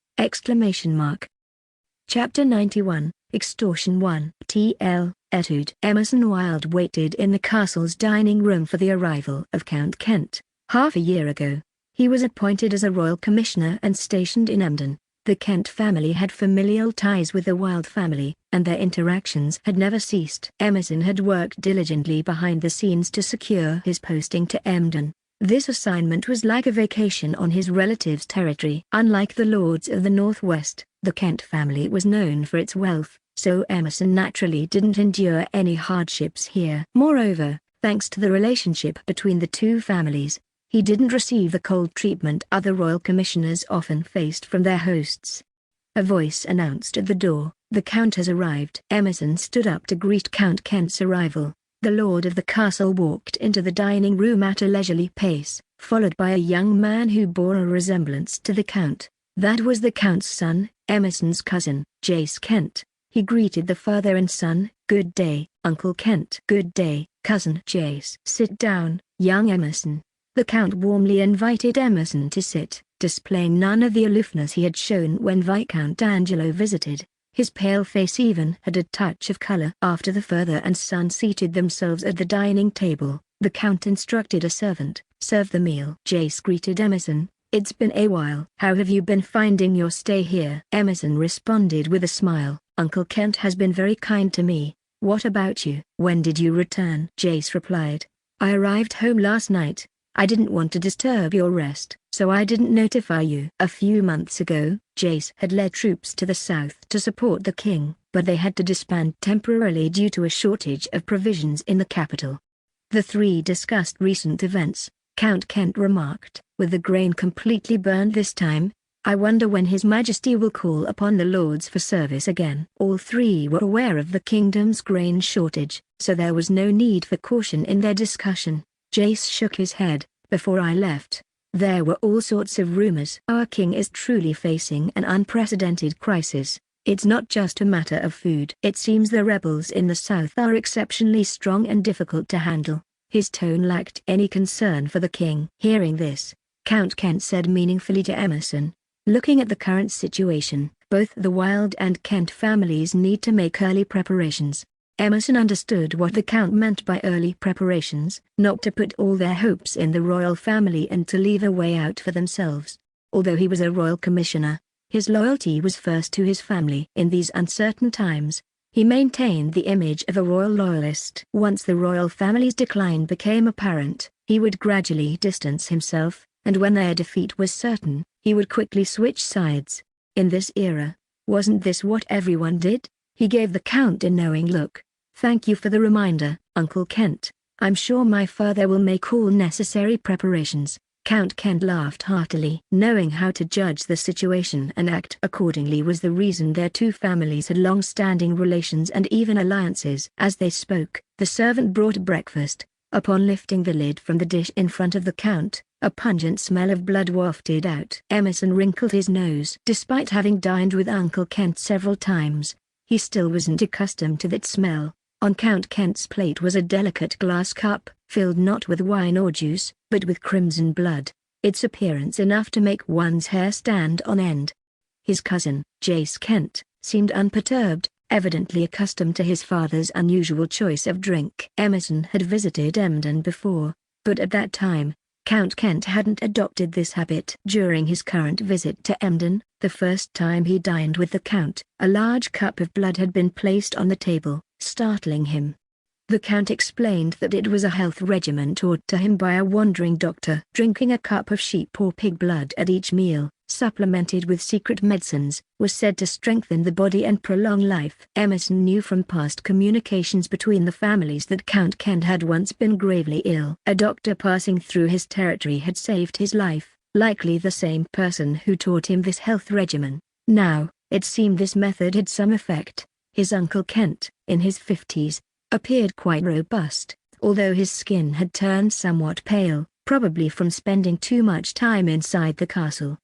Chapter 91, Extortion 1. T.L. Etude. Emerson Wilde waited in the castle's dining room for the arrival of Count Kent. Half a year ago, he was appointed as a royal commissioner and stationed in Emden. The Kent family had familial ties with the Wilde family, and their interactions had never ceased. Emerson had worked diligently behind the scenes to secure his posting to Emden. This assignment was like a vacation on his relative's territory. Unlike the lords of the Northwest, the Kent family was known for its wealth, so Emerson naturally didn't endure any hardships here. Moreover, thanks to the relationship between the two families, he didn't receive the cold treatment other royal commissioners often faced from their hosts. A voice announced at the door, "The Count has arrived." Emerson stood up to greet Count Kent's arrival. The lord of the castle walked into the dining room at a leisurely pace, followed by a young man who bore a resemblance to the Count. That was the Count's son, Emerson's cousin, Jace Kent. He greeted the father and son, "Good day, Uncle Kent." "Good day, Cousin Jace." "Sit down, young Emerson." The Count warmly invited Emerson to sit, displaying none of the aloofness he had shown when Viscount Angelo visited. His pale face even had a touch of color. After the father and son seated themselves at the dining table, the Count instructed a servant, "Serve the meal." Jace greeted Emerson, "It's been a while. How have you been finding your stay here?" Emerson responded with a smile, "Uncle Kent has been very kind to me. What about you?" "When did you return?" Jace replied, "I arrived home last night. I didn't want to disturb your rest, so I didn't notify you." A few months ago, Jace had led troops to the south to support the king, but they had to disband temporarily due to a shortage of provisions in the capital. The three discussed recent events. Count Kent remarked, "With the grain completely burned this time, I wonder when His Majesty will call upon the lords for service again." All three were aware of the kingdom's grain shortage, so there was no need for caution in their discussion. Jace shook his head. "Before I left, there were all sorts of rumors. Our king is truly facing an unprecedented crisis. It's not just a matter of food. It seems the rebels in the south are exceptionally strong and difficult to handle." His tone lacked any concern for the king. Hearing this, Count Kent said meaningfully to Emerson, "Looking at the current situation, both the Wilde and Kent families need to make early preparations. Emerson understood what the Count meant by early preparations, not to put all their hopes in the royal family and to leave a way out for themselves. Although he was a royal commissioner, his loyalty was first to his family. In these uncertain times, he maintained the image of a royal loyalist. Once the royal family's decline became apparent, he would gradually distance himself, and when their defeat was certain, he would quickly switch sides. In this era, wasn't this what everyone did? He gave the Count a knowing look. "Thank you for the reminder, Uncle Kent. I'm sure my father will make all necessary preparations." Count Kent laughed heartily. Knowing how to judge the situation and act accordingly was the reason their two families had long-standing relations and even alliances. As they spoke, the servant brought breakfast. Upon lifting the lid from the dish in front of the Count, a pungent smell of blood wafted out. Emerson wrinkled his nose. Despite having dined with Uncle Kent several times, he still wasn't accustomed to that smell. On Count Kent's plate was a delicate glass cup, filled not with wine or juice, but with crimson blood, its appearance enough to make one's hair stand on end. His cousin, Jace Kent, seemed unperturbed, evidently accustomed to his father's unusual choice of drink. Emerson had visited Emden before, but at that time, Count Kent hadn't adopted this habit. During his current visit to Emden, the first time he dined with the Count, a large cup of blood had been placed on the table, startling him. The Count explained that it was a health regimen taught to him by a wandering doctor. Drinking a cup of sheep or pig blood at each meal, supplemented with secret medicines, was said to strengthen the body and prolong life. Emerson knew from past communications between the families that Count Kent had once been gravely ill. A doctor passing through his territory had saved his life, likely the same person who taught him this health regimen. Now, it seemed this method had some effect. His Uncle Kent, in his 50s, appeared quite robust, although his skin had turned somewhat pale, probably from spending too much time inside the castle.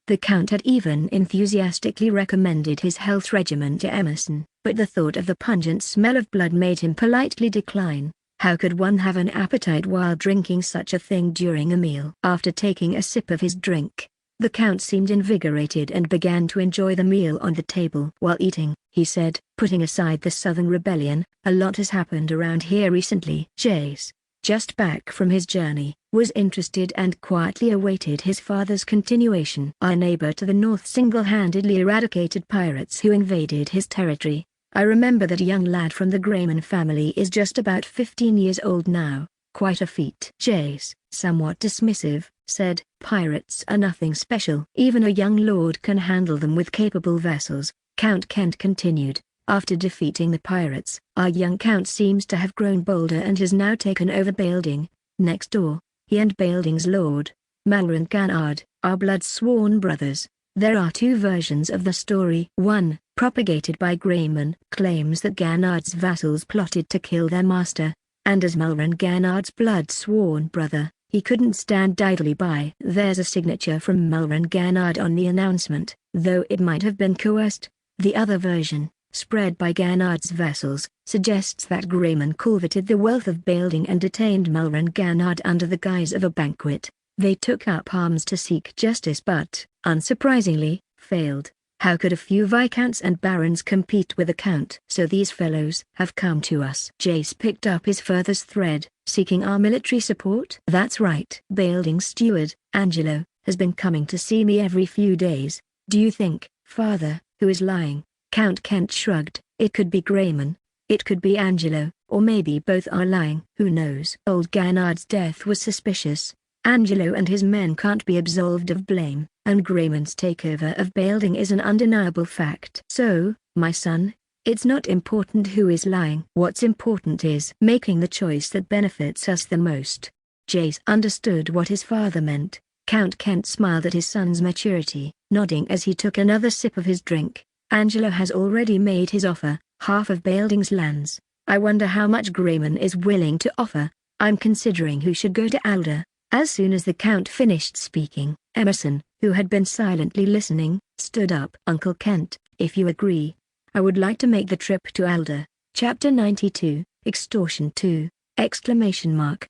The Count had even enthusiastically recommended his health regimen to Emerson, but the thought of the pungent smell of blood made him politely decline. How could one have an appetite while drinking such a thing during a meal? After taking a sip of his drink, the Count seemed invigorated and began to enjoy the meal on the table. While eating, he said, putting aside the Southern Rebellion, "A lot has happened around here recently." Jace, just back from his journey, was interested and quietly awaited his father's continuation. Our neighbor to the north single-handedly eradicated pirates who invaded his territory. I remember that a young lad from the Grayman family is just about 15 years old now. Quite a feat. Jace, somewhat dismissive, said, "Pirates are nothing special. Even a young lord can handle them with capable vessels." Count Kent continued, "After defeating the pirates, our young count seems to have grown bolder and has now taken over Bailding. Next door, he and Bailding's lord, Malran Ganard, are blood-sworn brothers." There are two versions of the story. One, propagated by Grayman, claims that Ganard's vassals plotted to kill their master, and as Malran Ganard's blood-sworn brother, he couldn't stand idly by. There's a signature from Malran Ganard on the announcement, though it might have been coerced. The other version, spread by Ganard's vassals, suggests that Grayman coveted the wealth of Bailding and detained Malran Ganard under the guise of a banquet. They took up arms to seek justice but, unsurprisingly, failed. How could a few viscounts and barons compete with a count? So these fellows have come to us. Jace picked up his father's thread, seeking our military support. That's right. Bailding's steward, Angelo, has been coming to see me every few days. Do you think, father, who is lying? Count Kent shrugged. It could be Grayman, it could be Angelo, or maybe both are lying. Who knows? Old Ganard's death was suspicious. Angelo and his men can't be absolved of blame, and Grayman's takeover of Bailding is an undeniable fact. So, my son, it's not important who is lying. What's important is making the choice that benefits us the most. Jace understood what his father meant. Count Kent smiled at his son's maturity, nodding as he took another sip of his drink. Angelo has already made his offer, half of Bailding's lands. I wonder how much Grayman is willing to offer. I'm considering who should go to Alder. As soon as the Count finished speaking, Emerson, who had been silently listening, stood up. Uncle Kent, if you agree, I would like to make the trip to Alder. Chapter 92, Extortion 2, exclamation mark.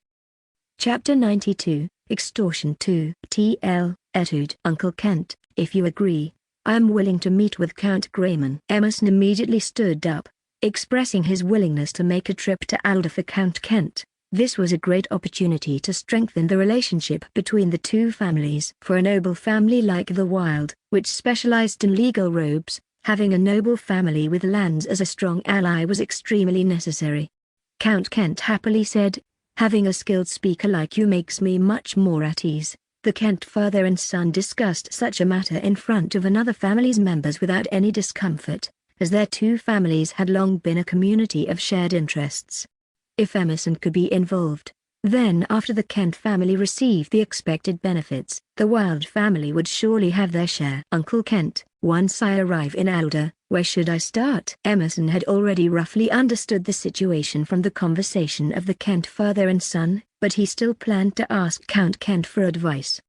Chapter 92, Extortion 2, TL, Etude. Uncle Kent, if you agree, I am willing to meet with Count Grayman. Emerson immediately stood up. expressing his willingness to make a trip to Alder for Count Kent. This was a great opportunity to strengthen the relationship between the two families. For a noble family like the Wild, which specialized in legal robes, having a noble family with lands as a strong ally was extremely necessary. Count Kent happily said, "Having a skilled speaker like you makes me much more at ease." The Kent father and son discussed such a matter in front of another family's members without any discomfort, as their two families had long been a community of shared interests. If Emerson could be involved, then after the Kent family received the expected benefits, the Wild family would surely have their share. "Uncle Kent, once I arrive in Alder, where should I start?" Emerson had already roughly understood the situation from the conversation of the Kent father and son, but he still planned to ask Count Kent for advice.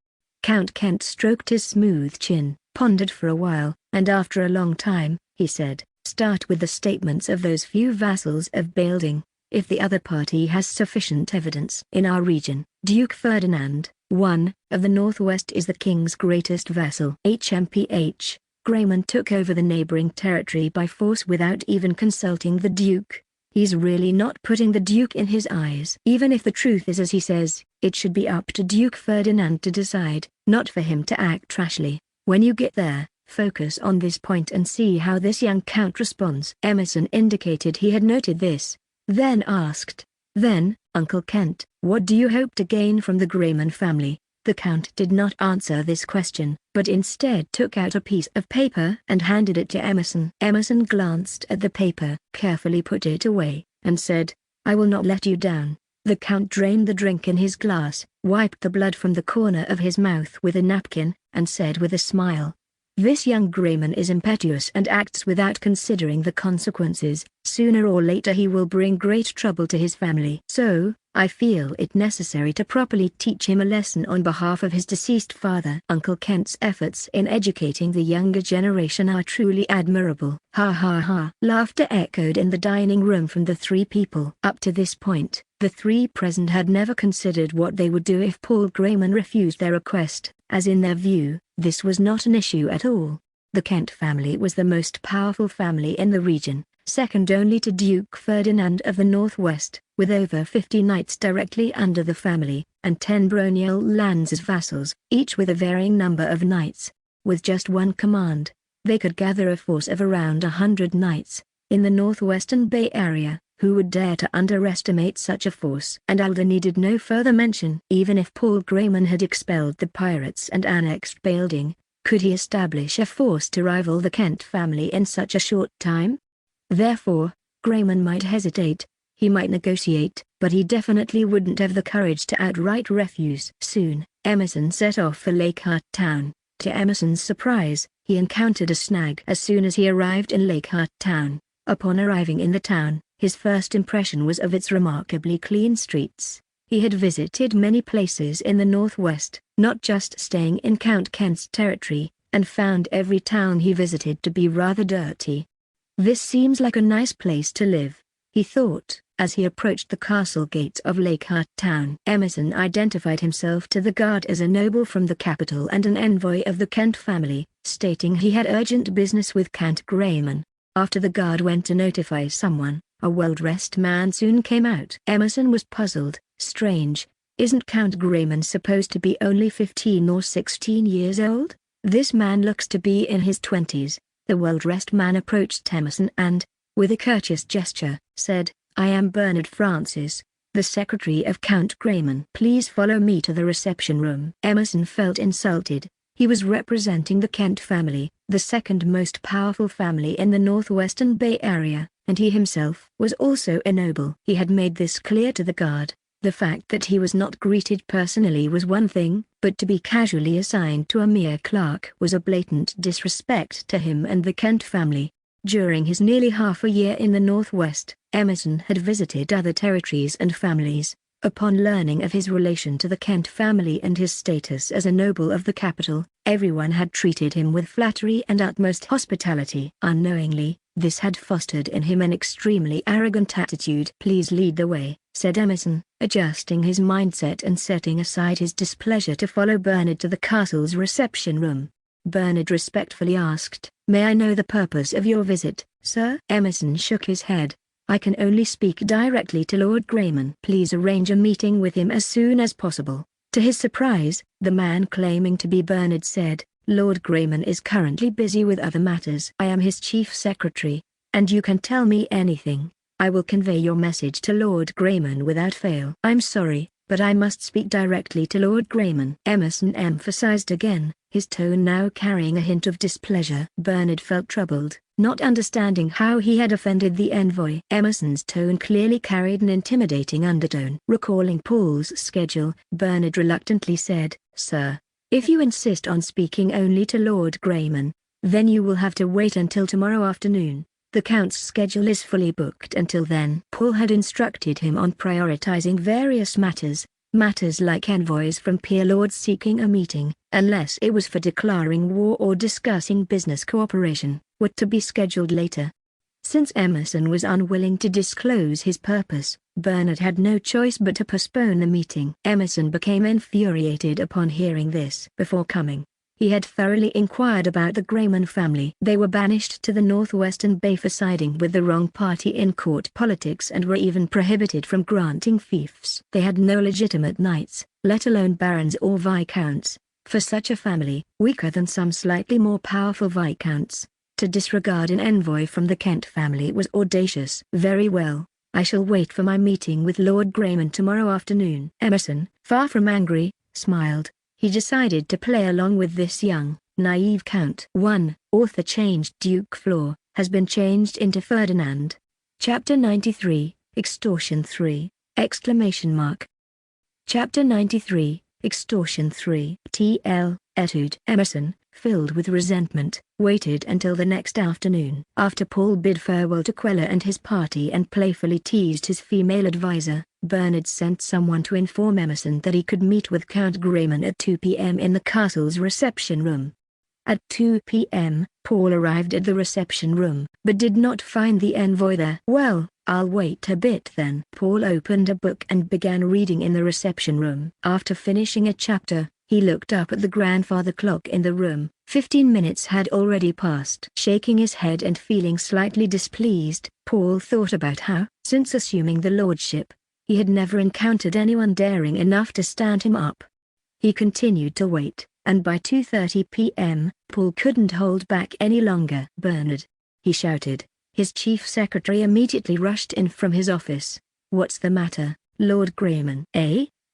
Count Kent stroked his smooth chin, pondered for a while, and after a long time, he said, "Start with the statements of those few vassals of Bailding. If the other party has sufficient evidence. In our region, Duke Ferdinand, I, of the Northwest is the king's greatest vassal. HMPH, Grayman took over the neighboring territory by force without even consulting the Duke. He's really not putting the Duke in his eyes. Even if the truth is as he says, it should be up to Duke Ferdinand to decide, not for him to act trashly. When you get there, focus on this point and see how this young count responds." Emerson indicated he had noted this, then asked, "Then, Uncle Kent, what do you hope to gain from the Grayman family?" The Count did not answer this question, but instead took out a piece of paper and handed it to Emerson. Emerson glanced at the paper, carefully put it away, and said, "I will not let you down." The Count drained the drink in his glass, wiped the blood from the corner of his mouth with a napkin, and said with a smile, "This young Grayman is impetuous and acts without considering the consequences. Sooner or later he will bring great trouble to his family. So, I feel it necessary to properly teach him a lesson on behalf of his deceased father." Uncle Kent's efforts in educating the younger generation are truly admirable. Ha ha ha. Laughter echoed in the dining room from the three people. Up to this point, the three present had never considered what they would do if Paul Grayman refused their request, as in their view, this was not an issue at all. The Kent family was the most powerful family in the region, second only to Duke Ferdinand of the Northwest, with over 50 knights directly under the family, and 10 baronial lands as vassals, each with a varying number of knights. With just one command, they could gather a force of around 100 knights, in the northwestern Bay Area. Who would dare to underestimate such a force? And Alder needed no further mention. Even if Paul Grayman had expelled the pirates and annexed Bailding, could he establish a force to rival the Kent family in such a short time? Therefore, Grayman might hesitate, he might negotiate, but he definitely wouldn't have the courage to outright refuse. Soon, Emerson set off for Lakehart Town. To Emerson's surprise, he encountered a snag as soon as he arrived in Lakehart Town. Upon arriving in the town, his first impression was of its remarkably clean streets. He had visited many places in the Northwest, not just staying in Count Kent's territory, and found every town he visited to be rather dirty. "This seems like a nice place to live," he thought, as he approached the castle gates of Lakehart Town. Emerson identified himself to the guard as a noble from the capital and an envoy of the Kent family, stating he had urgent business with Count Grayman. After the guard went to notify someone, a well-dressed man soon came out. Emerson was puzzled. Strange, isn't Count Grayman supposed to be only 15 or 16 years old? This man looks to be in his 20s. The well-dressed man approached Emerson and, with a courteous gesture, said, "I am Bernard Francis, the secretary of Count Grayman. Please follow me to the reception room." Emerson felt insulted. He was representing the Kent family, the second most powerful family in the northwestern Bay Area, and he himself was also a noble. He had made this clear to the guard. The fact that he was not greeted personally was one thing, but to be casually assigned to a mere clerk was a blatant disrespect to him and the Kent family. During his nearly half a year in the Northwest, Emerson had visited other territories and families. Upon learning of his relation to the Kent family and his status as a noble of the capital, everyone had treated him with flattery and utmost hospitality. Unknowingly, this had fostered in him an extremely arrogant attitude. "Please lead the way," said Emerson, adjusting his mindset and setting aside his displeasure to follow Bernard to the castle's reception room. Bernard respectfully asked, "May I know the purpose of your visit, Sir Emerson shook his head. I can only speak directly to Lord Grayman. Please arrange a meeting with him as soon as possible. To his surprise, the man claiming to be Bernard said, Lord Grayman is currently busy with other matters. I am his chief secretary, and you can tell me anything. I will convey your message to Lord Grayman without fail. I'm sorry, but I must speak directly to Lord Grayman. Emerson emphasized again, his tone now carrying a hint of displeasure. Bernard felt troubled, not understanding how he had offended the envoy. Emerson's tone clearly carried an intimidating undertone. Recalling Paul's schedule, Bernard reluctantly said, Sir, if you insist on speaking only to Lord Grayman, then you will have to wait until tomorrow afternoon. The Count's schedule is fully booked until then. Paul had instructed him on prioritizing various matters like envoys from peer lords seeking a meeting, unless it was for declaring war or discussing business cooperation, were to be scheduled later. Since Emerson was unwilling to disclose his purpose, Bernard had no choice but to postpone the meeting. Emerson became infuriated upon hearing this. Before coming, he had thoroughly inquired about the Grayman family. They were banished to the Northwestern Bay for siding with the wrong party in court politics and were even prohibited from granting fiefs. They had no legitimate knights, let alone barons or viscounts. For such a family, weaker than some slightly more powerful viscounts, to disregard an envoy from the Kent family was audacious. Very well, I shall wait for my meeting with Lord Grayman tomorrow afternoon. Emerson, far from angry, smiled. He decided to play along with this young, naive count. 1. Author changed Duke Flor, has been changed into Ferdinand. Chapter 93, Extortion 3, exclamation mark. Chapter 93, Extortion 3. T.L. Etude. Emerson, filled with resentment, waited until the next afternoon. After Paul bid farewell to Queller and his party and playfully teased his female advisor, Bernard sent someone to inform Emerson that he could meet with Count Grayman at 2 p.m. in the castle's reception room. At 2 p.m., Paul arrived at the reception room, but did not find the envoy there. Well, I'll wait a bit then. Paul opened a book and began reading in the reception room. After finishing a chapter, he looked up at the grandfather clock in the room. 15 minutes had already passed. Shaking his head and feeling slightly displeased, Paul thought about how, since assuming the lordship, he had never encountered anyone daring enough to stand him up. He continued to wait, and by 2:30 p.m., Paul couldn't hold back any longer. Bernard, he shouted. His chief secretary immediately rushed in from his office. What's the matter, Lord Grayman?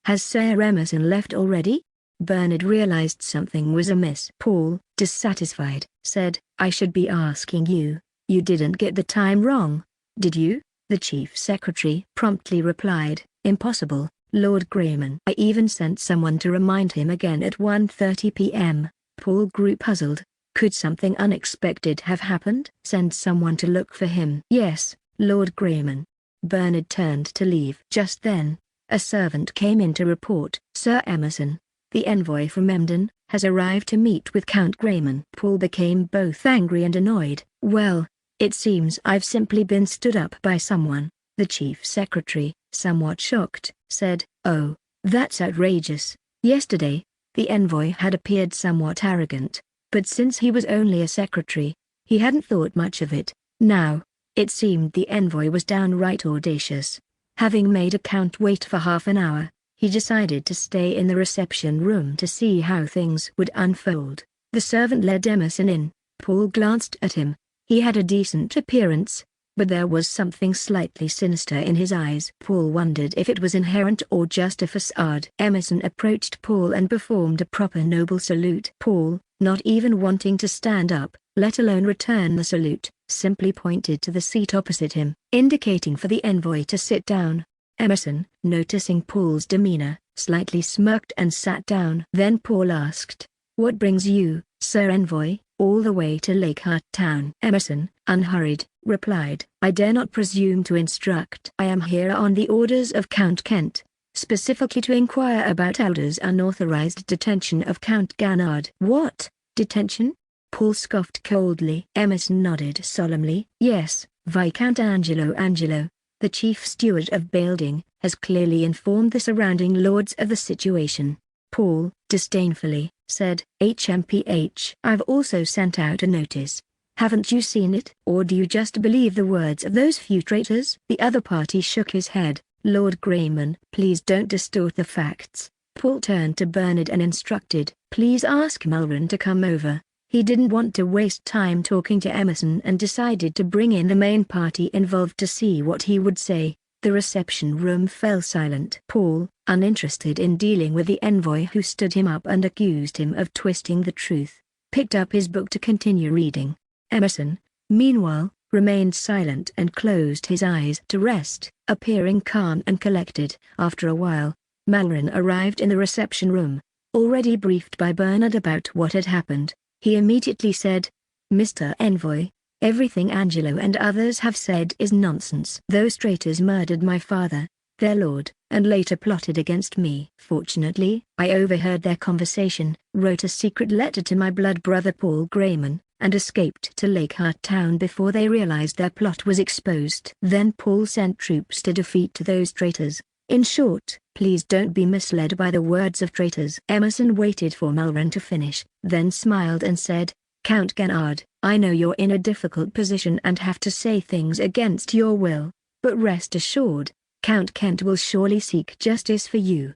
Has Sir Emerson left already? Bernard realized something was amiss. Paul, dissatisfied, said, I should be asking you. You didn't get the time wrong, did you? The chief secretary promptly replied, Impossible, Lord Grayman. I even sent someone to remind him again at 1:30 p.m. Paul grew puzzled. Could something unexpected have happened? Send someone to look for him. Yes, Lord Grayman. Bernard turned to leave. Just then, a servant came in to report, Sir Emerson, the envoy from Emden, has arrived to meet with Count Grayman. Paul became both angry and annoyed. Well, it seems I've simply been stood up by someone. The chief secretary, somewhat shocked, said, Oh, that's outrageous. Yesterday, the envoy had appeared somewhat arrogant, but since he was only a secretary, he hadn't thought much of it. Now, it seemed the envoy was downright audacious. Having made a count wait for half an hour, he decided to stay in the reception room to see how things would unfold. The servant led Emerson in. Paul glanced at him. He had a decent appearance, but there was something slightly sinister in his eyes. Paul wondered if it was inherent or just a facade. Emerson approached Paul and performed a proper noble salute. Paul, not even wanting to stand up, let alone return the salute, simply pointed to the seat opposite him, indicating for the envoy to sit down. Emerson, noticing Paul's demeanor, slightly smirked and sat down. Then Paul asked, What brings you, Sir Envoy, all the way to Lakehart Town? Emerson, unhurried, replied, I dare not presume to instruct. I am here on the orders of Count Kent, specifically to inquire about Alder's unauthorized detention of Count Ganard. What? Detention? Paul scoffed coldly. Emerson nodded solemnly. Yes, Viscount Angelo, the chief steward of Bailding, has clearly informed the surrounding lords of the situation. Paul, disdainfully, said, HMPH. I've also sent out a notice. Haven't you seen it? Or do you just believe the words of those few traitors?" The other party shook his head. "Lord Grayman, please don't distort the facts." Paul turned to Bernard and instructed, "Please ask Malron to come over." He didn't want to waste time talking to Emerson and decided to bring in the main party involved to see what he would say. The reception room fell silent. Paul, uninterested in dealing with the envoy who stood him up and accused him of twisting the truth, picked up his book to continue reading. Emerson, meanwhile, remained silent and closed his eyes to rest, appearing calm and collected. After a while, Malron arrived in the reception room. Already briefed by Bernard about what had happened, he immediately said, "Mr. Envoy, everything Angelo and others have said is nonsense. Those traitors murdered my father, their lord, and later plotted against me. Fortunately, I overheard their conversation, wrote a secret letter to my blood brother Paul Grayman, and escaped to Lakehart Town before they realized their plot was exposed. Then Paul sent troops to defeat those traitors. In short, please don't be misled by the words of traitors." Emerson waited for Malron to finish, then smiled and said, "Count Gennard, I know you're in a difficult position and have to say things against your will, but rest assured, Count Kent will surely seek justice for you."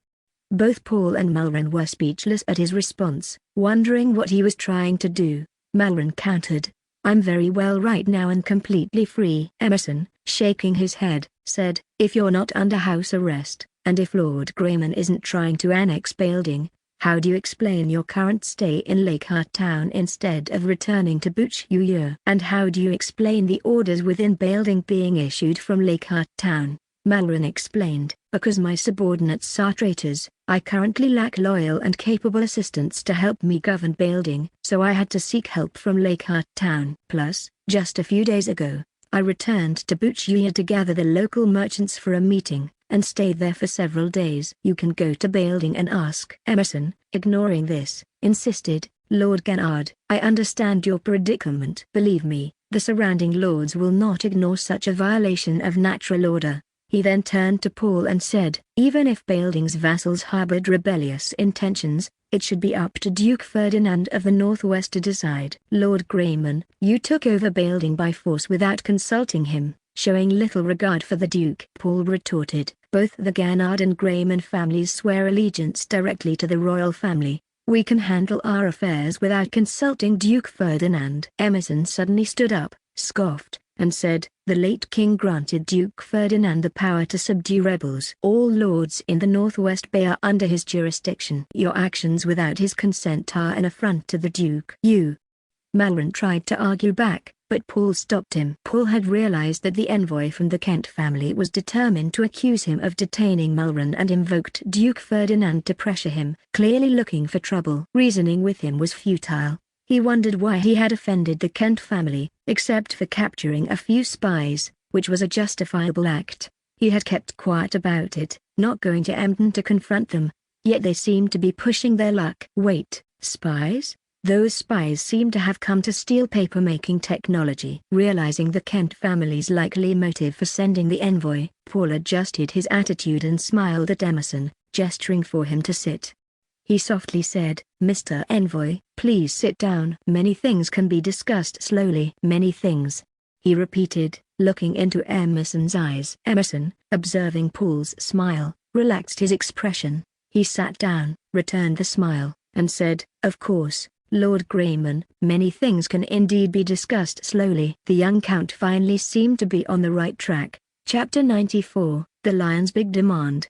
Both Paul and Malron were speechless at his response, wondering what he was trying to do. Malron countered, "I'm very well right now and completely free." Emerson, shaking his head, said, "If you're not under house arrest, and if Lord Grayman isn't trying to annex Bailding, how do you explain your current stay in Lakehart Town instead of returning to Buch-Yuya? And how do you explain the orders within Bailding being issued from Lakehart Town?" Malron explained, "Because my subordinates are traitors, I currently lack loyal and capable assistants to help me govern Bailding, so I had to seek help from Lakehart Town. Plus, just a few days ago, I returned to Buch-Yuya to gather the local merchants for a meeting, and stayed there for several days." "You can go to Bailding and ask." Emerson, ignoring this, insisted, "Lord Gennard, I understand your predicament. Believe me, the surrounding lords will not ignore such a violation of natural order." He then turned to Paul and said, "Even if Bailding's vassals harbored rebellious intentions, it should be up to Duke Ferdinand of the Northwest to decide." "Lord Grayman, you took over Bailding by force without consulting him, showing little regard for the Duke." Paul retorted, "Both the Gennard and Grayman families swear allegiance directly to the royal family. We can handle our affairs without consulting Duke Ferdinand." Emerson suddenly stood up, scoffed, and said, "The late king granted Duke Ferdinand the power to subdue rebels. All lords in the Northwest Bay are under his jurisdiction. Your actions without his consent are an affront to the Duke." Malron tried to argue back, but Paul stopped him. Paul had realized that the envoy from the Kent family was determined to accuse him of detaining Malron and invoked Duke Ferdinand to pressure him, clearly looking for trouble. Reasoning with him was futile. He wondered why he had offended the Kent family, except for capturing a few spies, which was a justifiable act. He had kept quiet about it, not going to Emden to confront them, yet they seemed to be pushing their luck. Wait, spies? Those spies seemed to have come to steal paper-making technology. Realizing the Kent family's likely motive for sending the envoy, Paul adjusted his attitude and smiled at Emerson, gesturing for him to sit. He softly said, "Mr. Envoy, please sit down." "Many things can be discussed slowly." "Many things," he repeated, looking into Emerson's eyes. Emerson, observing Paul's smile, relaxed his expression. He sat down, returned the smile, and said, "Of course, Lord Grayman, many things can indeed be discussed slowly." The young count finally seemed to be on the right track. Chapter 94, The Lion's Big Demand!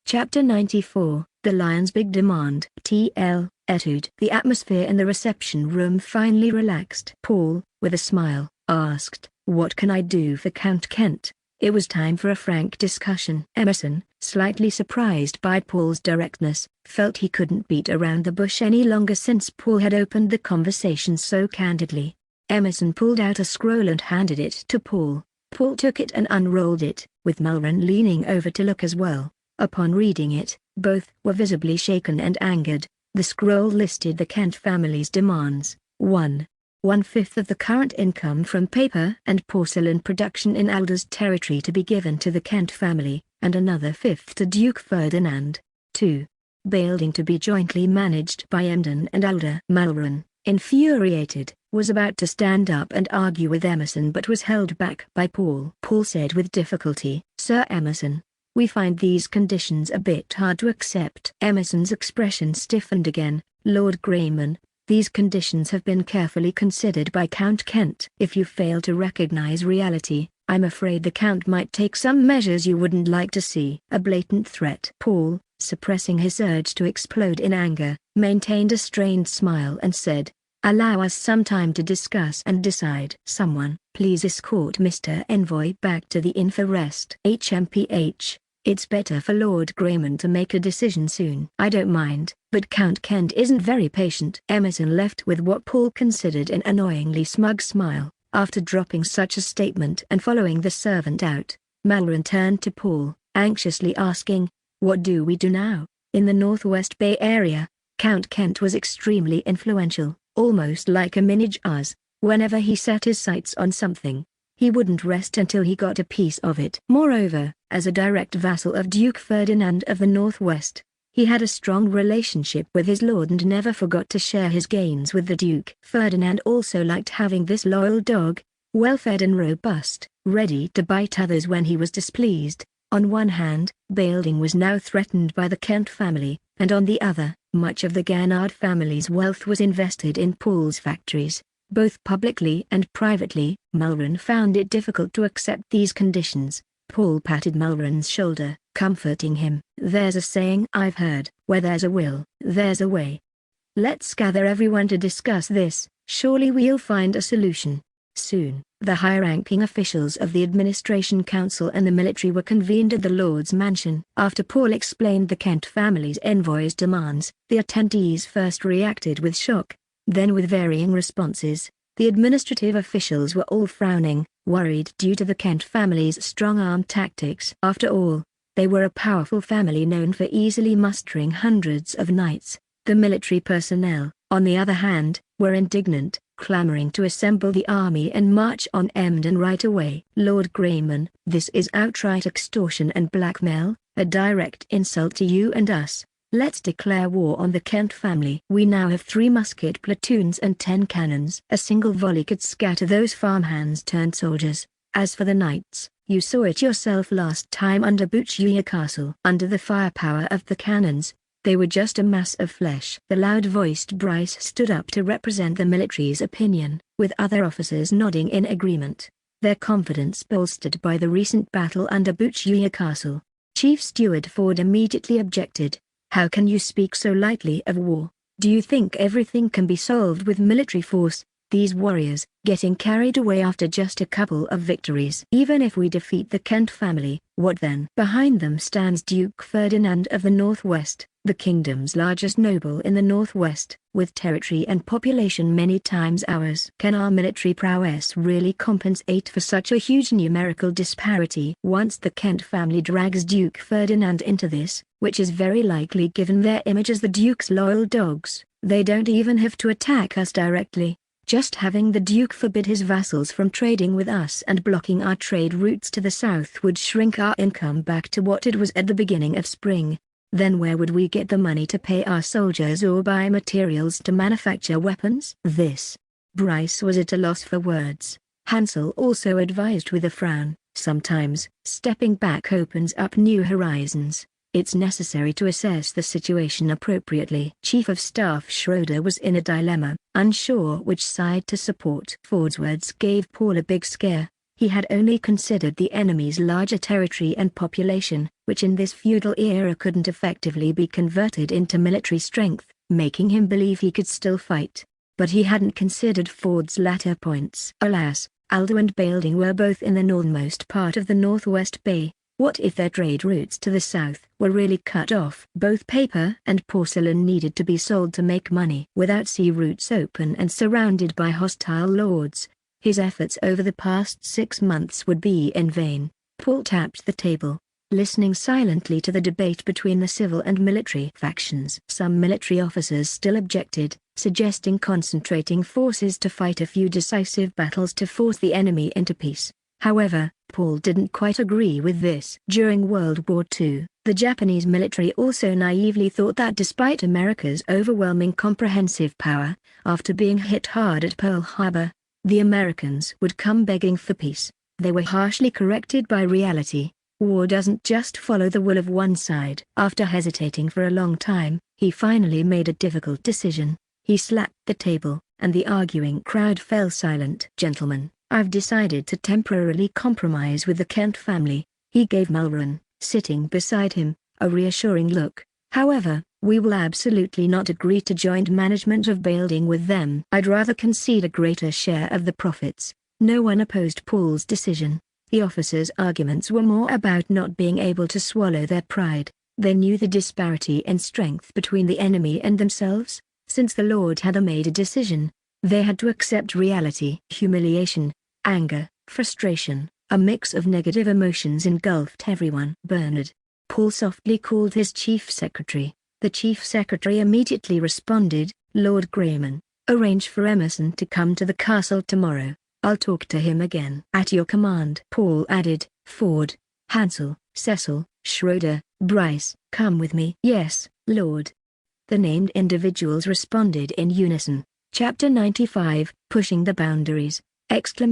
Chapter 94, The Lion's Big Demand. T.L. Etude. The atmosphere in the reception room finally relaxed. Paul, with a smile, asked, "What can I do for Count Kent?" It was time for a frank discussion. Emerson, slightly surprised by Paul's directness, felt he couldn't beat around the bush any longer since Paul had opened the conversation so candidly. Emerson pulled out a scroll and handed it to Paul. Paul took it and unrolled it, with Malron leaning over to look as well. Upon reading it, both were visibly shaken and angered. The scroll listed the Kent family's demands. 1. 1/5 of the current income from paper and porcelain production in Alder's territory to be given to the Kent family, and another 1/5 to Duke Ferdinand. 2. Bailding to be jointly managed by Emden and Alder. Malron, infuriated, was about to stand up and argue with Emerson but was held back by Paul. Paul said with difficulty, "Sir Emerson, we find these conditions a bit hard to accept." Emerson's expression stiffened again. "Lord Grayman, these conditions have been carefully considered by Count Kent. If you fail to recognize reality, I'm afraid the Count might take some measures you wouldn't like to see." A blatant threat. Paul, suppressing his urge to explode in anger, maintained a strained smile and said, "Allow us some time to discuss and decide." "Someone, please escort Mr. Envoy back to the inn for rest." "HMPH. It's better for Lord Grayman to make a decision soon." "I don't mind, but Count Kent isn't very patient." Emerson left with what Paul considered an annoyingly smug smile. After dropping such a statement and following the servant out, Malron turned to Paul, anxiously asking, "What do we do now?" In the Northwest Bay Area, Count Kent was extremely influential, almost like a mini Oz. Whenever he set his sights on something, he wouldn't rest until he got a piece of it. Moreover, as a direct vassal of Duke Ferdinand of the Northwest, he had a strong relationship with his lord and never forgot to share his gains with the Duke. Ferdinand also liked having this loyal dog, well-fed and robust, ready to bite others when he was displeased. On one hand, Bailding was now threatened by the Kent family, and on the other, much of the Gannard family's wealth was invested in Paul's factories, both publicly and privately. Malron found it difficult to accept these conditions. Paul patted Malron's shoulder, comforting him. "There's a saying I've heard, where there's a will, there's a way. Let's gather everyone to discuss this. Surely we'll find a solution." Soon, the high-ranking officials of the Administration Council and the military were convened at the Lord's mansion. After Paul explained the Kent family's envoy's demands, the attendees first reacted with shock, then with varying responses. The administrative officials were all frowning, worried due to the Kent family's strong-arm tactics. After all, they were a powerful family known for easily mustering hundreds of knights. The military personnel, on the other hand, were indignant, clamoring to assemble the army and march on Emden right away. "Lord Grayman, this is outright extortion and blackmail, a direct insult to you and us. Let's declare war on the Kent family." "We now have 3 musket platoons and 10 cannons. A single volley could scatter those farmhands turned soldiers. As for the knights, you saw it yourself last time under Buchia Castle. Under the firepower of the cannons, they were just a mass of flesh." The loud-voiced Bryce stood up to represent the military's opinion, with other officers nodding in agreement, their confidence bolstered by the recent battle under Buchia Castle. Chief Steward Ford immediately objected. "How can you speak so lightly of war? Do you think everything can be solved with military force? These warriors, getting carried away after just a couple of victories." "Even if we defeat the Kent family, what then?" "Behind them stands Duke Ferdinand of the Northwest, the kingdom's largest noble in the Northwest, with territory and population many times ours. Can our military prowess really compensate for such a huge numerical disparity?" "Once the Kent family drags Duke Ferdinand into this, which is very likely given their image as the Duke's loyal dogs, they don't even have to attack us directly. Just having the Duke forbid his vassals from trading with us and blocking our trade routes to the south would shrink our income back to what it was at the beginning of spring. Then where would we get the money to pay our soldiers or buy materials to manufacture weapons?" Bryce was at a loss for words. Hansel also advised with a frown, "Sometimes, stepping back opens up new horizons. It's necessary to assess the situation appropriately." Chief of Staff Schroeder was in a dilemma, unsure which side to support. Ford's words gave Paul a big scare. He had only considered the enemy's larger territory and population, which in this feudal era couldn't effectively be converted into military strength, making him believe he could still fight. But he hadn't considered Ford's latter points. Alas, Aldo and Bailding were both in the northernmost part of the Northwest Bay. What if their trade routes to the south were really cut off? Both paper and porcelain needed to be sold to make money. Without sea routes open and surrounded by hostile lords, his efforts over the past 6 months would be in vain. Paul tapped the table, listening silently to the debate between the civil and military factions. Some military officers still objected, suggesting concentrating forces to fight a few decisive battles to force the enemy into peace. However, Paul didn't quite agree with this. During World War II, the Japanese military also naively thought that despite America's overwhelming comprehensive power, after being hit hard at Pearl Harbor, the Americans would come begging for peace. They were harshly corrected by reality. War doesn't just follow the will of one side. After hesitating for a long time, he finally made a difficult decision. He slapped the table, and the arguing crowd fell silent. "Gentlemen, I've decided to temporarily compromise with the Kent family." He gave Malrun, sitting beside him, a reassuring look. "However, we will absolutely not agree to joint management of building with them. I'd rather concede a greater share of the profits." No one opposed Paul's decision. The officers' arguments were more about not being able to swallow their pride. They knew the disparity in strength between the enemy and themselves. Since the Lord had made a decision, they had to accept reality. Humiliation, anger, frustration, a mix of negative emotions engulfed everyone. "Bernard." Paul softly called his chief secretary. The chief secretary immediately responded, "Lord Grayman, arrange for Emerson to come to the castle tomorrow. I'll talk to him again." "At your command." Paul added, "Ford, Hansel, Cecil, Schroeder, Bryce, come with me." "Yes, Lord." The named individuals responded in unison. Chapter 95, Pushing the Boundaries! Chapter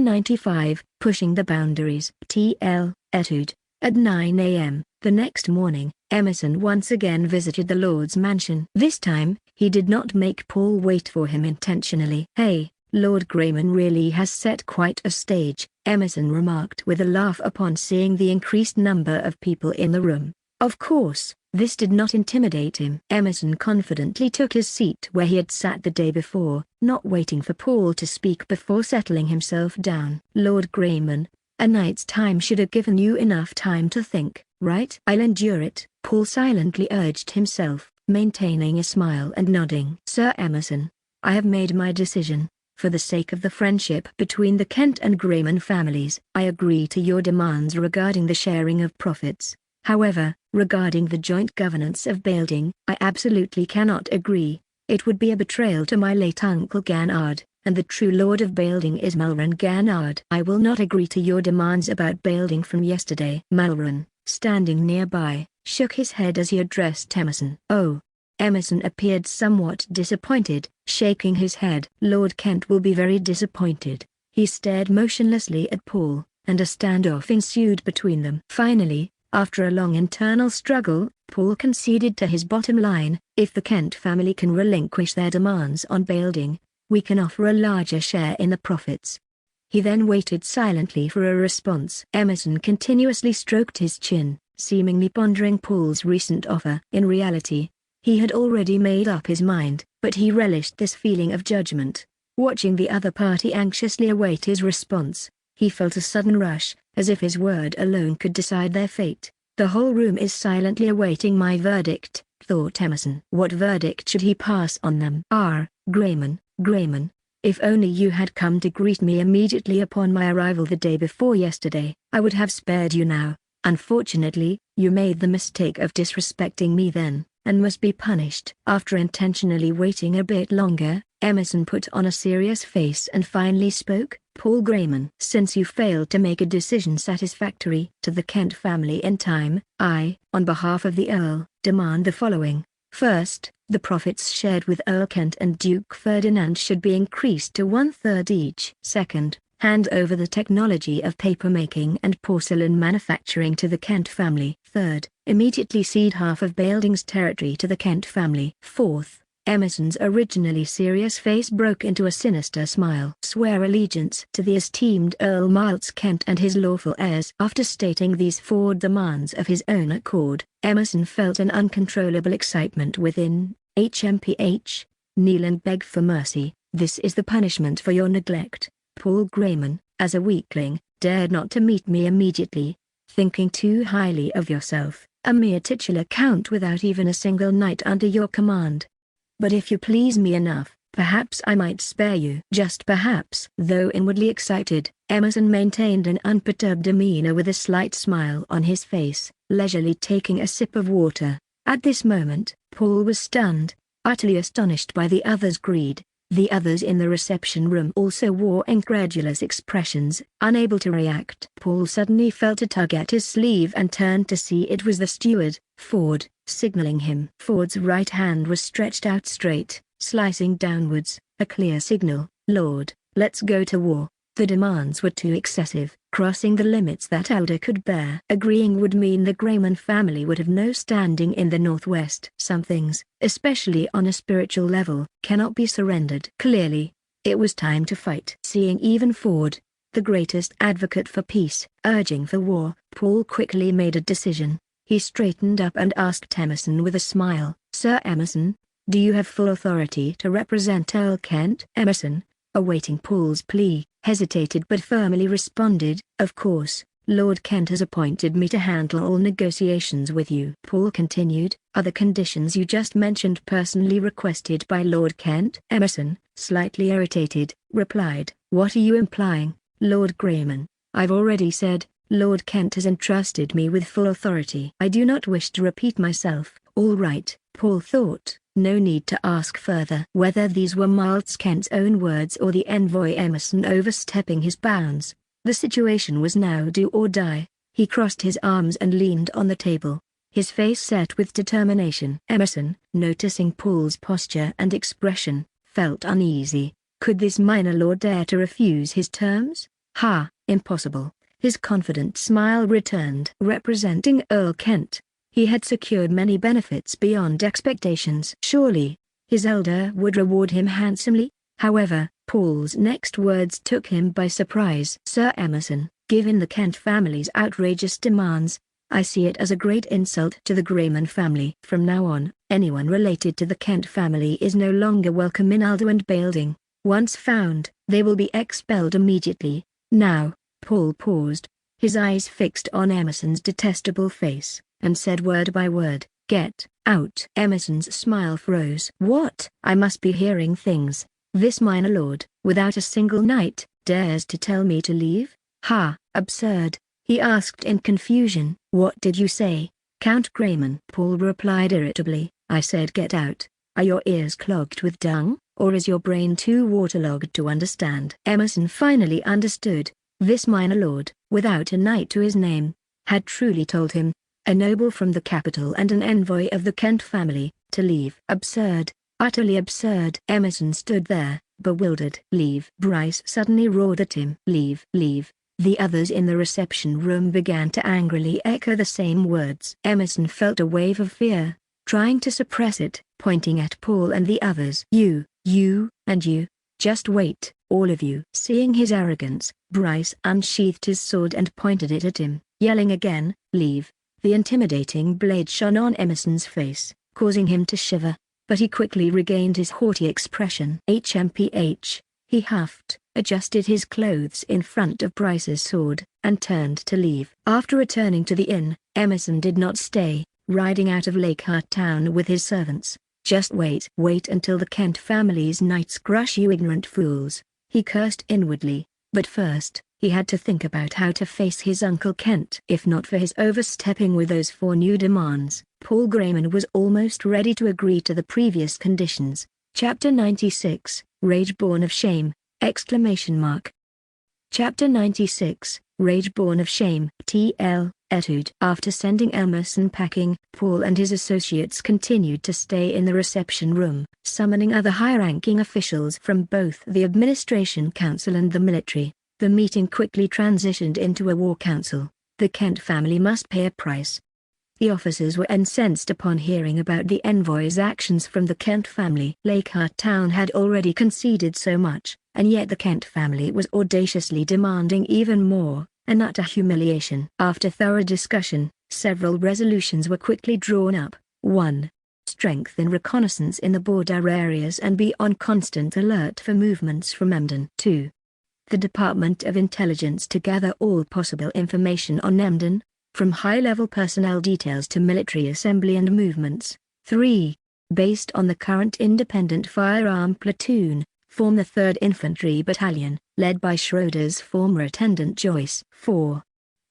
95, Pushing the Boundaries. T.L. Etude. At 9 a.m., the next morning, Emerson once again visited the Lord's mansion. This time, he did not make Paul wait for him intentionally. "Hey, Lord Grayman really has set quite a stage," Emerson remarked with a laugh upon seeing the increased number of people in the room. Of course, this did not intimidate him. Emerson confidently took his seat where he had sat the day before, not waiting for Paul to speak before settling himself down. "Lord Grayman, a night's time should have given you enough time to think, right?" "I'll endure it," Paul silently urged himself, maintaining a smile and nodding. "Sir Emerson, I have made my decision. For the sake of the friendship between the Kent and Grayman families, I agree to your demands regarding the sharing of profits. However, regarding the joint governance of building, I absolutely cannot agree. It would be a betrayal to my late uncle Ganard, and the true lord of building is Malrun Ganard. I will not agree to your demands about building from yesterday." Malrun, standing nearby, shook his head as he addressed Emerson. "Oh." Emerson appeared somewhat disappointed, shaking his head. "Lord Kent will be very disappointed." He stared motionlessly at Paul, and a standoff ensued between them. Finally, after a long internal struggle, Paul conceded to his bottom line: "If the Kent family can relinquish their demands on building, we can offer a larger share in the profits." He then waited silently for a response. Emerson continuously stroked his chin, seemingly pondering Paul's recent offer. In reality, he had already made up his mind, but he relished this feeling of judgment. Watching the other party anxiously await his response, he felt a sudden rush, as if his word alone could decide their fate. "The whole room is silently awaiting my verdict," thought Emerson. What verdict should he pass on them? Grayman, if only you had come to greet me immediately upon my arrival the day before yesterday, I would have spared you now. Unfortunately, you made the mistake of disrespecting me then, and must be punished." After intentionally waiting a bit longer, Emerson put on a serious face and finally spoke. "Paul Grayman, since you failed to make a decision satisfactory to the Kent family in time, I, on behalf of the Earl, demand the following. First, the profits shared with Earl Kent and Duke Ferdinand should be increased to 1/3 each. Second, hand over the technology of papermaking and porcelain manufacturing to the Kent family. Third, immediately cede half of Building's territory to the Kent family. Fourth, Emerson's originally serious face broke into a sinister smile. Swear allegiance to the esteemed Earl Miles Kent and his lawful heirs. After stating these 4 demands of his own accord, Emerson felt an uncontrollable excitement within. HMPH, kneel and beg for mercy. This is the punishment for your neglect. Paul Grayman, as a weakling, dared not to meet me immediately, thinking too highly of yourself, a mere titular count without even a single knight under your command. But if you please me enough, perhaps I might spare you." Just perhaps. Though inwardly excited, Emerson maintained an unperturbed demeanor with a slight smile on his face, leisurely taking a sip of water. At this moment, Paul was stunned, utterly astonished by the other's greed. The others in the reception room also wore incredulous expressions, unable to react. Paul suddenly felt a tug at his sleeve and turned to see it was the steward, Ford, signaling him. Ford's right hand was stretched out straight, slicing downwards, a clear signal. "Lord, let's go to war." The demands were too excessive, crossing the limits that Elder could bear. Agreeing would mean the Grayman family would have no standing in the Northwest. Some things, especially on a spiritual level, cannot be surrendered. Clearly, it was time to fight. Seeing even Ford, the greatest advocate for peace, urging for war, Paul quickly made a decision. He straightened up and asked Emerson with a smile, "Sir Emerson, do you have full authority to represent Earl Kent?" Emerson, awaiting Paul's plea, hesitated but firmly responded, "Of course, Lord Kent has appointed me to handle all negotiations with you." Paul continued, "Are the conditions you just mentioned personally requested by Lord Kent?" Emerson, slightly irritated, replied, "What are you implying, Lord Grayman?" "I've already said, Lord Kent has entrusted me with full authority." "I do not wish to repeat myself." "All right," Paul thought. No need to ask further. Whether these were Miles Kent's own words or the envoy Emerson overstepping his bounds, the situation was now do or die. He crossed his arms and leaned on the table, his face set with determination. Emerson, noticing Paul's posture and expression, felt uneasy. Could this minor lord dare to refuse his terms? Impossible. His confident smile returned. Representing Earl Kent, he had secured many benefits beyond expectations. Surely, his elder would reward him handsomely. However, Paul's next words took him by surprise. "Sir Emerson, given the Kent family's outrageous demands, I see it as a great insult to the Grayman family. From now on, anyone related to the Kent family is no longer welcome in Aldo and Bailding. Once found, they will be expelled immediately. Now." Paul paused, his eyes fixed on Emerson's detestable face, and said word by word, "Get out." Emerson's smile froze. "What? I must be hearing things. This minor lord, without a single knight, dares to tell me to leave? Absurd," he asked in confusion. "What did you say, Count Grayman?" Paul replied irritably, "I said get out. Are your ears clogged with dung, or is your brain too waterlogged to understand?" Emerson finally understood. This minor lord, without a knight to his name, had truly told him, a noble from the capital and an envoy of the Kent family, to leave. Absurd, utterly absurd. Emerson stood there, bewildered. "Leave!" Bryce suddenly roared at him. "Leave! Leave!" The others in the reception room began to angrily echo the same words. Emerson felt a wave of fear, trying to suppress it, pointing at Paul and the others. You, and you. Just wait, all of you." Seeing his arrogance, Bryce unsheathed his sword and pointed it at him, yelling again, "Leave!" The intimidating blade shone on Emerson's face, causing him to shiver, but he quickly regained his haughty expression. "HMPH," he huffed, adjusted his clothes in front of Bryce's sword, and turned to leave. After returning to the inn, Emerson did not stay, riding out of Lakehart Town with his servants. "Just wait. Wait until the Kent family's knights crush you ignorant fools," he cursed inwardly, but first, he had to think about how to face his Uncle Kent. If not for his overstepping with those 4 new demands, Paul Grayman was almost ready to agree to the previous conditions. Chapter 96, Rage Born of Shame! Chapter 96, Rage Born of Shame! TL. Etude. After sending Emerson packing, Paul and his associates continued to stay in the reception room, summoning other high-ranking officials from both the administration council and the military. The meeting quickly transitioned into a war council. The Kent family must pay a price. The officers were incensed upon hearing about the envoy's actions from the Kent family. Lakehart Town had already conceded so much, and yet the Kent family was audaciously demanding even more. An utter humiliation. After thorough discussion, several resolutions were quickly drawn up. 1. Strengthen reconnaissance in the border areas and be on constant alert for movements from Emden. 2. The Department of Intelligence to gather all possible information on Emden, from high-level personnel details to military assembly and movements. 3. Based on the current independent firearm platoon, form the 3rd Infantry Battalion, led by Schroeder's former attendant Joyce. 4.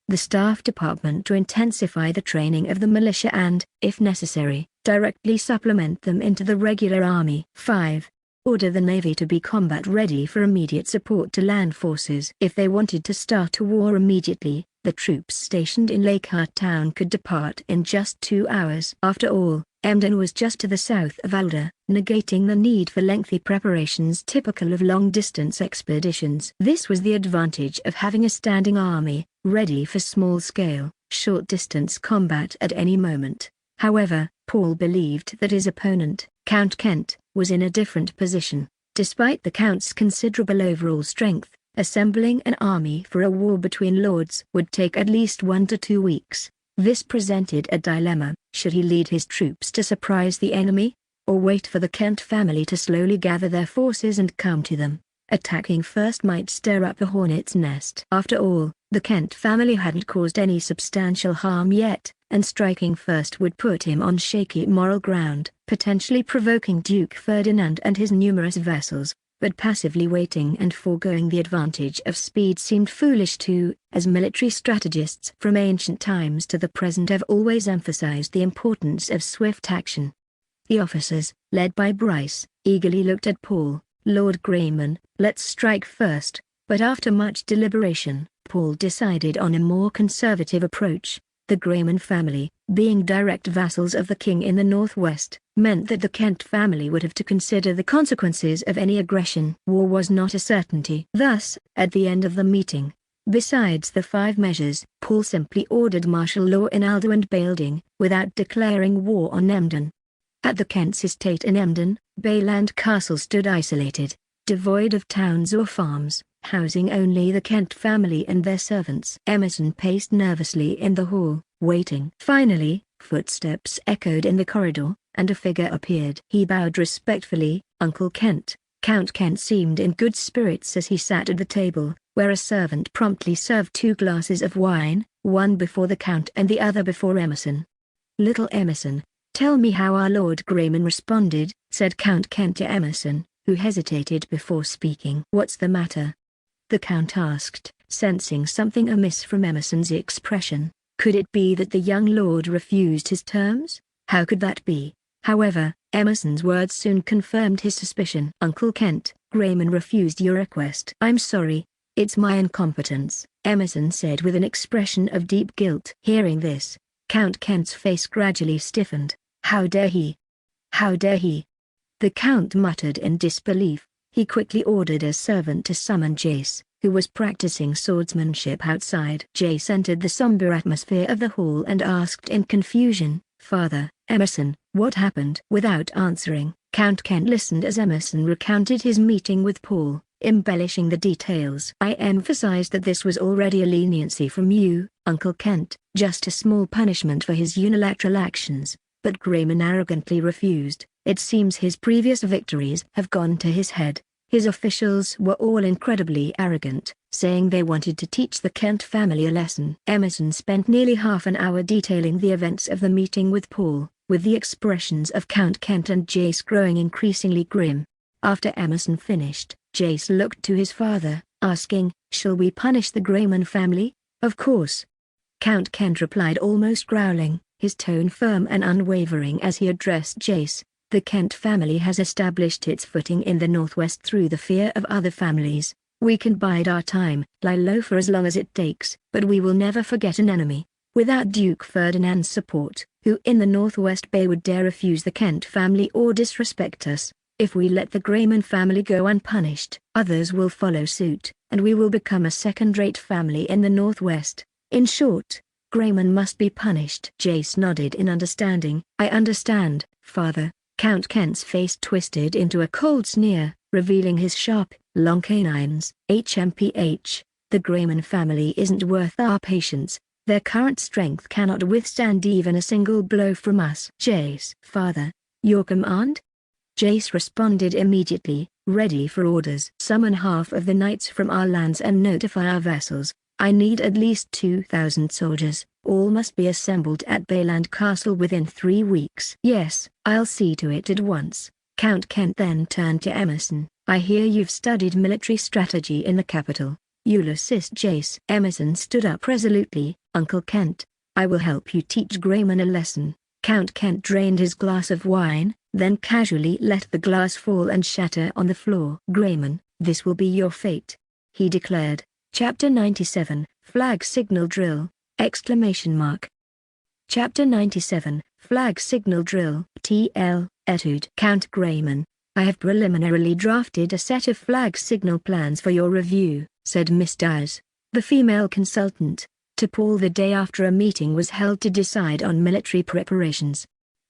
The Staff Department to intensify the training of the militia and, if necessary, directly supplement them into the regular army. 5. Order the Navy to be combat ready for immediate support to land forces. If they wanted to start a war immediately, the troops stationed in Lakehart Town could depart in just 2 hours. After all, Emden was just to the south of Alder, negating the need for lengthy preparations typical of long-distance expeditions. This was the advantage of having a standing army, ready for small-scale, short-distance combat at any moment. However, Paul believed that his opponent, Count Kent, was in a different position. Despite the Count's considerable overall strength, assembling an army for a war between lords would take at least 1 to 2 weeks. This presented a dilemma. Should he lead his troops to surprise the enemy, or wait for the Kent family to slowly gather their forces and come to them? Attacking first might stir up the hornet's nest. After all, the Kent family hadn't caused any substantial harm yet, and striking first would put him on shaky moral ground, potentially provoking Duke Ferdinand and his numerous vassals. But passively waiting and foregoing the advantage of speed seemed foolish too, as military strategists from ancient times to the present have always emphasized the importance of swift action. The officers, led by Bryce, eagerly looked at Paul. Lord Grayman, let's strike first. But after much deliberation, Paul decided on a more conservative approach. The Grayman family, being direct vassals of the king in the northwest, meant that the Kent family would have to consider the consequences of any aggression. War was not a certainty. Thus, at the end of the meeting, besides the 5 measures, Paul simply ordered martial law in Alder and Bailding, without declaring war on Emden. At the Kent's estate in Emden, Bayland Castle stood isolated, devoid of towns or farms, housing only the Kent family and their servants. Emerson paced nervously in the hall, waiting. Finally, footsteps echoed in the corridor, and a figure appeared. He bowed respectfully. Uncle Kent. Count Kent seemed in good spirits as he sat at the table, where a servant promptly served 2 glasses of wine, one before the Count and the other before Emerson. "Little Emerson, tell me how our Lord Grayman responded," said Count Kent to Emerson, who hesitated before speaking. "What's the matter?" the Count asked, sensing something amiss from Emerson's expression. Could it be that the young lord refused his terms? How could that be? However, Emerson's words soon confirmed his suspicion. "Uncle Kent, Grayman refused your request." "I'm sorry, it's my incompetence," Emerson said with an expression of deep guilt. Hearing this, Count Kent's face gradually stiffened. "How dare he? How dare he?" the Count muttered in disbelief. He quickly ordered a servant to summon Jace, who was practicing swordsmanship outside. Jace entered the somber atmosphere of the hall and asked in confusion, "Father, Emerson, what happened?" Without answering, Count Kent listened as Emerson recounted his meeting with Paul, embellishing the details. "I emphasized that this was already a leniency from you, Uncle Kent, just a small punishment for his unilateral actions, but Grayman arrogantly refused. It seems his previous victories have gone to his head. His officials were all incredibly arrogant, saying they wanted to teach the Kent family a lesson." Emerson spent nearly half an hour detailing the events of the meeting with Paul, with the expressions of Count Kent and Jace growing increasingly grim. After Emerson finished, Jace looked to his father, asking, "Shall we punish the Grayman family?" "Of course," Count Kent replied, almost growling, his tone firm and unwavering as he addressed Jace. "The Kent family has established its footing in the northwest through the fear of other families. We can bide our time, lie low for as long as it takes, but we will never forget an enemy. Without Duke Ferdinand's support, who in the Northwest Bay would dare refuse the Kent family or disrespect us? If we let the Grayman family go unpunished, others will follow suit, and we will become a second-rate family in the Northwest. In short, Grayman must be punished." Jace nodded in understanding. "I understand, Father." Count Kent's face twisted into a cold sneer, revealing his sharp, long canines. "HMPH, the Grayman family isn't worth our patience. Their current strength cannot withstand even a single blow from us." "Jace." "Father, your command?" Jace responded immediately, ready for orders. "Summon half of the knights from our lands and notify our vassals. I need at least 2,000 soldiers. All must be assembled at Bayland Castle within 3 weeks." "Yes, I'll see to it at once." Count Kent then turned to Emerson. "I hear you've studied military strategy in the capital. You'll assist Jace." Emerson stood up resolutely. "Uncle Kent, I will help you teach Grayman a lesson." Count Kent drained his glass of wine, then casually let the glass fall and shatter on the floor. "Grayman, this will be your fate," he declared. Chapter 97, Flag Signal Drill! Chapter 97, Flag Signal Drill. TL, Etude. Count Grayman, I have preliminarily drafted a set of flag signal plans for your review, said Miss Dyers, the female consultant, to Paul the day after a meeting was held to decide on military preparations.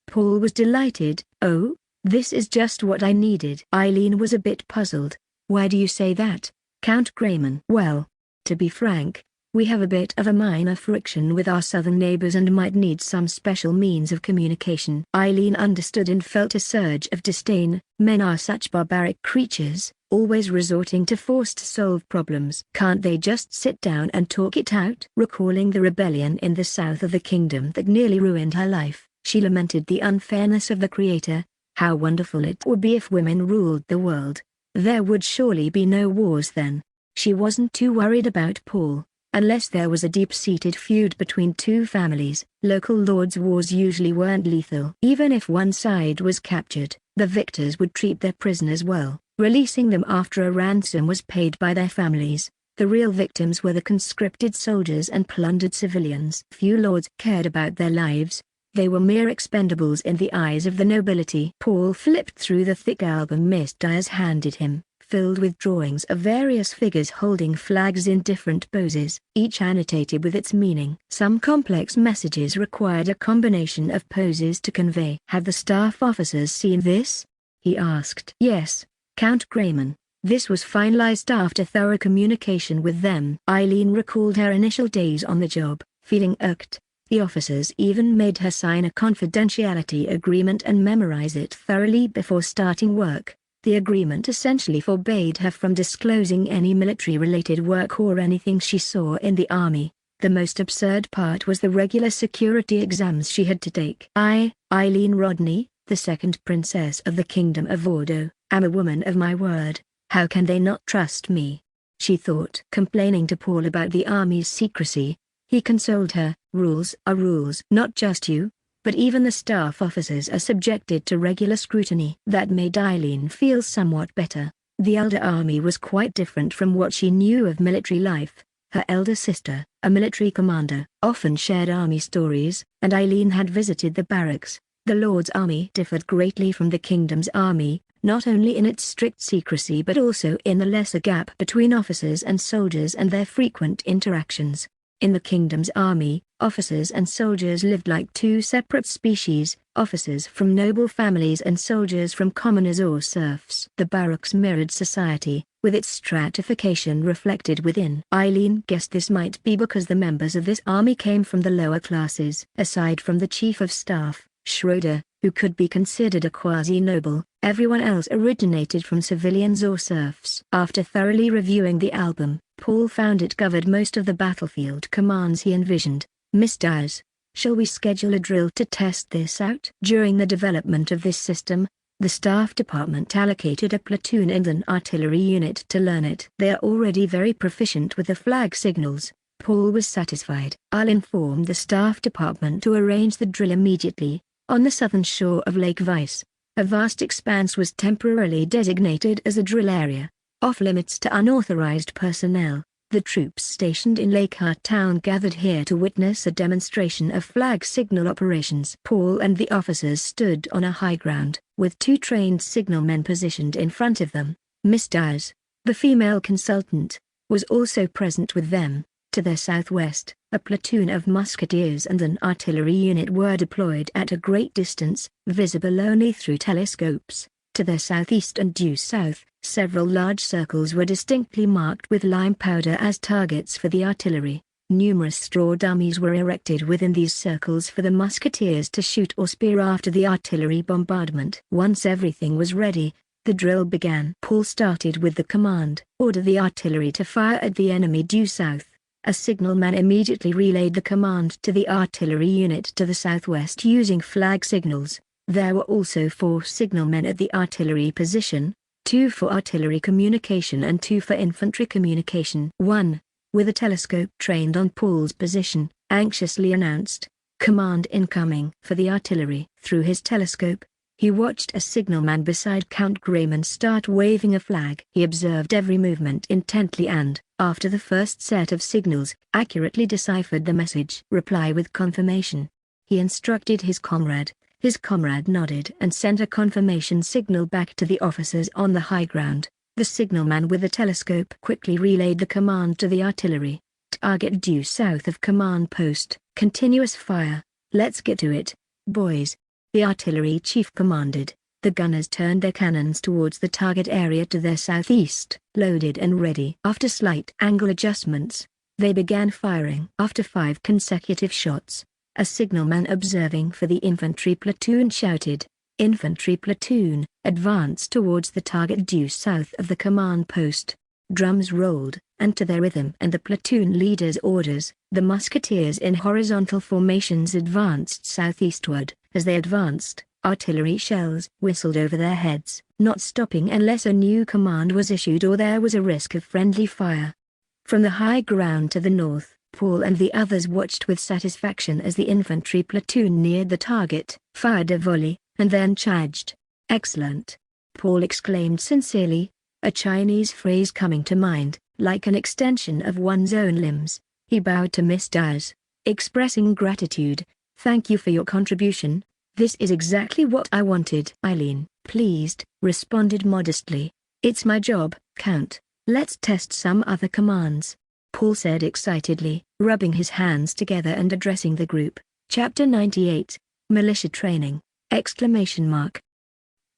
Paul was delighted. "Oh, this is just what I needed." Eileen was a bit puzzled. "Why do you say that, Count Grayman?" "Well, to be frank, we have a bit of a minor friction with our southern neighbors and might need some special means of communication." Eileen understood and felt a surge of disdain. Men are such barbaric creatures, always resorting to force to solve problems. Can't they just sit down and talk it out? Recalling the rebellion in the south of the kingdom that nearly ruined her life, she lamented the unfairness of the Creator. How wonderful it would be if women ruled the world. There would surely be no wars then. She wasn't too worried about Paul. Unless there was a deep-seated feud between two families, local lords' wars usually weren't lethal. Even if one side was captured, the victors would treat their prisoners well, releasing them after a ransom was paid by their families. The real victims were the conscripted soldiers and plundered civilians. Few lords cared about their lives. They were mere expendables in the eyes of the nobility. Paul flipped through the thick album Miss Dyers handed him, filled with drawings of various figures holding flags in different poses, each annotated with its meaning. Some complex messages required a combination of poses to convey. "Have the staff officers seen this?" he asked. "Yes, Count Grayman. This was finalized after thorough communication with them." Eileen recalled her initial days on the job, feeling irked. The officers even made her sign a confidentiality agreement and memorize it thoroughly before starting work. The agreement essentially forbade her from disclosing any military-related work or anything she saw in the army. The most absurd part was the regular security exams she had to take. "I, Eileen Rodney, the second princess of the Kingdom of Ordo, am a woman of my word. How can they not trust me?" she thought. Complaining to Paul about the army's secrecy, he consoled her. "Rules are rules. Not just you, but even the staff officers are subjected to regular scrutiny." That made Eileen feel somewhat better. The elder army was quite different from what she knew of military life. Her elder sister, a military commander, often shared army stories, and Eileen had visited the barracks. The Lord's army differed greatly from the kingdom's army, not only in its strict secrecy but also in the lesser gap between officers and soldiers and their frequent interactions. In the kingdom's army, officers and soldiers lived like two separate species, officers from noble families and soldiers from commoners or serfs. The barracks mirrored society, with its stratification reflected within. Eileen guessed this might be because the members of this army came from the lower classes. Aside from the chief of staff, Schroeder, who could be considered a quasi-noble, everyone else originated from civilians or serfs. After thoroughly reviewing the album, Paul found it covered most of the battlefield commands he envisioned. "Miss Dyers, shall we schedule a drill to test this out?" During the development of this system, the staff department allocated a platoon and an artillery unit to learn it. "They are already very proficient with the flag signals." Paul was satisfied. "I'll inform the staff department to arrange the drill immediately." On the southern shore of Lake Weiss, a vast expanse was temporarily designated as a drill area, off-limits to unauthorized personnel. The troops stationed in Lakehart town gathered here to witness a demonstration of flag signal operations. Paul and the officers stood on a high ground, with two trained signalmen positioned in front of them. Miss Dyers, the female consultant, was also present with them. To their southwest, a platoon of musketeers and an artillery unit were deployed at a great distance, visible only through telescopes. To their southeast and due south, several large circles were distinctly marked with lime powder as targets for the artillery. Numerous straw dummies were erected within these circles for the musketeers to shoot or spear after the artillery bombardment. Once everything was ready, the drill began. Paul started with the command: "Order the artillery to fire at the enemy due south." A signalman immediately relayed the command to the artillery unit to the southwest using flag signals. There were also 4 signalmen at the artillery position, 2 for artillery communication and 2 for infantry communication. One, with a telescope trained on Paul's position, anxiously announced, "Command incoming." For the artillery. Through his telescope, He watched a signalman beside Count Grayman start waving a flag. He observed every movement intently and, after the first set of signals, accurately deciphered the message. Reply with confirmation. He instructed his comrade. His comrade nodded and sent a confirmation signal back to the officers on the high ground. The signalman with the telescope quickly relayed the command to the artillery. Target due south of command post. Continuous fire. Let's get to it, boys. The artillery chief commanded. The gunners turned their cannons towards the target area to their southeast, loaded and ready. After slight angle adjustments, they began firing. After 5 consecutive shots, a signalman observing for the infantry platoon shouted, "Infantry platoon, advance towards the target due south of the command post." Drums rolled, and to their rhythm and the platoon leader's orders, the musketeers in horizontal formations advanced southeastward. As they advanced, artillery shells whistled over their heads, not stopping unless a new command was issued or there was a risk of friendly fire. From the high ground to the north, Paul and the others watched with satisfaction as the infantry platoon neared the target, fired a volley, and then charged. "Excellent!" Paul exclaimed sincerely, a Chinese phrase coming to mind, like an extension of one's own limbs. He bowed to Miss Dawes, expressing gratitude. "Thank you for your contribution. This is exactly what I wanted." Eileen, pleased, responded modestly. "It's my job, Count. Let's test some other commands," Paul said excitedly, rubbing his hands together and addressing the group. Chapter 98, Militia Training!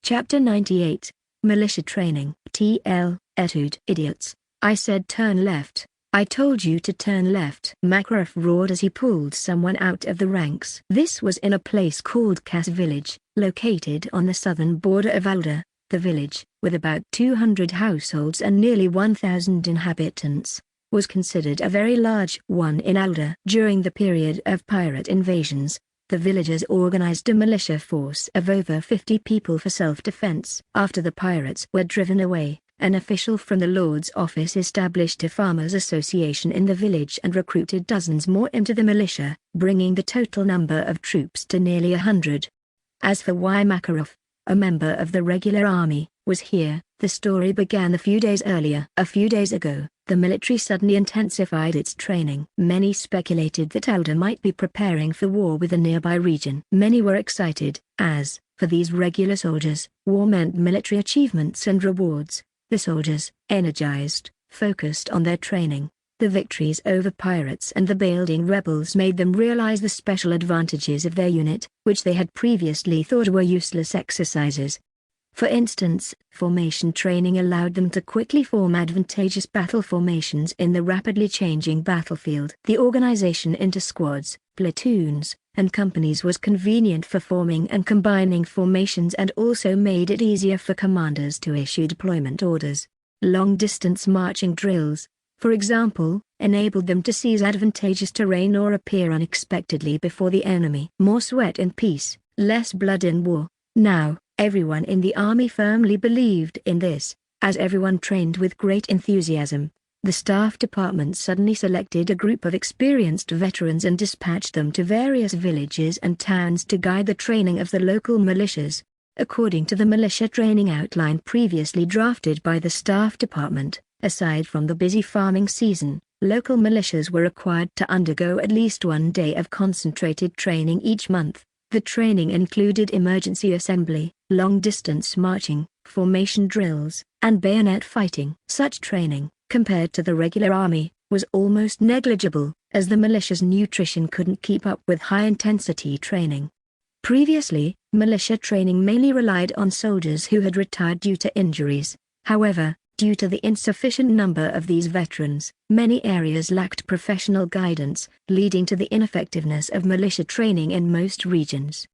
Chapter 98, Militia Training. TL, Etude. "Idiots. I said turn left. I told you to turn left," Makarov roared as he pulled someone out of the ranks. This was in a place called Cass Village, located on the southern border of Alda. The village, with about 200 households and nearly 1,000 inhabitants, was considered a very large one in Alda. During the period of pirate invasions, the villagers organized a militia force of over 50 people for self-defense. After the pirates were driven away, an official from the Lord's office established a farmers' association in the village and recruited dozens more into the militia, bringing the total number of troops to nearly 100. As for why Makarov, a member of the regular army, was here, the story began a few days earlier. A few days ago, the military suddenly intensified its training. Many speculated that Alda might be preparing for war with a nearby region. Many were excited, as, for these regular soldiers, war meant military achievements and rewards. The soldiers, energized, focused on their training. The victories over pirates and the Bailding rebels made them realize the special advantages of their unit, which they had previously thought were useless exercises. For instance, formation training allowed them to quickly form advantageous battle formations in the rapidly changing battlefield. The organization into squads, platoons, and companies was convenient for forming and combining formations and also made it easier for commanders to issue deployment orders. Long-distance marching drills, for example, enabled them to seize advantageous terrain or appear unexpectedly before the enemy. More sweat in peace, less blood in war. Now, everyone in the army firmly believed in this, as everyone trained with great enthusiasm. The staff department suddenly selected a group of experienced veterans and dispatched them to various villages and towns to guide the training of the local militias. According to the militia training outline previously drafted by the staff department, aside from the busy farming season, local militias were required to undergo at least 1 day of concentrated training each month. The training included emergency assembly, long-distance marching, formation drills, and bayonet fighting. Such training, compared to the regular army, was almost negligible, as the militia's nutrition couldn't keep up with high-intensity training. Previously, militia training mainly relied on soldiers who had retired due to injuries. However, due to the insufficient number of these veterans, many areas lacked professional guidance, leading to the ineffectiveness of militia training in most regions.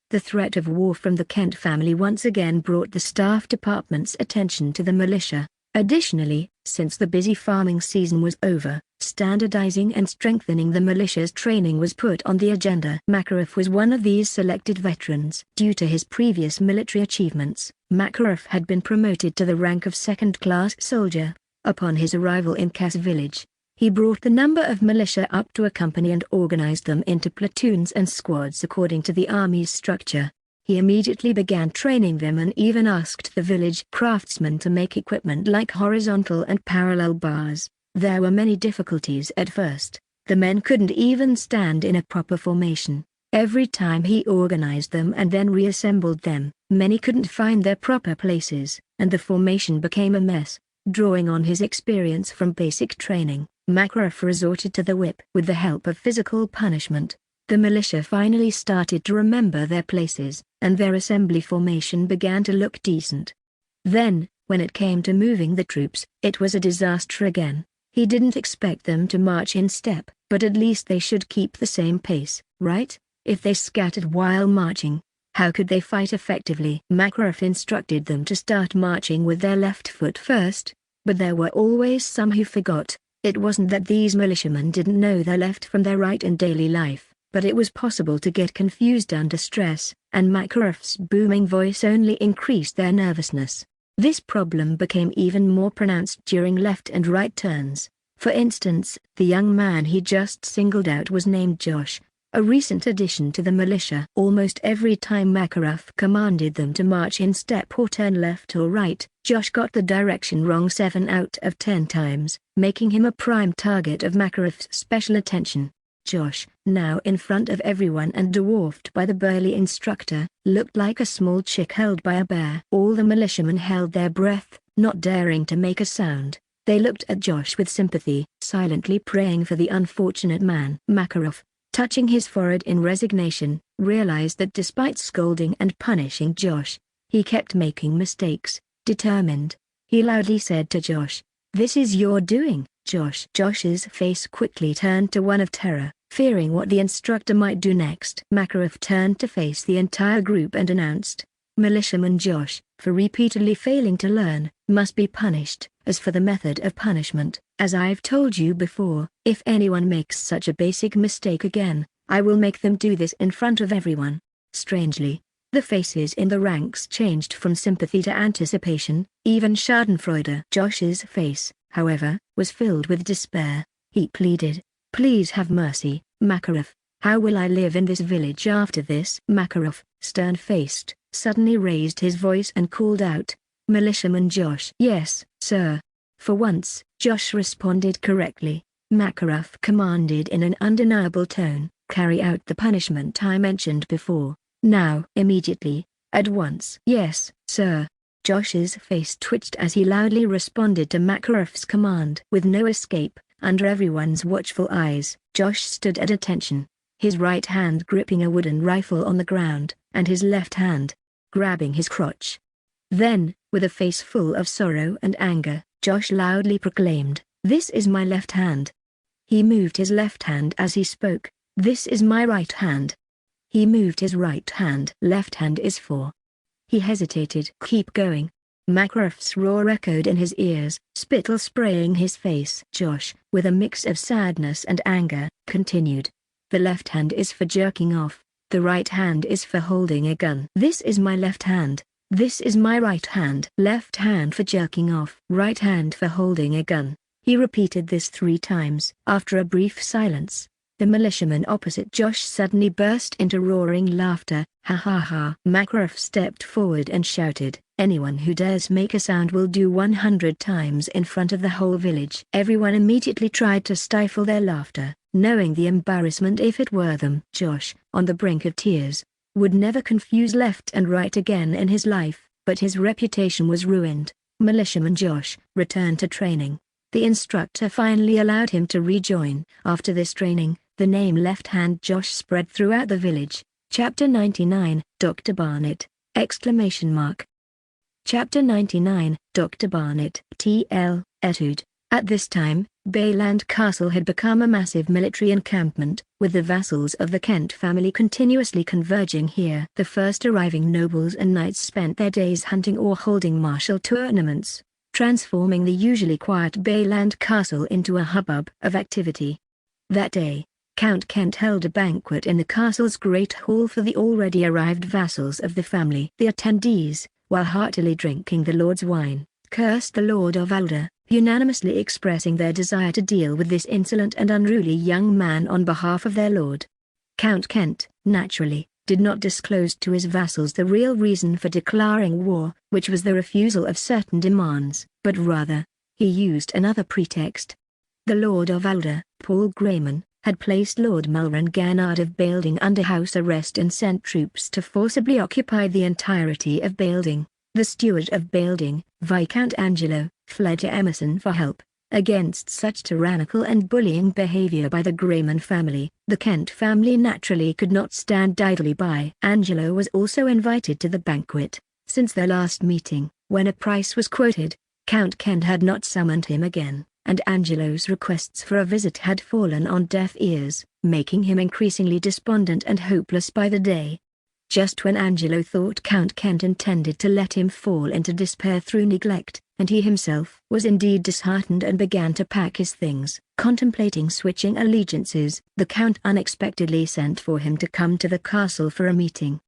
The threat of war from the Kent family once again brought the staff department's attention to the militia. Additionally, since the busy farming season was over, standardizing and strengthening the militia's training was put on the agenda. Makarov was one of these selected veterans. Due to his previous military achievements, Makarov had been promoted to the rank of second-class soldier. Upon his arrival in Cass Village, he brought the number of militia up to a company and organized them into platoons and squads according to the army's structure. He immediately began training them and even asked the village craftsmen to make equipment like horizontal and parallel bars. There were many difficulties at first. The men couldn't even stand in a proper formation. Every time he organized them and then reassembled them, many couldn't find their proper places, and the formation became a mess. Drawing on his experience from basic training, Makarov resorted to the whip. With the help of physical punishment, the militia finally started to remember their places, and their assembly formation began to look decent. Then, when it came to moving the troops, it was a disaster again. He didn't expect them to march in step, but at least they should keep the same pace, right? If they scattered while marching, how could they fight effectively? Makarov instructed them to start marching with their left foot first, but there were always some who forgot. It wasn't that these militiamen didn't know their left from their right in daily life, but it was possible to get confused under stress, and Makarov's booming voice only increased their nervousness. This problem became even more pronounced during left and right turns. For instance, the young man he just singled out was named Josh, a recent addition to the militia. Almost every time Makarov commanded them to march in step or turn left or right, Josh got the direction wrong 7 out of 10 times, making him a prime target of Makarov's special attention. Josh, now in front of everyone and dwarfed by the burly instructor, looked like a small chick held by a bear. All the militiamen held their breath, not daring to make a sound. They looked at Josh with sympathy, silently praying for the unfortunate man. Makarov, touching his forehead in resignation, realized that despite scolding and punishing Josh, he kept making mistakes. Determined, he loudly said to Josh, "This is your doing, Josh." Josh's face quickly turned to one of terror, fearing what the instructor might do next. Makarov turned to face the entire group and announced, "Militiaman Josh, for repeatedly failing to learn, must be punished. As for the method of punishment, as I've told you before, if anyone makes such a basic mistake again, I will make them do this in front of everyone." Strangely, the faces in the ranks changed from sympathy to anticipation. Even Schadenfreude. Josh's face, however, was filled with despair. He pleaded, "Please have mercy, Makarov. How will I live in this village after this?" Makarov, stern-faced, suddenly raised his voice and called out, "Militiaman Josh." "Yes, sir." For once, Josh responded correctly. Makarov commanded in an undeniable tone, "Carry out the punishment I mentioned before. Now." Immediately, at once. "Yes, sir." Josh's face twitched as he loudly responded to Makarov's command. With no escape, under everyone's watchful eyes, Josh stood at attention, his right hand gripping a wooden rifle on the ground, and his left hand grabbing his crotch. Then, with a face full of sorrow and anger, Josh loudly proclaimed, "This is my left hand." He moved his left hand as he spoke. "This is my right hand." He moved his right hand. "Left hand is for." He hesitated. "Keep going." Makarov's roar echoed in his ears, spittle spraying his face. Josh, with a mix of sadness and anger, continued, "The left hand is for jerking off. The right hand is for holding a gun." "This is my left hand. This is my right hand." "Left hand for jerking off. Right hand for holding a gun." He repeated this 3 times. After a brief silence, the militiaman opposite Josh suddenly burst into roaring laughter. "Ha ha ha!" Makarov stepped forward and shouted, "Anyone who dares make a sound will do 100 times in front of the whole village." Everyone immediately tried to stifle their laughter, knowing the embarrassment if it were them. Josh, on the brink of tears, would never confuse left and right again in his life, but his reputation was ruined. Militiaman Josh returned to training. The instructor finally allowed him to rejoin. After this training, the name Left Hand Josh spread throughout the village. Chapter 99, Dr. Barnett! Chapter 99, Dr. Barnett. T.L. Etude. At this time, Bayland Castle had become a massive military encampment, with the vassals of the Kent family continuously converging here. The first arriving nobles and knights spent their days hunting or holding martial tournaments, transforming the usually quiet Bayland Castle into a hubbub of activity. That day, Count Kent held a banquet in the castle's great hall for the already arrived vassals of the family. The attendees, while heartily drinking the lord's wine, cursed the Lord of Alder, unanimously expressing their desire to deal with this insolent and unruly young man on behalf of their lord. Count Kent, naturally, did not disclose to his vassals the real reason for declaring war, which was the refusal of certain demands, but rather, he used another pretext. The Lord of Alder, Paul Grayman, had placed Lord Mulran Gannard of Bailding under house arrest and sent troops to forcibly occupy the entirety of Bailding. The steward of Bailding, Viscount Angelo, fled to Emerson for help. Against such tyrannical and bullying behavior by the Grayman family, the Kent family naturally could not stand idly by. Angelo was also invited to the banquet. Since their last meeting, when a price was quoted, Count Kent had not summoned him again, and Angelo's requests for a visit had fallen on deaf ears, making him increasingly despondent and hopeless by the day. Just when Angelo thought Count Kent intended to let him fall into despair through neglect, and he himself was indeed disheartened and began to pack his things, contemplating switching allegiances, the Count unexpectedly sent for him to come to the castle for a meeting.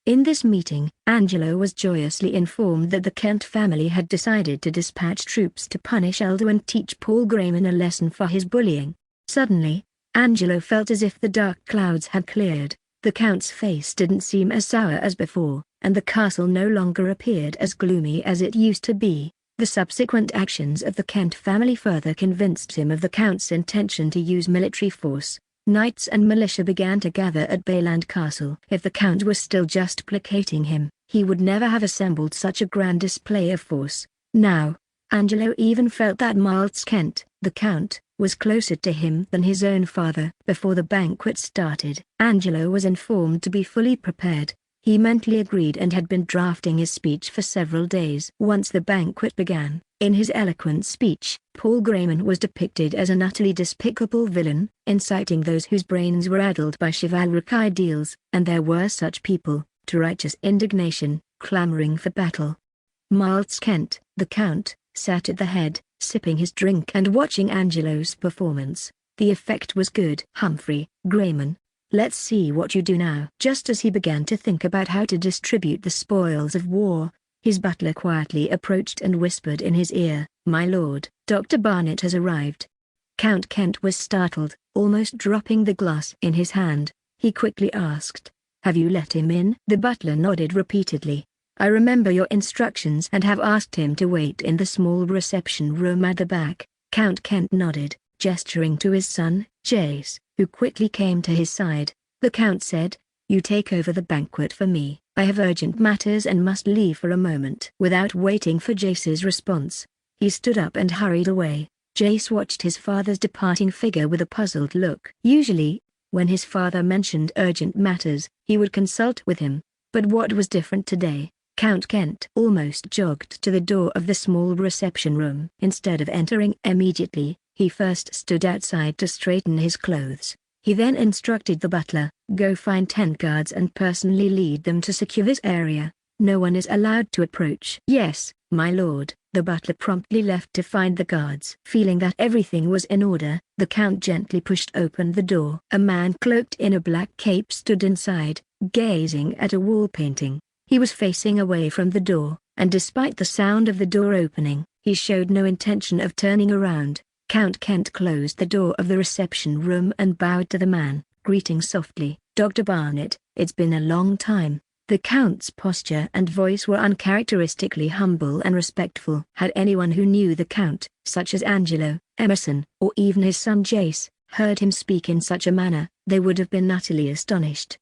In this meeting, Angelo was joyously informed that the Kent family had decided to dispatch troops to punish Elder and teach Paul Grayman a lesson for his bullying. Suddenly, Angelo felt as if the dark clouds had cleared. The Count's face didn't seem as sour as before, and the castle no longer appeared as gloomy as it used to be. The subsequent actions of the Kent family further convinced him of the Count's intention to use military force. Knights and militia began to gather at Bayland Castle. If the Count was still just placating him, he would never have assembled such a grand display of force. Now, Angelo even felt that Miles Kent, the Count, was closer to him than his own father. Before the banquet started, Angelo was informed to be fully prepared. He mentally agreed and had been drafting his speech for several days. Once the banquet began, in his eloquent speech, Paul Grayman was depicted as an utterly despicable villain, inciting those whose brains were addled by chivalric ideals, and there were such people, to righteous indignation, clamoring for battle. Miles Kent, the Count, sat at the head, sipping his drink and watching Angelo's performance. The effect was good. Humphrey, Grayman, let's see what you do now. Just as he began to think about how to distribute the spoils of war, his butler quietly approached and whispered in his ear, "My lord, Dr. Barnett has arrived." Count Kent was startled, almost dropping the glass in his hand. He quickly asked, "Have you let him in?" The butler nodded repeatedly. "I remember your instructions and have asked him to wait in the small reception room at the back." Count Kent nodded, gesturing to his son, Jace, who quickly came to his side. The Count said, "You take over the banquet for me. I have urgent matters and must leave for a moment." Without waiting for Jace's response, he stood up and hurried away. Jace watched his father's departing figure with a puzzled look. Usually, when his father mentioned urgent matters, he would consult with him, but what was different today? Count Kent almost jogged to the door of the small reception room. Instead of entering immediately, he first stood outside to straighten his clothes. He then instructed the butler, "Go find 10 guards and personally lead them to secure this area. No one is allowed to approach." "Yes, my lord." The butler promptly left to find the guards. Feeling that everything was in order, the Count gently pushed open the door. A man cloaked in a black cape stood inside, gazing at a wall painting. He was facing away from the door, and despite the sound of the door opening, he showed no intention of turning around. Count Kent closed the door of the reception room and bowed to the man, greeting softly, "Dr. Barnett, it's been a long time." The Count's posture and voice were uncharacteristically humble and respectful. Had anyone who knew the Count, such as Angelo, Emerson, or even his son Jace, heard him speak in such a manner, they would have been utterly astonished.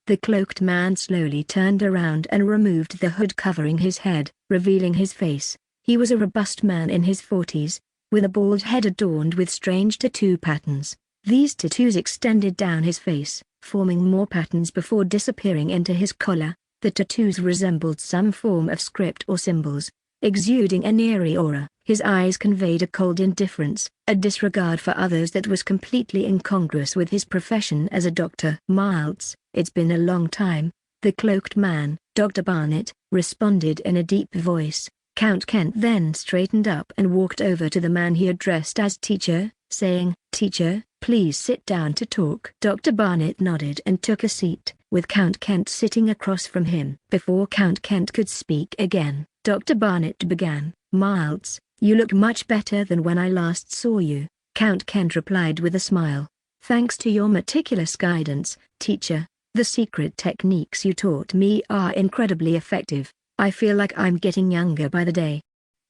The cloaked man slowly turned around and removed the hood covering his head, revealing his face. He was a robust man in his 40s, with a bald head adorned with strange tattoo patterns. These tattoos extended down his face, forming more patterns before disappearing into his collar. The tattoos resembled some form of script or symbols, exuding an eerie aura. His eyes conveyed a cold indifference, a disregard for others that was completely incongruous with his profession as a doctor. "Miles, it's been a long time," the cloaked man, Dr. Barnett, responded in a deep voice. Count Kent then straightened up and walked over to the man he addressed as teacher, saying, "Teacher, please sit down to talk." Dr. Barnett nodded and took a seat, with Count Kent sitting across from him. Before Count Kent could speak again, Dr. Barnett began, "Miles, you look much better than when I last saw you." Count Kent replied with a smile, "Thanks to your meticulous guidance, teacher." The secret techniques you taught me are incredibly effective. I feel like I'm getting younger by the day."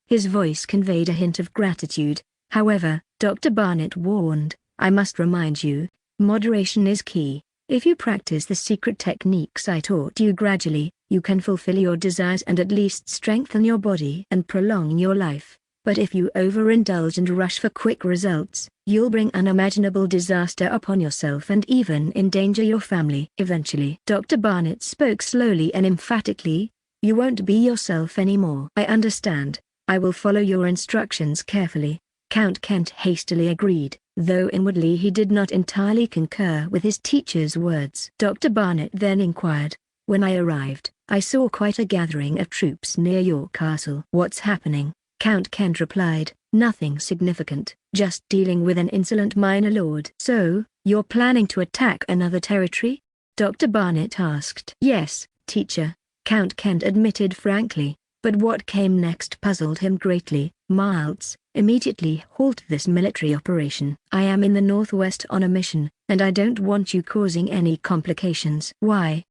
His voice conveyed a hint of gratitude. However, Dr. Barnett warned, "I must remind you, moderation is key. If you practice the secret techniques I taught you gradually, you can fulfill your desires and at least strengthen your body and prolong your life. But if you overindulge and rush for quick results, you'll bring unimaginable disaster upon yourself and even endanger your family." Eventually, Dr. Barnett spoke slowly and emphatically, "You won't be yourself anymore." "I understand. I will follow your instructions carefully." Count Kent hastily agreed, though inwardly he did not entirely concur with his teacher's words. Dr. Barnett then inquired, "When I arrived, I saw quite a gathering of troops near your castle." "What's happening?" Count Kent replied, "Nothing significant, just dealing with an insolent minor lord." "So, you're planning to attack another territory?" Dr. Barnett asked. "Yes, teacher," Count Kent admitted frankly, but what came next puzzled him greatly. "Miles, immediately halt this military operation. I am in the northwest on a mission, and I don't want you causing any complications." "Why?"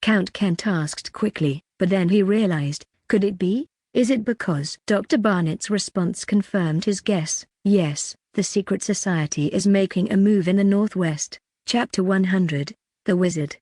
Count Kent asked quickly, but then he realized, could it be? Is it because Dr. Barnett's response confirmed his guess? Yes, the secret society is making a move in the northwest. Chapter 100, The Wizard!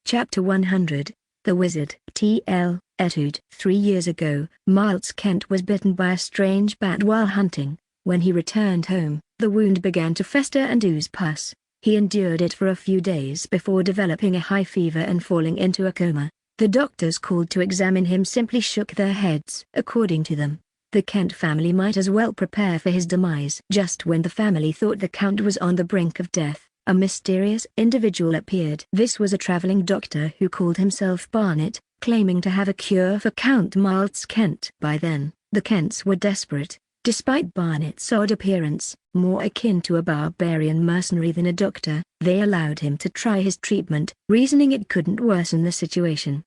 Chapter 100, The Wizard. T.L. Etude. 3 years ago, Miles Kent was bitten by a strange bat while hunting. When he returned home, the wound began to fester and ooze pus. He endured it for a few days before developing a high fever and falling into a coma. The doctors called to examine him simply shook their heads. According to them, the Kent family might as well prepare for his demise. Just when the family thought the Count was on the brink of death, a mysterious individual appeared. This was a traveling doctor who called himself Barnett, claiming to have a cure for Count Miles Kent. By then, the Kents were desperate. Despite Barnett's odd appearance, more akin to a barbarian mercenary than a doctor, they allowed him to try his treatment, reasoning it couldn't worsen the situation.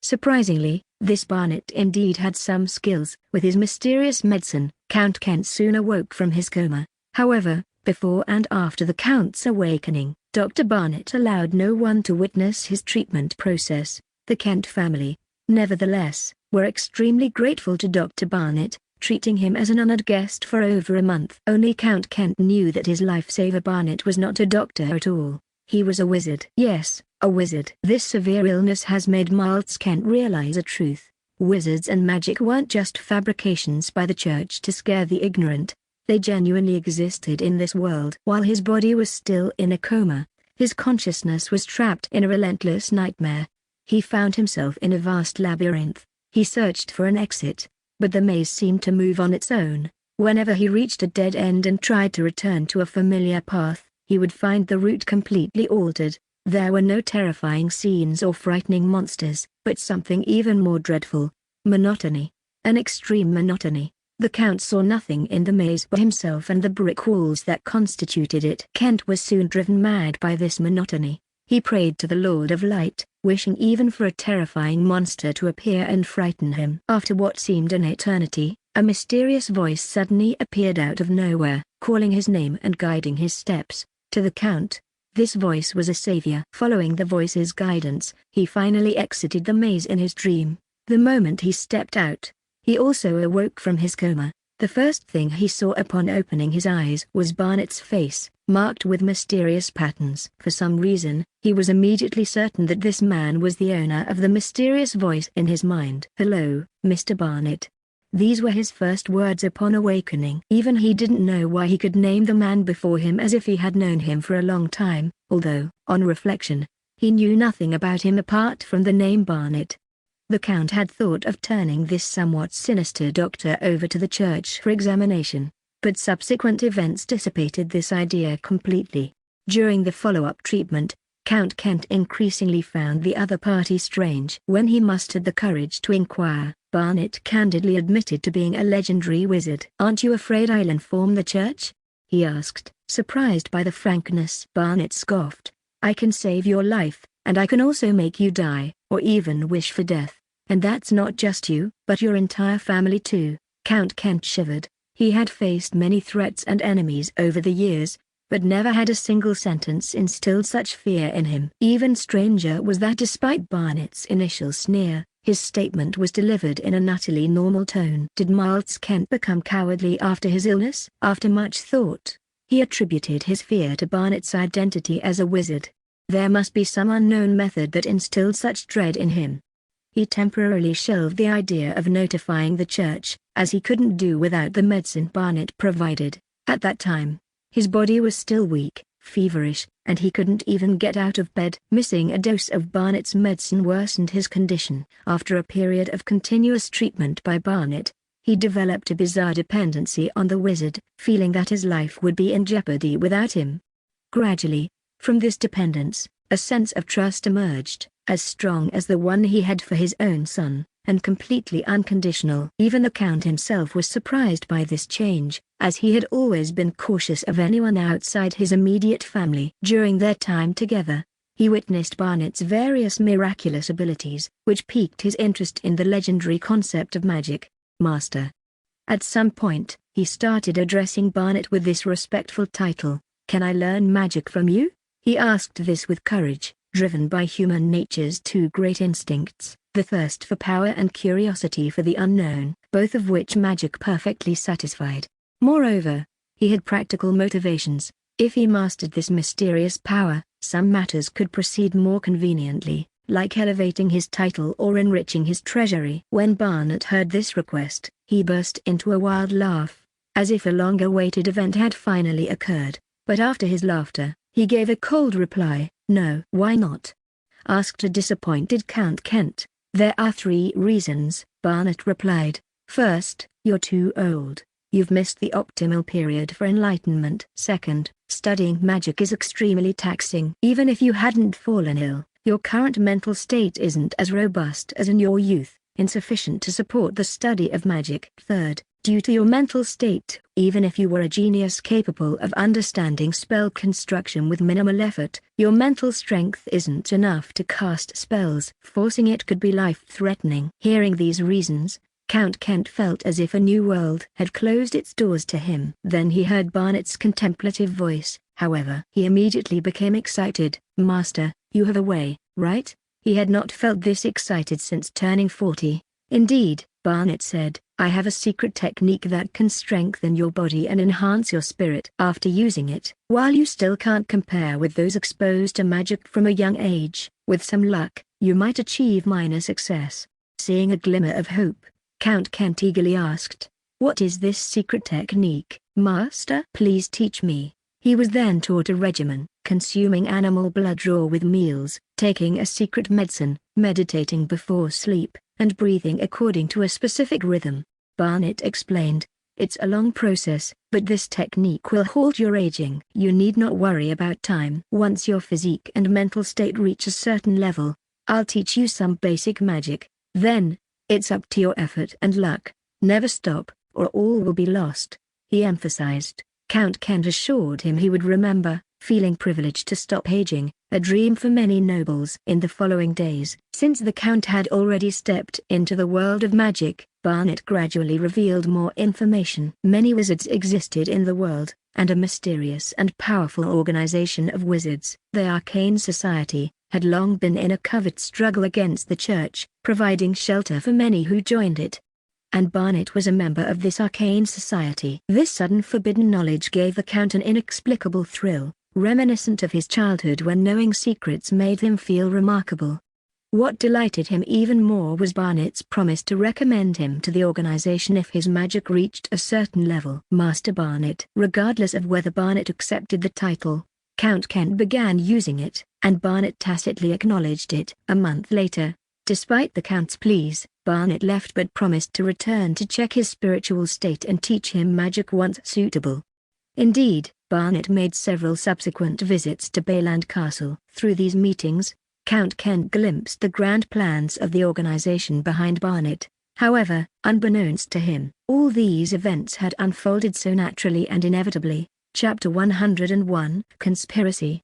Surprisingly, this Barnett indeed had some skills. With his mysterious medicine, Count Kent soon awoke from his coma. However, before and after the Count's awakening, Dr. Barnett allowed no one to witness his treatment process. The Kent family, nevertheless, were extremely grateful to Dr. Barnett, treating him as an honored guest for over a month. Only Count Kent knew that his lifesaver Barnett was not a doctor at all. He was a wizard. Yes, a wizard. This severe illness has made Miles Kent realize a truth. Wizards and magic weren't just fabrications by the church to scare the ignorant. They genuinely existed in this world. While his body was still in a coma, his consciousness was trapped in a relentless nightmare. He found himself in a vast labyrinth. He searched for an exit, but the maze seemed to move on its own. Whenever he reached a dead end and tried to return to a familiar path, he would find the route completely altered. There were no terrifying scenes or frightening monsters, but something even more dreadful: monotony. An extreme monotony. The Count saw nothing in the maze but himself and the brick walls that constituted it. Kent was soon driven mad by this monotony. He prayed to the Lord of Light, wishing even for a terrifying monster to appear and frighten him. After what seemed an eternity, a mysterious voice suddenly appeared out of nowhere, calling his name and guiding his steps. To the Count, this voice was a savior. Following the voice's guidance, he finally exited the maze in his dream. The moment he stepped out, he also awoke from his coma. The first thing he saw upon opening his eyes was Barnett's face, marked with mysterious patterns. For some reason, he was immediately certain that this man was the owner of the mysterious voice in his mind. "Hello, Mr. Barnett." These were his first words upon awakening. Even he didn't know why he could name the man before him as if he had known him for a long time, although, on reflection, he knew nothing about him apart from the name Barnett. The Count had thought of turning this somewhat sinister doctor over to the church for examination, but subsequent events dissipated this idea completely. During the follow-up treatment, Count Kent increasingly found the other party strange. When he mustered the courage to inquire, Barnett candidly admitted to being a legendary wizard. "Aren't you afraid I'll inform the church?" he asked, surprised by the frankness. Barnett scoffed. "I can save your life, and I can also make you die, or even wish for death. And that's not just you, but your entire family too." Count Kent shivered. He had faced many threats and enemies over the years, but never had a single sentence instilled such fear in him. Even stranger was that despite Barnett's initial sneer, his statement was delivered in an utterly normal tone. Did Miles Kent become cowardly after his illness? After much thought, he attributed his fear to Barnett's identity as a wizard. There must be some unknown method that instilled such dread in him. He temporarily shelved the idea of notifying the church, as he couldn't do without the medicine Barnett provided. At that time, his body was still weak, feverish, and he couldn't even get out of bed. Missing a dose of Barnett's medicine worsened his condition. After a period of continuous treatment by Barnett, he developed a bizarre dependency on the wizard, feeling that his life would be in jeopardy without him. Gradually, from this dependence, a sense of trust emerged, as strong as the one he had for his own son, and completely unconditional. Even the Count himself was surprised by this change, as he had always been cautious of anyone outside his immediate family. During their time together, he witnessed Barnett's various miraculous abilities, which piqued his interest in the legendary concept of magic, master. At some point, he started addressing Barnett with this respectful title. "Can I learn magic from you?" He asked this with courage, driven by human nature's two great instincts, the thirst for power and curiosity for the unknown, both of which magic perfectly satisfied. Moreover, he had practical motivations. If he mastered this mysterious power, some matters could proceed more conveniently, like elevating his title or enriching his treasury. When Barnett heard this request, he burst into a wild laugh, as if a long-awaited event had finally occurred. But after his laughter, he gave a cold reply. "No." "Why not?" asked a disappointed Count Kent. "There are 3 reasons," Barnett replied. "First, you're too old. You've missed the optimal period for enlightenment. Second, studying magic is extremely taxing. Even if you hadn't fallen ill, your current mental state isn't as robust as in your youth, insufficient to support the study of magic. Third, due to your mental state, even if you were a genius capable of understanding spell construction with minimal effort, your mental strength isn't enough to cast spells. Forcing it could be life-threatening." Hearing these reasons, Count Kent felt as if a new world had closed its doors to him. Then he heard Barnett's contemplative voice. However, he immediately became excited. "Master, you have a way, right?" He had not felt this excited since turning 40. "Indeed," Barnett said, "I have a secret technique that can strengthen your body and enhance your spirit. After using it, while you still can't compare with those exposed to magic from a young age, with some luck, you might achieve minor success." Seeing a glimmer of hope, Count Kent eagerly asked, "What is this secret technique, master? Please teach me." He was then taught a regimen, consuming animal blood raw with meals, taking a secret medicine, meditating before sleep, and breathing according to a specific rhythm. Barnett explained, "It's a long process, but this technique will halt your aging. You need not worry about time. Once your physique and mental state reach a certain level, I'll teach you some basic magic. Then, it's up to your effort and luck. Never stop, or all will be lost," he emphasized. Count Kent assured him he would remember, feeling privileged to stop aging, a dream for many nobles. In the following days, since the Count had already stepped into the world of magic, Barnett gradually revealed more information. Many wizards existed in the world, and a mysterious and powerful organization of wizards, the Arcane Society, had long been in a covert struggle against the church, providing shelter for many who joined it. And Barnett was a member of this arcane society. This sudden forbidden knowledge gave the Count an inexplicable thrill, reminiscent of his childhood when knowing secrets made him feel remarkable. What delighted him even more was Barnett's promise to recommend him to the organization if his magic reached a certain level. Master Barnett. Regardless of whether Barnett accepted the title, Count Kent began using it, and Barnett tacitly acknowledged it. A month later, despite the Count's pleas, Barnett left but promised to return to check his spiritual state and teach him magic once suitable. Indeed, Barnett made several subsequent visits to Bayland Castle. Through these meetings, Count Kent glimpsed the grand plans of the organization behind Barnett. However, unbeknownst to him, all these events had unfolded so naturally and inevitably. Chapter 101, Conspiracy!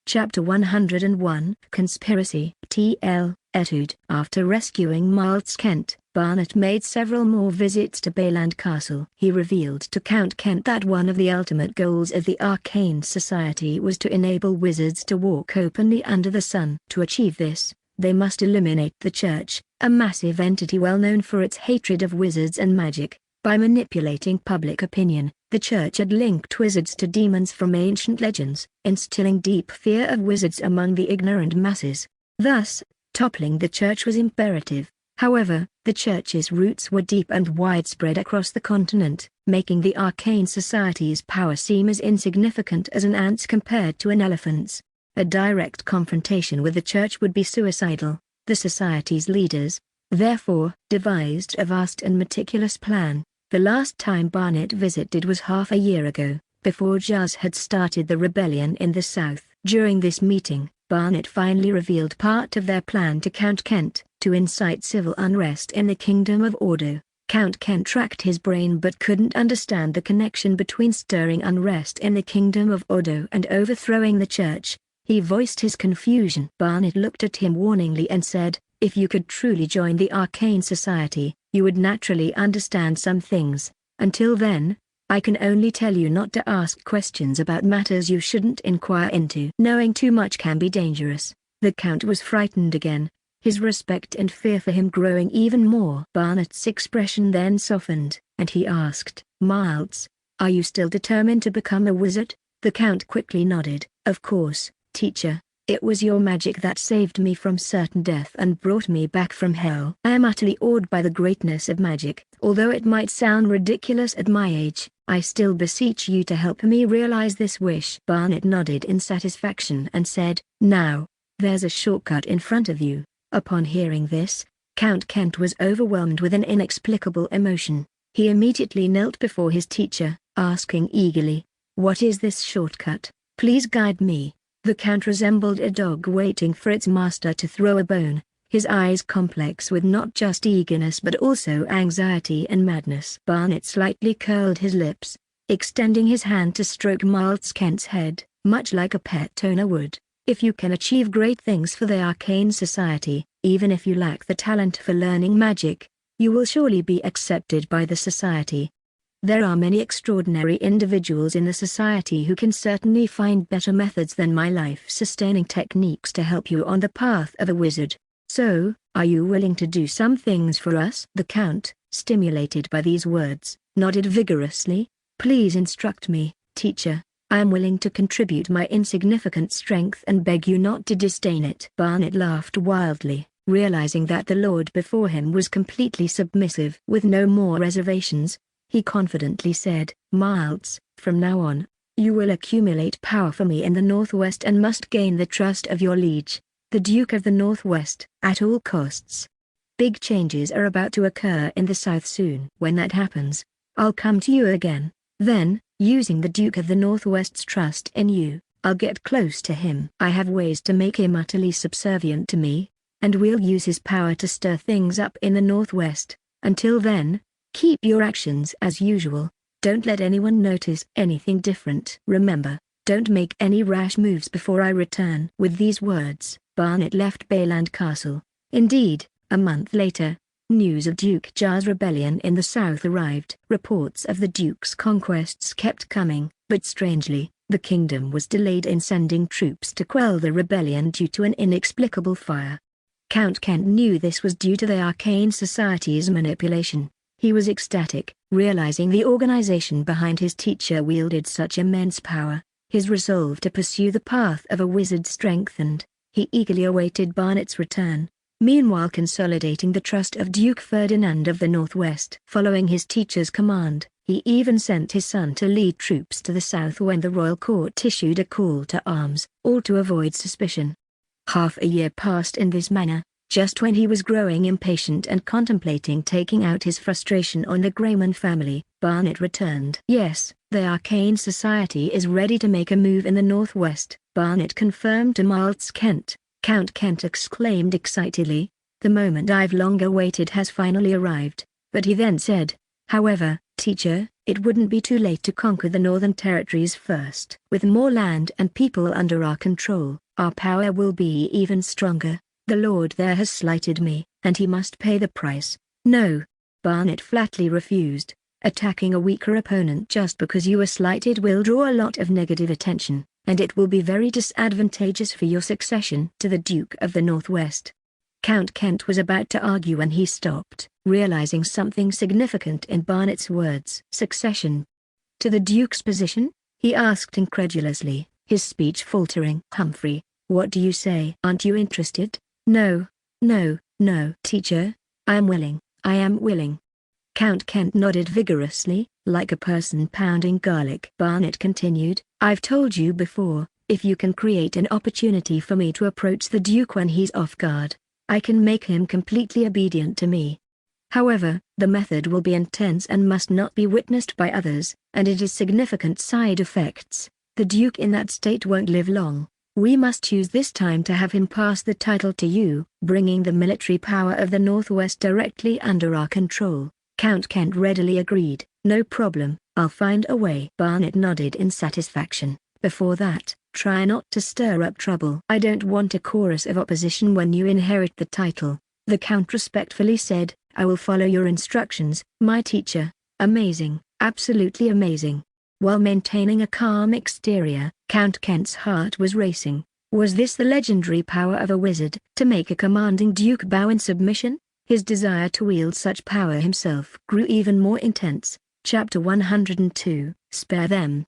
Chapter 101, Conspiracy. T.L. Etude. After rescuing Miles Kent, Barnet made several more visits to Bayland Castle. He revealed to Count Kent that one of the ultimate goals of the Arcane Society was to enable wizards to walk openly under the sun. To achieve this, they must eliminate the Church, a massive entity well known for its hatred of wizards and magic. By manipulating public opinion, the Church had linked wizards to demons from ancient legends, instilling deep fear of wizards among the ignorant masses. Thus, toppling the Church was imperative. However, the Church's roots were deep and widespread across the continent, making the Arcane Society's power seem as insignificant as an ant's compared to an elephant's. A direct confrontation with the Church would be suicidal. The Society's leaders, therefore, devised a vast and meticulous plan. The last time Barnet visited was half a year ago, before Jazz had started the rebellion in the south. During this meeting, Barnet finally revealed part of their plan to Count Kent, to incite civil unrest in the Kingdom of Ordo. Count Kent racked his brain but couldn't understand the connection between stirring unrest in the Kingdom of Ordo and overthrowing the Church. He voiced his confusion. Barnet looked at him warningly and said, "If you could truly join the Arcane Society, you would naturally understand some things. Until then, I can only tell you not to ask questions about matters you shouldn't inquire into. Knowing too much can be dangerous." The Count was frightened again, his respect and fear for him growing even more. Barnet's expression then softened, and he asked, "Miles, are you still determined to become a wizard?" The Count quickly nodded. "Of course, teacher. It was your magic that saved me from certain death and brought me back from hell. I am utterly awed by the greatness of magic. Although it might sound ridiculous at my age, I still beseech you to help me realize this wish." Barnet nodded in satisfaction and said, "Now, there's a shortcut in front of you." Upon hearing this, Count Kent was overwhelmed with an inexplicable emotion. He immediately knelt before his teacher, asking eagerly, "What is this shortcut? Please guide me." The Count resembled a dog waiting for its master to throw a bone, his eyes complex with not just eagerness but also anxiety and madness. Barnet slightly curled his lips, extending his hand to stroke Miles Kent's head, much like a pet owner would. "If you can achieve great things for the Arcane Society, even if you lack the talent for learning magic, you will surely be accepted by the Society. There are many extraordinary individuals in the Society who can certainly find better methods than my life-sustaining techniques to help you on the path of a wizard. So, are you willing to do some things for us?" The Count, stimulated by these words, nodded vigorously. "Please instruct me, teacher. I am willing to contribute my insignificant strength and beg you not to disdain it." Barnet laughed wildly, realizing that the lord before him was completely submissive. With no more reservations, he confidently said, "Miles, from now on, you will accumulate power for me in the Northwest and must gain the trust of your liege, the Duke of the Northwest, at all costs. Big changes are about to occur in the South soon. When that happens, I'll come to you again. Then, using the Duke of the Northwest's trust in you, I'll get close to him. I have ways to make him utterly subservient to me, and we'll use his power to stir things up in the Northwest. Until then, keep your actions as usual. Don't let anyone notice anything different. Remember, don't make any rash moves before I return." With these words, Barnet left Bayland Castle. Indeed, a month later, news of Duke Jar's rebellion in the south arrived. Reports of the Duke's conquests kept coming, but strangely, the kingdom was delayed in sending troops to quell the rebellion due to an inexplicable fire. Count Kent knew this was due to the Arcane Society's manipulation. He was ecstatic, realizing the organization behind his teacher wielded such immense power. His resolve to pursue the path of a wizard strengthened. He eagerly awaited Barnet's return, meanwhile consolidating the trust of Duke Ferdinand of the Northwest. Following his teacher's command, he even sent his son to lead troops to the south when the royal court issued a call to arms, all to avoid suspicion. Half a year passed in this manner. Just when he was growing impatient and contemplating taking out his frustration on the Grayman family, Barnet returned. "Yes, the Arcane Society is ready to make a move in the Northwest," Barnet confirmed to Miles Kent. Count Kent exclaimed excitedly, "The moment I've long awaited has finally arrived." But he then said, "However, teacher, it wouldn't be too late to conquer the northern territories first. With more land and people under our control, our power will be even stronger. The Lord there has slighted me, and he must pay the price. No. Barnet flatly refused. Attacking a weaker opponent just because you are slighted will draw a lot of negative attention, and it will be very disadvantageous for your succession to the Duke of the Northwest. Count Kent was about to argue when he stopped, realizing something significant in Barnet's words. Succession to the Duke's position? He asked incredulously, his speech faltering. Humphrey, what do you say? Aren't you interested? No, teacher. I am willing. Count Kent nodded vigorously, like a person pounding garlic. Barnet continued, I've told you before, if you can create an opportunity for me to approach the Duke when he's off guard, I can make him completely obedient to me. However, the method will be intense and must not be witnessed by others, and it has significant side effects. The Duke in that state won't live long. We must use this time to have him pass the title to you, bringing the military power of the Northwest directly under our control. Count Kent readily agreed. No problem, I'll find a way. Barnet nodded in satisfaction. Before that, try not to stir up trouble. I don't want a chorus of opposition when you inherit the title, the Count respectfully said. I will follow your instructions, my teacher. Amazing, absolutely amazing. While maintaining a calm exterior, Count Kent's heart was racing. Was this the legendary power of a wizard, to make a commanding duke bow in submission? His desire to wield such power himself grew even more intense. Chapter 102, Spare Them!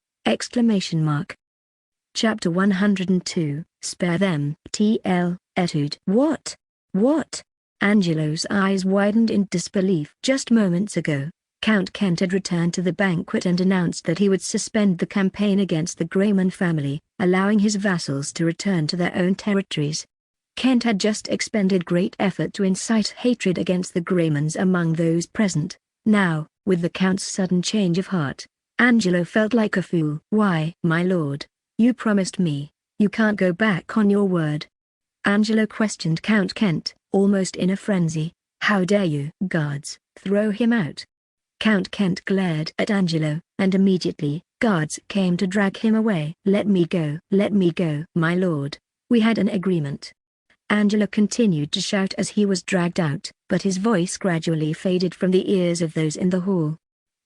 Chapter 102, Spare Them! T.L. Etude. What? Angelo's eyes widened in disbelief. Just moments ago, Count Kent had returned to the banquet and announced that he would suspend the campaign against the Grayman family, allowing his vassals to return to their own territories. Kent had just expended great effort to incite hatred against the Graymans among those present. Now, with the Count's sudden change of heart, Angelo felt like a fool. Why, my lord, you promised me, you can't go back on your word. Angelo questioned Count Kent, almost in a frenzy. How dare you? Guards, throw him out. Count Kent glared at Angelo, and immediately, guards came to drag him away. Let me go, my lord. We had an agreement. Angelo continued to shout as he was dragged out, but his voice gradually faded from the ears of those in the hall.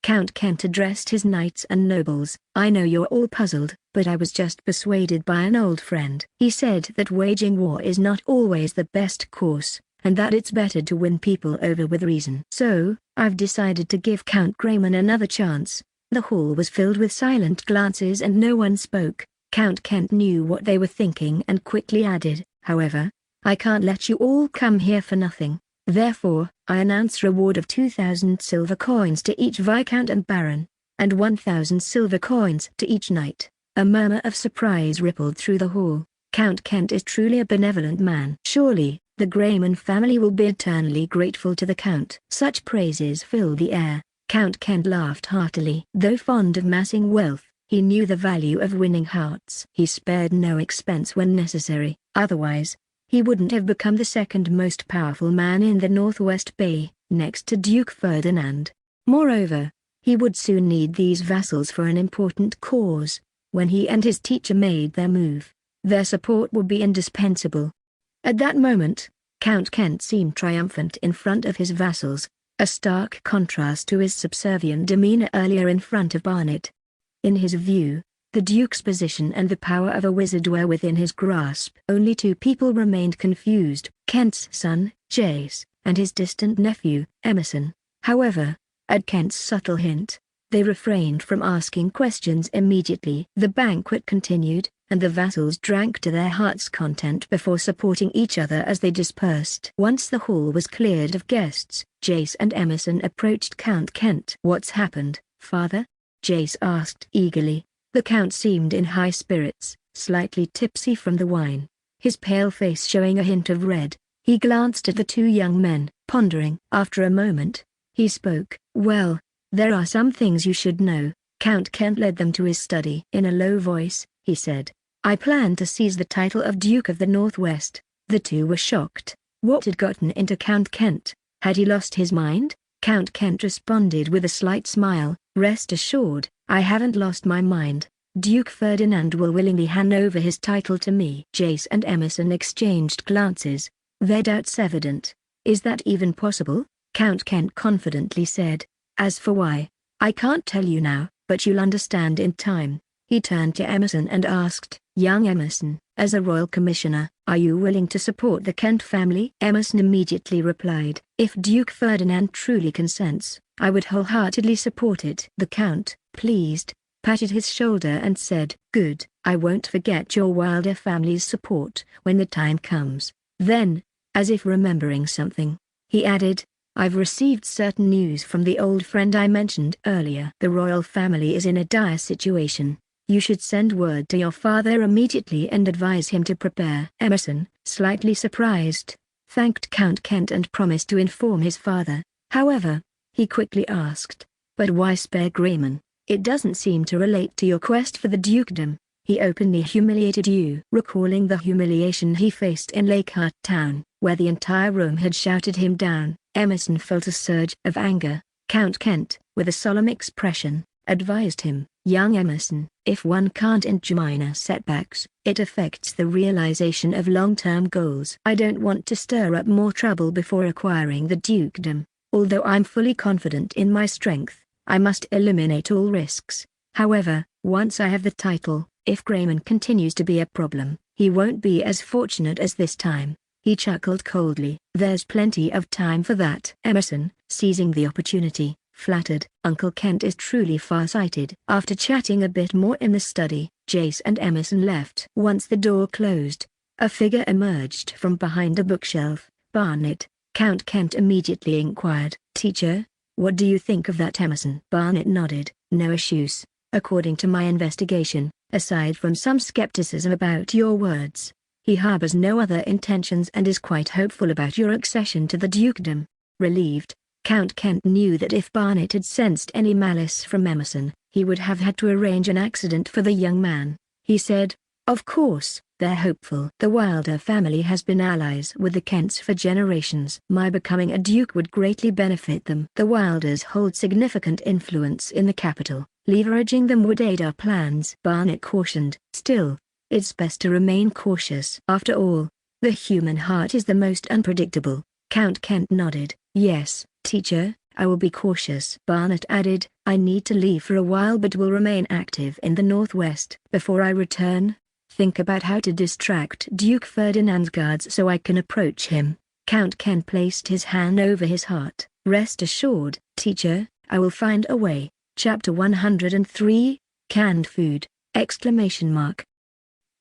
Count Kent addressed his knights and nobles. I know you're all puzzled, but I was just persuaded by an old friend. He said that waging war is not always the best course, and that it's better to win people over with reason. So, I've decided to give Count Grayman another chance. The hall was filled with silent glances and no one spoke. Count Kent knew what they were thinking and quickly added, however, I can't let you all come here for nothing. Therefore, I announce reward of 2,000 silver coins to each viscount and baron, and 1,000 silver coins to each knight. A murmur of surprise rippled through the hall. Count Kent is truly a benevolent man. Surely, the Grayman family will be eternally grateful to the Count. Such praises filled the air. Count Kent laughed heartily. Though fond of massing wealth, he knew the value of winning hearts. He spared no expense when necessary. Otherwise, he wouldn't have become the second most powerful man in the Northwest Bay, next to Duke Ferdinand. Moreover, he would soon need these vassals for an important cause. When he and his teacher made their move, their support would be indispensable. At that moment, Count Kent seemed triumphant in front of his vassals, a stark contrast to his subservient demeanor earlier in front of Barnet. In his view, the Duke's position and the power of a wizard were within his grasp. Only two people remained confused, Kent's son, Jace, and his distant nephew, Emerson. However, at Kent's subtle hint, they refrained from asking questions immediately. The banquet continued, and the vassals drank to their heart's content before supporting each other as they dispersed. Once the hall was cleared of guests, Jace and Emerson approached Count Kent. What's happened, father? Jace asked eagerly. The Count seemed in high spirits, slightly tipsy from the wine, his pale face showing a hint of red. He glanced at the two young men, pondering. After a moment, he spoke. Well, there are some things you should know. Count Kent led them to his study. In a low voice, he said, I plan to seize the title of Duke of the Northwest. The two were shocked. What had gotten into Count Kent? Had he lost his mind? Count Kent responded with a slight smile. Rest assured, I haven't lost my mind. Duke Ferdinand will willingly hand over his title to me. Jace and Emerson exchanged glances, their doubts evident. Is that even possible? Count Kent confidently said. As for why, I can't tell you now, but you'll understand in time. He turned to Emerson and asked, young Emerson, as a royal commissioner, are you willing to support the Kent family? Emerson immediately replied, if Duke Ferdinand truly consents, I would wholeheartedly support it. The Count, pleased, patted his shoulder and said, good, I won't forget your Wilder family's support when the time comes. Then, as if remembering something, he added, I've received certain news from the old friend I mentioned earlier. The royal family is in a dire situation. You should send word to your father immediately and advise him to prepare. Emerson, slightly surprised, thanked Count Kent and promised to inform his father. However, he quickly asked, but why spare Grayman? It doesn't seem to relate to your quest for the dukedom. He openly humiliated you. Recalling the humiliation he faced in Lakehart Town, where the entire room had shouted him down, Emerson felt a surge of anger. Count Kent, with a solemn expression, advised him, young Emerson, if one can't endure minor setbacks, it affects the realization of long-term goals. I don't want to stir up more trouble before acquiring the dukedom. Although I'm fully confident in my strength, I must eliminate all risks. However, once I have the title, if Grayman continues to be a problem, he won't be as fortunate as this time. He chuckled coldly. There's plenty of time for that. Emerson, seizing the opportunity, flattered. Uncle Kent is truly far-sighted. After chatting a bit more in the study, Jace and Emerson left. Once the door closed, a figure emerged from behind a bookshelf. Barnet, Count Kent immediately inquired. Teacher, what do you think of that? Emerson? Barnet nodded. No issues, according to my investigation, aside from some skepticism about your words. He harbors no other intentions and is quite hopeful about your accession to the dukedom. Relieved, Count Kent knew that if Barnet had sensed any malice from Emerson, he would have had to arrange an accident for the young man. He said, of course, they're hopeful. The Wilder family has been allies with the Kents for generations. My becoming a duke would greatly benefit them. The Wilders hold significant influence in the capital. Leveraging them would aid our plans. Barnet cautioned. Still, it's best to remain cautious. After all, the human heart is the most unpredictable. Count Kent nodded. Yes, teacher, I will be cautious. Barnet added, I need to leave for a while but will remain active in the northwest. Before I return, think about how to distract Duke Ferdinand's guards so I can approach him. Count Kent placed his hand over his heart. Rest assured, teacher, I will find a way. Chapter 103, Canned Food, exclamation mark.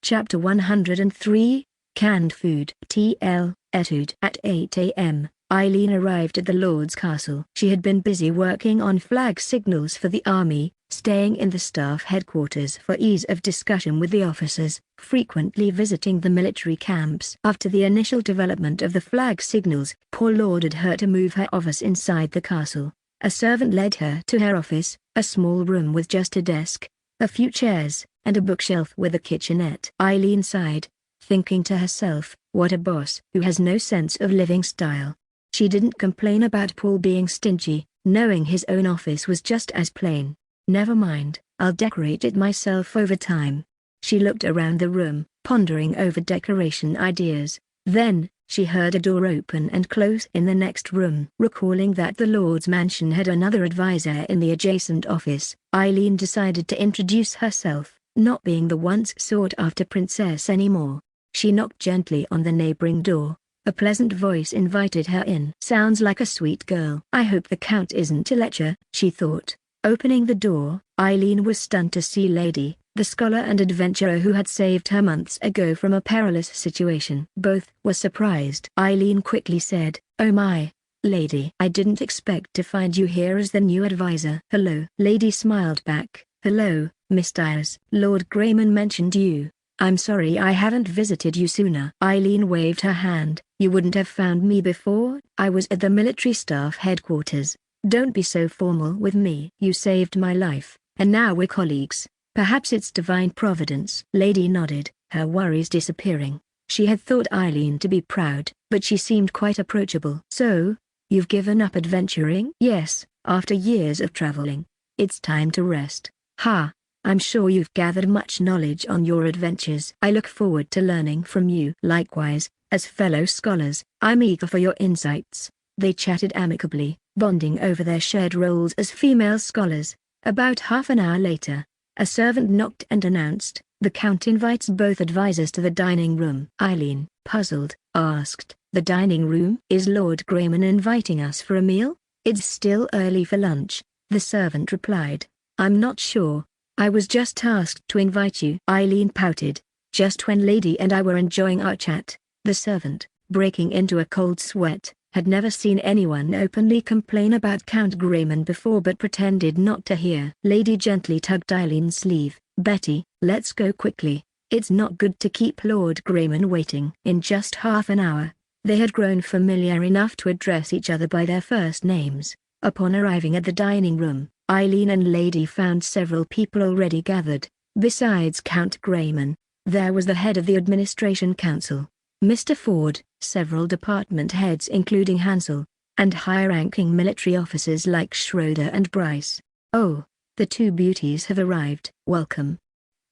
Chapter 103, Canned Food. TL, Etude. At 8 a.m., Eileen arrived at the Lord's castle. She had been busy working on flag signals for the army, staying in the staff headquarters for ease of discussion with the officers, frequently visiting the military camps. After the initial development of the flag signals, Paul ordered her to move her office inside the castle. A servant led her to her office, a small room with just a desk, a few chairs, and a bookshelf with a kitchenette. Eileen sighed, thinking to herself, what a boss who has no sense of living style. She didn't complain about Paul being stingy, knowing his own office was just as plain. Never mind, I'll decorate it myself over time. She looked around the room, pondering over decoration ideas. Then, she heard a door open and close in the next room. Recalling that the Lord's mansion had another advisor in the adjacent office, Eileen decided to introduce herself, not being the once sought-after princess anymore. She knocked gently on the neighboring door. A pleasant voice invited her in. Sounds like a sweet girl. I hope the Count isn't a lecher, she thought. Opening the door, Eileen was stunned to see Lady, the scholar and adventurer who had saved her months ago from a perilous situation. Both were surprised. Eileen quickly said, oh my, Lady. I didn't expect to find you here as the new advisor. Hello. Lady smiled back. Hello, Miss Dyers. Lord Grayman mentioned you. I'm sorry I haven't visited you sooner. Eileen waved her hand. You wouldn't have found me before. I was at the military staff headquarters. Don't be so formal with me. You saved my life, and now we're colleagues. Perhaps it's divine providence. Lady nodded, her worries disappearing. She had thought Eileen to be proud, but she seemed quite approachable. So, you've given up adventuring? Yes, after years of traveling. It's time to rest. Ha! I'm sure you've gathered much knowledge on your adventures. I look forward to learning from you. Likewise, as fellow scholars, I'm eager for your insights. They chatted amicably, bonding over their shared roles as female scholars. About half an hour later, a servant knocked and announced, "The Count invites both advisors to the dining room." Eileen, puzzled, asked, "The dining room? Is Lord Grayman inviting us for a meal?" "It's still early for lunch," the servant replied. "I'm not sure. I was just tasked to invite you." Eileen pouted. "Just when Lady and I were enjoying our chat." The servant, breaking into a cold sweat, had never seen anyone openly complain about Count Grayman before but pretended not to hear. Lady gently tugged Eileen's sleeve. "Betty, let's go quickly. It's not good to keep Lord Grayman waiting." In just half an hour, they had grown familiar enough to address each other by their first names. Upon arriving at the dining room, Eileen and Lady found several people already gathered. Besides Count Grayman, there was the head of the Administration Council, Mr. Ford, several department heads including Hansel, and high-ranking military officers like Schroeder and Bryce. "Oh, the two beauties have arrived. Welcome."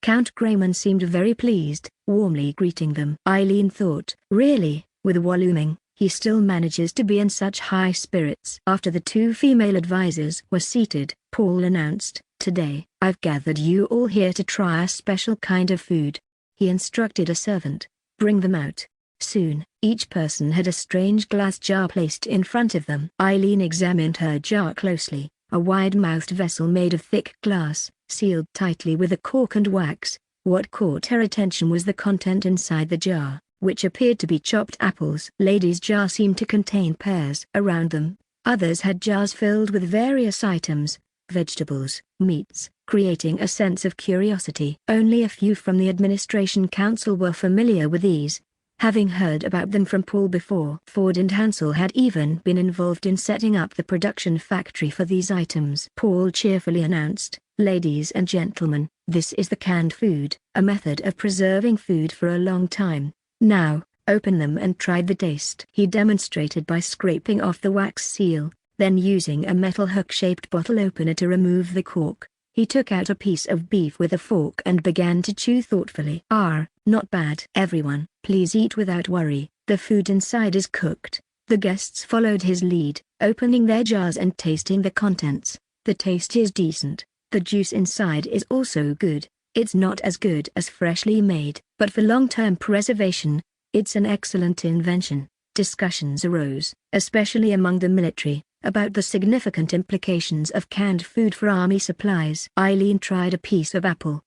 Count Grayman seemed very pleased, warmly greeting them. Eileen thought, "Really, with Wallooming, he still manages to be in such high spirits." After the two female advisors were seated, Paul announced, "Today, I've gathered you all here to try a special kind of food." He instructed a servant, "Bring them out." Soon, each person had a strange glass jar placed in front of them. Eileen examined her jar closely, a wide-mouthed vessel made of thick glass, sealed tightly with a cork and wax. What caught her attention was the content inside the jar, which appeared to be chopped apples. Lady's jar seemed to contain pears. Around them, others had jars filled with various items, vegetables, meats, creating a sense of curiosity. Only a few from the Administration Council were familiar with these, having heard about them from Paul before. Ford and Hansel had even been involved in setting up the production factory for these items. Paul cheerfully announced, "Ladies and gentlemen, this is the canned food, a method of preserving food for a long time. Now, open them and try the taste." He demonstrated by scraping off the wax seal, then using a metal hook-shaped bottle opener to remove the cork. He took out a piece of beef with a fork and began to chew thoughtfully. Not bad. Everyone, please eat without worry. The food inside is cooked." The guests followed his lead, opening their jars and tasting the contents. "The taste is decent. The juice inside is also good. It's not as good as freshly made, but for long-term preservation, it's an excellent invention." Discussions arose, especially among the military, about the significant implications of canned food for army supplies. Eileen tried a piece of apple.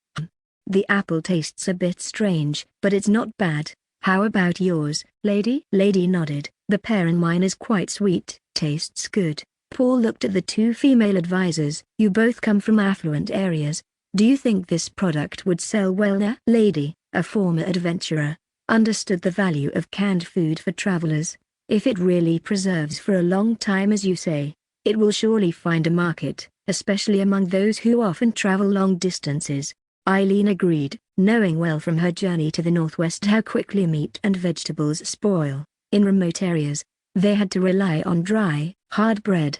"The apple tastes a bit strange, but it's not bad. How about yours, Lady?" Lady nodded. "The pear in mine is quite sweet. Tastes good." Paul looked at the two female advisors. "You both come from affluent areas. Do you think this product would sell well there?" Lady, a former adventurer, understood the value of canned food for travelers. "If it really preserves for a long time as you say, it will surely find a market, especially among those who often travel long distances." Eileen agreed, knowing well from her journey to the northwest how quickly meat and vegetables spoil. In remote areas, they had to rely on dry, hard bread.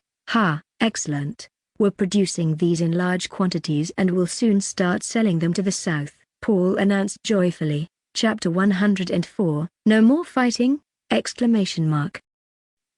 Excellent. We're producing these in large quantities and will soon start selling them to the south," Paul announced joyfully. Chapter 104, No More Fighting!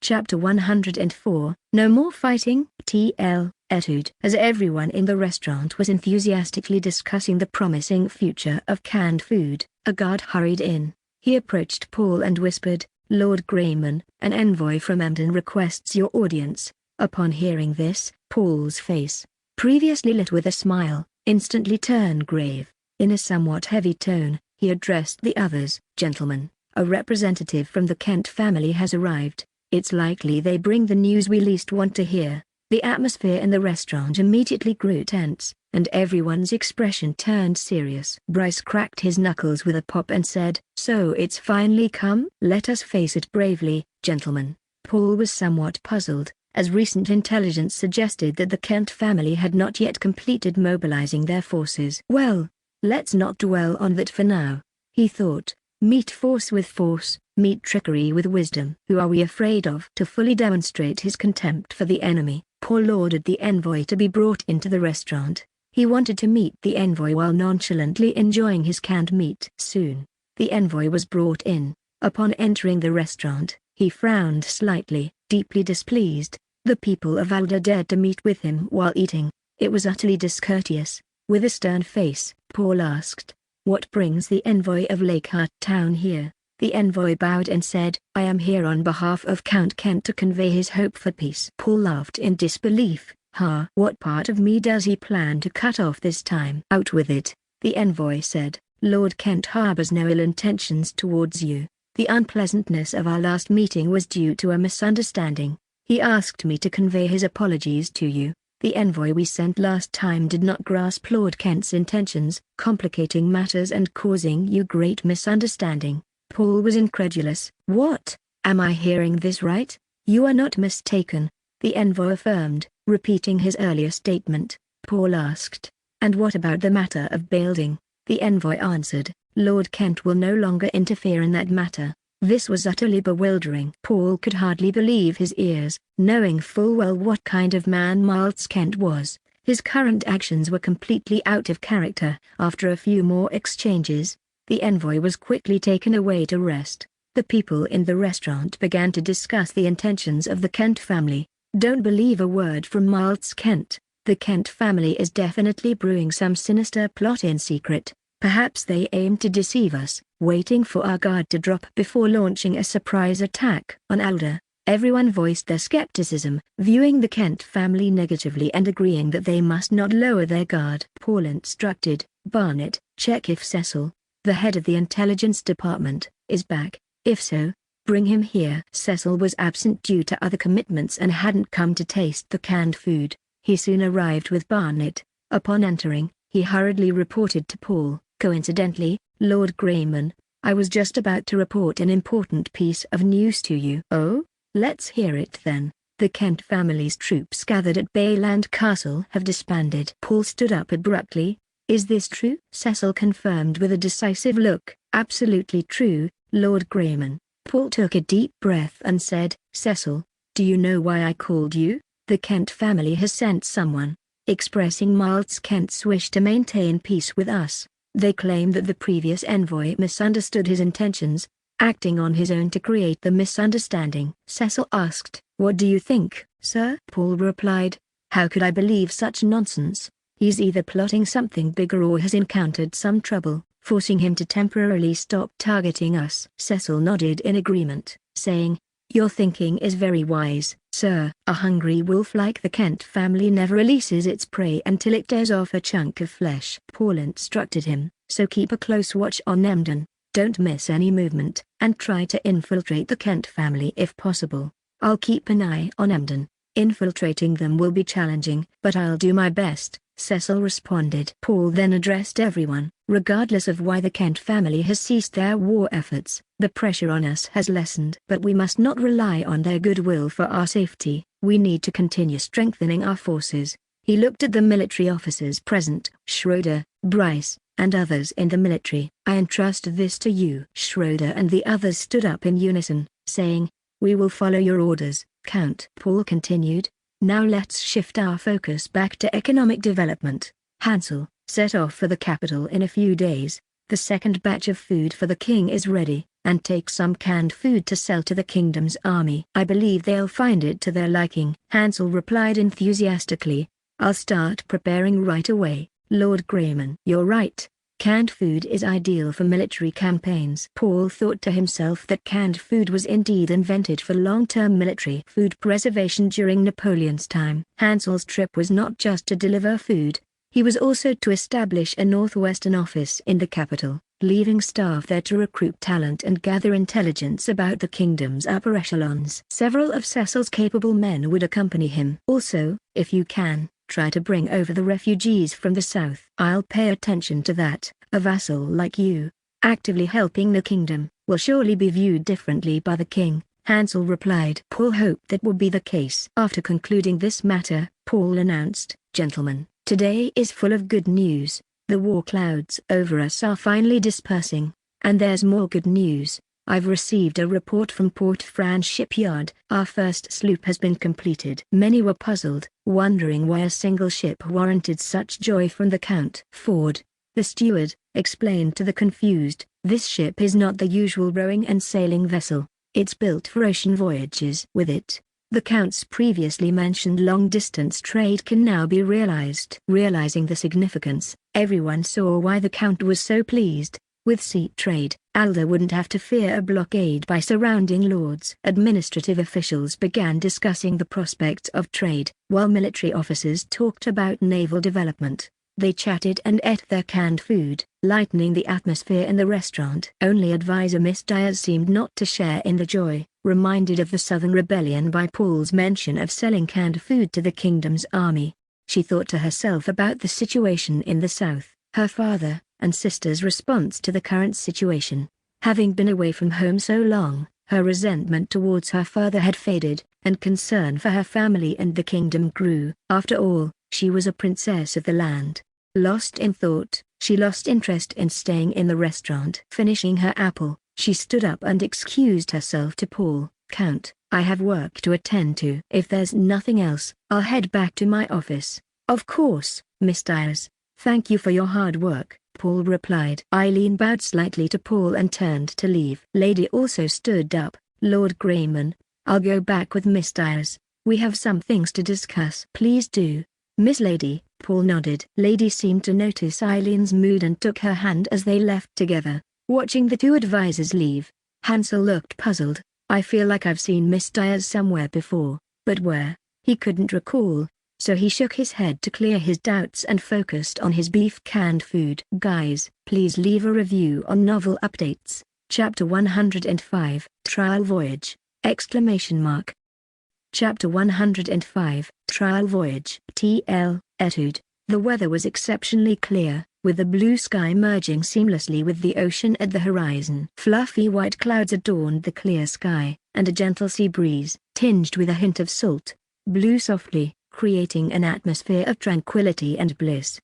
Chapter 104, No More Fighting! TL, Etude. As everyone in the restaurant was enthusiastically discussing the promising future of canned food, a guard hurried in. He approached Paul and whispered, "Lord Grayman, an envoy from Emden requests your audience." Upon hearing this, Paul's face, previously lit with a smile, instantly turned grave. In a somewhat heavy tone, he addressed the others. "Gentlemen, a representative from the Kent family has arrived. It's likely they bring the news we least want to hear." The atmosphere in the restaurant immediately grew tense, and everyone's expression turned serious. Bryce cracked his knuckles with a pop and said, "So it's finally come?" "Let us face it bravely, gentlemen." Paul was somewhat puzzled, as recent intelligence suggested that the Kent family had not yet completed mobilizing their forces. "Well, let's not dwell on that for now," he thought. "Meet force with force, meet trickery with wisdom. Who are we afraid of?" To fully demonstrate his contempt for the enemy, Paul ordered the envoy to be brought into the restaurant. He wanted to meet the envoy while nonchalantly enjoying his canned meat. Soon, the envoy was brought in. Upon entering the restaurant, he frowned slightly, Deeply displeased, the people of Alda dared to meet with him while eating. It was utterly discourteous. With a stern face, Paul asked, "What brings the envoy of Lakeheart Town here?" The envoy bowed and said, "I am here on behalf of Count Kent to convey his hope for peace." Paul laughed in disbelief. What part of me does he plan to cut off this time?" "Out with it," the envoy said. "Lord Kent harbors no ill intentions towards you. The unpleasantness of our last meeting was due to a misunderstanding. He asked me to convey his apologies to you. The envoy we sent last time did not grasp Lord Kent's intentions, complicating matters and causing you great misunderstanding." Paul was incredulous. "What? Am I hearing this right?" "You are not mistaken," the envoy affirmed, repeating his earlier statement. Paul asked, "And what about the matter of building?" The envoy answered, "Lord Kent will no longer interfere in that matter." This was utterly bewildering. Paul could hardly believe his ears, knowing full well what kind of man Miles Kent was. His current actions were completely out of character. After a few more exchanges, the envoy was quickly taken away to rest. The people in the restaurant began to discuss the intentions of the Kent family. "Don't believe a word from Miles Kent. The Kent family is definitely brewing some sinister plot in secret. Perhaps they aim to deceive us, waiting for our guard to drop before launching a surprise attack on Alda." Everyone voiced their skepticism, viewing the Kent family negatively and agreeing that they must not lower their guard. Paul instructed, "Barnett, check if Cecil, the head of the intelligence department, is back. If so, bring him here." Cecil was absent due to other commitments and hadn't come to taste the canned food. He soon arrived with Barnett. Upon entering, he hurriedly reported to Paul, "Coincidentally, Lord Grayman, I was just about to report an important piece of news to you." "Oh? Let's hear it then." "The Kent family's troops gathered at Bayland Castle have disbanded." Paul stood up abruptly. "Is this true?" Cecil confirmed with a decisive look. "Absolutely true, Lord Grayman." Paul took a deep breath and said, "Cecil, do you know why I called you?" "The Kent family has sent someone, expressing Miles Kent's wish to maintain peace with us. They claim that the previous envoy misunderstood his intentions, acting on his own to create the misunderstanding." Cecil asked, "What do you think, sir?" Paul replied, "How could I believe such nonsense? He's either plotting something bigger or has encountered some trouble, forcing him to temporarily stop targeting us." Cecil nodded in agreement, saying, "Your thinking is very wise, sir. A hungry wolf like the Kent family never releases its prey until it tears off a chunk of flesh." Paul instructed him, "So keep a close watch on Emden, don't miss any movement, and try to infiltrate the Kent family if possible." "I'll keep an eye on Emden. Infiltrating them will be challenging, but I'll do my best," Cecil responded. Paul then addressed everyone. "Regardless of why the Kent family has ceased their war efforts, the pressure on us has lessened. But we must not rely on their goodwill for our safety. We need to continue strengthening our forces." He looked at the military officers present, Schroeder, Bryce, and others in the military. "I entrust this to you." Schroeder and the others stood up in unison, saying, "We will follow your orders, Count." Paul continued, "Now let's shift our focus back to economic development. Hansel, set off for the capital in a few days. The second batch of food for the king is ready, and take some canned food to sell to the kingdom's army. I believe they'll find it to their liking." Hansel replied enthusiastically, "I'll start preparing right away, Lord Grayman." "You're right. Canned food is ideal for military campaigns." Paul thought to himself that canned food was indeed invented for long-term military food preservation during Napoleon's time. Hansel's trip was not just to deliver food, he was also to establish a northwestern office in the capital, leaving staff there to recruit talent and gather intelligence about the kingdom's upper echelons. Several of Cecil's capable men would accompany him. "Also, if you can, try to bring over the refugees from the south." "I'll pay attention to that. A vassal like you, actively helping the kingdom, will surely be viewed differently by the king," Hansel replied. Paul hoped that would be the case. After concluding this matter, Paul announced, "Gentlemen, today is full of good news. The war clouds over us are finally dispersing, and there's more good news. I've received a report from Port Franc shipyard. Our first sloop has been completed." Many were puzzled, wondering why a single ship warranted such joy from the Count. Ford, the steward, explained to the confused, "This ship is not the usual rowing and sailing vessel. It's built for ocean voyages." With it, The Count's previously mentioned long-distance trade can now be realized. Realizing the significance, everyone saw why the Count was so pleased. With sea trade, Alda wouldn't have to fear a blockade by surrounding lords. Administrative officials began discussing the prospects of trade, while military officers talked about naval development. They chatted and ate their canned food, lightening the atmosphere in the restaurant. Only advisor Miss Diaz seemed not to share in the joy, reminded of the Southern Rebellion by Paul's mention of selling canned food to the kingdom's army. She thought to herself about the situation in the south, her father and sister's response to the current situation. Having been away from home so long, her resentment towards her father had faded, and concern for her family and the kingdom grew. After all, she was a princess of the land. Lost in thought, she lost interest in staying in the restaurant. Finishing her apple, she stood up and excused herself to Paul. "Count, I have work to attend to. If there's nothing else, I'll head back to my office." "Of course, Miss Diaz. Thank you for your hard work," Paul replied. Eileen bowed slightly to Paul and turned to leave. Lady also stood up. "Lord Grayman, I'll go back with Miss Diaz. We have some things to discuss." "Please do, Miss Lady." Paul nodded. Lady seemed to notice Eileen's mood and took her hand as they left together. Watching the two advisors leave, Hansel looked puzzled. "I feel like I've seen Miss Diaz somewhere before, but where?" He couldn't recall, so he shook his head to clear his doubts and focused on his beef canned food. Guys, please leave a review on Novel Updates, Chapter 105, Trial Voyage! Chapter 105, Trial Voyage. TL, Etude. The weather was exceptionally clear, with the blue sky merging seamlessly with the ocean at the horizon. Fluffy white clouds adorned the clear sky, and a gentle sea breeze, tinged with a hint of salt, blew softly, creating an atmosphere of tranquility and bliss.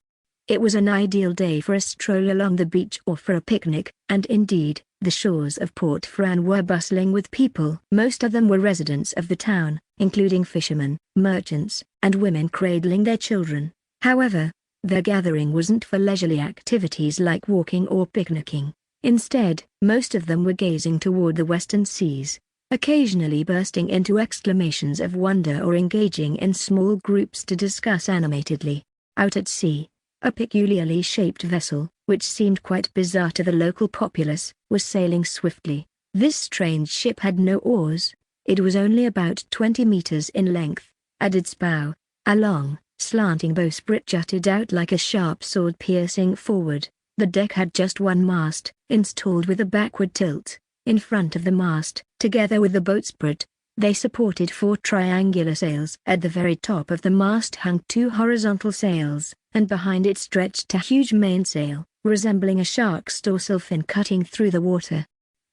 It was an ideal day for a stroll along the beach or for a picnic, and indeed, the shores of Port Fran were bustling with people. Most of them were residents of the town, including fishermen, merchants, and women cradling their children. However, their gathering wasn't for leisurely activities like walking or picnicking. Instead, most of them were gazing toward the western seas, occasionally bursting into exclamations of wonder or engaging in small groups to discuss animatedly. Out at sea, a peculiarly shaped vessel, which seemed quite bizarre to the local populace, was sailing swiftly. This strange ship had no oars. It was only about 20 meters in length. At its bow, a long, slanting bowsprit jutted out like a sharp sword piercing forward. The deck had just one mast, installed with a backward tilt. In front of the mast, together with the bowsprit, they supported 4 triangular sails. At the very top of the mast hung 2 horizontal sails, and behind it stretched a huge mainsail, resembling a shark's dorsal fin cutting through the water.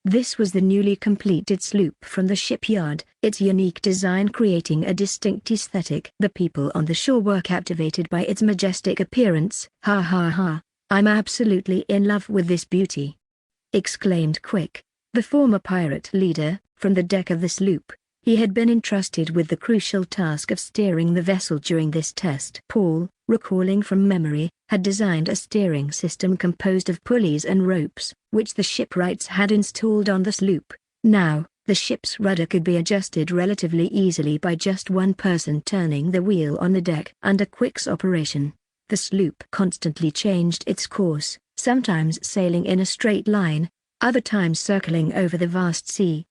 This was the newly completed sloop from the shipyard, its unique design creating a distinct aesthetic. The people on the shore were captivated by its majestic appearance. "Ha ha ha, I'm absolutely in love with this beauty!" exclaimed Quick, the former pirate leader, from the deck of the sloop. He had been entrusted with the crucial task of steering the vessel during this test. Paul, recalling from memory, had designed a steering system composed of pulleys and ropes, which the shipwrights had installed on the sloop. Now, the ship's rudder could be adjusted relatively easily by just one person turning the wheel on the deck. Under Quick's operation, the sloop constantly changed its course, sometimes sailing in a straight line, other times circling over the vast sea.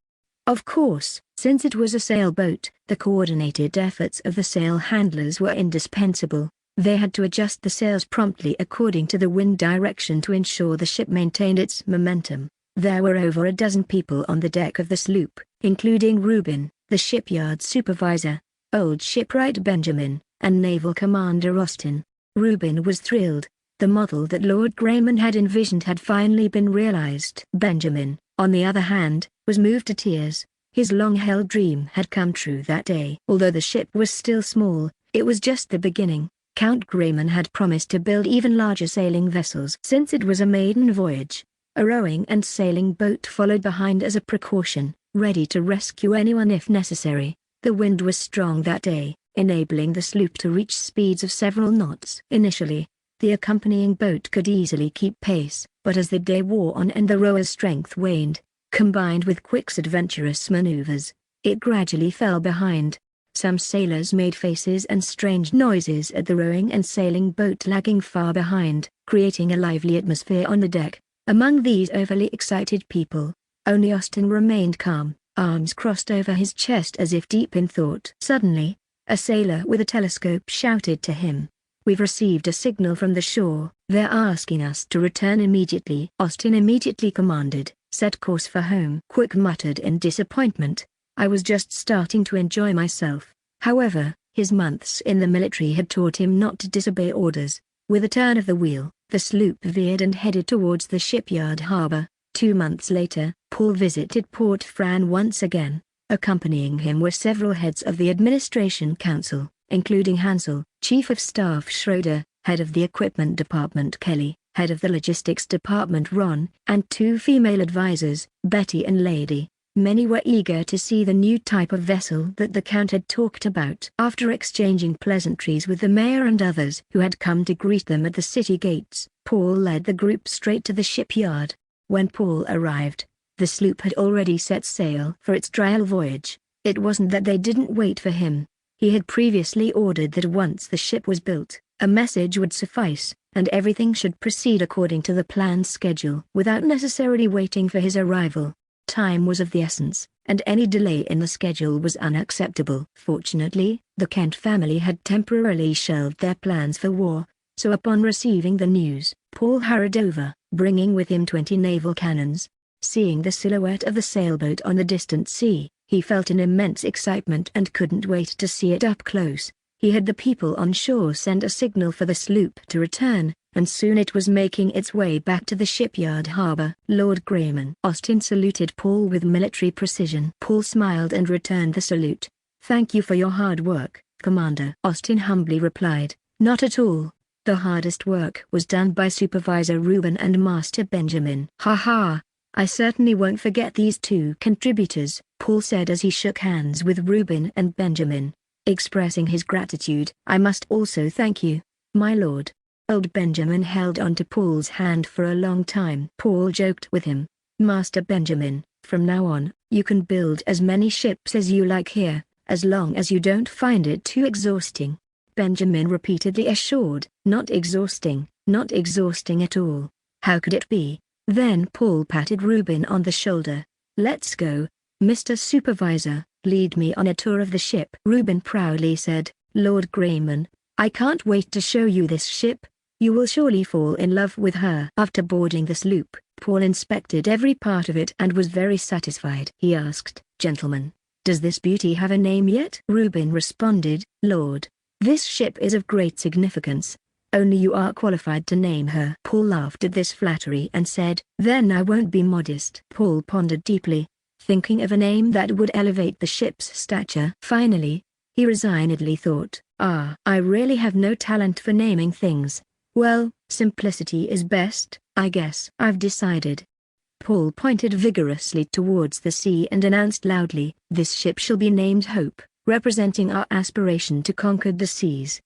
Of course, since it was a sailboat, the coordinated efforts of the sail handlers were indispensable. They had to adjust the sails promptly according to the wind direction to ensure the ship maintained its momentum. There were over a dozen people on the deck of the sloop, including Reuben, the shipyard supervisor, old shipwright Benjamin, and naval commander Austin. Reuben was thrilled. The model that Lord Grayman had envisioned had finally been realized. Benjamin, on the other hand, was moved to tears. His long-held dream had come true that day. Although the ship was still small, it was just the beginning. Count Grayman had promised to build even larger sailing vessels. Since it was a maiden voyage, a rowing and sailing boat followed behind as a precaution, ready to rescue anyone if necessary. The wind was strong that day, enabling the sloop to reach speeds of several knots. Initially, the accompanying boat could easily keep pace, but as the day wore on and the rower's strength waned, combined with Quick's adventurous maneuvers, it gradually fell behind. Some sailors made faces and strange noises at the rowing and sailing boat lagging far behind, creating a lively atmosphere on the deck. Among these overly excited people, only Austin remained calm, arms crossed over his chest as if deep in thought. Suddenly, a sailor with a telescope shouted to him, "We've received a signal from the shore. They're asking us to return immediately." Austin immediately commanded, "Set course for home." Quick muttered in disappointment, "I was just starting to enjoy myself." However, his months in the military had taught him not to disobey orders. With a turn of the wheel, the sloop veered and headed towards the shipyard harbor. 2 months later, Paul visited Port Fran once again. Accompanying him were several heads of the administration council, including Hansel, Chief of Staff Schroeder, Head of the Equipment Department Kelly, Head of the Logistics Department Ron, and 2 female advisors, Betty and Lady. Many were eager to see the new type of vessel that the Count had talked about. After exchanging pleasantries with the mayor and others who had come to greet them at the city gates, Paul led the group straight to the shipyard. When Paul arrived, the sloop had already set sail for its trial voyage. It wasn't that they didn't wait for him. He had previously ordered that once the ship was built, a message would suffice, and everything should proceed according to the planned schedule without necessarily waiting for his arrival. Time was of the essence, and any delay in the schedule was unacceptable. Fortunately, the Kent family had temporarily shelved their plans for war, so upon receiving the news, Paul hurried over, bringing with him 20 naval cannons. Seeing the silhouette of the sailboat on the distant sea, he felt an immense excitement and couldn't wait to see it up close. He had the people on shore send a signal for the sloop to return, and soon it was making its way back to the shipyard harbor. Lord Grayman. Austin saluted Paul with military precision. Paul smiled and returned the salute. "Thank you for your hard work, Commander." Austin humbly replied, "Not at all. The hardest work was done by Supervisor Reuben and Master Benjamin." "Ha ha, I certainly won't forget these 2 contributors," Paul said as he shook hands with Reuben and Benjamin, expressing his gratitude. "I must also thank you, my lord." Old Benjamin held onto Paul's hand for a long time. Paul joked with him, "Master Benjamin, from now on, you can build as many ships as you like here, as long as you don't find it too exhausting." Benjamin repeatedly assured, "Not exhausting, not exhausting at all. How could it be?" Then Paul patted Reuben on the shoulder. "Let's go, Mr. Supervisor, lead me on a tour of the ship." Reuben proudly said, "Lord Grayman, I can't wait to show you this ship. You will surely fall in love with her." After boarding the sloop, Paul inspected every part of it and was very satisfied. He asked, "Gentlemen, does this beauty have a name yet?" Reuben responded, "Lord, this ship is of great significance. Only you are qualified to name her." Paul laughed at this flattery and said, "Then I won't be modest." Paul pondered deeply, thinking of a name that would elevate the ship's stature. Finally, he resignedly thought, I really have no talent for naming things. Well, simplicity is best, I guess. I've decided." Paul pointed vigorously towards the sea and announced loudly, "This ship shall be named Hope, representing our aspiration to conquer the seas."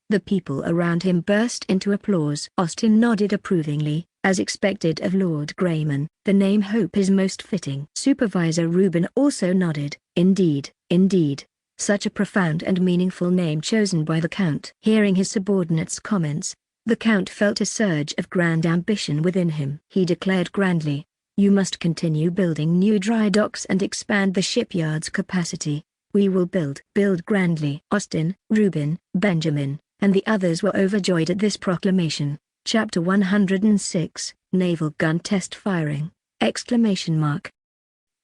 The people around him burst into applause. Austin nodded approvingly, as expected of Lord Grayman. "The name Hope is most fitting." Supervisor Reuben also nodded, "Indeed, indeed. Such a profound and meaningful name chosen by the Count." Hearing his subordinates' comments, the Count felt a surge of grand ambition within him. He declared grandly, "You must continue building new dry docks and expand the shipyard's capacity. We will build grandly." Austin, Reuben, Benjamin, and the others were overjoyed at this proclamation. Chapter 106, Naval Gun Test Firing!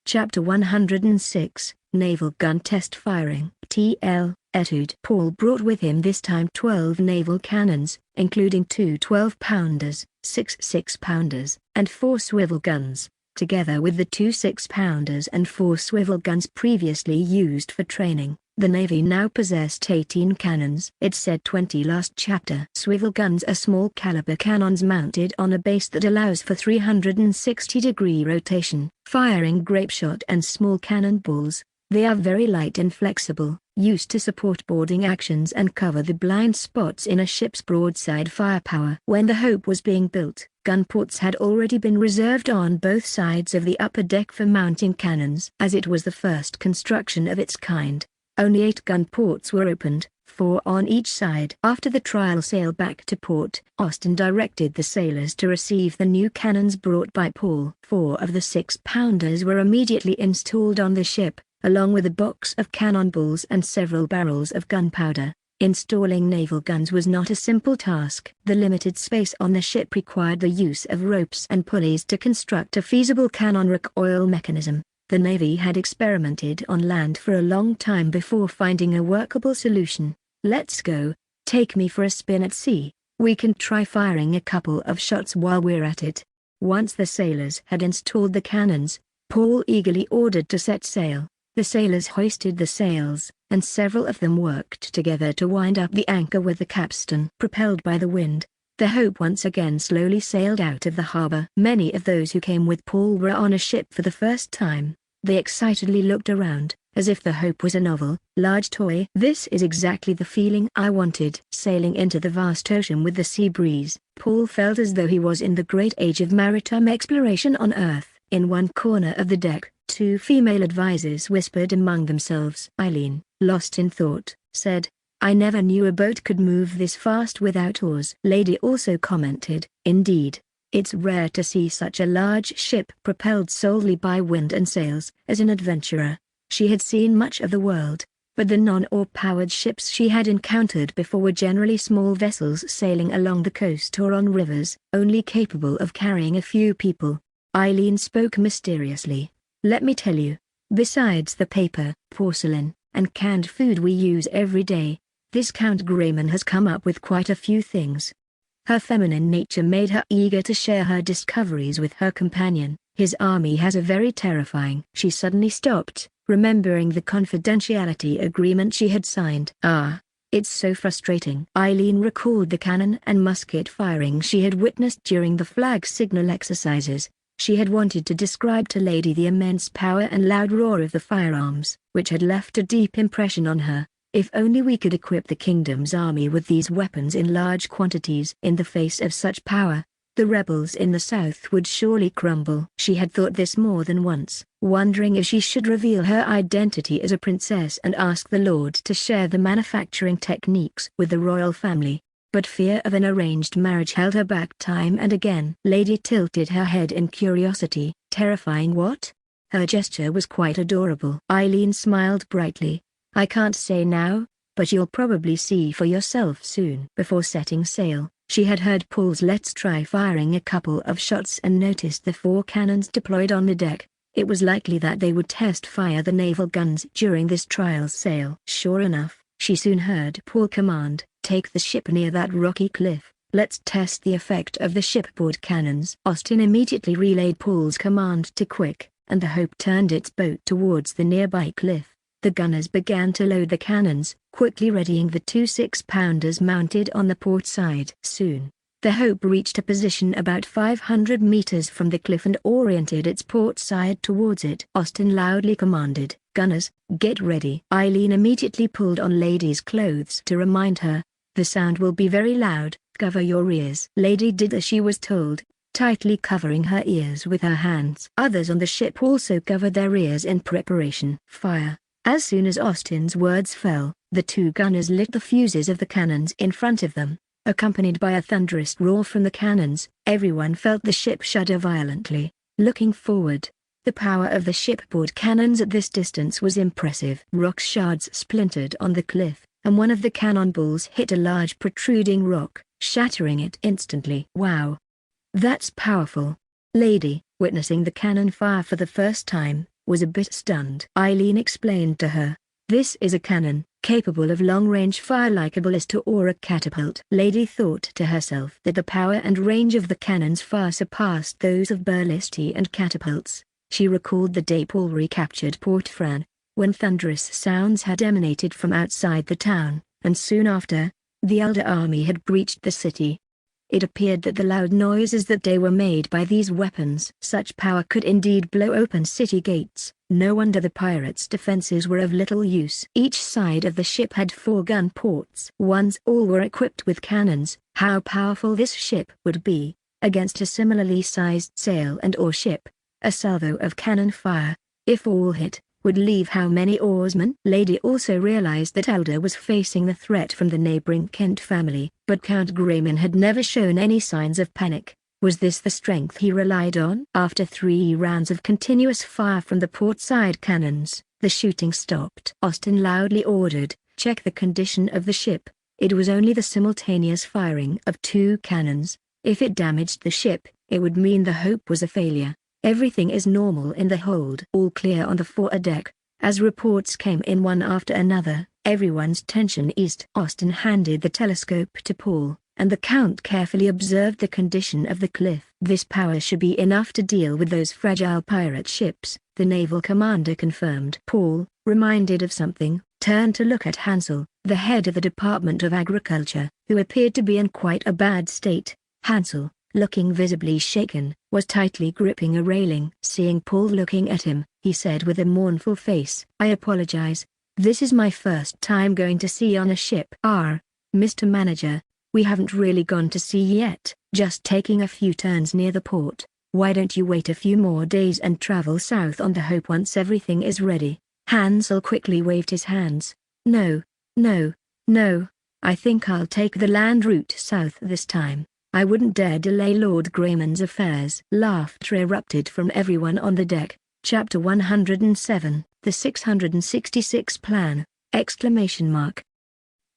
Chapter 106, Naval Gun Test Firing. T.L. Etude. Paul brought with him this time 12 naval cannons, including 2 12-pounders, 6 6-pounders, and 4 swivel guns, together with the 2 6-pounders and 4 swivel guns previously used for training. The Navy now possessed 18 cannons. It said 20 last chapter. Swivel guns are small caliber cannons mounted on a base that allows for 360-degree rotation, firing grapeshot and small cannonballs. They are very light and flexible, used to support boarding actions and cover the blind spots in a ship's broadside firepower. When the Hope was being built, gun ports had already been reserved on both sides of the upper deck for mounting cannons. As it was the first construction of its kind, Only 8 gun ports were opened, 4 on each side. After the trial sail back to port, Austin directed the sailors to receive the new cannons brought by Paul. 4 of the 6-pounders were immediately installed on the ship, along with a box of cannonballs and several barrels of gunpowder. Installing naval guns was not a simple task. The limited space on the ship required the use of ropes and pulleys to construct a feasible cannon recoil mechanism. The Navy had experimented on land for a long time before finding a workable solution. "Let's go. Take me for a spin at sea. We can try firing a couple of shots while we're at it." Once the sailors had installed the cannons, Paul eagerly ordered to set sail. The sailors hoisted the sails, and several of them worked together to wind up the anchor with the capstan. Propelled by the wind, the Hope once again slowly sailed out of the harbor. Many of those who came with Paul were on a ship for the first time. They excitedly looked around, as if the Hope was a novel, large toy. "This is exactly the feeling I wanted." Sailing into the vast ocean with the sea breeze, Paul felt as though he was in the great age of maritime exploration on Earth. In one corner of the deck, 2 female advisors whispered among themselves. Eileen, lost in thought, said, "I never knew a boat could move this fast without oars." Lady also commented, "Indeed, it's rare to see such a large ship propelled solely by wind and sails." As an adventurer, she had seen much of the world, but the non-oar-powered ships she had encountered before were generally small vessels sailing along the coast or on rivers, only capable of carrying a few people. Eileen spoke mysteriously. "Let me tell you, besides the paper, porcelain, and canned food we use every day, this Count Grayman has come up with quite a few things." Her feminine nature made her eager to share her discoveries with her companion. "His army has a very terrifying—" She suddenly stopped, remembering the confidentiality agreement she had signed. "Ah, it's so frustrating." Eileen recalled the cannon and musket firing she had witnessed during the flag signal exercises. She had wanted to describe to Lady the immense power and loud roar of the firearms, which had left a deep impression on her. "If only we could equip the kingdom's army with these weapons in large quantities." In the face of such power, the rebels in the south would surely crumble. She had thought this more than once, wondering if she should reveal her identity as a princess and ask the Lord to share the manufacturing techniques with the royal family. But fear of an arranged marriage held her back time and again. Lady tilted her head in curiosity. "Terrifying what?" Her gesture was quite adorable. Eileen smiled brightly. "I can't say now, but you'll probably see for yourself soon." Before setting sail, she had heard Paul's "Let's try firing a couple of shots" and noticed the 4 cannons deployed on the deck. It was likely that they would test fire the naval guns during this trial sail. Sure enough, she soon heard Paul command, "Take the ship near that rocky cliff. Let's test the effect of the shipboard cannons." Austin immediately relayed Paul's command to Quick, and the Hope turned its boat towards the nearby cliff. The gunners began to load the cannons, quickly readying the 2 6-pounders mounted on the port side. Soon, the Hope reached a position about 500 meters from the cliff and oriented its port side towards it. Austin loudly commanded, "Gunners, get ready." Eileen immediately pulled on Lady's clothes to remind her, "The sound will be very loud, cover your ears." Lady did as she was told, tightly covering her ears with her hands. Others on the ship also covered their ears in preparation. "Fire." As soon as Austin's words fell, the 2 gunners lit the fuses of the cannons in front of them. Accompanied by a thunderous roar from the cannons, everyone felt the ship shudder violently. Looking forward, the power of the shipboard cannons at this distance was impressive. Rock shards splintered on the cliff, and one of the cannonballs hit a large protruding rock, shattering it instantly. "Wow! That's powerful." Lady, witnessing the cannon fire for the first time, was a bit stunned. Eileen explained to her, "This is a cannon, capable of long-range fire like a ballista or a catapult." Lady thought to herself that the power and range of the cannons far surpassed those of ballistae and catapults. She recalled the day Paul recaptured Port Fran, when thunderous sounds had emanated from outside the town, and soon after, the Elder army had breached the city. It appeared that the loud noises that day were made by these weapons. Such power could indeed blow open city gates. No wonder the pirates' defenses were of little use. Each side of the ship had 4 gun ports. Once all were equipped with cannons, how powerful this ship would be, against a similarly sized sail and oar ship. A salvo of cannon fire, if all hit, would leave how many oarsmen? Lady also realized that Elder was facing the threat from the neighboring Kent family, but Count Grayman had never shown any signs of panic. Was this the strength he relied on? After 3 rounds of continuous fire from the port side cannons, the shooting stopped. Austin loudly ordered, "Check the condition of the ship." It was only the simultaneous firing of 2 cannons. If it damaged the ship, it would mean the Hope was a failure. "Everything is normal in the hold." All clear on the foredeck. As reports came in one after another, everyone's tension eased. Austin handed the telescope to Paul, and the Count carefully observed the condition of the cliff. "This power should be enough to deal with those fragile pirate ships," the naval commander confirmed. Paul, reminded of something, turned to look at Hansel, the head of the Department of Agriculture, who appeared to be in quite a bad state. Hansel, looking visibly shaken, was tightly gripping a railing. Seeing Paul looking at him, he said with a mournful face, "I apologize. This is my first time going to sea on a ship." Mr. Manager, we haven't really gone to sea yet, just taking a few turns near the port. Why don't you wait a few more days and travel south on the Hope once everything is ready?" Hansel quickly waved his hands. No. I think I'll take the land route south this time. I wouldn't dare delay Lord Grayman's affairs." Laughter erupted from everyone on the deck. Chapter 107, The 666 Plan!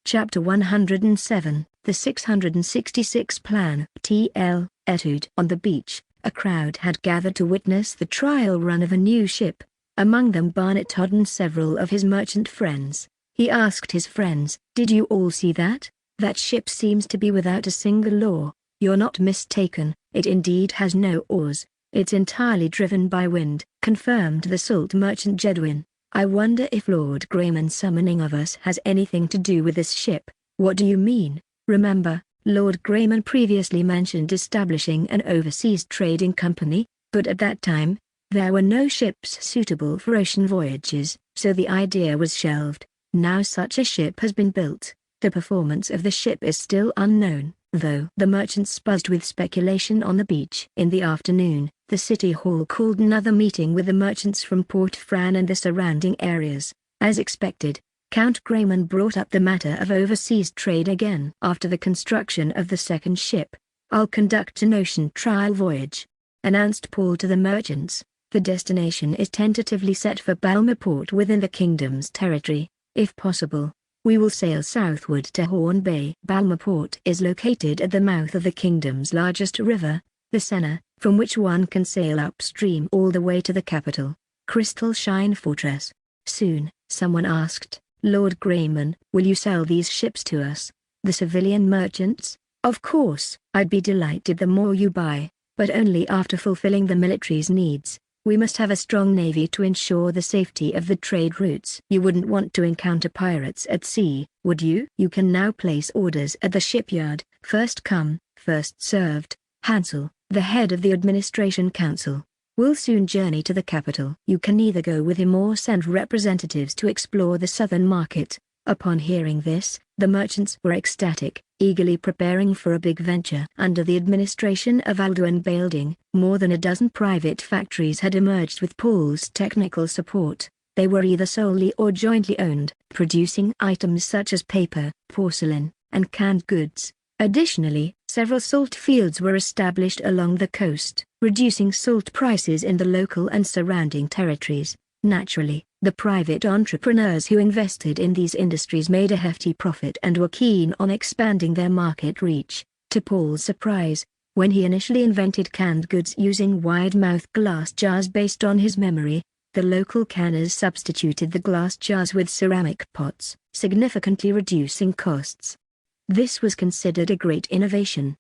Chapter 107, The 666 Plan! TL, Etude. On the beach, a crowd had gathered to witness the trial run of a new ship. Among them Barnet Todd and several of his merchant friends. He asked his friends, "Did you all see that? That ship seems to be without a single oar." "You're not mistaken, it indeed has no oars. It's entirely driven by wind," confirmed the salt merchant Jedwin. "I wonder if Lord Grayman's summoning of us has anything to do with this ship." "What do you mean?" "Remember, Lord Grayman previously mentioned establishing an overseas trading company, but at that time, there were no ships suitable for ocean voyages, so the idea was shelved. Now such a ship has been built. The performance of the ship is still unknown, though." The merchants buzzed with speculation on the beach. In the afternoon, the city hall called another meeting with the merchants from Port Fran and the surrounding areas. As expected, Count Grayman brought up the matter of overseas trade again. "After the construction of the second ship, I'll conduct an ocean trial voyage," announced Paul to the merchants. "The destination is tentatively set for Balmaport within the kingdom's territory. If possible, we will sail southward to Horn Bay." Balmaport is located at the mouth of the kingdom's largest river, the Sena, from which one can sail upstream all the way to the capital, Crystal Shine Fortress. Soon, someone asked, "Lord Grayman, will you sell these ships to us, the civilian merchants?" "Of course, I'd be delighted the more you buy, but only after fulfilling the military's needs. We must have a strong navy to ensure the safety of the trade routes." "You wouldn't want to encounter pirates at sea, would you?" "You can now place orders at the shipyard, first come, first served." Hansel, the head of the administration council, will soon journey to the capital. You can either go with him or send representatives to explore the southern market. Upon hearing this, the merchants were ecstatic, eagerly preparing for a big venture. Under the administration of Alduin Balding, more than a dozen private factories had emerged with Paul's technical support. They were either solely or jointly owned, producing items such as paper, porcelain, and canned goods. Additionally, several salt fields were established along the coast, reducing salt prices in the local and surrounding territories. Naturally, the private entrepreneurs who invested in these industries made a hefty profit and were keen on expanding their market reach. To Paul's surprise, when he initially invented canned goods using wide-mouthed glass jars based on his memory, the local canners substituted the glass jars with ceramic pots, significantly reducing costs. This was considered a great innovation.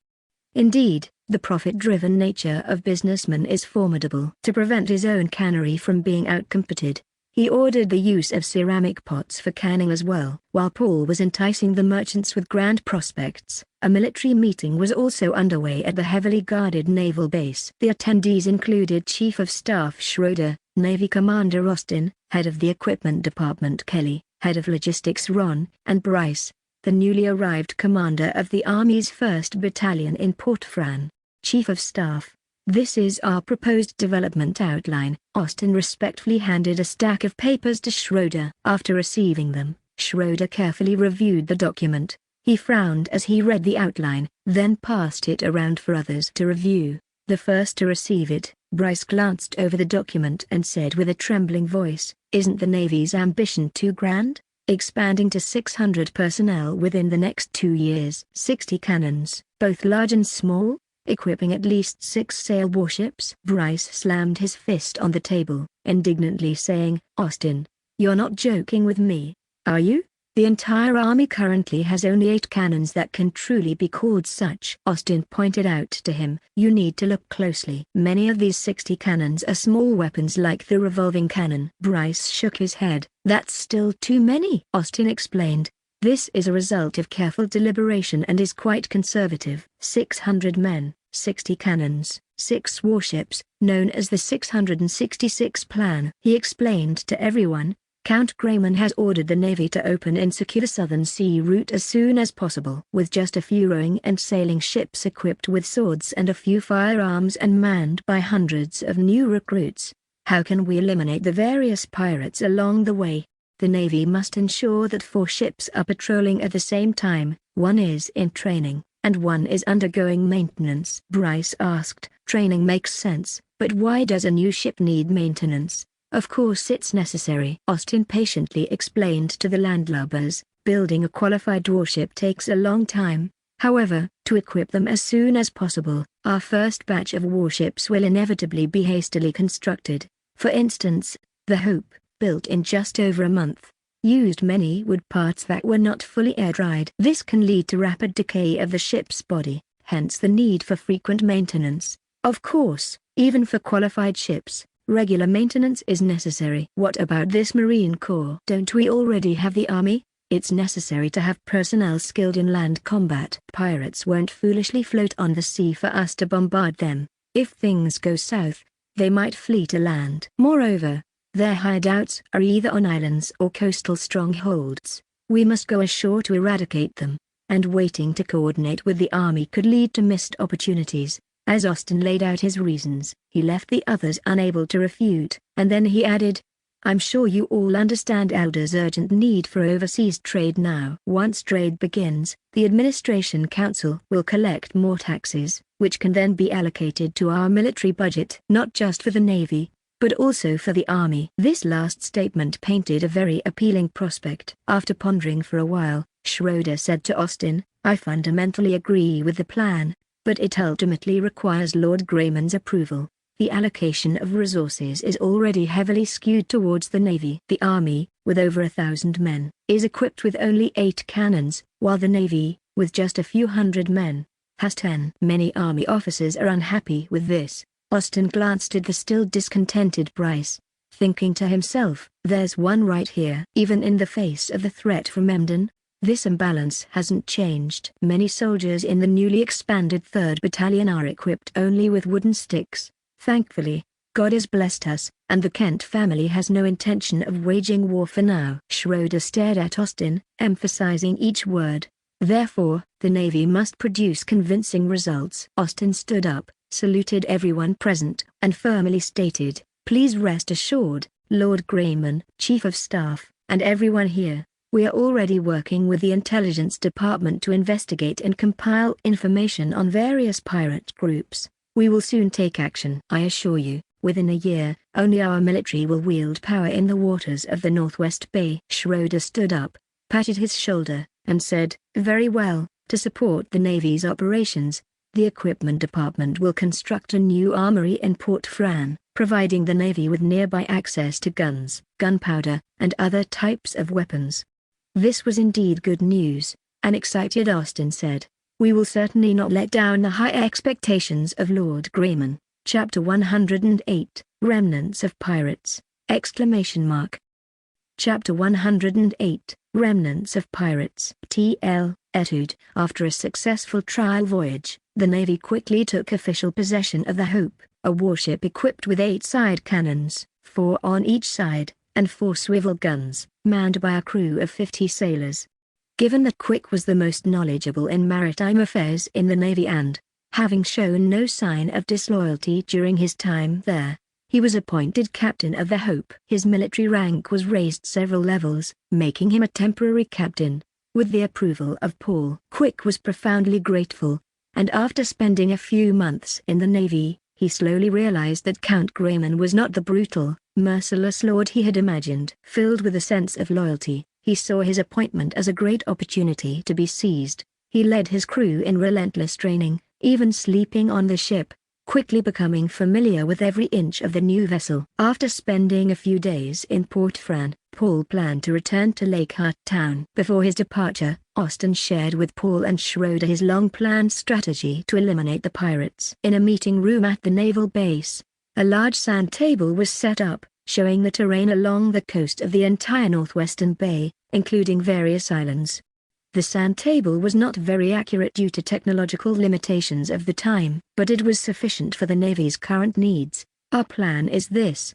Indeed, the profit-driven nature of businessmen is formidable. To prevent his own cannery from being outcompeted, he ordered the use of ceramic pots for canning as well. While Paul was enticing the merchants with grand prospects, a military meeting was also underway at the heavily guarded naval base. The attendees included Chief of Staff Schroeder, Navy Commander Austin, Head of the Equipment Department Kelly, Head of Logistics Ron, and Bryce, the newly arrived commander of the Army's 1st Battalion in Port Fran. Chief of Staff, This is our proposed development outline. Austin respectfully handed a stack of papers to Schroeder. After receiving them, Schroeder carefully reviewed the document. He frowned as he read the outline, then passed it around for others to review. The first to receive it, Bryce glanced over the document and said with a trembling voice, "Isn't the Navy's ambition too grand? Expanding to 600 personnel within the next 2 years. 60 cannons, both large and small? Equipping at least 6 sail warships?" Bryce slammed his fist on the table, indignantly saying, "Austin, you're not joking with me, are you? The entire army currently has only 8 cannons that can truly be called such." Austin pointed out to him, "You need to look closely. Many of these 60 cannons are small weapons like the revolving cannon." Bryce shook his head. "That's still too many," Austin explained. "This is a result of careful deliberation and is quite conservative. 600 men, 60 cannons, 6 warships, known as the 666 plan." He explained to everyone, "Count Grayman has ordered the Navy to open and secure the Southern Sea route as soon as possible. With just a few rowing and sailing ships equipped with swords and a few firearms and manned by hundreds of new recruits, how can we eliminate the various pirates along the way? The Navy must ensure that 4 ships are patrolling at the same time, 1 is in training, and 1 is undergoing maintenance." Bryce asked, "Training makes sense, but why does a new ship need maintenance?" "Of course it's necessary," Austin patiently explained to the landlubbers. "Building a qualified warship takes a long time. However, to equip them as soon as possible, our first batch of warships will inevitably be hastily constructed. For instance, the Hope, built in just over a month, used many wood parts that were not fully air-dried. This can lead to rapid decay of the ship's body, hence the need for frequent maintenance. Of course, even for qualified ships, regular maintenance is necessary." "What about this Marine Corps? Don't we already have the Army? It's necessary to have personnel skilled in land combat. Pirates won't foolishly float on the sea for us to bombard them. If things go south, they might flee to land. Moreover, their hideouts are either on islands or coastal strongholds. We must go ashore to eradicate them, and waiting to coordinate with the Army could lead to missed opportunities." As Austin laid out his reasons, he left the others unable to refute, and then he added, "I'm sure you all understand Elder's urgent need for overseas trade now. Once trade begins, the Administration Council will collect more taxes, which can then be allocated to our military budget. Not just for the Navy, but also for the Army." This last statement painted a very appealing prospect. After pondering for a while, Schroeder said to Austin, "I fundamentally agree with the plan, but it ultimately requires Lord Grayman's approval. The allocation of resources is already heavily skewed towards the Navy. The Army, with over 1,000 men, is equipped with only 8 cannons, while the Navy, with just a few hundred men, has 10. Many Army officers are unhappy with this." Austin glanced at the still discontented Bryce, thinking to himself, "There's one right here." Even in the face of the threat from Emden, this imbalance hasn't changed. Many soldiers in the newly expanded 3rd Battalion are equipped only with wooden sticks. Thankfully, God has blessed us, and the Kent family has no intention of waging war for now. Schroeder stared at Austin, emphasizing each word. "Therefore, the Navy must produce convincing results." Austin stood up, saluted everyone present, and firmly stated, "Please rest assured, Lord Grayman, Chief of Staff, and everyone here, we are already working with the Intelligence Department to investigate and compile information on various pirate groups. We will soon take action. I assure you, within a year, only our military will wield power in the waters of the Northwest Bay." Schroeder stood up, patted his shoulder, and said, "Very well. To support the Navy's operations, the Equipment Department will construct a new armory in Port Fran, providing the Navy with nearby access to guns, gunpowder, and other types of weapons." This was indeed good news, and excited Austin said, "We will certainly not let down the high expectations of Lord Grayman." Chapter 108, Remnants of Pirates! Chapter 108, Remnants of Pirates! T.L. Etude. After a successful trial voyage, the Navy quickly took official possession of the Hope, a warship equipped with 8 side cannons, 4 on each side, and 4 swivel guns, manned by a crew of 50 sailors. Given that Quick was the most knowledgeable in maritime affairs in the Navy and Having shown no sign of disloyalty during his time there, he was appointed captain of the Hope. His military rank was raised several levels, making him a temporary captain. With the approval of Paul, Quick was profoundly grateful, and after spending a few months in the Navy, he slowly realized that Count Grayman was not the brutal, merciless lord he had imagined. Filled with a sense of loyalty, he saw his appointment as a great opportunity to be seized. He led his crew in relentless training, even sleeping on the ship, quickly becoming familiar with every inch of the new vessel. After spending a few days in Port Fran, Paul planned to return to Lakehart Town. Before his departure, Austin shared with Paul and Schroeder his long-planned strategy to eliminate the pirates. In a meeting room at the naval base, a large sand table was set up, showing the terrain along the coast of the entire northwestern bay, including various islands. The sand table was not very accurate due to technological limitations of the time, but it was sufficient for the Navy's current needs. "Our plan is this,"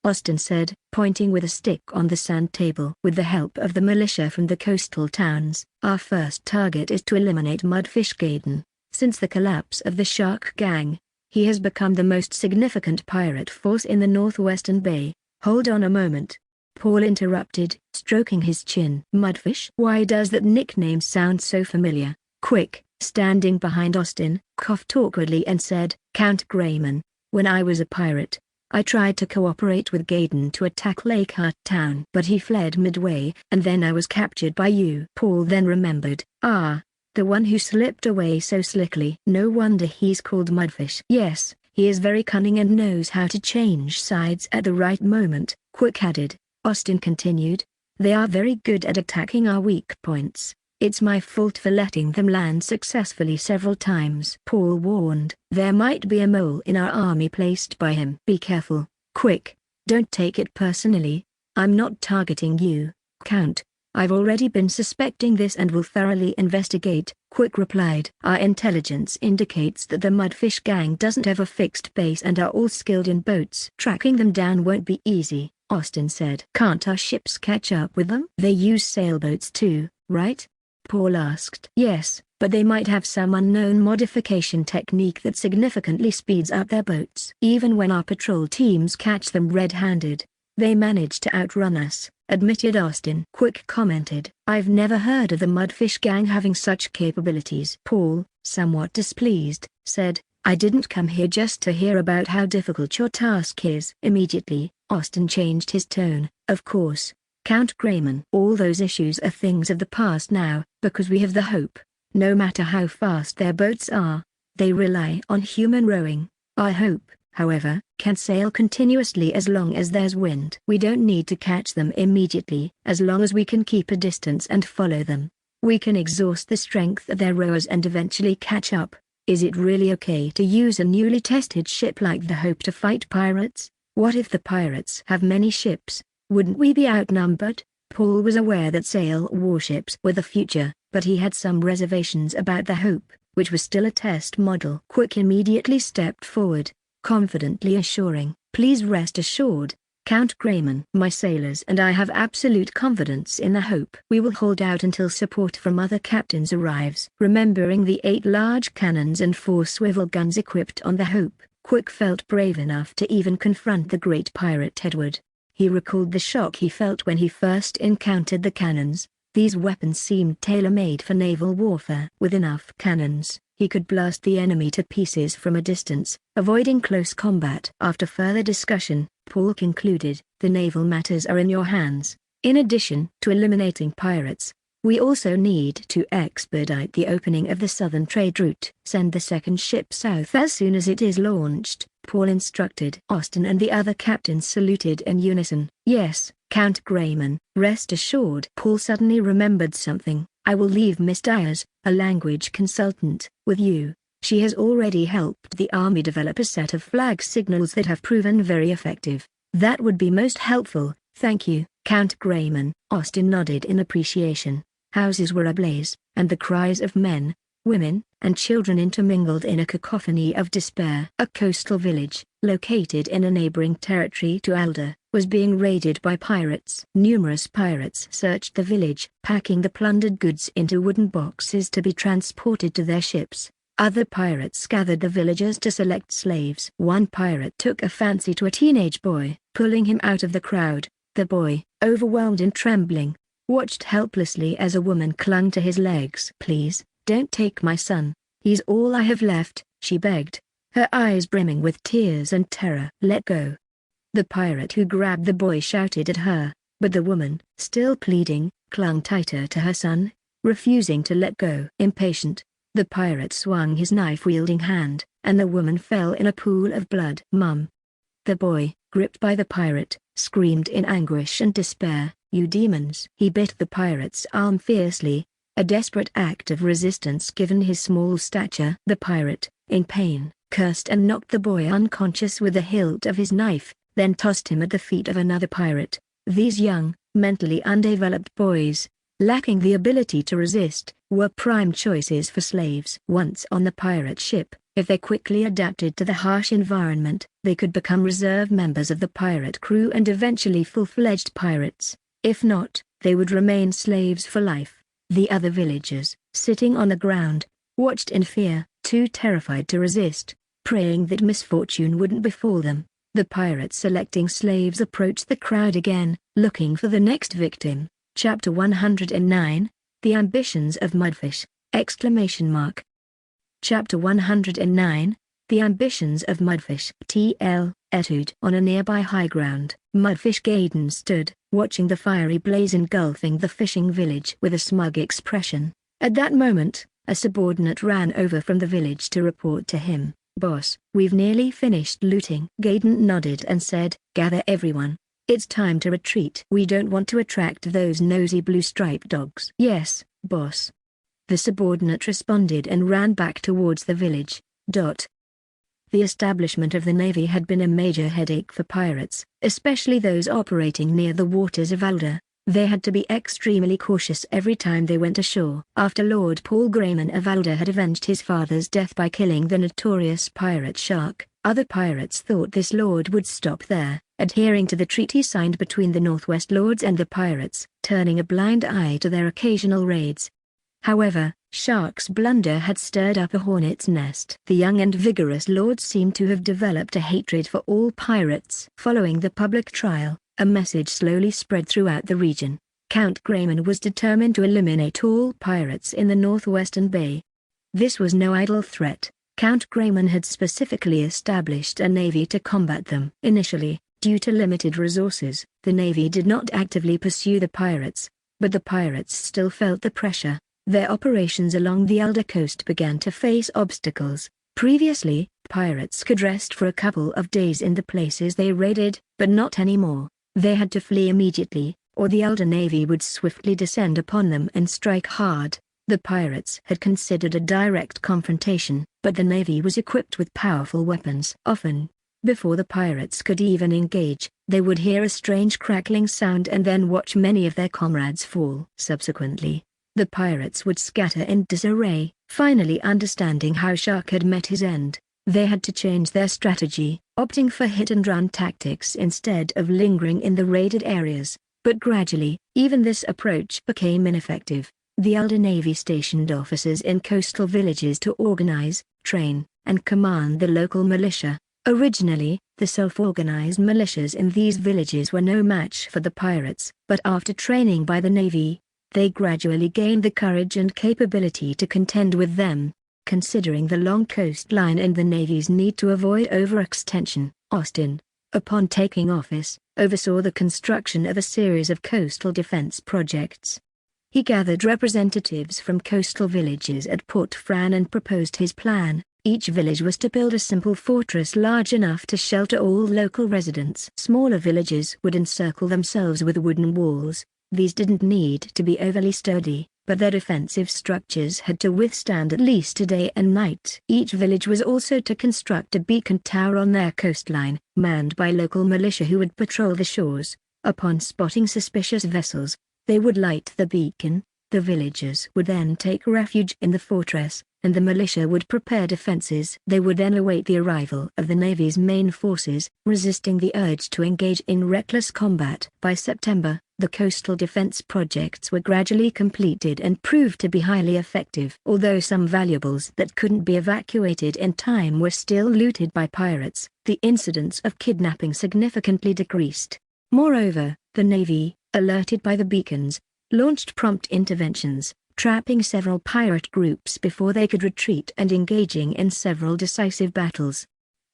Austin said, pointing with a stick on the sand table. "With the help of the militia from the coastal towns, our first target is to eliminate Mudfish Gaydon. Since the collapse of the Shark Gang, he has become the most significant pirate force in the northwestern bay." "Hold on a moment," Paul interrupted, stroking his chin. "Mudfish? Why does that nickname sound so familiar?" Quick, standing behind Austin, coughed awkwardly and said, "Count Grayman, when I was a pirate, I tried to cooperate with Gaydon to attack Lakehart Town. But he fled midway, and then I was captured by you." Paul then remembered. "Ah, the one who slipped away so slickly. No wonder he's called Mudfish." "Yes, he is very cunning and knows how to change sides at the right moment," Quick added. Austin continued, "They are very good at attacking our weak points. It's my fault for letting them land successfully several times." Paul warned, "There might be a mole in our army placed by him." "Be careful, Quick. Don't take it personally. I'm not targeting you, Count. I've already been suspecting this and will thoroughly investigate," Quick replied. "Our intelligence indicates that the Mudfish Gang doesn't have a fixed base and are all skilled in boats. Tracking them down won't be easy," Austin said. "Can't our ships catch up with them?" "They use sailboats too, right?" Paul asked. "Yes, but they might have some unknown modification technique that significantly speeds up their boats. Even when our patrol teams catch them red-handed, they manage to outrun us," admitted Austin. Quick commented, "I've never heard of the Mudfish Gang having such capabilities." Paul, somewhat displeased, said, "I didn't come here just to hear about how difficult your task is." Immediately, Austin changed his tone. "Of course, Count Grayman. All those issues are things of the past now, because we have the Hope. No matter how fast their boats are, they rely on human rowing. Our Hope, however, can sail continuously as long as there's wind. We don't need to catch them immediately. As long as we can keep a distance and follow them, we can exhaust the strength of their rowers and eventually catch up. Is it really okay to use a newly tested ship like the Hope to fight pirates? What if the pirates have many ships? Wouldn't we be outnumbered?" Paul was aware that sail warships were the future, but he had some reservations about the Hope, which was still a test model. Quick immediately stepped forward, confidently assuring, "Please rest assured, Count Grayman. My sailors and I have absolute confidence in the Hope. We will hold out until support from other captains arrives." Remembering the 8 large cannons and 4 swivel guns equipped on the Hope, Quick felt brave enough to even confront the great pirate Edward. He recalled the shock he felt when he first encountered the cannons. These weapons seemed tailor-made for naval warfare. With enough cannons, he could blast the enemy to pieces from a distance, avoiding close combat. After further discussion, Paul concluded, "The naval matters are in your hands. In addition to eliminating pirates, we also need to expedite the opening of the southern trade route. Send the second ship south as soon as it is launched," Paul instructed. Austin and the other captains saluted in unison. "Yes, Count Grayman." "Rest assured." Paul suddenly remembered something. "I will leave Miss Dyers, a language consultant, with you. She has already helped the army develop a set of flag signals that have proven very effective." "That would be most helpful, thank you, Count Grayman." Austin nodded in appreciation. Houses were ablaze, and the cries of men, women, and children intermingled in a cacophony of despair. A coastal village, located in a neighboring territory to Alder, was being raided by pirates. Numerous pirates searched the village, packing the plundered goods into wooden boxes to be transported to their ships. Other pirates gathered the villagers to select slaves. One pirate took a fancy to a teenage boy, pulling him out of the crowd. The boy, overwhelmed and trembling, watched helplessly as a woman clung to his legs. "Please, don't take my son. He's all I have left," she begged, her eyes brimming with tears and terror. "Let go." The pirate who grabbed the boy shouted at her, but the woman, still pleading, clung tighter to her son, refusing to let go. Impatient, the pirate swung his knife-wielding hand, and the woman fell in a pool of blood. "Mum!" The boy, gripped by the pirate, screamed in anguish and despair. "You demons!" He bit the pirate's arm fiercely, a desperate act of resistance given his small stature. The pirate, in pain, cursed and knocked the boy unconscious with the hilt of his knife, then tossed him at the feet of another pirate. These young, mentally undeveloped boys, lacking the ability to resist, were prime choices for slaves. Once on the pirate ship, if they quickly adapted to the harsh environment, they could become reserve members of the pirate crew and eventually full-fledged pirates. If not, they would remain slaves for life. The other villagers, sitting on the ground, watched in fear, too terrified to resist, praying that misfortune wouldn't befall them. The pirates selecting slaves approached the crowd again, looking for the next victim. Chapter 109, The Ambitions of Mudfish! Chapter 109, The Ambitions of Mudfish! T.L. Etude. On a nearby high ground, Mudfish Gaydon stood, watching the fiery blaze engulfing the fishing village with a smug expression. At that moment, a subordinate ran over from the village to report to him, "Boss, we've nearly finished looting." Gaydon nodded and said, "Gather everyone. It's time to retreat. We don't want to attract those nosy blue-striped dogs." "Yes, boss." The subordinate responded and ran back towards the village. The establishment of the navy had been a major headache for pirates, especially those operating near the waters of Alder. They had to be extremely cautious every time they went ashore. After Lord Paul Grayman of Alder had avenged his father's death by killing the notorious pirate Shark, other pirates thought this lord would stop there, adhering to the treaty signed between the Northwest Lords and the pirates, turning a blind eye to their occasional raids. However, Shark's blunder had stirred up a hornet's nest. The young and vigorous lord seemed to have developed a hatred for all pirates. Following the public trial, a message slowly spread throughout the region. Count Grayman was determined to eliminate all pirates in the Northwestern Bay. This was no idle threat. Count Grayman had specifically established a navy to combat them. Initially, due to limited resources, the navy did not actively pursue the pirates, but the pirates still felt the pressure. Their operations along the Alder coast began to face obstacles. Previously, pirates could rest for a couple of days in the places they raided, but not anymore. They had to flee immediately, or the Alder navy would swiftly descend upon them and strike hard. The pirates had considered a direct confrontation, but the navy was equipped with powerful weapons. Often, before the pirates could even engage, they would hear a strange crackling sound and then watch many of their comrades fall. Subsequently, the pirates would scatter in disarray. Finally understanding how Shark had met his end, they had to change their strategy, opting for hit-and-run tactics instead of lingering in the raided areas. But gradually, even this approach became ineffective. The Alder Navy stationed officers in coastal villages to organize, train, and command the local militia. Originally, the self-organized militias in these villages were no match for the pirates, but after training by the Navy, they gradually gained the courage and capability to contend with them. Considering the long coastline and the Navy's need to avoid overextension, Austin, upon taking office, oversaw the construction of a series of coastal defense projects. He gathered representatives from coastal villages at Port Fran and proposed his plan. Each village was to build a simple fortress large enough to shelter all local residents. Smaller villages would encircle themselves with wooden walls. These didn't need to be overly sturdy, but their defensive structures had to withstand at least a day and night. Each village was also to construct a beacon tower on their coastline, manned by local militia who would patrol the shores. Upon spotting suspicious vessels, they would light the beacon. The villagers would then take refuge in the fortress, and the militia would prepare defenses. They would then await the arrival of the Navy's main forces, resisting the urge to engage in reckless combat. By September, the coastal defense projects were gradually completed and proved to be highly effective. Although some valuables that couldn't be evacuated in time were still looted by pirates, the incidence of kidnapping significantly decreased. Moreover, the Navy, alerted by the beacons, launched prompt interventions, trapping several pirate groups before they could retreat and engaging in several decisive battles.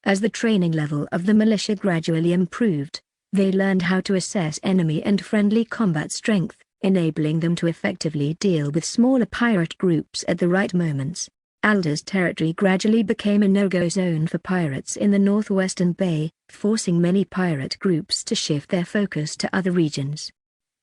As the training level of the militia gradually improved, they learned how to assess enemy and friendly combat strength, enabling them to effectively deal with smaller pirate groups at the right moments. Alda's territory gradually became a no-go zone for pirates in the northwestern bay, forcing many pirate groups to shift their focus to other regions.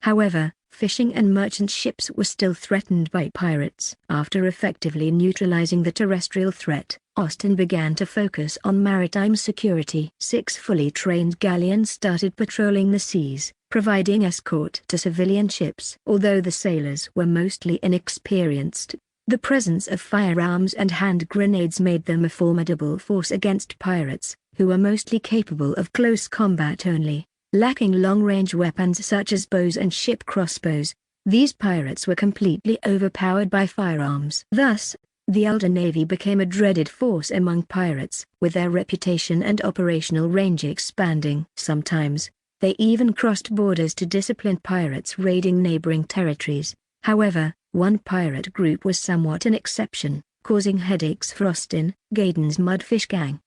However, fishing and merchant ships were still threatened by pirates. After effectively neutralizing the terrestrial threat, Austin began to focus on maritime security. 6 fully trained galleons started patrolling the seas, providing escort to civilian ships. Although the sailors were mostly inexperienced, the presence of firearms and hand grenades made them a formidable force against pirates, who were mostly capable of close combat only. Lacking long-range weapons such as bows and ship crossbows, these pirates were completely overpowered by firearms. Thus, the Elder Navy became a dreaded force among pirates, with their reputation and operational range expanding. Sometimes, they even crossed borders to discipline pirates raiding neighboring territories. However, one pirate group was somewhat an exception, causing headaches for Austin, Gaydon's mudfish gang.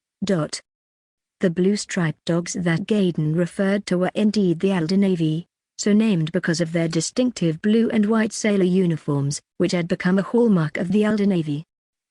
The blue-striped dogs that Gaydon referred to were indeed the Elder Navy, so named because of their distinctive blue and white sailor uniforms, which had become a hallmark of the Elder Navy.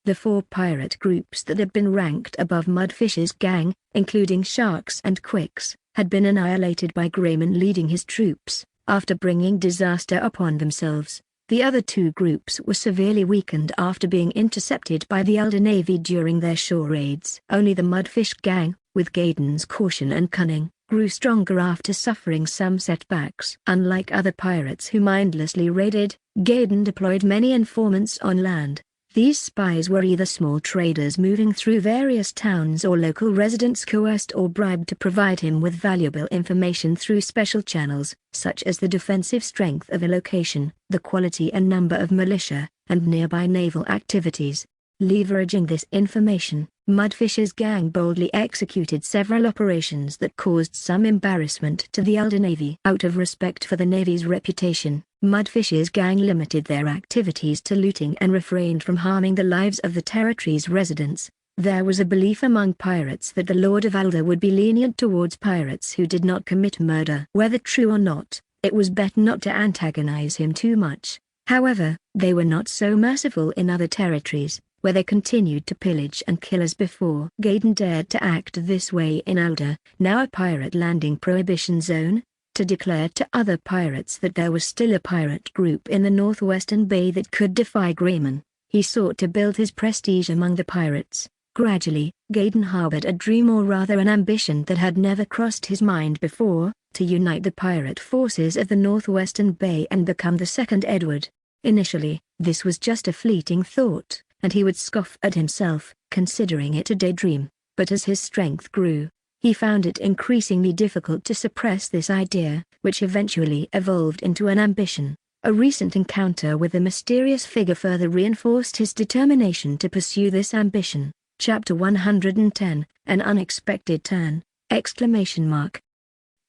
The 4 pirate groups that had been ranked above Mudfish's gang, including Sharks and Quicks, had been annihilated by Grayman leading his troops, after bringing disaster upon themselves. The other 2 groups were severely weakened after being intercepted by the Elder Navy during their shore raids. Only the Mudfish gang, with Gaydon's caution and cunning, grew stronger after suffering some setbacks. Unlike other pirates who mindlessly raided, Gaydon deployed many informants on land. These spies were either small traders moving through various towns or local residents coerced or bribed to provide him with valuable information through special channels, such as the defensive strength of a location, the quality and number of militia, and nearby naval activities. Leveraging this information, Mudfish's gang boldly executed several operations that caused some embarrassment to the Elder Navy. Out of respect for the Navy's reputation, Mudfish's gang limited their activities to looting and refrained from harming the lives of the territory's residents. There was a belief among pirates that the Lord of Alda would be lenient towards pirates who did not commit murder. Whether true or not, it was better not to antagonize him too much. However, they were not so merciful in other territories, where they continued to pillage and kill as before. Gaydon dared to act this way in Alda, now a pirate landing prohibition zone, to declare to other pirates that there was still a pirate group in the northwestern bay that could defy Grayman. He sought to build his prestige among the pirates. Gradually, Gaydon harbored a dream, or rather an ambition that had never crossed his mind before, to unite the pirate forces of the northwestern bay and become the second Edward. Initially, this was just a fleeting thought, and he would scoff at himself, considering it a daydream. But as his strength grew, he found it increasingly difficult to suppress this idea, which eventually evolved into an ambition. A recent encounter with a mysterious figure further reinforced his determination to pursue this ambition. Chapter 110, An Unexpected Turn!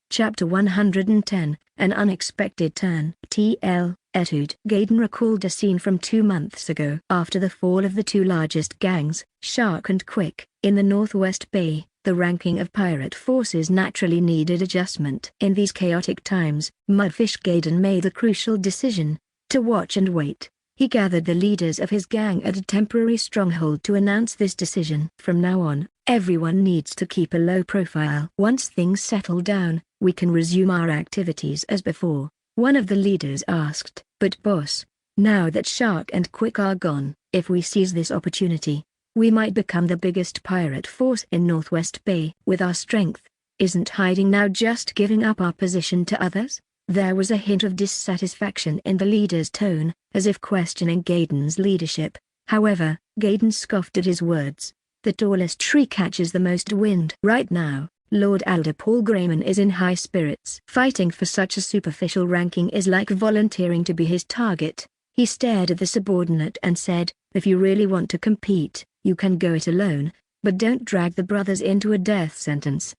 Chapter 110, An Unexpected Turn. T.L. Etude. Gaydon recalled a scene from 2 months ago. After the fall of the 2 largest gangs, Shark and Quick, in the Northwest Bay, the ranking of pirate forces naturally needed adjustment. In these chaotic times, Mudfish Gaydon made the crucial decision to watch and wait. He gathered the leaders of his gang at a temporary stronghold to announce this decision. From now on, everyone needs to keep a low profile. Once things settle down, we can resume our activities as before, one of the leaders asked. But boss, now that Shark and Quick are gone, if we seize this opportunity, we might become the biggest pirate force in Northwest Bay. With our strength, isn't hiding now just giving up our position to others? There was a hint of dissatisfaction in the leader's tone, as if questioning Gaydon's leadership. However, Gaydon scoffed at his words. The tallest tree catches the most wind. Right now, Lord Alder Paul Grayman is in high spirits. Fighting for such a superficial ranking is like volunteering to be his target. He stared at the subordinate and said, "If you really want to compete, you can go it alone, but don't drag the brothers into a death sentence."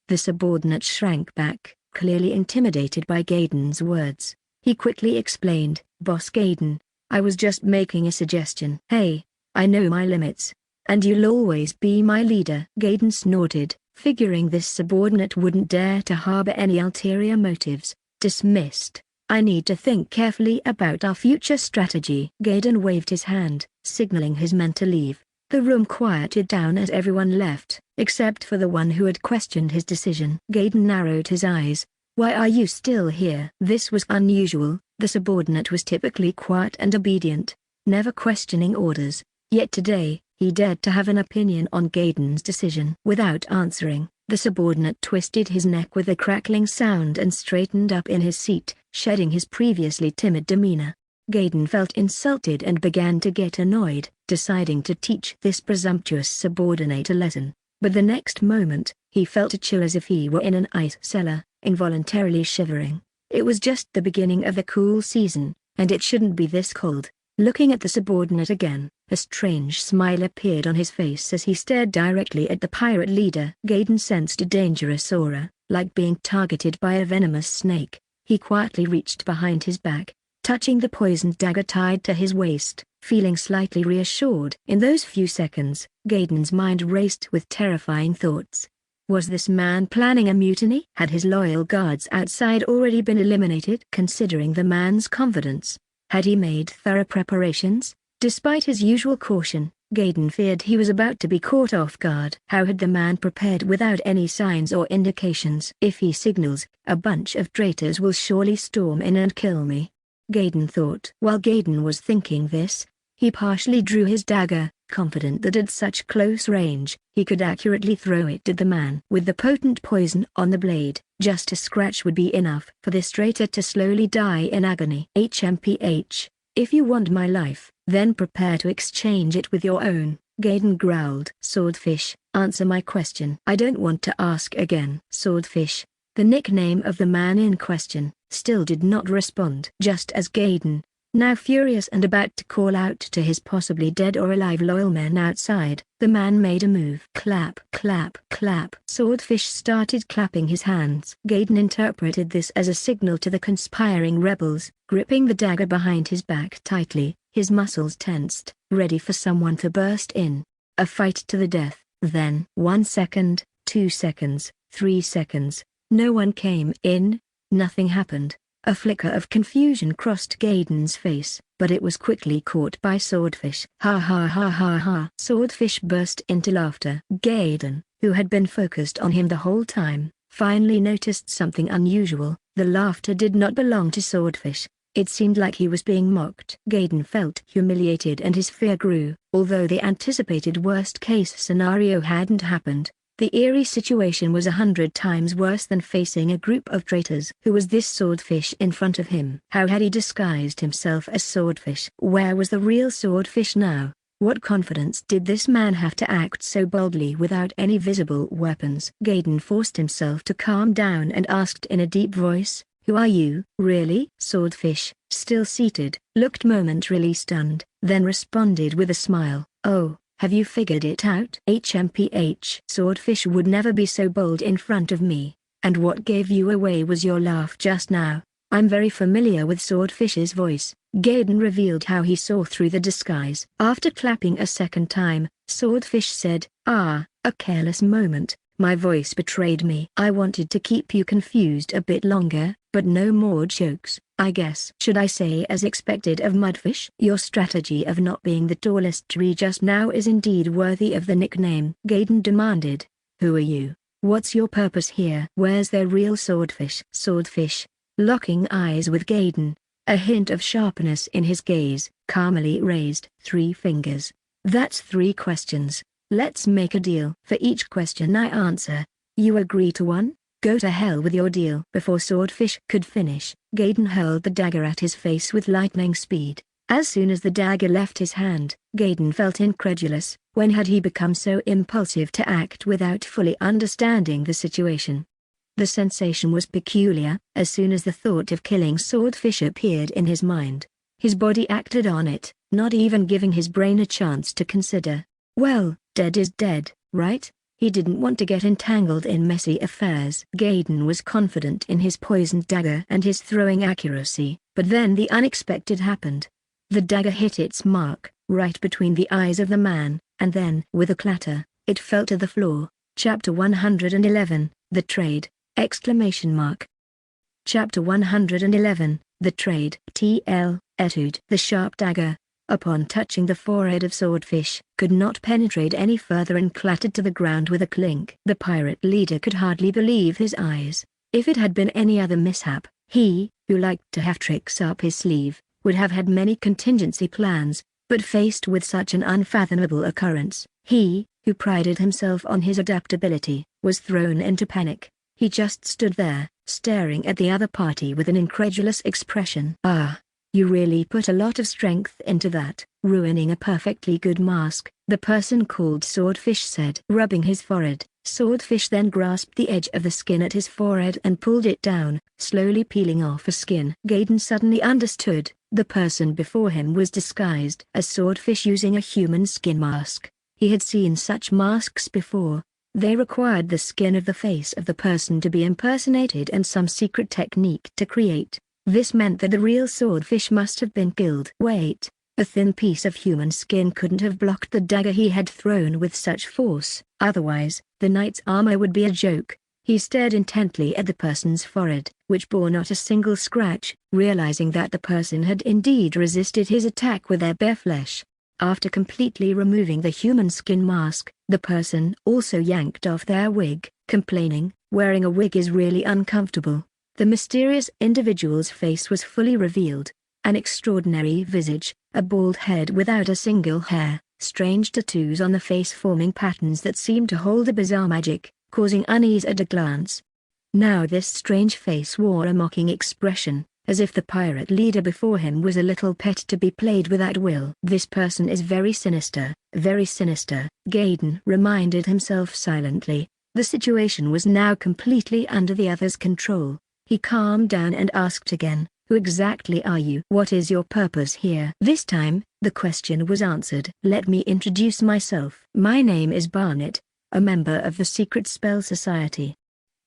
The subordinate shrank back, clearly intimidated by Gaydon's words. He quickly explained, "Boss Gaydon, I was just making a suggestion." "Hey, I know my limits. And you'll always be my leader." Gaydon snorted, figuring this subordinate wouldn't dare to harbor any ulterior motives. "Dismissed. I need to think carefully about our future strategy." Gaydon waved his hand, signaling his men to leave. The room quieted down as everyone left, except for the one who had questioned his decision. Gaydon narrowed his eyes. "Why are you still here?" This was unusual. The subordinate was typically quiet and obedient, never questioning orders. Yet today, he dared to have an opinion on Gaydon's decision. Without answering, the subordinate twisted his neck with a crackling sound and straightened up in his seat, shedding his previously timid demeanor. Gaydon felt insulted and began to get annoyed, deciding to teach this presumptuous subordinate a lesson. But the next moment, he felt a chill as if he were in an ice cellar, involuntarily shivering. It was just the beginning of the cool season, and it shouldn't be this cold. Looking at the subordinate again, a strange smile appeared on his face as he stared directly at the pirate leader. Gaydon sensed a dangerous aura, like being targeted by a venomous snake. He quietly reached behind his back, touching the poisoned dagger tied to his waist, feeling slightly reassured. In those few seconds, Gaydon's mind raced with terrifying thoughts. Was this man planning a mutiny? Had his loyal guards outside already been eliminated? Considering the man's confidence, had he made thorough preparations? Despite his usual caution, Gaydon feared he was about to be caught off guard. How had the man prepared without any signs or indications? If he signals, a bunch of traitors will surely storm in and kill me, Gaydon thought. While Gaydon was thinking this, he partially drew his dagger, confident that at such close range, he could accurately throw it at the man. With the potent poison on the blade, just a scratch would be enough for this traitor to slowly die in agony. HMPH, if you want my life, then prepare to exchange it with your own, Gaydon growled. Swordfish, answer my question. I don't want to ask again. Swordfish, the nickname of the man in question, still did not respond. Just as Gaydon, now furious and about to call out to his possibly dead or alive loyal men outside, the man made a move. Clap, clap, clap. Swordfish started clapping his hands. Gaydon interpreted this as a signal to the conspiring rebels. Gripping the dagger behind his back tightly, his muscles tensed, ready for someone to burst in. A fight to the death. Then 1 second, 2 seconds, 3 seconds. No one came in. Nothing happened. A flicker of confusion crossed Gaydon's face, but it was quickly caught by Swordfish. Ha ha ha ha ha. Swordfish burst into laughter. Gaydon, who had been focused on him the whole time, finally noticed something unusual. The laughter did not belong to Swordfish. It seemed like he was being mocked. Gaydon felt humiliated and his fear grew. Although the anticipated worst-case scenario hadn't happened, the eerie situation was 100 times worse than facing a group of traitors. Who was this Swordfish in front of him? How had he disguised himself as Swordfish? Where was the real Swordfish now? What confidence did this man have to act so boldly without any visible weapons? Gaydon forced himself to calm down and asked in a deep voice, "Who are you?" "Really?" Swordfish, still seated, looked momentarily stunned, then responded with a smile, "Oh. Have you figured it out?" HMPH. Swordfish would never be so bold in front of me, and what gave you away was your laugh just now. I'm very familiar with Swordfish's voice. Gaydon revealed how he saw through the disguise. After clapping a second time, Swordfish said, a careless moment. My voice betrayed me. I wanted to keep you confused a bit longer, but no more jokes, I guess. Should I say as expected of Mudfish? Your strategy of not being the tallest tree just now is indeed worthy of the nickname. Gaydon demanded. Who are you? What's your purpose here? Where's their real Swordfish? Swordfish, locking eyes with Gaydon, a hint of sharpness in his gaze, calmly raised 3 fingers. That's 3 questions. Let's make a deal. For each question I answer, you agree to one? Go to hell with your deal. Before Swordfish could finish, Gaydon hurled the dagger at his face with lightning speed. As soon as the dagger left his hand, Gaydon felt incredulous. When had he become so impulsive to act without fully understanding the situation? The sensation was peculiar. As soon as the thought of killing Swordfish appeared in his mind, his body acted on it, not even giving his brain a chance to consider. Well, dead is dead, right? He didn't want to get entangled in messy affairs. Gaydon was confident in his poisoned dagger and his throwing accuracy, but then the unexpected happened. The dagger hit its mark, right between the eyes of the man, and then, with a clatter, it fell to the floor. Chapter 111, The Trade! Chapter 111, The Trade. TL, Etude. The sharp dagger, upon touching the forehead of Swordfish, could not penetrate any further and clattered to the ground with a clink. The pirate leader could hardly believe his eyes. If it had been any other mishap, he, who liked to have tricks up his sleeve, would have had many contingency plans, but faced with such an unfathomable occurrence, he, who prided himself on his adaptability, was thrown into panic. He just stood there, staring at the other party with an incredulous expression. "Ah, you really put a lot of strength into that, ruining a perfectly good mask," the person called Swordfish said, rubbing his forehead. Swordfish then grasped the edge of the skin at his forehead and pulled it down, slowly peeling off a skin. Gaydon suddenly understood. The person before him was disguised as Swordfish using a human skin mask. He had seen such masks before. They required the skin of the face of the person to be impersonated and some secret technique to create. This meant that the real Swordfish must have been killed. Wait, a thin piece of human skin couldn't have blocked the dagger he had thrown with such force. Otherwise, the knight's armor would be a joke. He stared intently at the person's forehead, which bore not a single scratch, realizing that the person had indeed resisted his attack with their bare flesh. After completely removing the human skin mask, the person also yanked off their wig, complaining, "Wearing a wig is really uncomfortable." The mysterious individual's face was fully revealed. An extraordinary visage, a bald head without a single hair, strange tattoos on the face forming patterns that seemed to hold a bizarre magic, causing unease at a glance. Now this strange face wore a mocking expression, as if the pirate leader before him was a little pet to be played with at will. "This person is very sinister, Gaydon reminded himself silently. The situation was now completely under the other's control. He calmed down and asked again, "Who exactly are you? What is your purpose here?" This time, the question was answered. "Let me introduce myself. My name is Barnet, a member of the Secret Spell Society.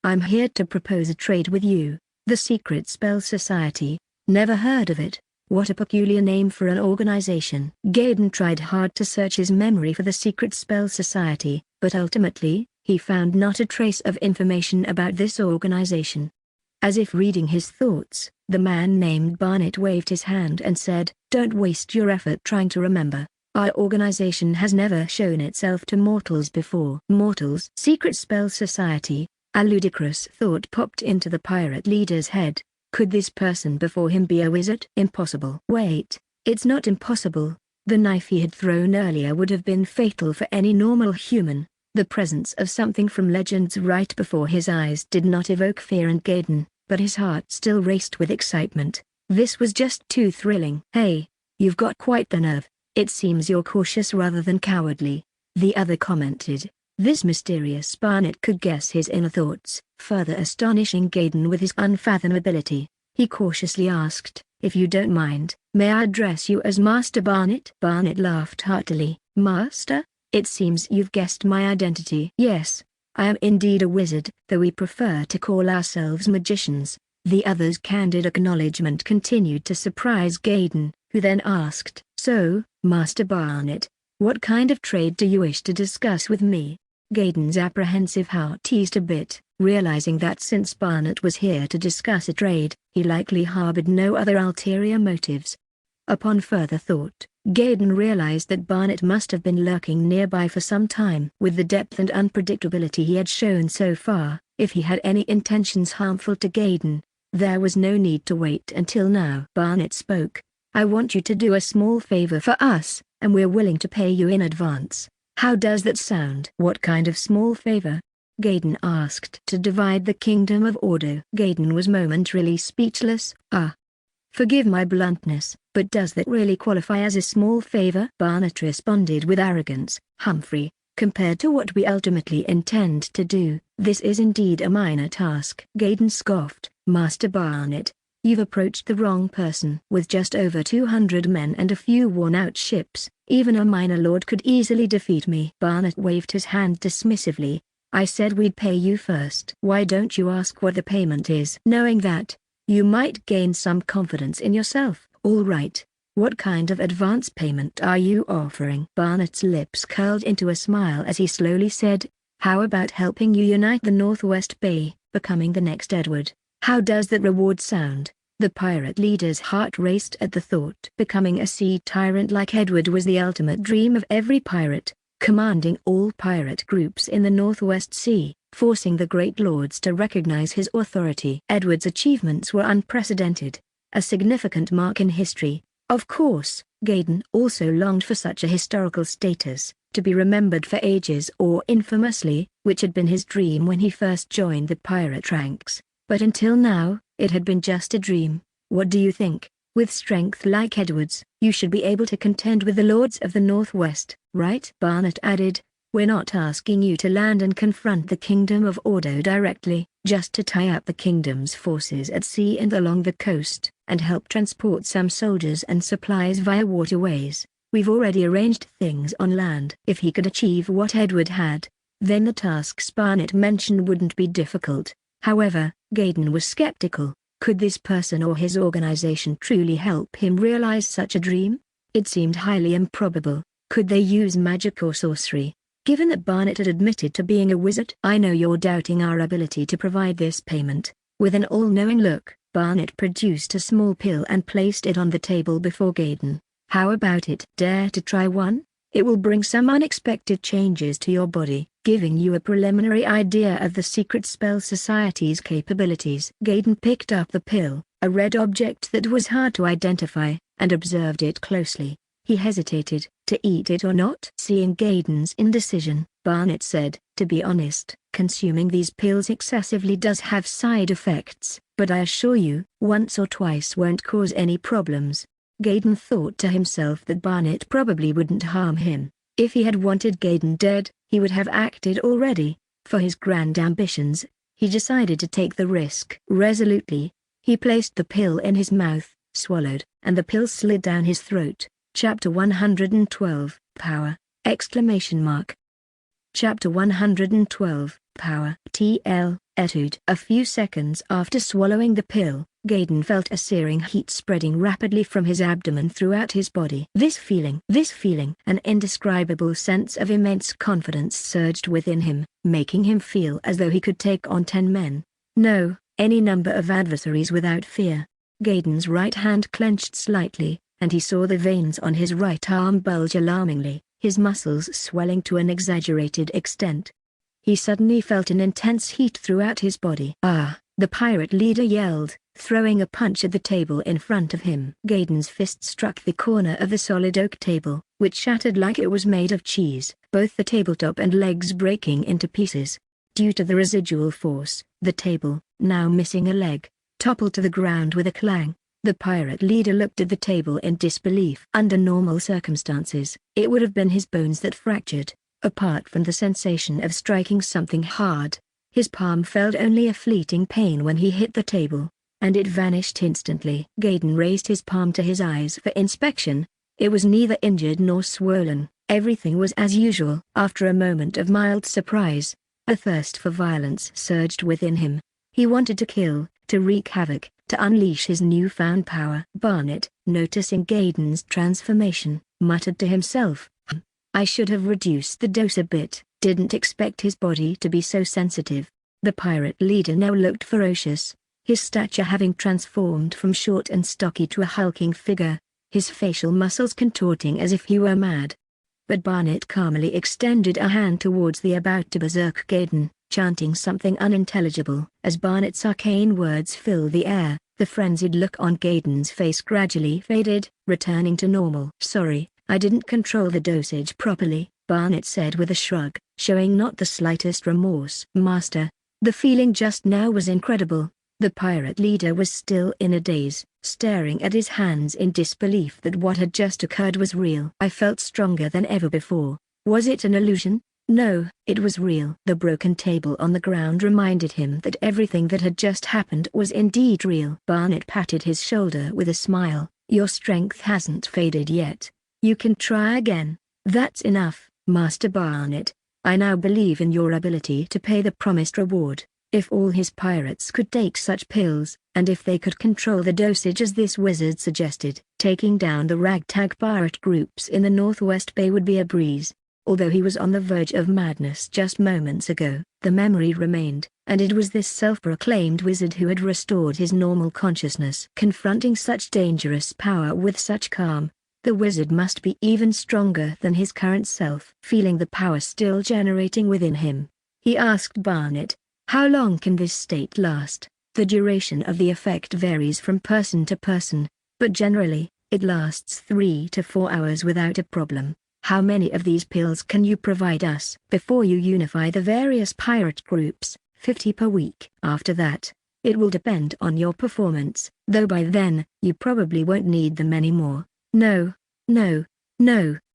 I'm here to propose a trade with you." The Secret Spell Society? Never heard of it. What a peculiar name for an organization. Gaydon tried hard to search his memory for the Secret Spell Society, but ultimately, he found not a trace of information about this organization. As if reading his thoughts, the man named Barnet waved his hand and said, "Don't waste your effort trying to remember. Our organization has never shown itself to mortals before." Mortals? Secret Spell Society? A ludicrous thought popped into the pirate leader's head. Could this person before him be a wizard? Impossible. Wait, it's not impossible. The knife he had thrown earlier would have been fatal for any normal human. The presence of something from legends right before his eyes did not evoke fear in Gaydon, but his heart still raced with excitement. This was just too thrilling. "Hey, you've got quite the nerve. It seems you're cautious rather than cowardly," the other commented. This mysterious Barnet could guess his inner thoughts, further astonishing Gaydon with his unfathomability. He cautiously asked, "If you don't mind, may I address you as Master Barnet?" Barnet laughed heartily. "Master? It seems you've guessed my identity." "Yes, I am indeed a wizard, though we prefer to call ourselves magicians." The other's candid acknowledgement continued to surprise Gaydon, who then asked, "So, Master Barnet, what kind of trade do you wish to discuss with me?" Gaydon's apprehensive heart teased a bit, realizing that since Barnet was here to discuss a trade, he likely harbored no other ulterior motives. Upon further thought, Gaydon realized that Barnet must have been lurking nearby for some time. With the depth and unpredictability he had shown so far, if he had any intentions harmful to Gaydon, there was no need to wait until now. Barnet spoke. "I want you to do a small favor for us, and we're willing to pay you in advance. How does that sound?" "What kind of small favor?" Gaydon asked. "To divide the kingdom of Ordo." Gaydon was momentarily speechless. "Ah. Forgive my bluntness, But does that really qualify as a small favor? Barnett responded with arrogance. Humphrey, compared to what we ultimately intend to do, this is indeed a minor task. Gaydon scoffed. Master Barnett, you've approached the wrong person. With just over 200 men and a few worn-out ships, even a minor lord could easily defeat me. Barnett waved his hand dismissively. I said we'd pay you first. Why don't you ask what the payment is? Knowing that, you might gain some confidence in yourself. All right. What kind of advance payment are you offering? Barnett's lips curled into a smile as he slowly said, how about helping you unite the Northwest Bay, becoming the next Edward? How does that reward sound? The pirate leader's heart raced at the thought. Becoming a sea tyrant like Edward was the ultimate dream of every pirate, commanding all pirate groups in the Northwest Sea, forcing the great lords to recognize his authority. Edward's achievements were unprecedented, a significant mark in history. Of course, Gaydon also longed for such a historical status, to be remembered for ages or infamously, which had been his dream when he first joined the pirate ranks. But until now, it had been just a dream. What do you think? With strength like Edward's, you should be able to contend with the lords of the Northwest, right? Barnett added, we're not asking you to land and confront the Kingdom of Ordo directly, just to tie up the kingdom's forces at sea and along the coast, and help transport some soldiers and supplies via waterways. We've already arranged things on land. If he could achieve what Edward had, then the tasks Barnett mentioned wouldn't be difficult. However, Gaydon was skeptical. Could this person or his organization truly help him realize such a dream? It seemed highly improbable. Could they use magic or sorcery? Given that Barnett had admitted to being a wizard, I know you're doubting our ability to provide this payment. With an all-knowing look, Barnett produced a small pill and placed it on the table before Gaydon. How about it? Dare to try one? It will bring some unexpected changes to your body, giving you a preliminary idea of the Secret Spell Society's capabilities. Gaydon picked up the pill, a red object that was hard to identify, and observed it closely. He hesitated, to eat it or not. Seeing Gaydon's indecision, Barnett said, to be honest, consuming these pills excessively does have side effects, but I assure you, once or twice won't cause any problems. Gaydon thought to himself that Barnett probably wouldn't harm him. If he had wanted Gaydon dead, he would have acted already. For his grand ambitions, he decided to take the risk. Resolutely, he placed the pill in his mouth, swallowed, and the pill slid down his throat. Chapter 112, Power! Exclamation mark. Chapter 112, Power. TL, Etude. A few seconds after swallowing the pill, Gaydon felt a searing heat spreading rapidly from his abdomen throughout his body. This feeling, an indescribable sense of immense confidence surged within him, making him feel as though he could take on 10 men. No, any number of adversaries without fear. Gaydon's right hand clenched slightly, and he saw the veins on his right arm bulge alarmingly, his muscles swelling to an exaggerated extent. He suddenly felt an intense heat throughout his body. Ah! The pirate leader yelled, throwing a punch at the table in front of him. Gaydon's fist struck the corner of the solid oak table, which shattered like it was made of cheese, both the tabletop and legs breaking into pieces. Due to the residual force, the table, now missing a leg, toppled to the ground with a clang. The pirate leader looked at the table in disbelief. Under normal circumstances, it would have been his bones that fractured. Apart from the sensation of striking something hard, his palm felt only a fleeting pain when he hit the table, and it vanished instantly. Gaydon raised his palm to his eyes for inspection. It was neither injured nor swollen. Everything was as usual. After a moment of mild surprise, a thirst for violence surged within him. He wanted to kill, to wreak havoc, to unleash his newfound power. Barnett, noticing Gaydon's transformation, muttered to himself, I should have reduced the dose a bit, didn't expect his body to be so sensitive. The pirate leader now looked ferocious, his stature having transformed from short and stocky to a hulking figure, his facial muscles contorting as if he were mad. But Barnett calmly extended a hand towards the about-to-berserk Gaydon, chanting something unintelligible. As Barnett's arcane words filled the air, the frenzied look on Gaydon's face gradually faded, returning to normal. Sorry, I didn't control the dosage properly, Barnett said with a shrug, showing not the slightest remorse. Master, the feeling just now was incredible. The pirate leader was still in a daze, staring at his hands in disbelief that what had just occurred was real. I felt stronger than ever before. Was it an illusion? No, it was real. The broken table on the ground reminded him that everything that had just happened was indeed real. Barnet patted his shoulder with a smile. Your strength hasn't faded yet. You can try again. That's enough, Master Barnet. I now believe in your ability to pay the promised reward. If all his pirates could take such pills, and if they could control the dosage as this wizard suggested, taking down the ragtag pirate groups in the Northwest Bay would be a breeze. Although he was on the verge of madness just moments ago, the memory remained, and it was this self-proclaimed wizard who had restored his normal consciousness. Confronting such dangerous power with such calm, the wizard must be even stronger than his current self. Feeling the power still generating within him, he asked Barnet, how long can this state last? The duration of the effect varies from person to person, but generally, it lasts 3 to 4 hours without a problem. How many of these pills can you provide us before you unify the various pirate groups? 50 per week. After that, it will depend on your performance, though by then, you probably won't need them anymore. No,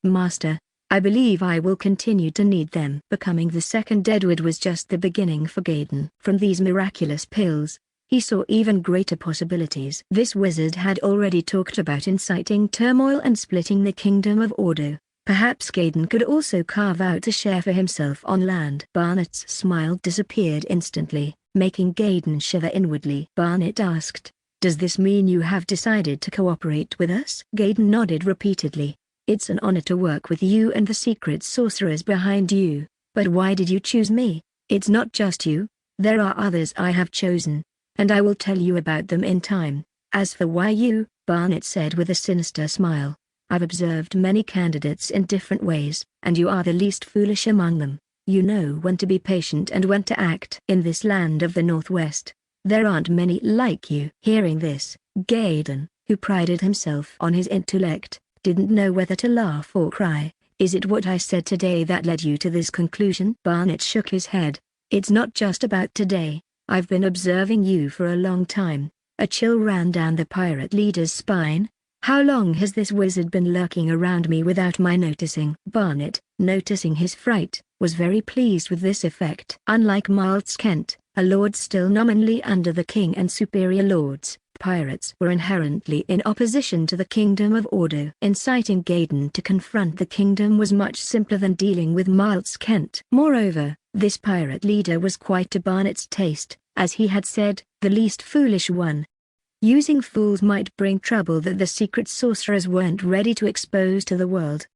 Master. I believe I will continue to need them. Becoming the second Edward was just the beginning for Gaydon. From these miraculous pills, he saw even greater possibilities. This wizard had already talked about inciting turmoil and splitting the kingdom of Ordo. Perhaps Gaydon could also carve out a share for himself on land. Barnet's smile disappeared instantly, making Gaydon shiver inwardly. Barnet asked, does this mean you have decided to cooperate with us? Gaydon nodded repeatedly. It's an honor to work with you and the secret sorcerers behind you, but why did you choose me? It's not just you, there are others I have chosen, and I will tell you about them in time. As for why you, Barnet said with a sinister smile, I've observed many candidates in different ways, and you are the least foolish among them. You know when to be patient and when to act. In this land of the Northwest, there aren't many like you. Hearing this, Gaydon, who prided himself on his intellect, didn't know whether to laugh or cry. Is it what I said today that led you to this conclusion? Barnet shook his head. It's not just about today. I've been observing you for a long time. A chill ran down the pirate leader's spine. How long has this wizard been lurking around me without my noticing? Barnet, noticing his fright, was very pleased with this effect. Unlike Miles Kent, a lord still nominally under the king and superior lords, pirates were inherently in opposition to the kingdom of Ordo. Inciting Gaydon to confront the kingdom was much simpler than dealing with Miles Kent. Moreover, this pirate leader was quite to Barnet's taste, as he had said, the least foolish one. Using fools might bring trouble that the secret sorcerers weren't ready to expose to the world.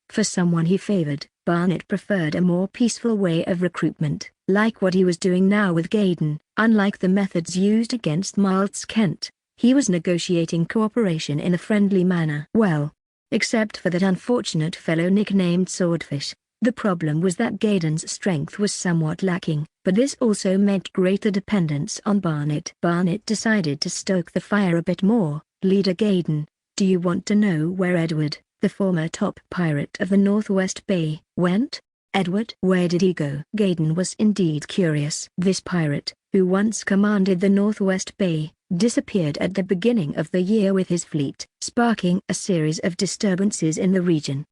For someone he favored, Barnet preferred a more peaceful way of recruitment, like what he was doing now with Gaydon. Unlike the methods used against Miles Kent, he was negotiating cooperation in a friendly manner. Well, except for that unfortunate fellow nicknamed Swordfish. The problem was that Gaydon's strength was somewhat lacking, but this also meant greater dependence on Barnet. Barnet decided to stoke the fire a bit more. Leader Gaydon, do you want to know where Edward, the former top pirate of the Northwest Bay, went? Edward? Where did he go? Gaydon was indeed curious. This pirate, who once commanded the Northwest Bay, disappeared at the beginning of the year with his fleet, sparking a series of disturbances in the region.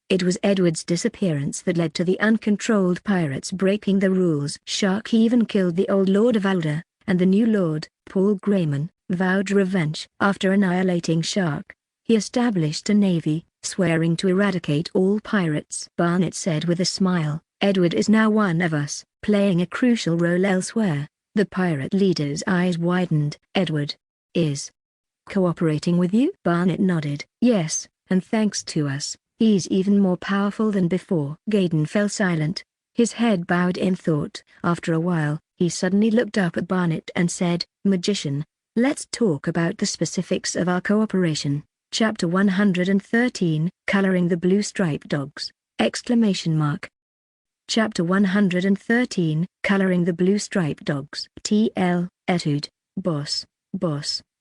It was Edward's disappearance that led to the uncontrolled pirates breaking the rules. Shark even killed the old Lord of Alder, and the new Lord, Paul Grayman, vowed revenge. After annihilating Shark, he established a navy, swearing to eradicate all pirates. Barnet said with a smile, Edward is now one of us, playing a crucial role elsewhere. The pirate leader's eyes widened. Edward is cooperating with you? Barnet nodded. Yes, and thanks to us, he's even more powerful than before. Gaydon fell silent, his head bowed in thought. After a while, he suddenly looked up at Barnet and said, Magician, let's talk about the specifics of our cooperation. Chapter 113, Coloring the Blue Striped Dogs! Chapter 113, Coloring the Blue Striped Dogs. T.L. Etude, boss.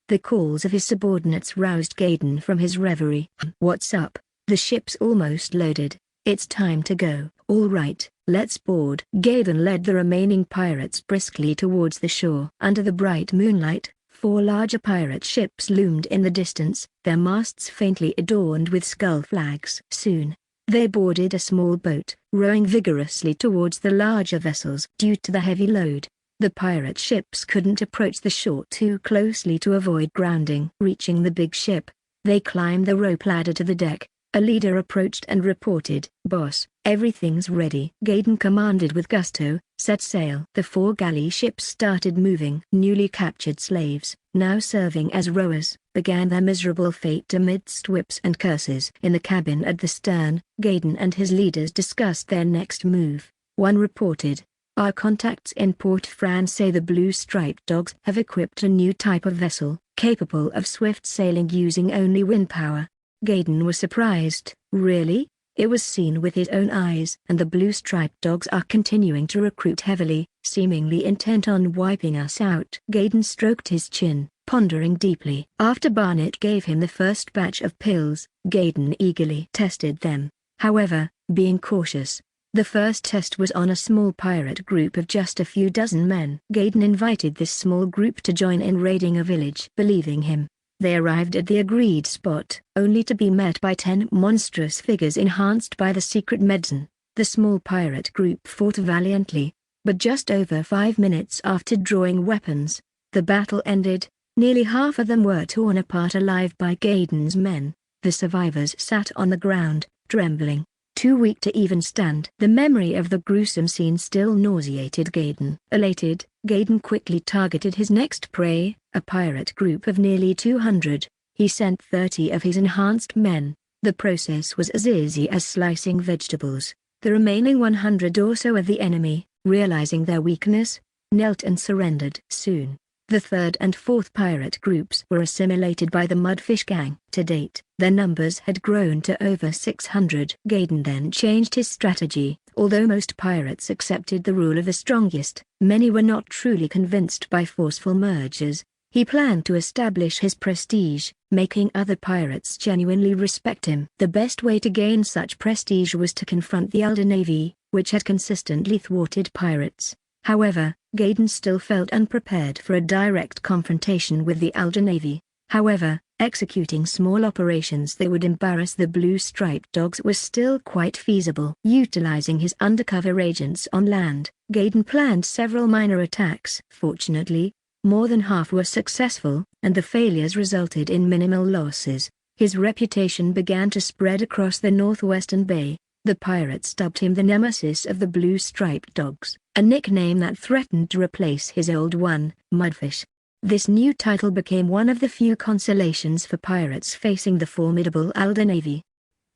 The calls of his subordinates roused Gaydon from his reverie. What's up? The ship's almost loaded. It's time to go. All right, let's board. Gaydon led the remaining pirates briskly towards the shore. Under the bright moonlight, 4 larger pirate ships loomed in the distance, their masts faintly adorned with skull flags. Soon, they boarded a small boat, rowing vigorously towards the larger vessels. Due to the heavy load, the pirate ships couldn't approach the shore too closely to avoid grounding. Reaching the big ship, they climbed the rope ladder to the deck. A leader approached and reported, "Boss, everything's ready." Gaydon commanded with gusto, "Set sail." The 4 galley ships started moving. Newly captured slaves, now serving as rowers, began their miserable fate amidst whips and curses. In the cabin at the stern, Gaydon and his leaders discussed their next move. One reported, "Our contacts in Port Fran say the blue-striped dogs have equipped a new type of vessel, capable of swift sailing using only wind power." Gaydon was surprised. Really? It was seen with his own eyes. And the blue-striped dogs are continuing to recruit heavily, seemingly intent on wiping us out. Gaydon stroked his chin, pondering deeply. After Barnett gave him the first batch of pills, Gaydon eagerly tested them. However, being cautious, the first test was on a small pirate group of just a few dozen men. Gaydon invited this small group to join in raiding a village. Believing him, they arrived at the agreed spot, only to be met by 10 monstrous figures enhanced by the secret medicine. The small pirate group fought valiantly, but just over 5 minutes after drawing weapons, the battle ended. Nearly half of them were torn apart alive by Gaydon's men. The survivors sat on the ground, trembling, too weak to even stand. The memory of the gruesome scene still nauseated Gaydon. Elated, Gaydon quickly targeted his next prey, a pirate group of nearly 200. He sent 30 of his enhanced men. The process was as easy as slicing vegetables. The remaining 100 or so of the enemy, realizing their weakness, knelt and surrendered. Soon, the 3rd and 4th pirate groups were assimilated by the Mudfish Gang. To date, their numbers had grown to over 600. Gaydon then changed his strategy. Although most pirates accepted the rule of the strongest, many were not truly convinced by forceful mergers. He planned to establish his prestige, making other pirates genuinely respect him. The best way to gain such prestige was to confront the Elder Navy, which had consistently thwarted pirates. However, Gaydon still felt unprepared for a direct confrontation with the Elder Navy. However, executing small operations that would embarrass the blue-striped dogs was still quite feasible. Utilizing his undercover agents on land, Gaydon planned several minor attacks. Fortunately, more than half were successful, and the failures resulted in minimal losses. His reputation began to spread across the northwestern bay. The pirates dubbed him the nemesis of the blue-striped dogs, a nickname that threatened to replace his old one, Mudfish. This new title became one of the few consolations for pirates facing the formidable Elder Navy.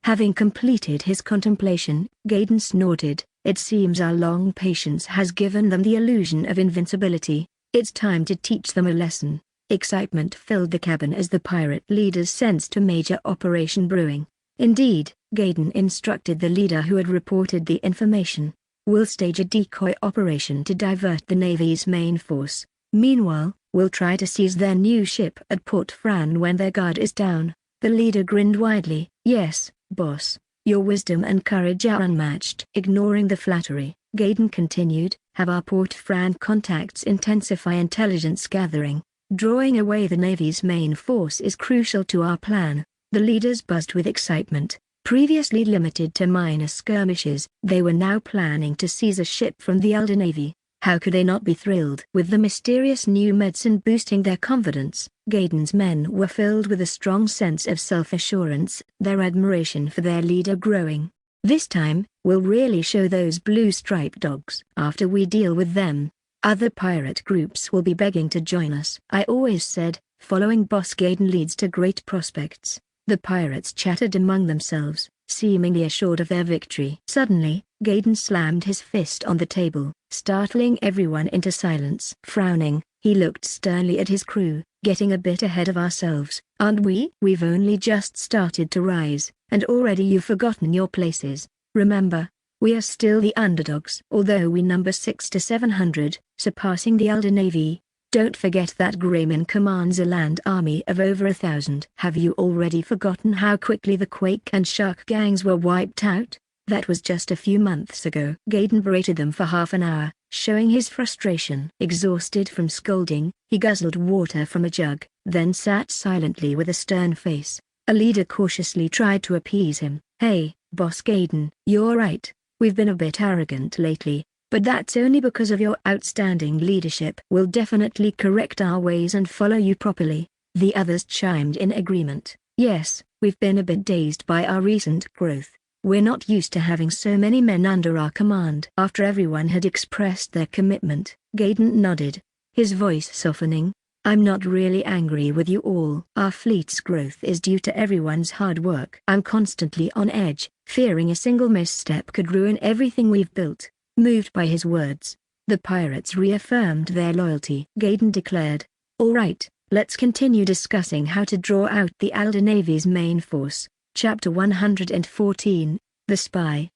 Having completed his contemplation, Gaydon snorted, "It seems our long patience has given them the illusion of invincibility. It's time to teach them a lesson." Excitement filled the cabin as the pirate leaders sensed a major operation brewing. Indeed, Gaydon instructed the leader who had reported the information, "We'll stage a decoy operation to divert the Navy's main force. Meanwhile, we'll try to seize their new ship at Port Fran when their guard is down." The leader grinned widely, "Yes, boss, your wisdom and courage are unmatched." Ignoring the flattery, Gaydon continued, "Have our Port Fran contacts intensify intelligence gathering. Drawing away the Navy's main force is crucial to our plan." The leaders buzzed with excitement. Previously limited to minor skirmishes, they were now planning to seize a ship from the Elder Navy. How could they not be thrilled? With the mysterious new medicine boosting their confidence, Gaydon's men were filled with a strong sense of self-assurance, their admiration for their leader growing. "This time, we'll really show those blue-striped dogs. After we deal with them, other pirate groups will be begging to join us." "I always said, following Boss Gaydon leads to great prospects." The pirates chattered among themselves, seemingly assured of their victory. Suddenly, Gaydon slammed his fist on the table, startling everyone into silence. Frowning, he looked sternly at his crew, "Getting a bit ahead of ourselves, aren't we? We've only just started to rise, and already you've forgotten your places. Remember, we are still the underdogs. Although we number 600 to 700, surpassing the Elder Navy, don't forget that Grayman commands a land army of over 1,000. Have you already forgotten how quickly the Quake and Shark gangs were wiped out? That was just a few months ago." Gaydon berated them for half an hour, showing his frustration. Exhausted from scolding, he guzzled water from a jug, then sat silently with a stern face. A leader cautiously tried to appease him. "Hey, Boss Gaydon, you're right. We've been a bit arrogant lately, but that's only because of your outstanding leadership. We'll definitely correct our ways and follow you properly." The others chimed in agreement. "Yes, we've been a bit dazed by our recent growth. We're not used to having so many men under our command." After everyone had expressed their commitment, Gaydon nodded, his voice softening. "I'm not really angry with you all. Our fleet's growth is due to everyone's hard work. I'm constantly on edge, fearing a single misstep could ruin everything we've built." Moved by his words, the pirates reaffirmed their loyalty. Gaydon declared, "All right, let's continue discussing how to draw out the Alder Navy's main force." Chapter 114, The Spy!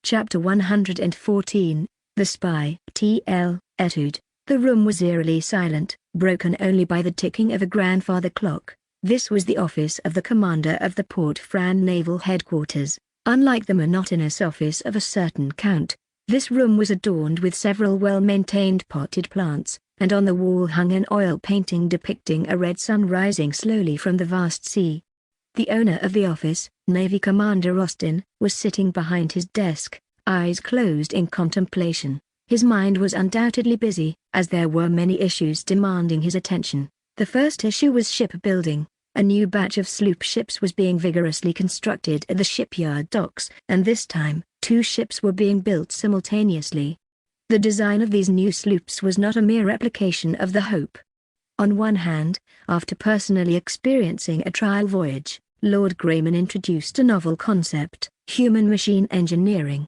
Chapter 114, The Spy! TL, Etude. The room was eerily silent, broken only by the ticking of a grandfather clock. This was the office of the commander of the Port Fran Naval Headquarters. Unlike the monotonous office of a certain count, this room was adorned with several well-maintained potted plants, and on the wall hung an oil painting depicting a red sun rising slowly from the vast sea. The owner of the office, Navy Commander Austin, was sitting behind his desk, eyes closed in contemplation. His mind was undoubtedly busy, as there were many issues demanding his attention. The first issue was shipbuilding. A new batch of sloop ships was being vigorously constructed at the shipyard docks, and this time, 2 ships were being built simultaneously. The design of these new sloops was not a mere replication of the Hope. On one hand, after personally experiencing a trial voyage, Lord Grayman introduced a novel concept, human-machine engineering.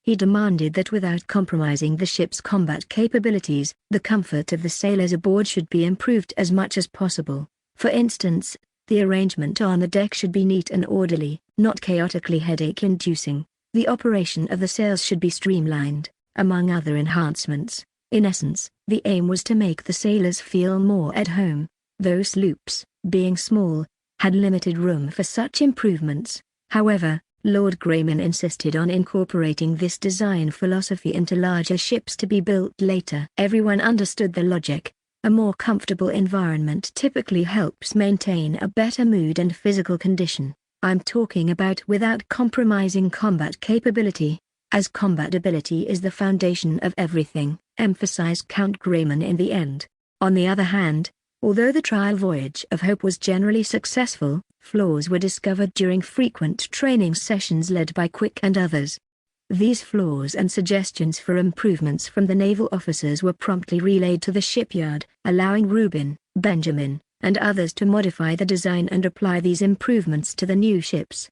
He demanded that without compromising the ship's combat capabilities, the comfort of the sailors aboard should be improved as much as possible. For instance, the arrangement on the deck should be neat and orderly, not chaotically headache-inducing. The operation of the sails should be streamlined, among other enhancements. In essence, the aim was to make the sailors feel more at home. Those sloops, being small, had limited room for such improvements. However, Lord Grayman insisted on incorporating this design philosophy into larger ships to be built later. Everyone understood the logic. A more comfortable environment typically helps maintain a better mood and physical condition. I'm talking about without compromising combat capability, as combat ability is the foundation of everything, emphasized Count Grayman in the end. On the other hand, although the trial voyage of Hope was generally successful, flaws were discovered during frequent training sessions led by Quick and others. These flaws and suggestions for improvements from the naval officers were promptly relayed to the shipyard, allowing Reuben, Benjamin, and others to modify the design and apply these improvements to the new ships.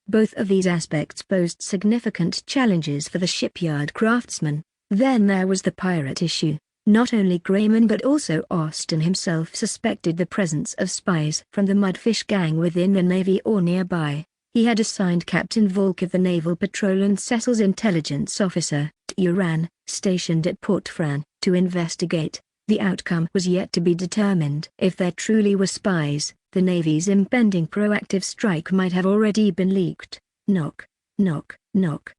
Both of these aspects posed significant challenges for the shipyard craftsmen. Then there was the pirate issue. Not only Grayman but also Austin himself suspected the presence of spies from the Mudfish gang within the Navy or nearby. He had assigned Captain Volk of the Naval Patrol and Cecil's intelligence officer, Turan, stationed at Port Fran, to investigate. The outcome was yet to be determined. If there truly were spies, the Navy's impending proactive strike might have already been leaked. Knock, knock, knock.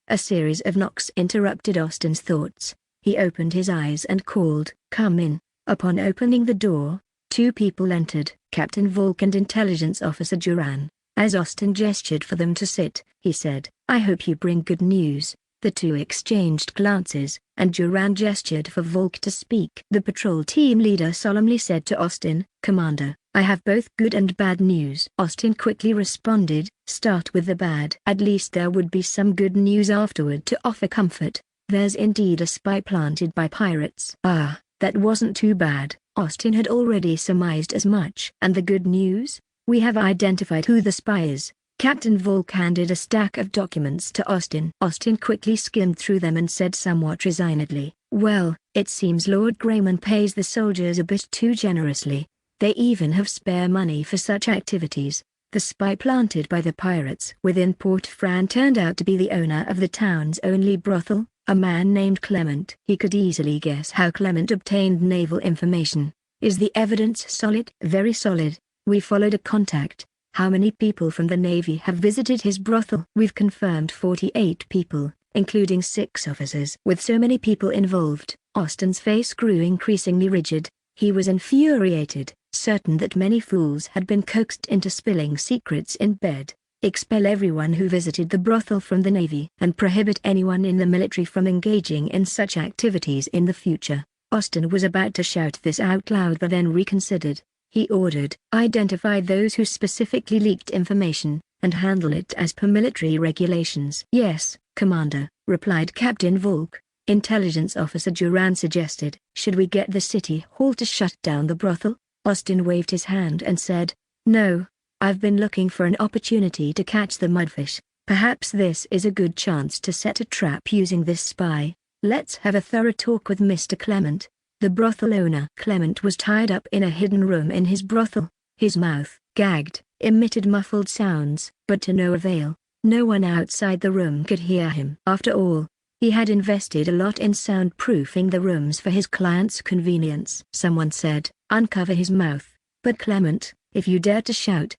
A series of knocks interrupted Austin's thoughts. He opened his eyes and called, "Come in." Upon opening the door, 2 people entered, Captain Volk and Intelligence Officer Duran. As Austin gestured for them to sit, he said, "I hope you bring good news." The 2 exchanged glances, and Duran gestured for Volk to speak. The patrol team leader solemnly said to Austin, "Commander, I have both good and bad news." Austin quickly responded, "Start with the bad." At least there would be some good news afterward to offer comfort. "There's indeed a spy planted by pirates." "Ah, that wasn't too bad." Austin had already surmised as much. "And the good news? We have identified who the spy is." Captain Volk handed a stack of documents to Austin. Austin quickly skimmed through them and said somewhat resignedly, "Well, it seems Lord Grayman pays the soldiers a bit too generously. They even have spare money for such activities." The spy planted by the pirates within Port Fran turned out to be the owner of the town's only brothel, a man named Clement. He could easily guess how Clement obtained naval information. "Is the evidence solid?" "Very solid. We followed a contact." "How many people from the Navy have visited his brothel?" "We've confirmed 48 people, including 6 officers. With so many people involved, Austin's face grew increasingly rigid. He was infuriated, certain that many fools had been coaxed into spilling secrets in bed. Expel everyone who visited the brothel from the Navy and prohibit anyone in the military from engaging in such activities in the future. Austin was about to shout this out loud but then reconsidered. He ordered, identify those who specifically leaked information, and handle it as per military regulations. Yes, Commander, replied Captain Volk. Intelligence Officer Duran suggested, should we get the city hall to shut down the brothel? Austin waved his hand and said, no, I've been looking for an opportunity to catch the mudfish. Perhaps this is a good chance to set a trap using this spy. Let's have a thorough talk with Mr. Clement. The brothel owner. Clement was tied up in a hidden room in his brothel. His mouth, gagged, emitted muffled sounds, but to no avail. No one outside the room could hear him. After all, he had invested a lot in soundproofing the rooms for his client's convenience. Someone said, uncover his mouth. But Clement, if you dare to shout.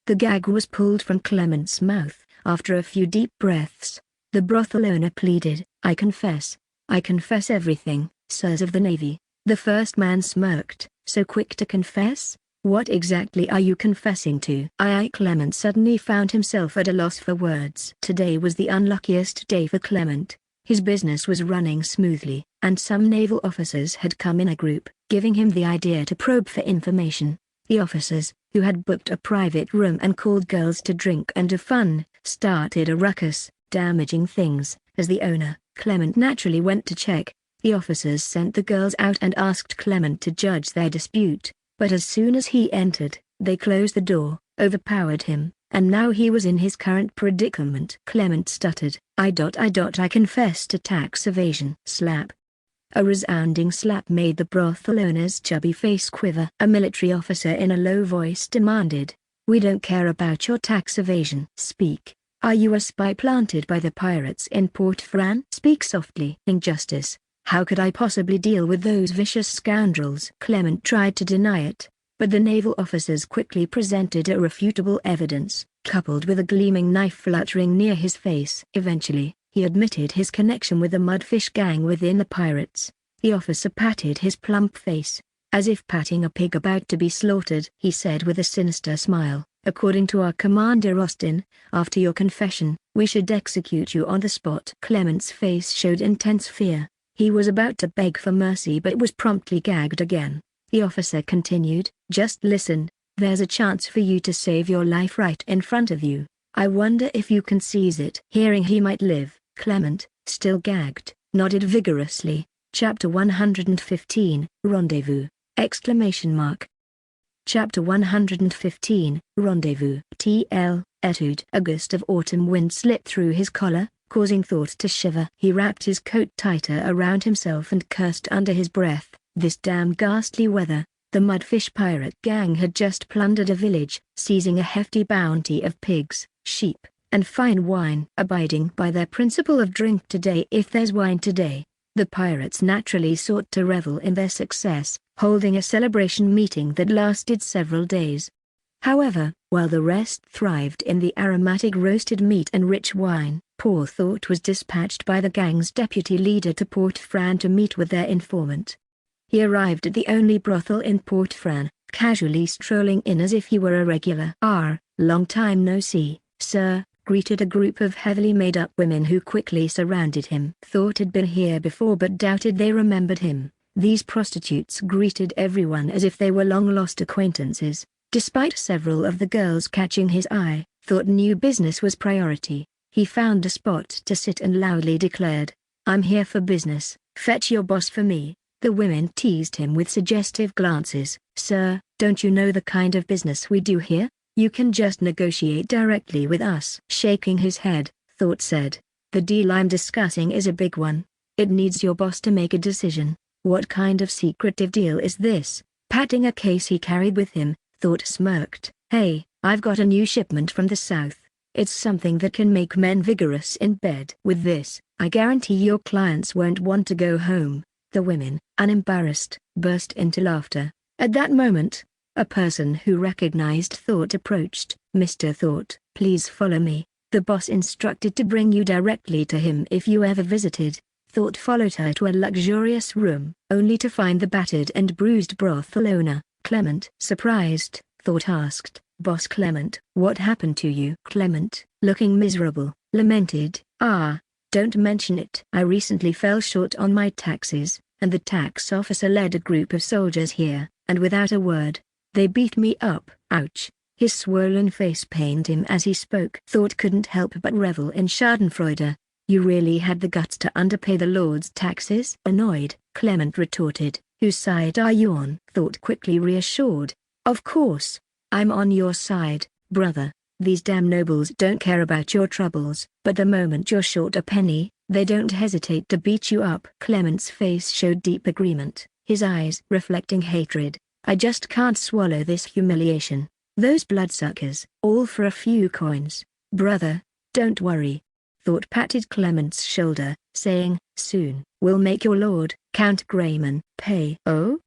The gag was pulled from Clement's mouth. After a few deep breaths, the brothel owner pleaded, I confess everything, sirs of the Navy. The first man smirked, so quick to confess? What exactly are you confessing to? Clement suddenly found himself at a loss for words. Today was the unluckiest day for Clement. His business was running smoothly, and some naval officers had come in a group, giving him the idea to probe for information. The officers, who had booked a private room and called girls to drink and have fun, started a ruckus, damaging things. As the owner, Clement naturally went to check. The officers sent the girls out and asked Clement to judge their dispute, but as soon as he entered, they closed the door, overpowered him, and now he was in his current predicament. Clement stuttered, I confess to tax evasion. Slap. A resounding slap made the brothel owner's chubby face quiver. A military officer in a low voice demanded, we don't care about your tax evasion. Speak. Are you a spy planted by the pirates in Port Fran? Speak softly. Injustice. How could I possibly deal with those vicious scoundrels? Clement tried to deny it, but the naval officers quickly presented irrefutable evidence, coupled with a gleaming knife fluttering near his face. Eventually, he admitted his connection with the mudfish gang within the pirates. The officer patted his plump face, as if patting a pig about to be slaughtered. He said with a sinister smile, according to our commander Austin, after your confession, we should execute you on the spot. Clement's face showed intense fear. He was about to beg for mercy but was promptly gagged again. The officer continued, just listen, there's a chance for you to save your life right in front of you. I wonder if you can seize it. Hearing he might live, Clement, still gagged, nodded vigorously. Chapter 115, Rendezvous! Chapter 115, Rendezvous. TL, Etude. A gust of autumn wind slipped through his collar, causing Thought to shiver. He wrapped his coat tighter around himself and cursed under his breath, this damn ghastly weather. The mudfish pirate gang had just plundered a village, seizing a hefty bounty of pigs, sheep, and fine wine. Abiding by their principle of drink today if there's wine today, the pirates naturally sought to revel in their success, holding a celebration meeting that lasted several days. However, while the rest thrived in the aromatic roasted meat and rich wine, poor Thought was dispatched by the gang's deputy leader to Port Fran to meet with their informant. He arrived at the only brothel in Port Fran, casually strolling in as if he were a regular. Long time no see, sir, greeted a group of heavily made-up women who quickly surrounded him. Thought had been here before but doubted they remembered him. These prostitutes greeted everyone as if they were long-lost acquaintances. Despite several of the girls catching his eye, Thought knew business was priority. He found a spot to sit and loudly declared, I'm here for business, fetch your boss for me. The women teased him with suggestive glances. Sir, don't you know the kind of business we do here? You can just negotiate directly with us. Shaking his head, Thought said, the deal I'm discussing is a big one. It needs your boss to make a decision. What kind of secretive deal is this? Patting a case he carried with him, Thought smirked. Hey, I've got a new shipment from the south. It's something that can make men vigorous in bed. With this, I guarantee your clients won't want to go home. The women, unembarrassed, burst into laughter. At that moment, a person who recognized Thought approached. Mr. Thought, please follow me. The boss instructed to bring you directly to him if you ever visited. Thought followed her to a luxurious room, only to find the battered and bruised brothel owner, Clement. Surprised, Thought asked, "Boss Clement, what happened to you?" Clement, looking miserable, lamented, "Don't mention it. I recently fell short on my taxes, and the tax officer led a group of soldiers here, and without a word, they beat me up." Ouch. His swollen face pained him as he spoke. Thought couldn't help but revel in schadenfreude. "You really had the guts to underpay the Lord's taxes?" Annoyed, Clement retorted, "Whose side are you on?" Thought quickly reassured, "Of course, I'm on your side, brother. These damn nobles don't care about your troubles, but the moment you're short a penny, they don't hesitate to beat you up." Clement's face showed deep agreement, his eyes reflecting hatred. "I just can't swallow this humiliation. Those bloodsuckers, all for a few coins." "Brother, don't worry." Thought patted Clement's shoulder, saying, "Soon, we'll make your lord, Count Grayman, pay." "Oh?"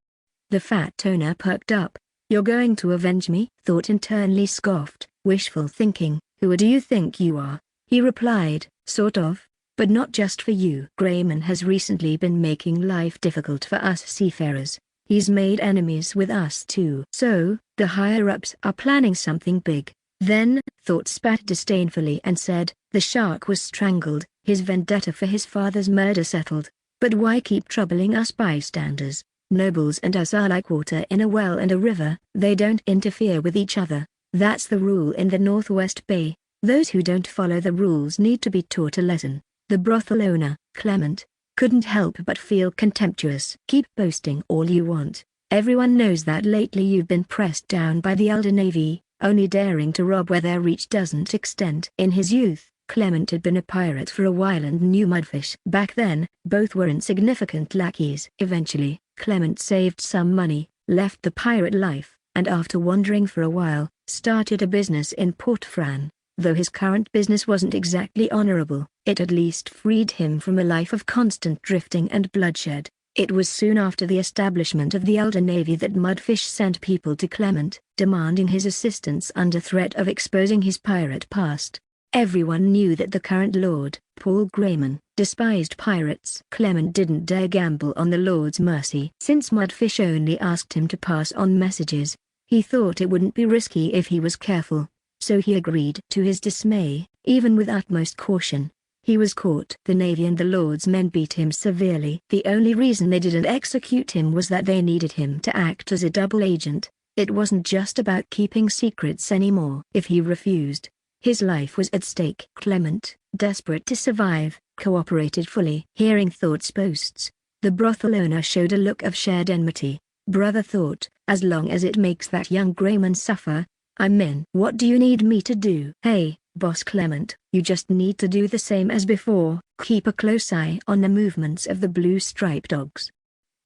The fat owner perked up. "You're going to avenge me?" Thought internally scoffed, wishful thinking. "Who do you think you are?" He replied, "Sort of, but not just for you." "Grayman has recently been making life difficult for us seafarers. He's made enemies with us too. So, the higher-ups are planning something big." Then, Thought spat disdainfully and said, "The shark was strangled, his vendetta for his father's murder settled. But why keep troubling us bystanders? Nobles and us are like water in a well and a river, they don't interfere with each other. That's the rule in the Northwest Bay. Those who don't follow the rules need to be taught a lesson." The brothel owner, Clement, couldn't help but feel contemptuous. "Keep boasting all you want. Everyone knows that lately you've been pressed down by the Elder Navy, only daring to rob where their reach doesn't extend." In his youth, Clement had been a pirate for a while and knew Mudfish. Back then, both were insignificant lackeys. Eventually, Clement saved some money, left the pirate life, and after wandering for a while, started a business in Port Fran. Though his current business wasn't exactly honorable, it at least freed him from a life of constant drifting and bloodshed. It was soon after the establishment of the Elder Navy that Mudfish sent people to Clement, demanding his assistance under threat of exposing his pirate past. Everyone knew that the current lord, Paul Grayman, despised pirates. Clement didn't dare gamble on the Lord's mercy. Since Mudfish only asked him to pass on messages, he thought it wouldn't be risky if he was careful. So he agreed. To his dismay, even with utmost caution, he was caught. The Navy and the Lord's men beat him severely. The only reason they didn't execute him was that they needed him to act as a double agent. It wasn't just about keeping secrets anymore. If he refused, his life was at stake. Clement, desperate to survive, cooperated fully. Hearing Thought's boasts, the brothel owner showed a look of shared enmity. "Brother Thought, as long as it makes that young Grayman suffer, I'm in." "What do you need me to do?" "Hey, Boss Clement, you just need to do the same as before. Keep a close eye on the movements of the blue stripe dogs.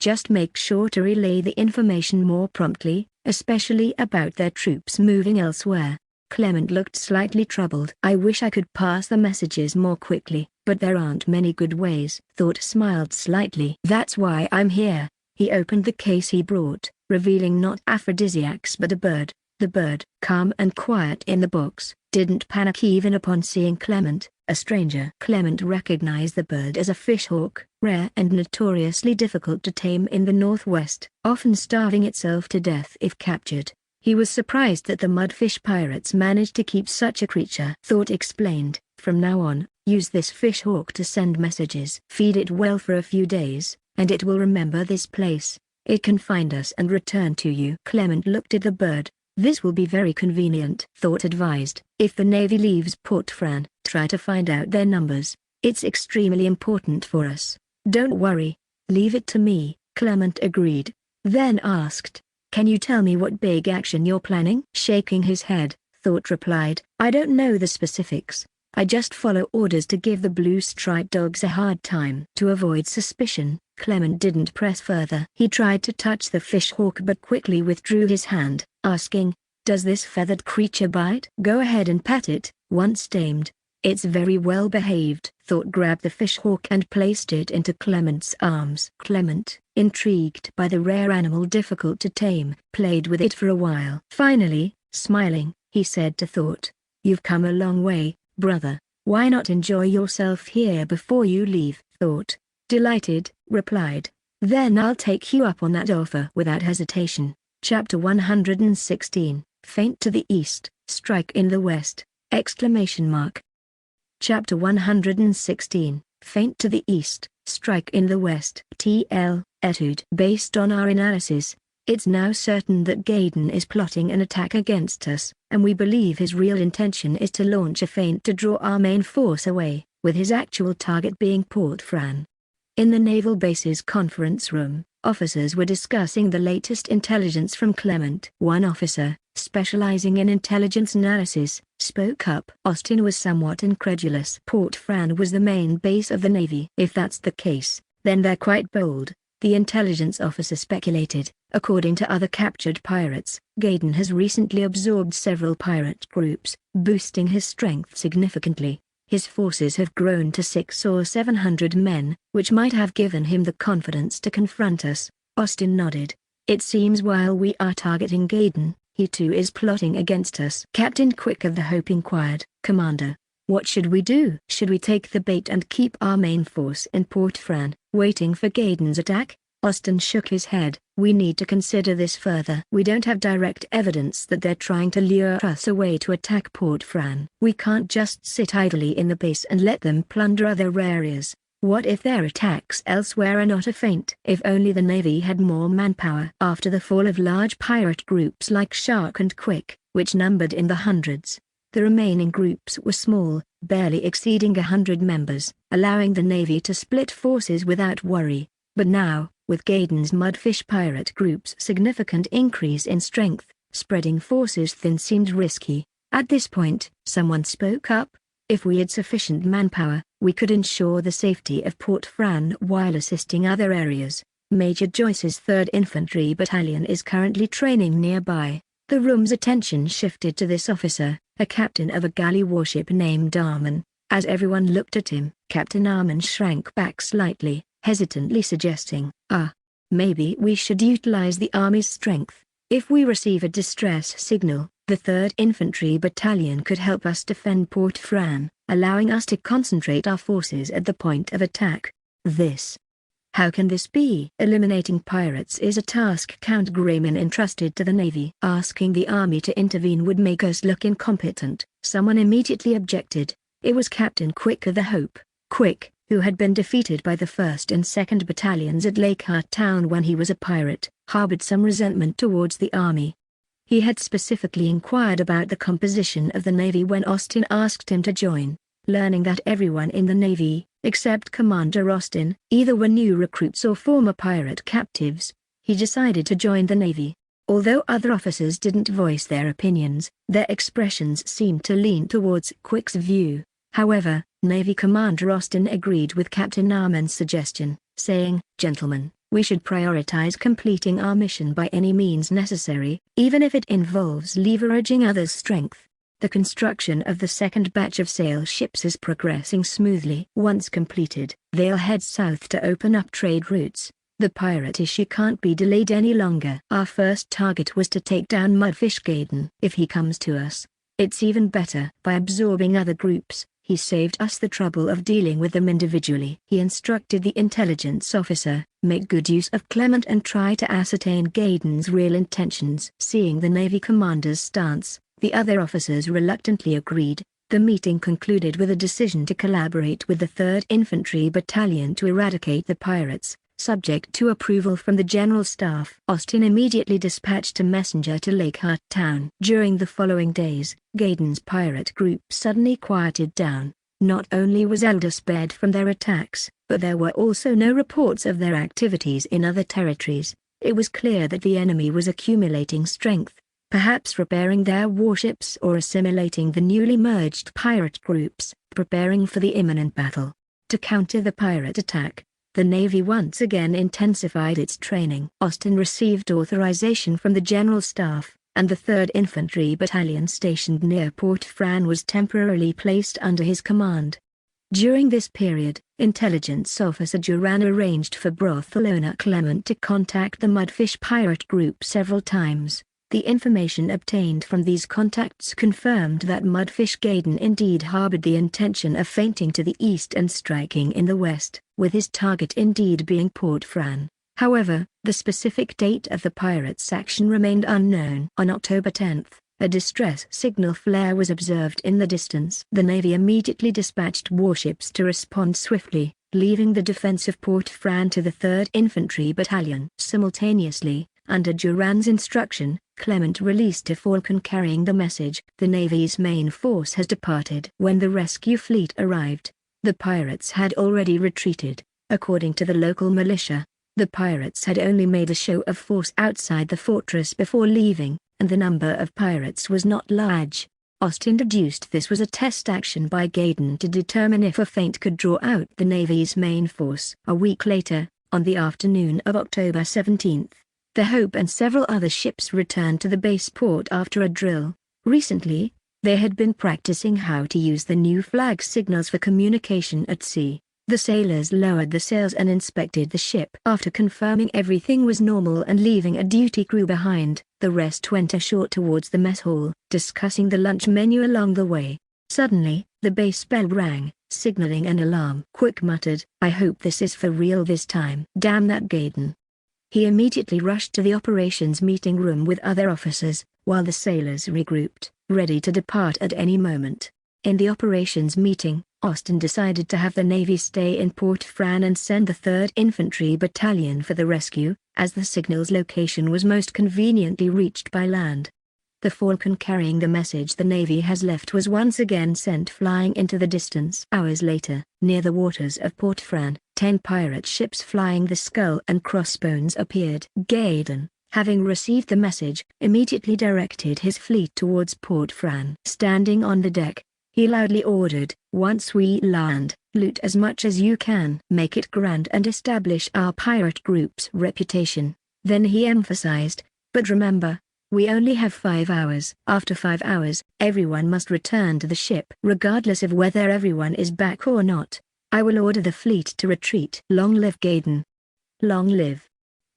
Just make sure to relay the information more promptly, especially about their troops moving elsewhere." Clement looked slightly troubled. "I wish I could pass the messages more quickly, but there aren't many good ways." Thought smiled slightly. "That's why I'm here." He opened the case he brought, revealing not aphrodisiacs but a bird. The bird, calm and quiet in the box, didn't panic even upon seeing Clement, a stranger. Clement recognized the bird as a fishhawk, rare and notoriously difficult to tame in the Northwest, often starving itself to death if captured. He was surprised that the Mudfish pirates managed to keep such a creature. Thought explained, "From now on, use this fishhawk to send messages. Feed it well for a few days, and it will remember this place. It can find us and return to you." Clement looked at the bird. "This will be very convenient," Thought advised. "If the Navy leaves Port Fran, try to find out their numbers. It's extremely important for us." "Don't worry. Leave it to me," Clement agreed. Then asked, "Can you tell me what big action you're planning?" Shaking his head, Thought replied, "I don't know the specifics. I just follow orders to give the blue striped dogs a hard time." To avoid suspicion, Clement didn't press further. He tried to touch the fishhawk but quickly withdrew his hand, asking, "Does this feathered creature bite?" "Go ahead and pat it, once tamed. It's very well behaved." Thought grabbed the fishhawk and placed it into Clement's arms. Clement, intrigued by the rare animal difficult to tame, played with it for a while. Finally, smiling, he said to Thought, "You've come a long way, "Brother, why not enjoy yourself here before you leave?" Thought. Delighted, replied. "Then I'll take you up on that offer without hesitation." Chapter 116, Faint to the east, strike in the west! Exclamation mark. Chapter 116, Faint to the east, strike in the west. TL, Etude. Based on our analysis, it's now certain that Gaydon is plotting an attack against us, and we believe his real intention is to launch a feint to draw our main force away, with his actual target being Port Fran. In the Naval Base's conference room, officers were discussing the latest intelligence from Clement. One officer, specializing in intelligence analysis, spoke up. Austin was somewhat incredulous. Port Fran was the main base of the Navy. "If that's the case, then they're quite bold," the intelligence officer speculated. "According to other captured pirates, Gaydon has recently absorbed several pirate groups, boosting his strength significantly. His forces have grown to 600 or 700 men, which might have given him the confidence to confront us." Austin nodded. "It seems while we are targeting Gaydon, he too is plotting against us." Captain Quick of the Hope inquired. "Commander, what should we do? Should we take the bait and keep our main force in Port Fran, waiting for Gaydon's attack?" Austin shook his head. "We need to consider this further. We don't have direct evidence that they're trying to lure us away to attack Port Fran. We can't just sit idly in the base and let them plunder other areas. What if their attacks elsewhere are not a feint? If only the Navy had more manpower." After the fall of large pirate groups like Shark and Quick, which numbered in the hundreds, the remaining groups were small, barely exceeding 100 members, allowing the Navy to split forces without worry. But now, with Gaydon's mudfish pirate group's significant increase in strength, spreading forces thin seemed risky. At this point, someone spoke up. "If we had sufficient manpower, we could ensure the safety of Port Fran while assisting other areas. Major Joyce's 3rd Infantry Battalion is currently training nearby." The room's attention shifted to this officer, a captain of a galley warship named Arman. As everyone looked at him, Captain Arman shrank back slightly, hesitantly suggesting, maybe we should utilize the Army's strength. If we receive a distress signal, the 3rd Infantry Battalion could help us defend Port Fran, allowing us to concentrate our forces at the point of attack." How can this be? Eliminating pirates is a task Count Grayman entrusted to the Navy. Asking the Army to intervene would make us look incompetent. Someone immediately objected. It was Captain Quick of the Hope. Quick, who had been defeated by the 1st and 2nd Battalions at Lakehart Town when he was a pirate, harbored some resentment towards the Army. He had specifically inquired about the composition of the Navy when Austin asked him to join. Learning that everyone in the Navy, except Commander Austin, either were new recruits or former pirate captives, he decided to join the Navy. Although other officers didn't voice their opinions, their expressions seemed to lean towards Quick's view. However, Navy Commander Austin agreed with Captain Arman's suggestion, saying, "Gentlemen, we should prioritize completing our mission by any means necessary, even if it involves leveraging others' strength." The construction of the second batch of sail ships is progressing smoothly. Once completed, they'll head south to open up trade routes. The pirate issue can't be delayed any longer. Our first target was to take down Mudfish Gaydon. If he comes to us, it's even better. By absorbing other groups, he saved us the trouble of dealing with them individually. He instructed the intelligence officer, "Make good use of Clement and try to ascertain Gaydon's real intentions." Seeing the Navy commander's stance, the other officers reluctantly agreed. The meeting concluded with a decision to collaborate with the 3rd Infantry Battalion to eradicate the pirates, subject to approval from the General Staff. Austin immediately dispatched a messenger to Lakehart Town. During the following days, Gaydon's pirate group suddenly quieted down. Not only was Elder spared from their attacks, but there were also no reports of their activities in other territories. It was clear that the enemy was accumulating strength, perhaps repairing their warships or assimilating the newly merged pirate groups, preparing for the imminent battle. To counter the pirate attack, the Navy once again intensified its training. Austin received authorization from the General Staff, and the 3rd Infantry Battalion stationed near Port Fran was temporarily placed under his command. During this period, Intelligence Officer Duran arranged for Broth owner Clement to contact the Mudfish pirate group several times. The information obtained from these contacts confirmed that Mudfish Gaydon indeed harbored the intention of feinting to the east and striking in the west, with his target indeed being Port Fran. However, the specific date of the pirates' action remained unknown. On October 10, a distress signal flare was observed in the distance. The Navy immediately dispatched warships to respond swiftly, leaving the defense of Port Fran to the 3rd Infantry Battalion. Simultaneously, under Duran's instruction, Clement released a falcon carrying the message, "The Navy's main force has departed." When the rescue fleet arrived, the pirates had already retreated. According to the local militia, the pirates had only made a show of force outside the fortress before leaving, and the number of pirates was not large. Austin deduced this was a test action by Gaydon to determine if a feint could draw out the Navy's main force. A week later, on the afternoon of October 17, the Hope and several other ships returned to the base port after a drill. Recently, they had been practicing how to use the new flag signals for communication at sea. The sailors lowered the sails and inspected the ship. After confirming everything was normal and leaving a duty crew behind, the rest went ashore towards the mess hall, discussing the lunch menu along the way. Suddenly, the base bell rang, signaling an alarm. Quick muttered, "I hope this is for real this time." "Damn that Gaydon." He immediately rushed to the operations meeting room with other officers, while the sailors regrouped, ready to depart at any moment. In the operations meeting, Austin decided to have the Navy stay in Port Fran and send the 3rd Infantry Battalion for the rescue, as the signal's location was most conveniently reached by land. The falcon carrying the message the Navy has left was once again sent flying into the distance. Hours later, near the waters of Port Fran, 10 pirate ships flying the skull and crossbones appeared. Gaydon, having received the message, immediately directed his fleet towards Port Fran. Standing on the deck, he loudly ordered, "Once we land, loot as much as you can. Make it grand and establish our pirate group's reputation." Then he emphasized, "But remember, we only have 5 hours. After 5 hours, everyone must return to the ship. Regardless of whether everyone is back or not, I will order the fleet to retreat." Long live Gaydon. Long live.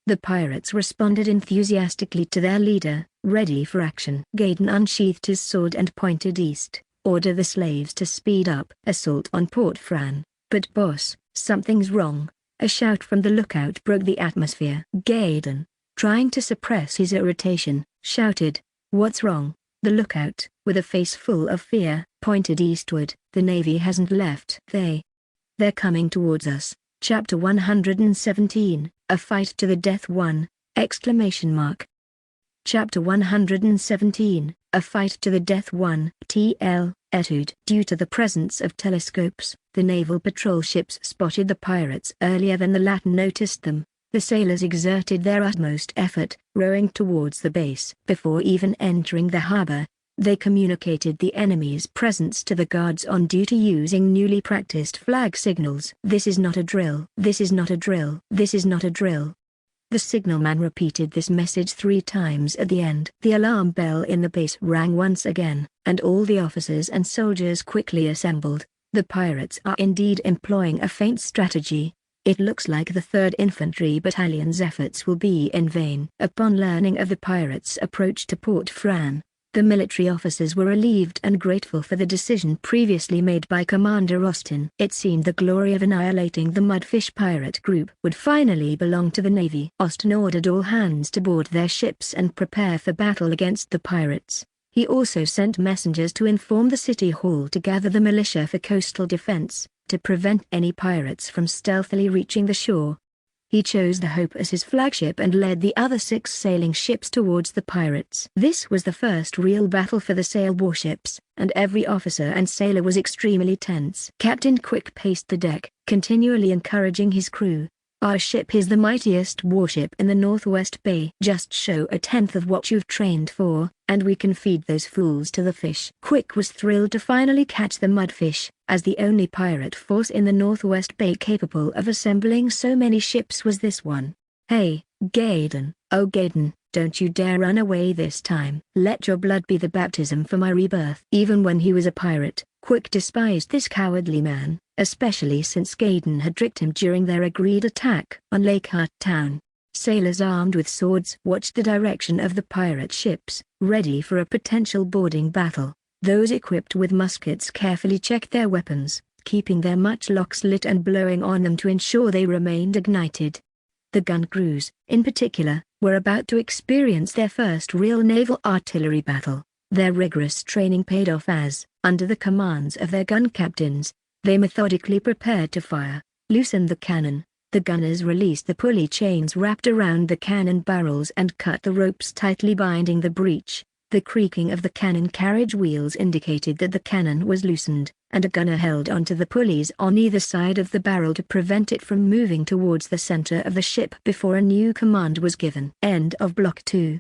The pirates responded enthusiastically to their leader, ready for action. Gaydon unsheathed his sword and pointed east. "Order the slaves to speed up." Assault on Port Fran. "But boss, something's wrong." A shout from the lookout broke the atmosphere. Gaydon, trying to suppress his irritation, shouted, "What's wrong?" The lookout, with a face full of fear, pointed eastward. "The Navy hasn't left." They're coming towards us." Chapter 117, A Fight to the Death 1! Chapter 117, A Fight to the Death 1! TL, Etude. Due to the presence of telescopes, the naval patrol ships spotted the pirates earlier than the latter noticed them. The sailors exerted their utmost effort, rowing towards the base. Before even entering the harbor, they communicated the enemy's presence to the guards on duty using newly practiced flag signals. "This is not a drill. This is not a drill. This is not a drill." The signalman repeated this message 3 times at the end. The alarm bell in the base rang once again, and all the officers and soldiers quickly assembled. The pirates are indeed employing a feint strategy. It looks like the 3rd Infantry Battalion's efforts will be in vain. Upon learning of the pirates' approach to Port Fran, the military officers were relieved and grateful for the decision previously made by Commander Austin. It seemed the glory of annihilating the Mudfish pirate group would finally belong to the Navy. Austin ordered all hands to board their ships and prepare for battle against the pirates. He also sent messengers to inform the city hall to gather the militia for coastal defense, to prevent any pirates from stealthily reaching the shore. He chose the Hope as his flagship and led the other 6 sailing ships towards the pirates. This was the first real battle for the sail warships, and every officer and sailor was extremely tense. Captain Quick paced the deck, continually encouraging his crew. "Our ship is the mightiest warship in the Northwest Bay. Just show a tenth of what you've trained for, and we can feed those fools to the fish." Quick was thrilled to finally catch the Mudfish, as the only pirate force in the Northwest Bay capable of assembling so many ships was this one. "Hey, Gaydon, oh Gaydon, don't you dare run away this time. Let your blood be the baptism for my rebirth." Even when he was a pirate, Quick despised this cowardly man, especially since Gaydon had tricked him during their agreed attack on Lake Hart Town. Sailors armed with swords watched the direction of the pirate ships, ready for a potential boarding battle. Those equipped with muskets carefully checked their weapons, keeping their matchlocks lit and blowing on them to ensure they remained ignited. The gun crews, in particular, were about to experience their first real naval artillery battle. Their rigorous training paid off as, under the commands of their gun captains, they methodically prepared to fire. Loosen the cannon. The gunners released the pulley chains wrapped around the cannon barrels and cut the ropes tightly binding the breech. The creaking of the cannon carriage wheels indicated that the cannon was loosened, and a gunner held onto the pulleys on either side of the barrel to prevent it from moving towards the center of the ship before a new command was given. End of Block 2.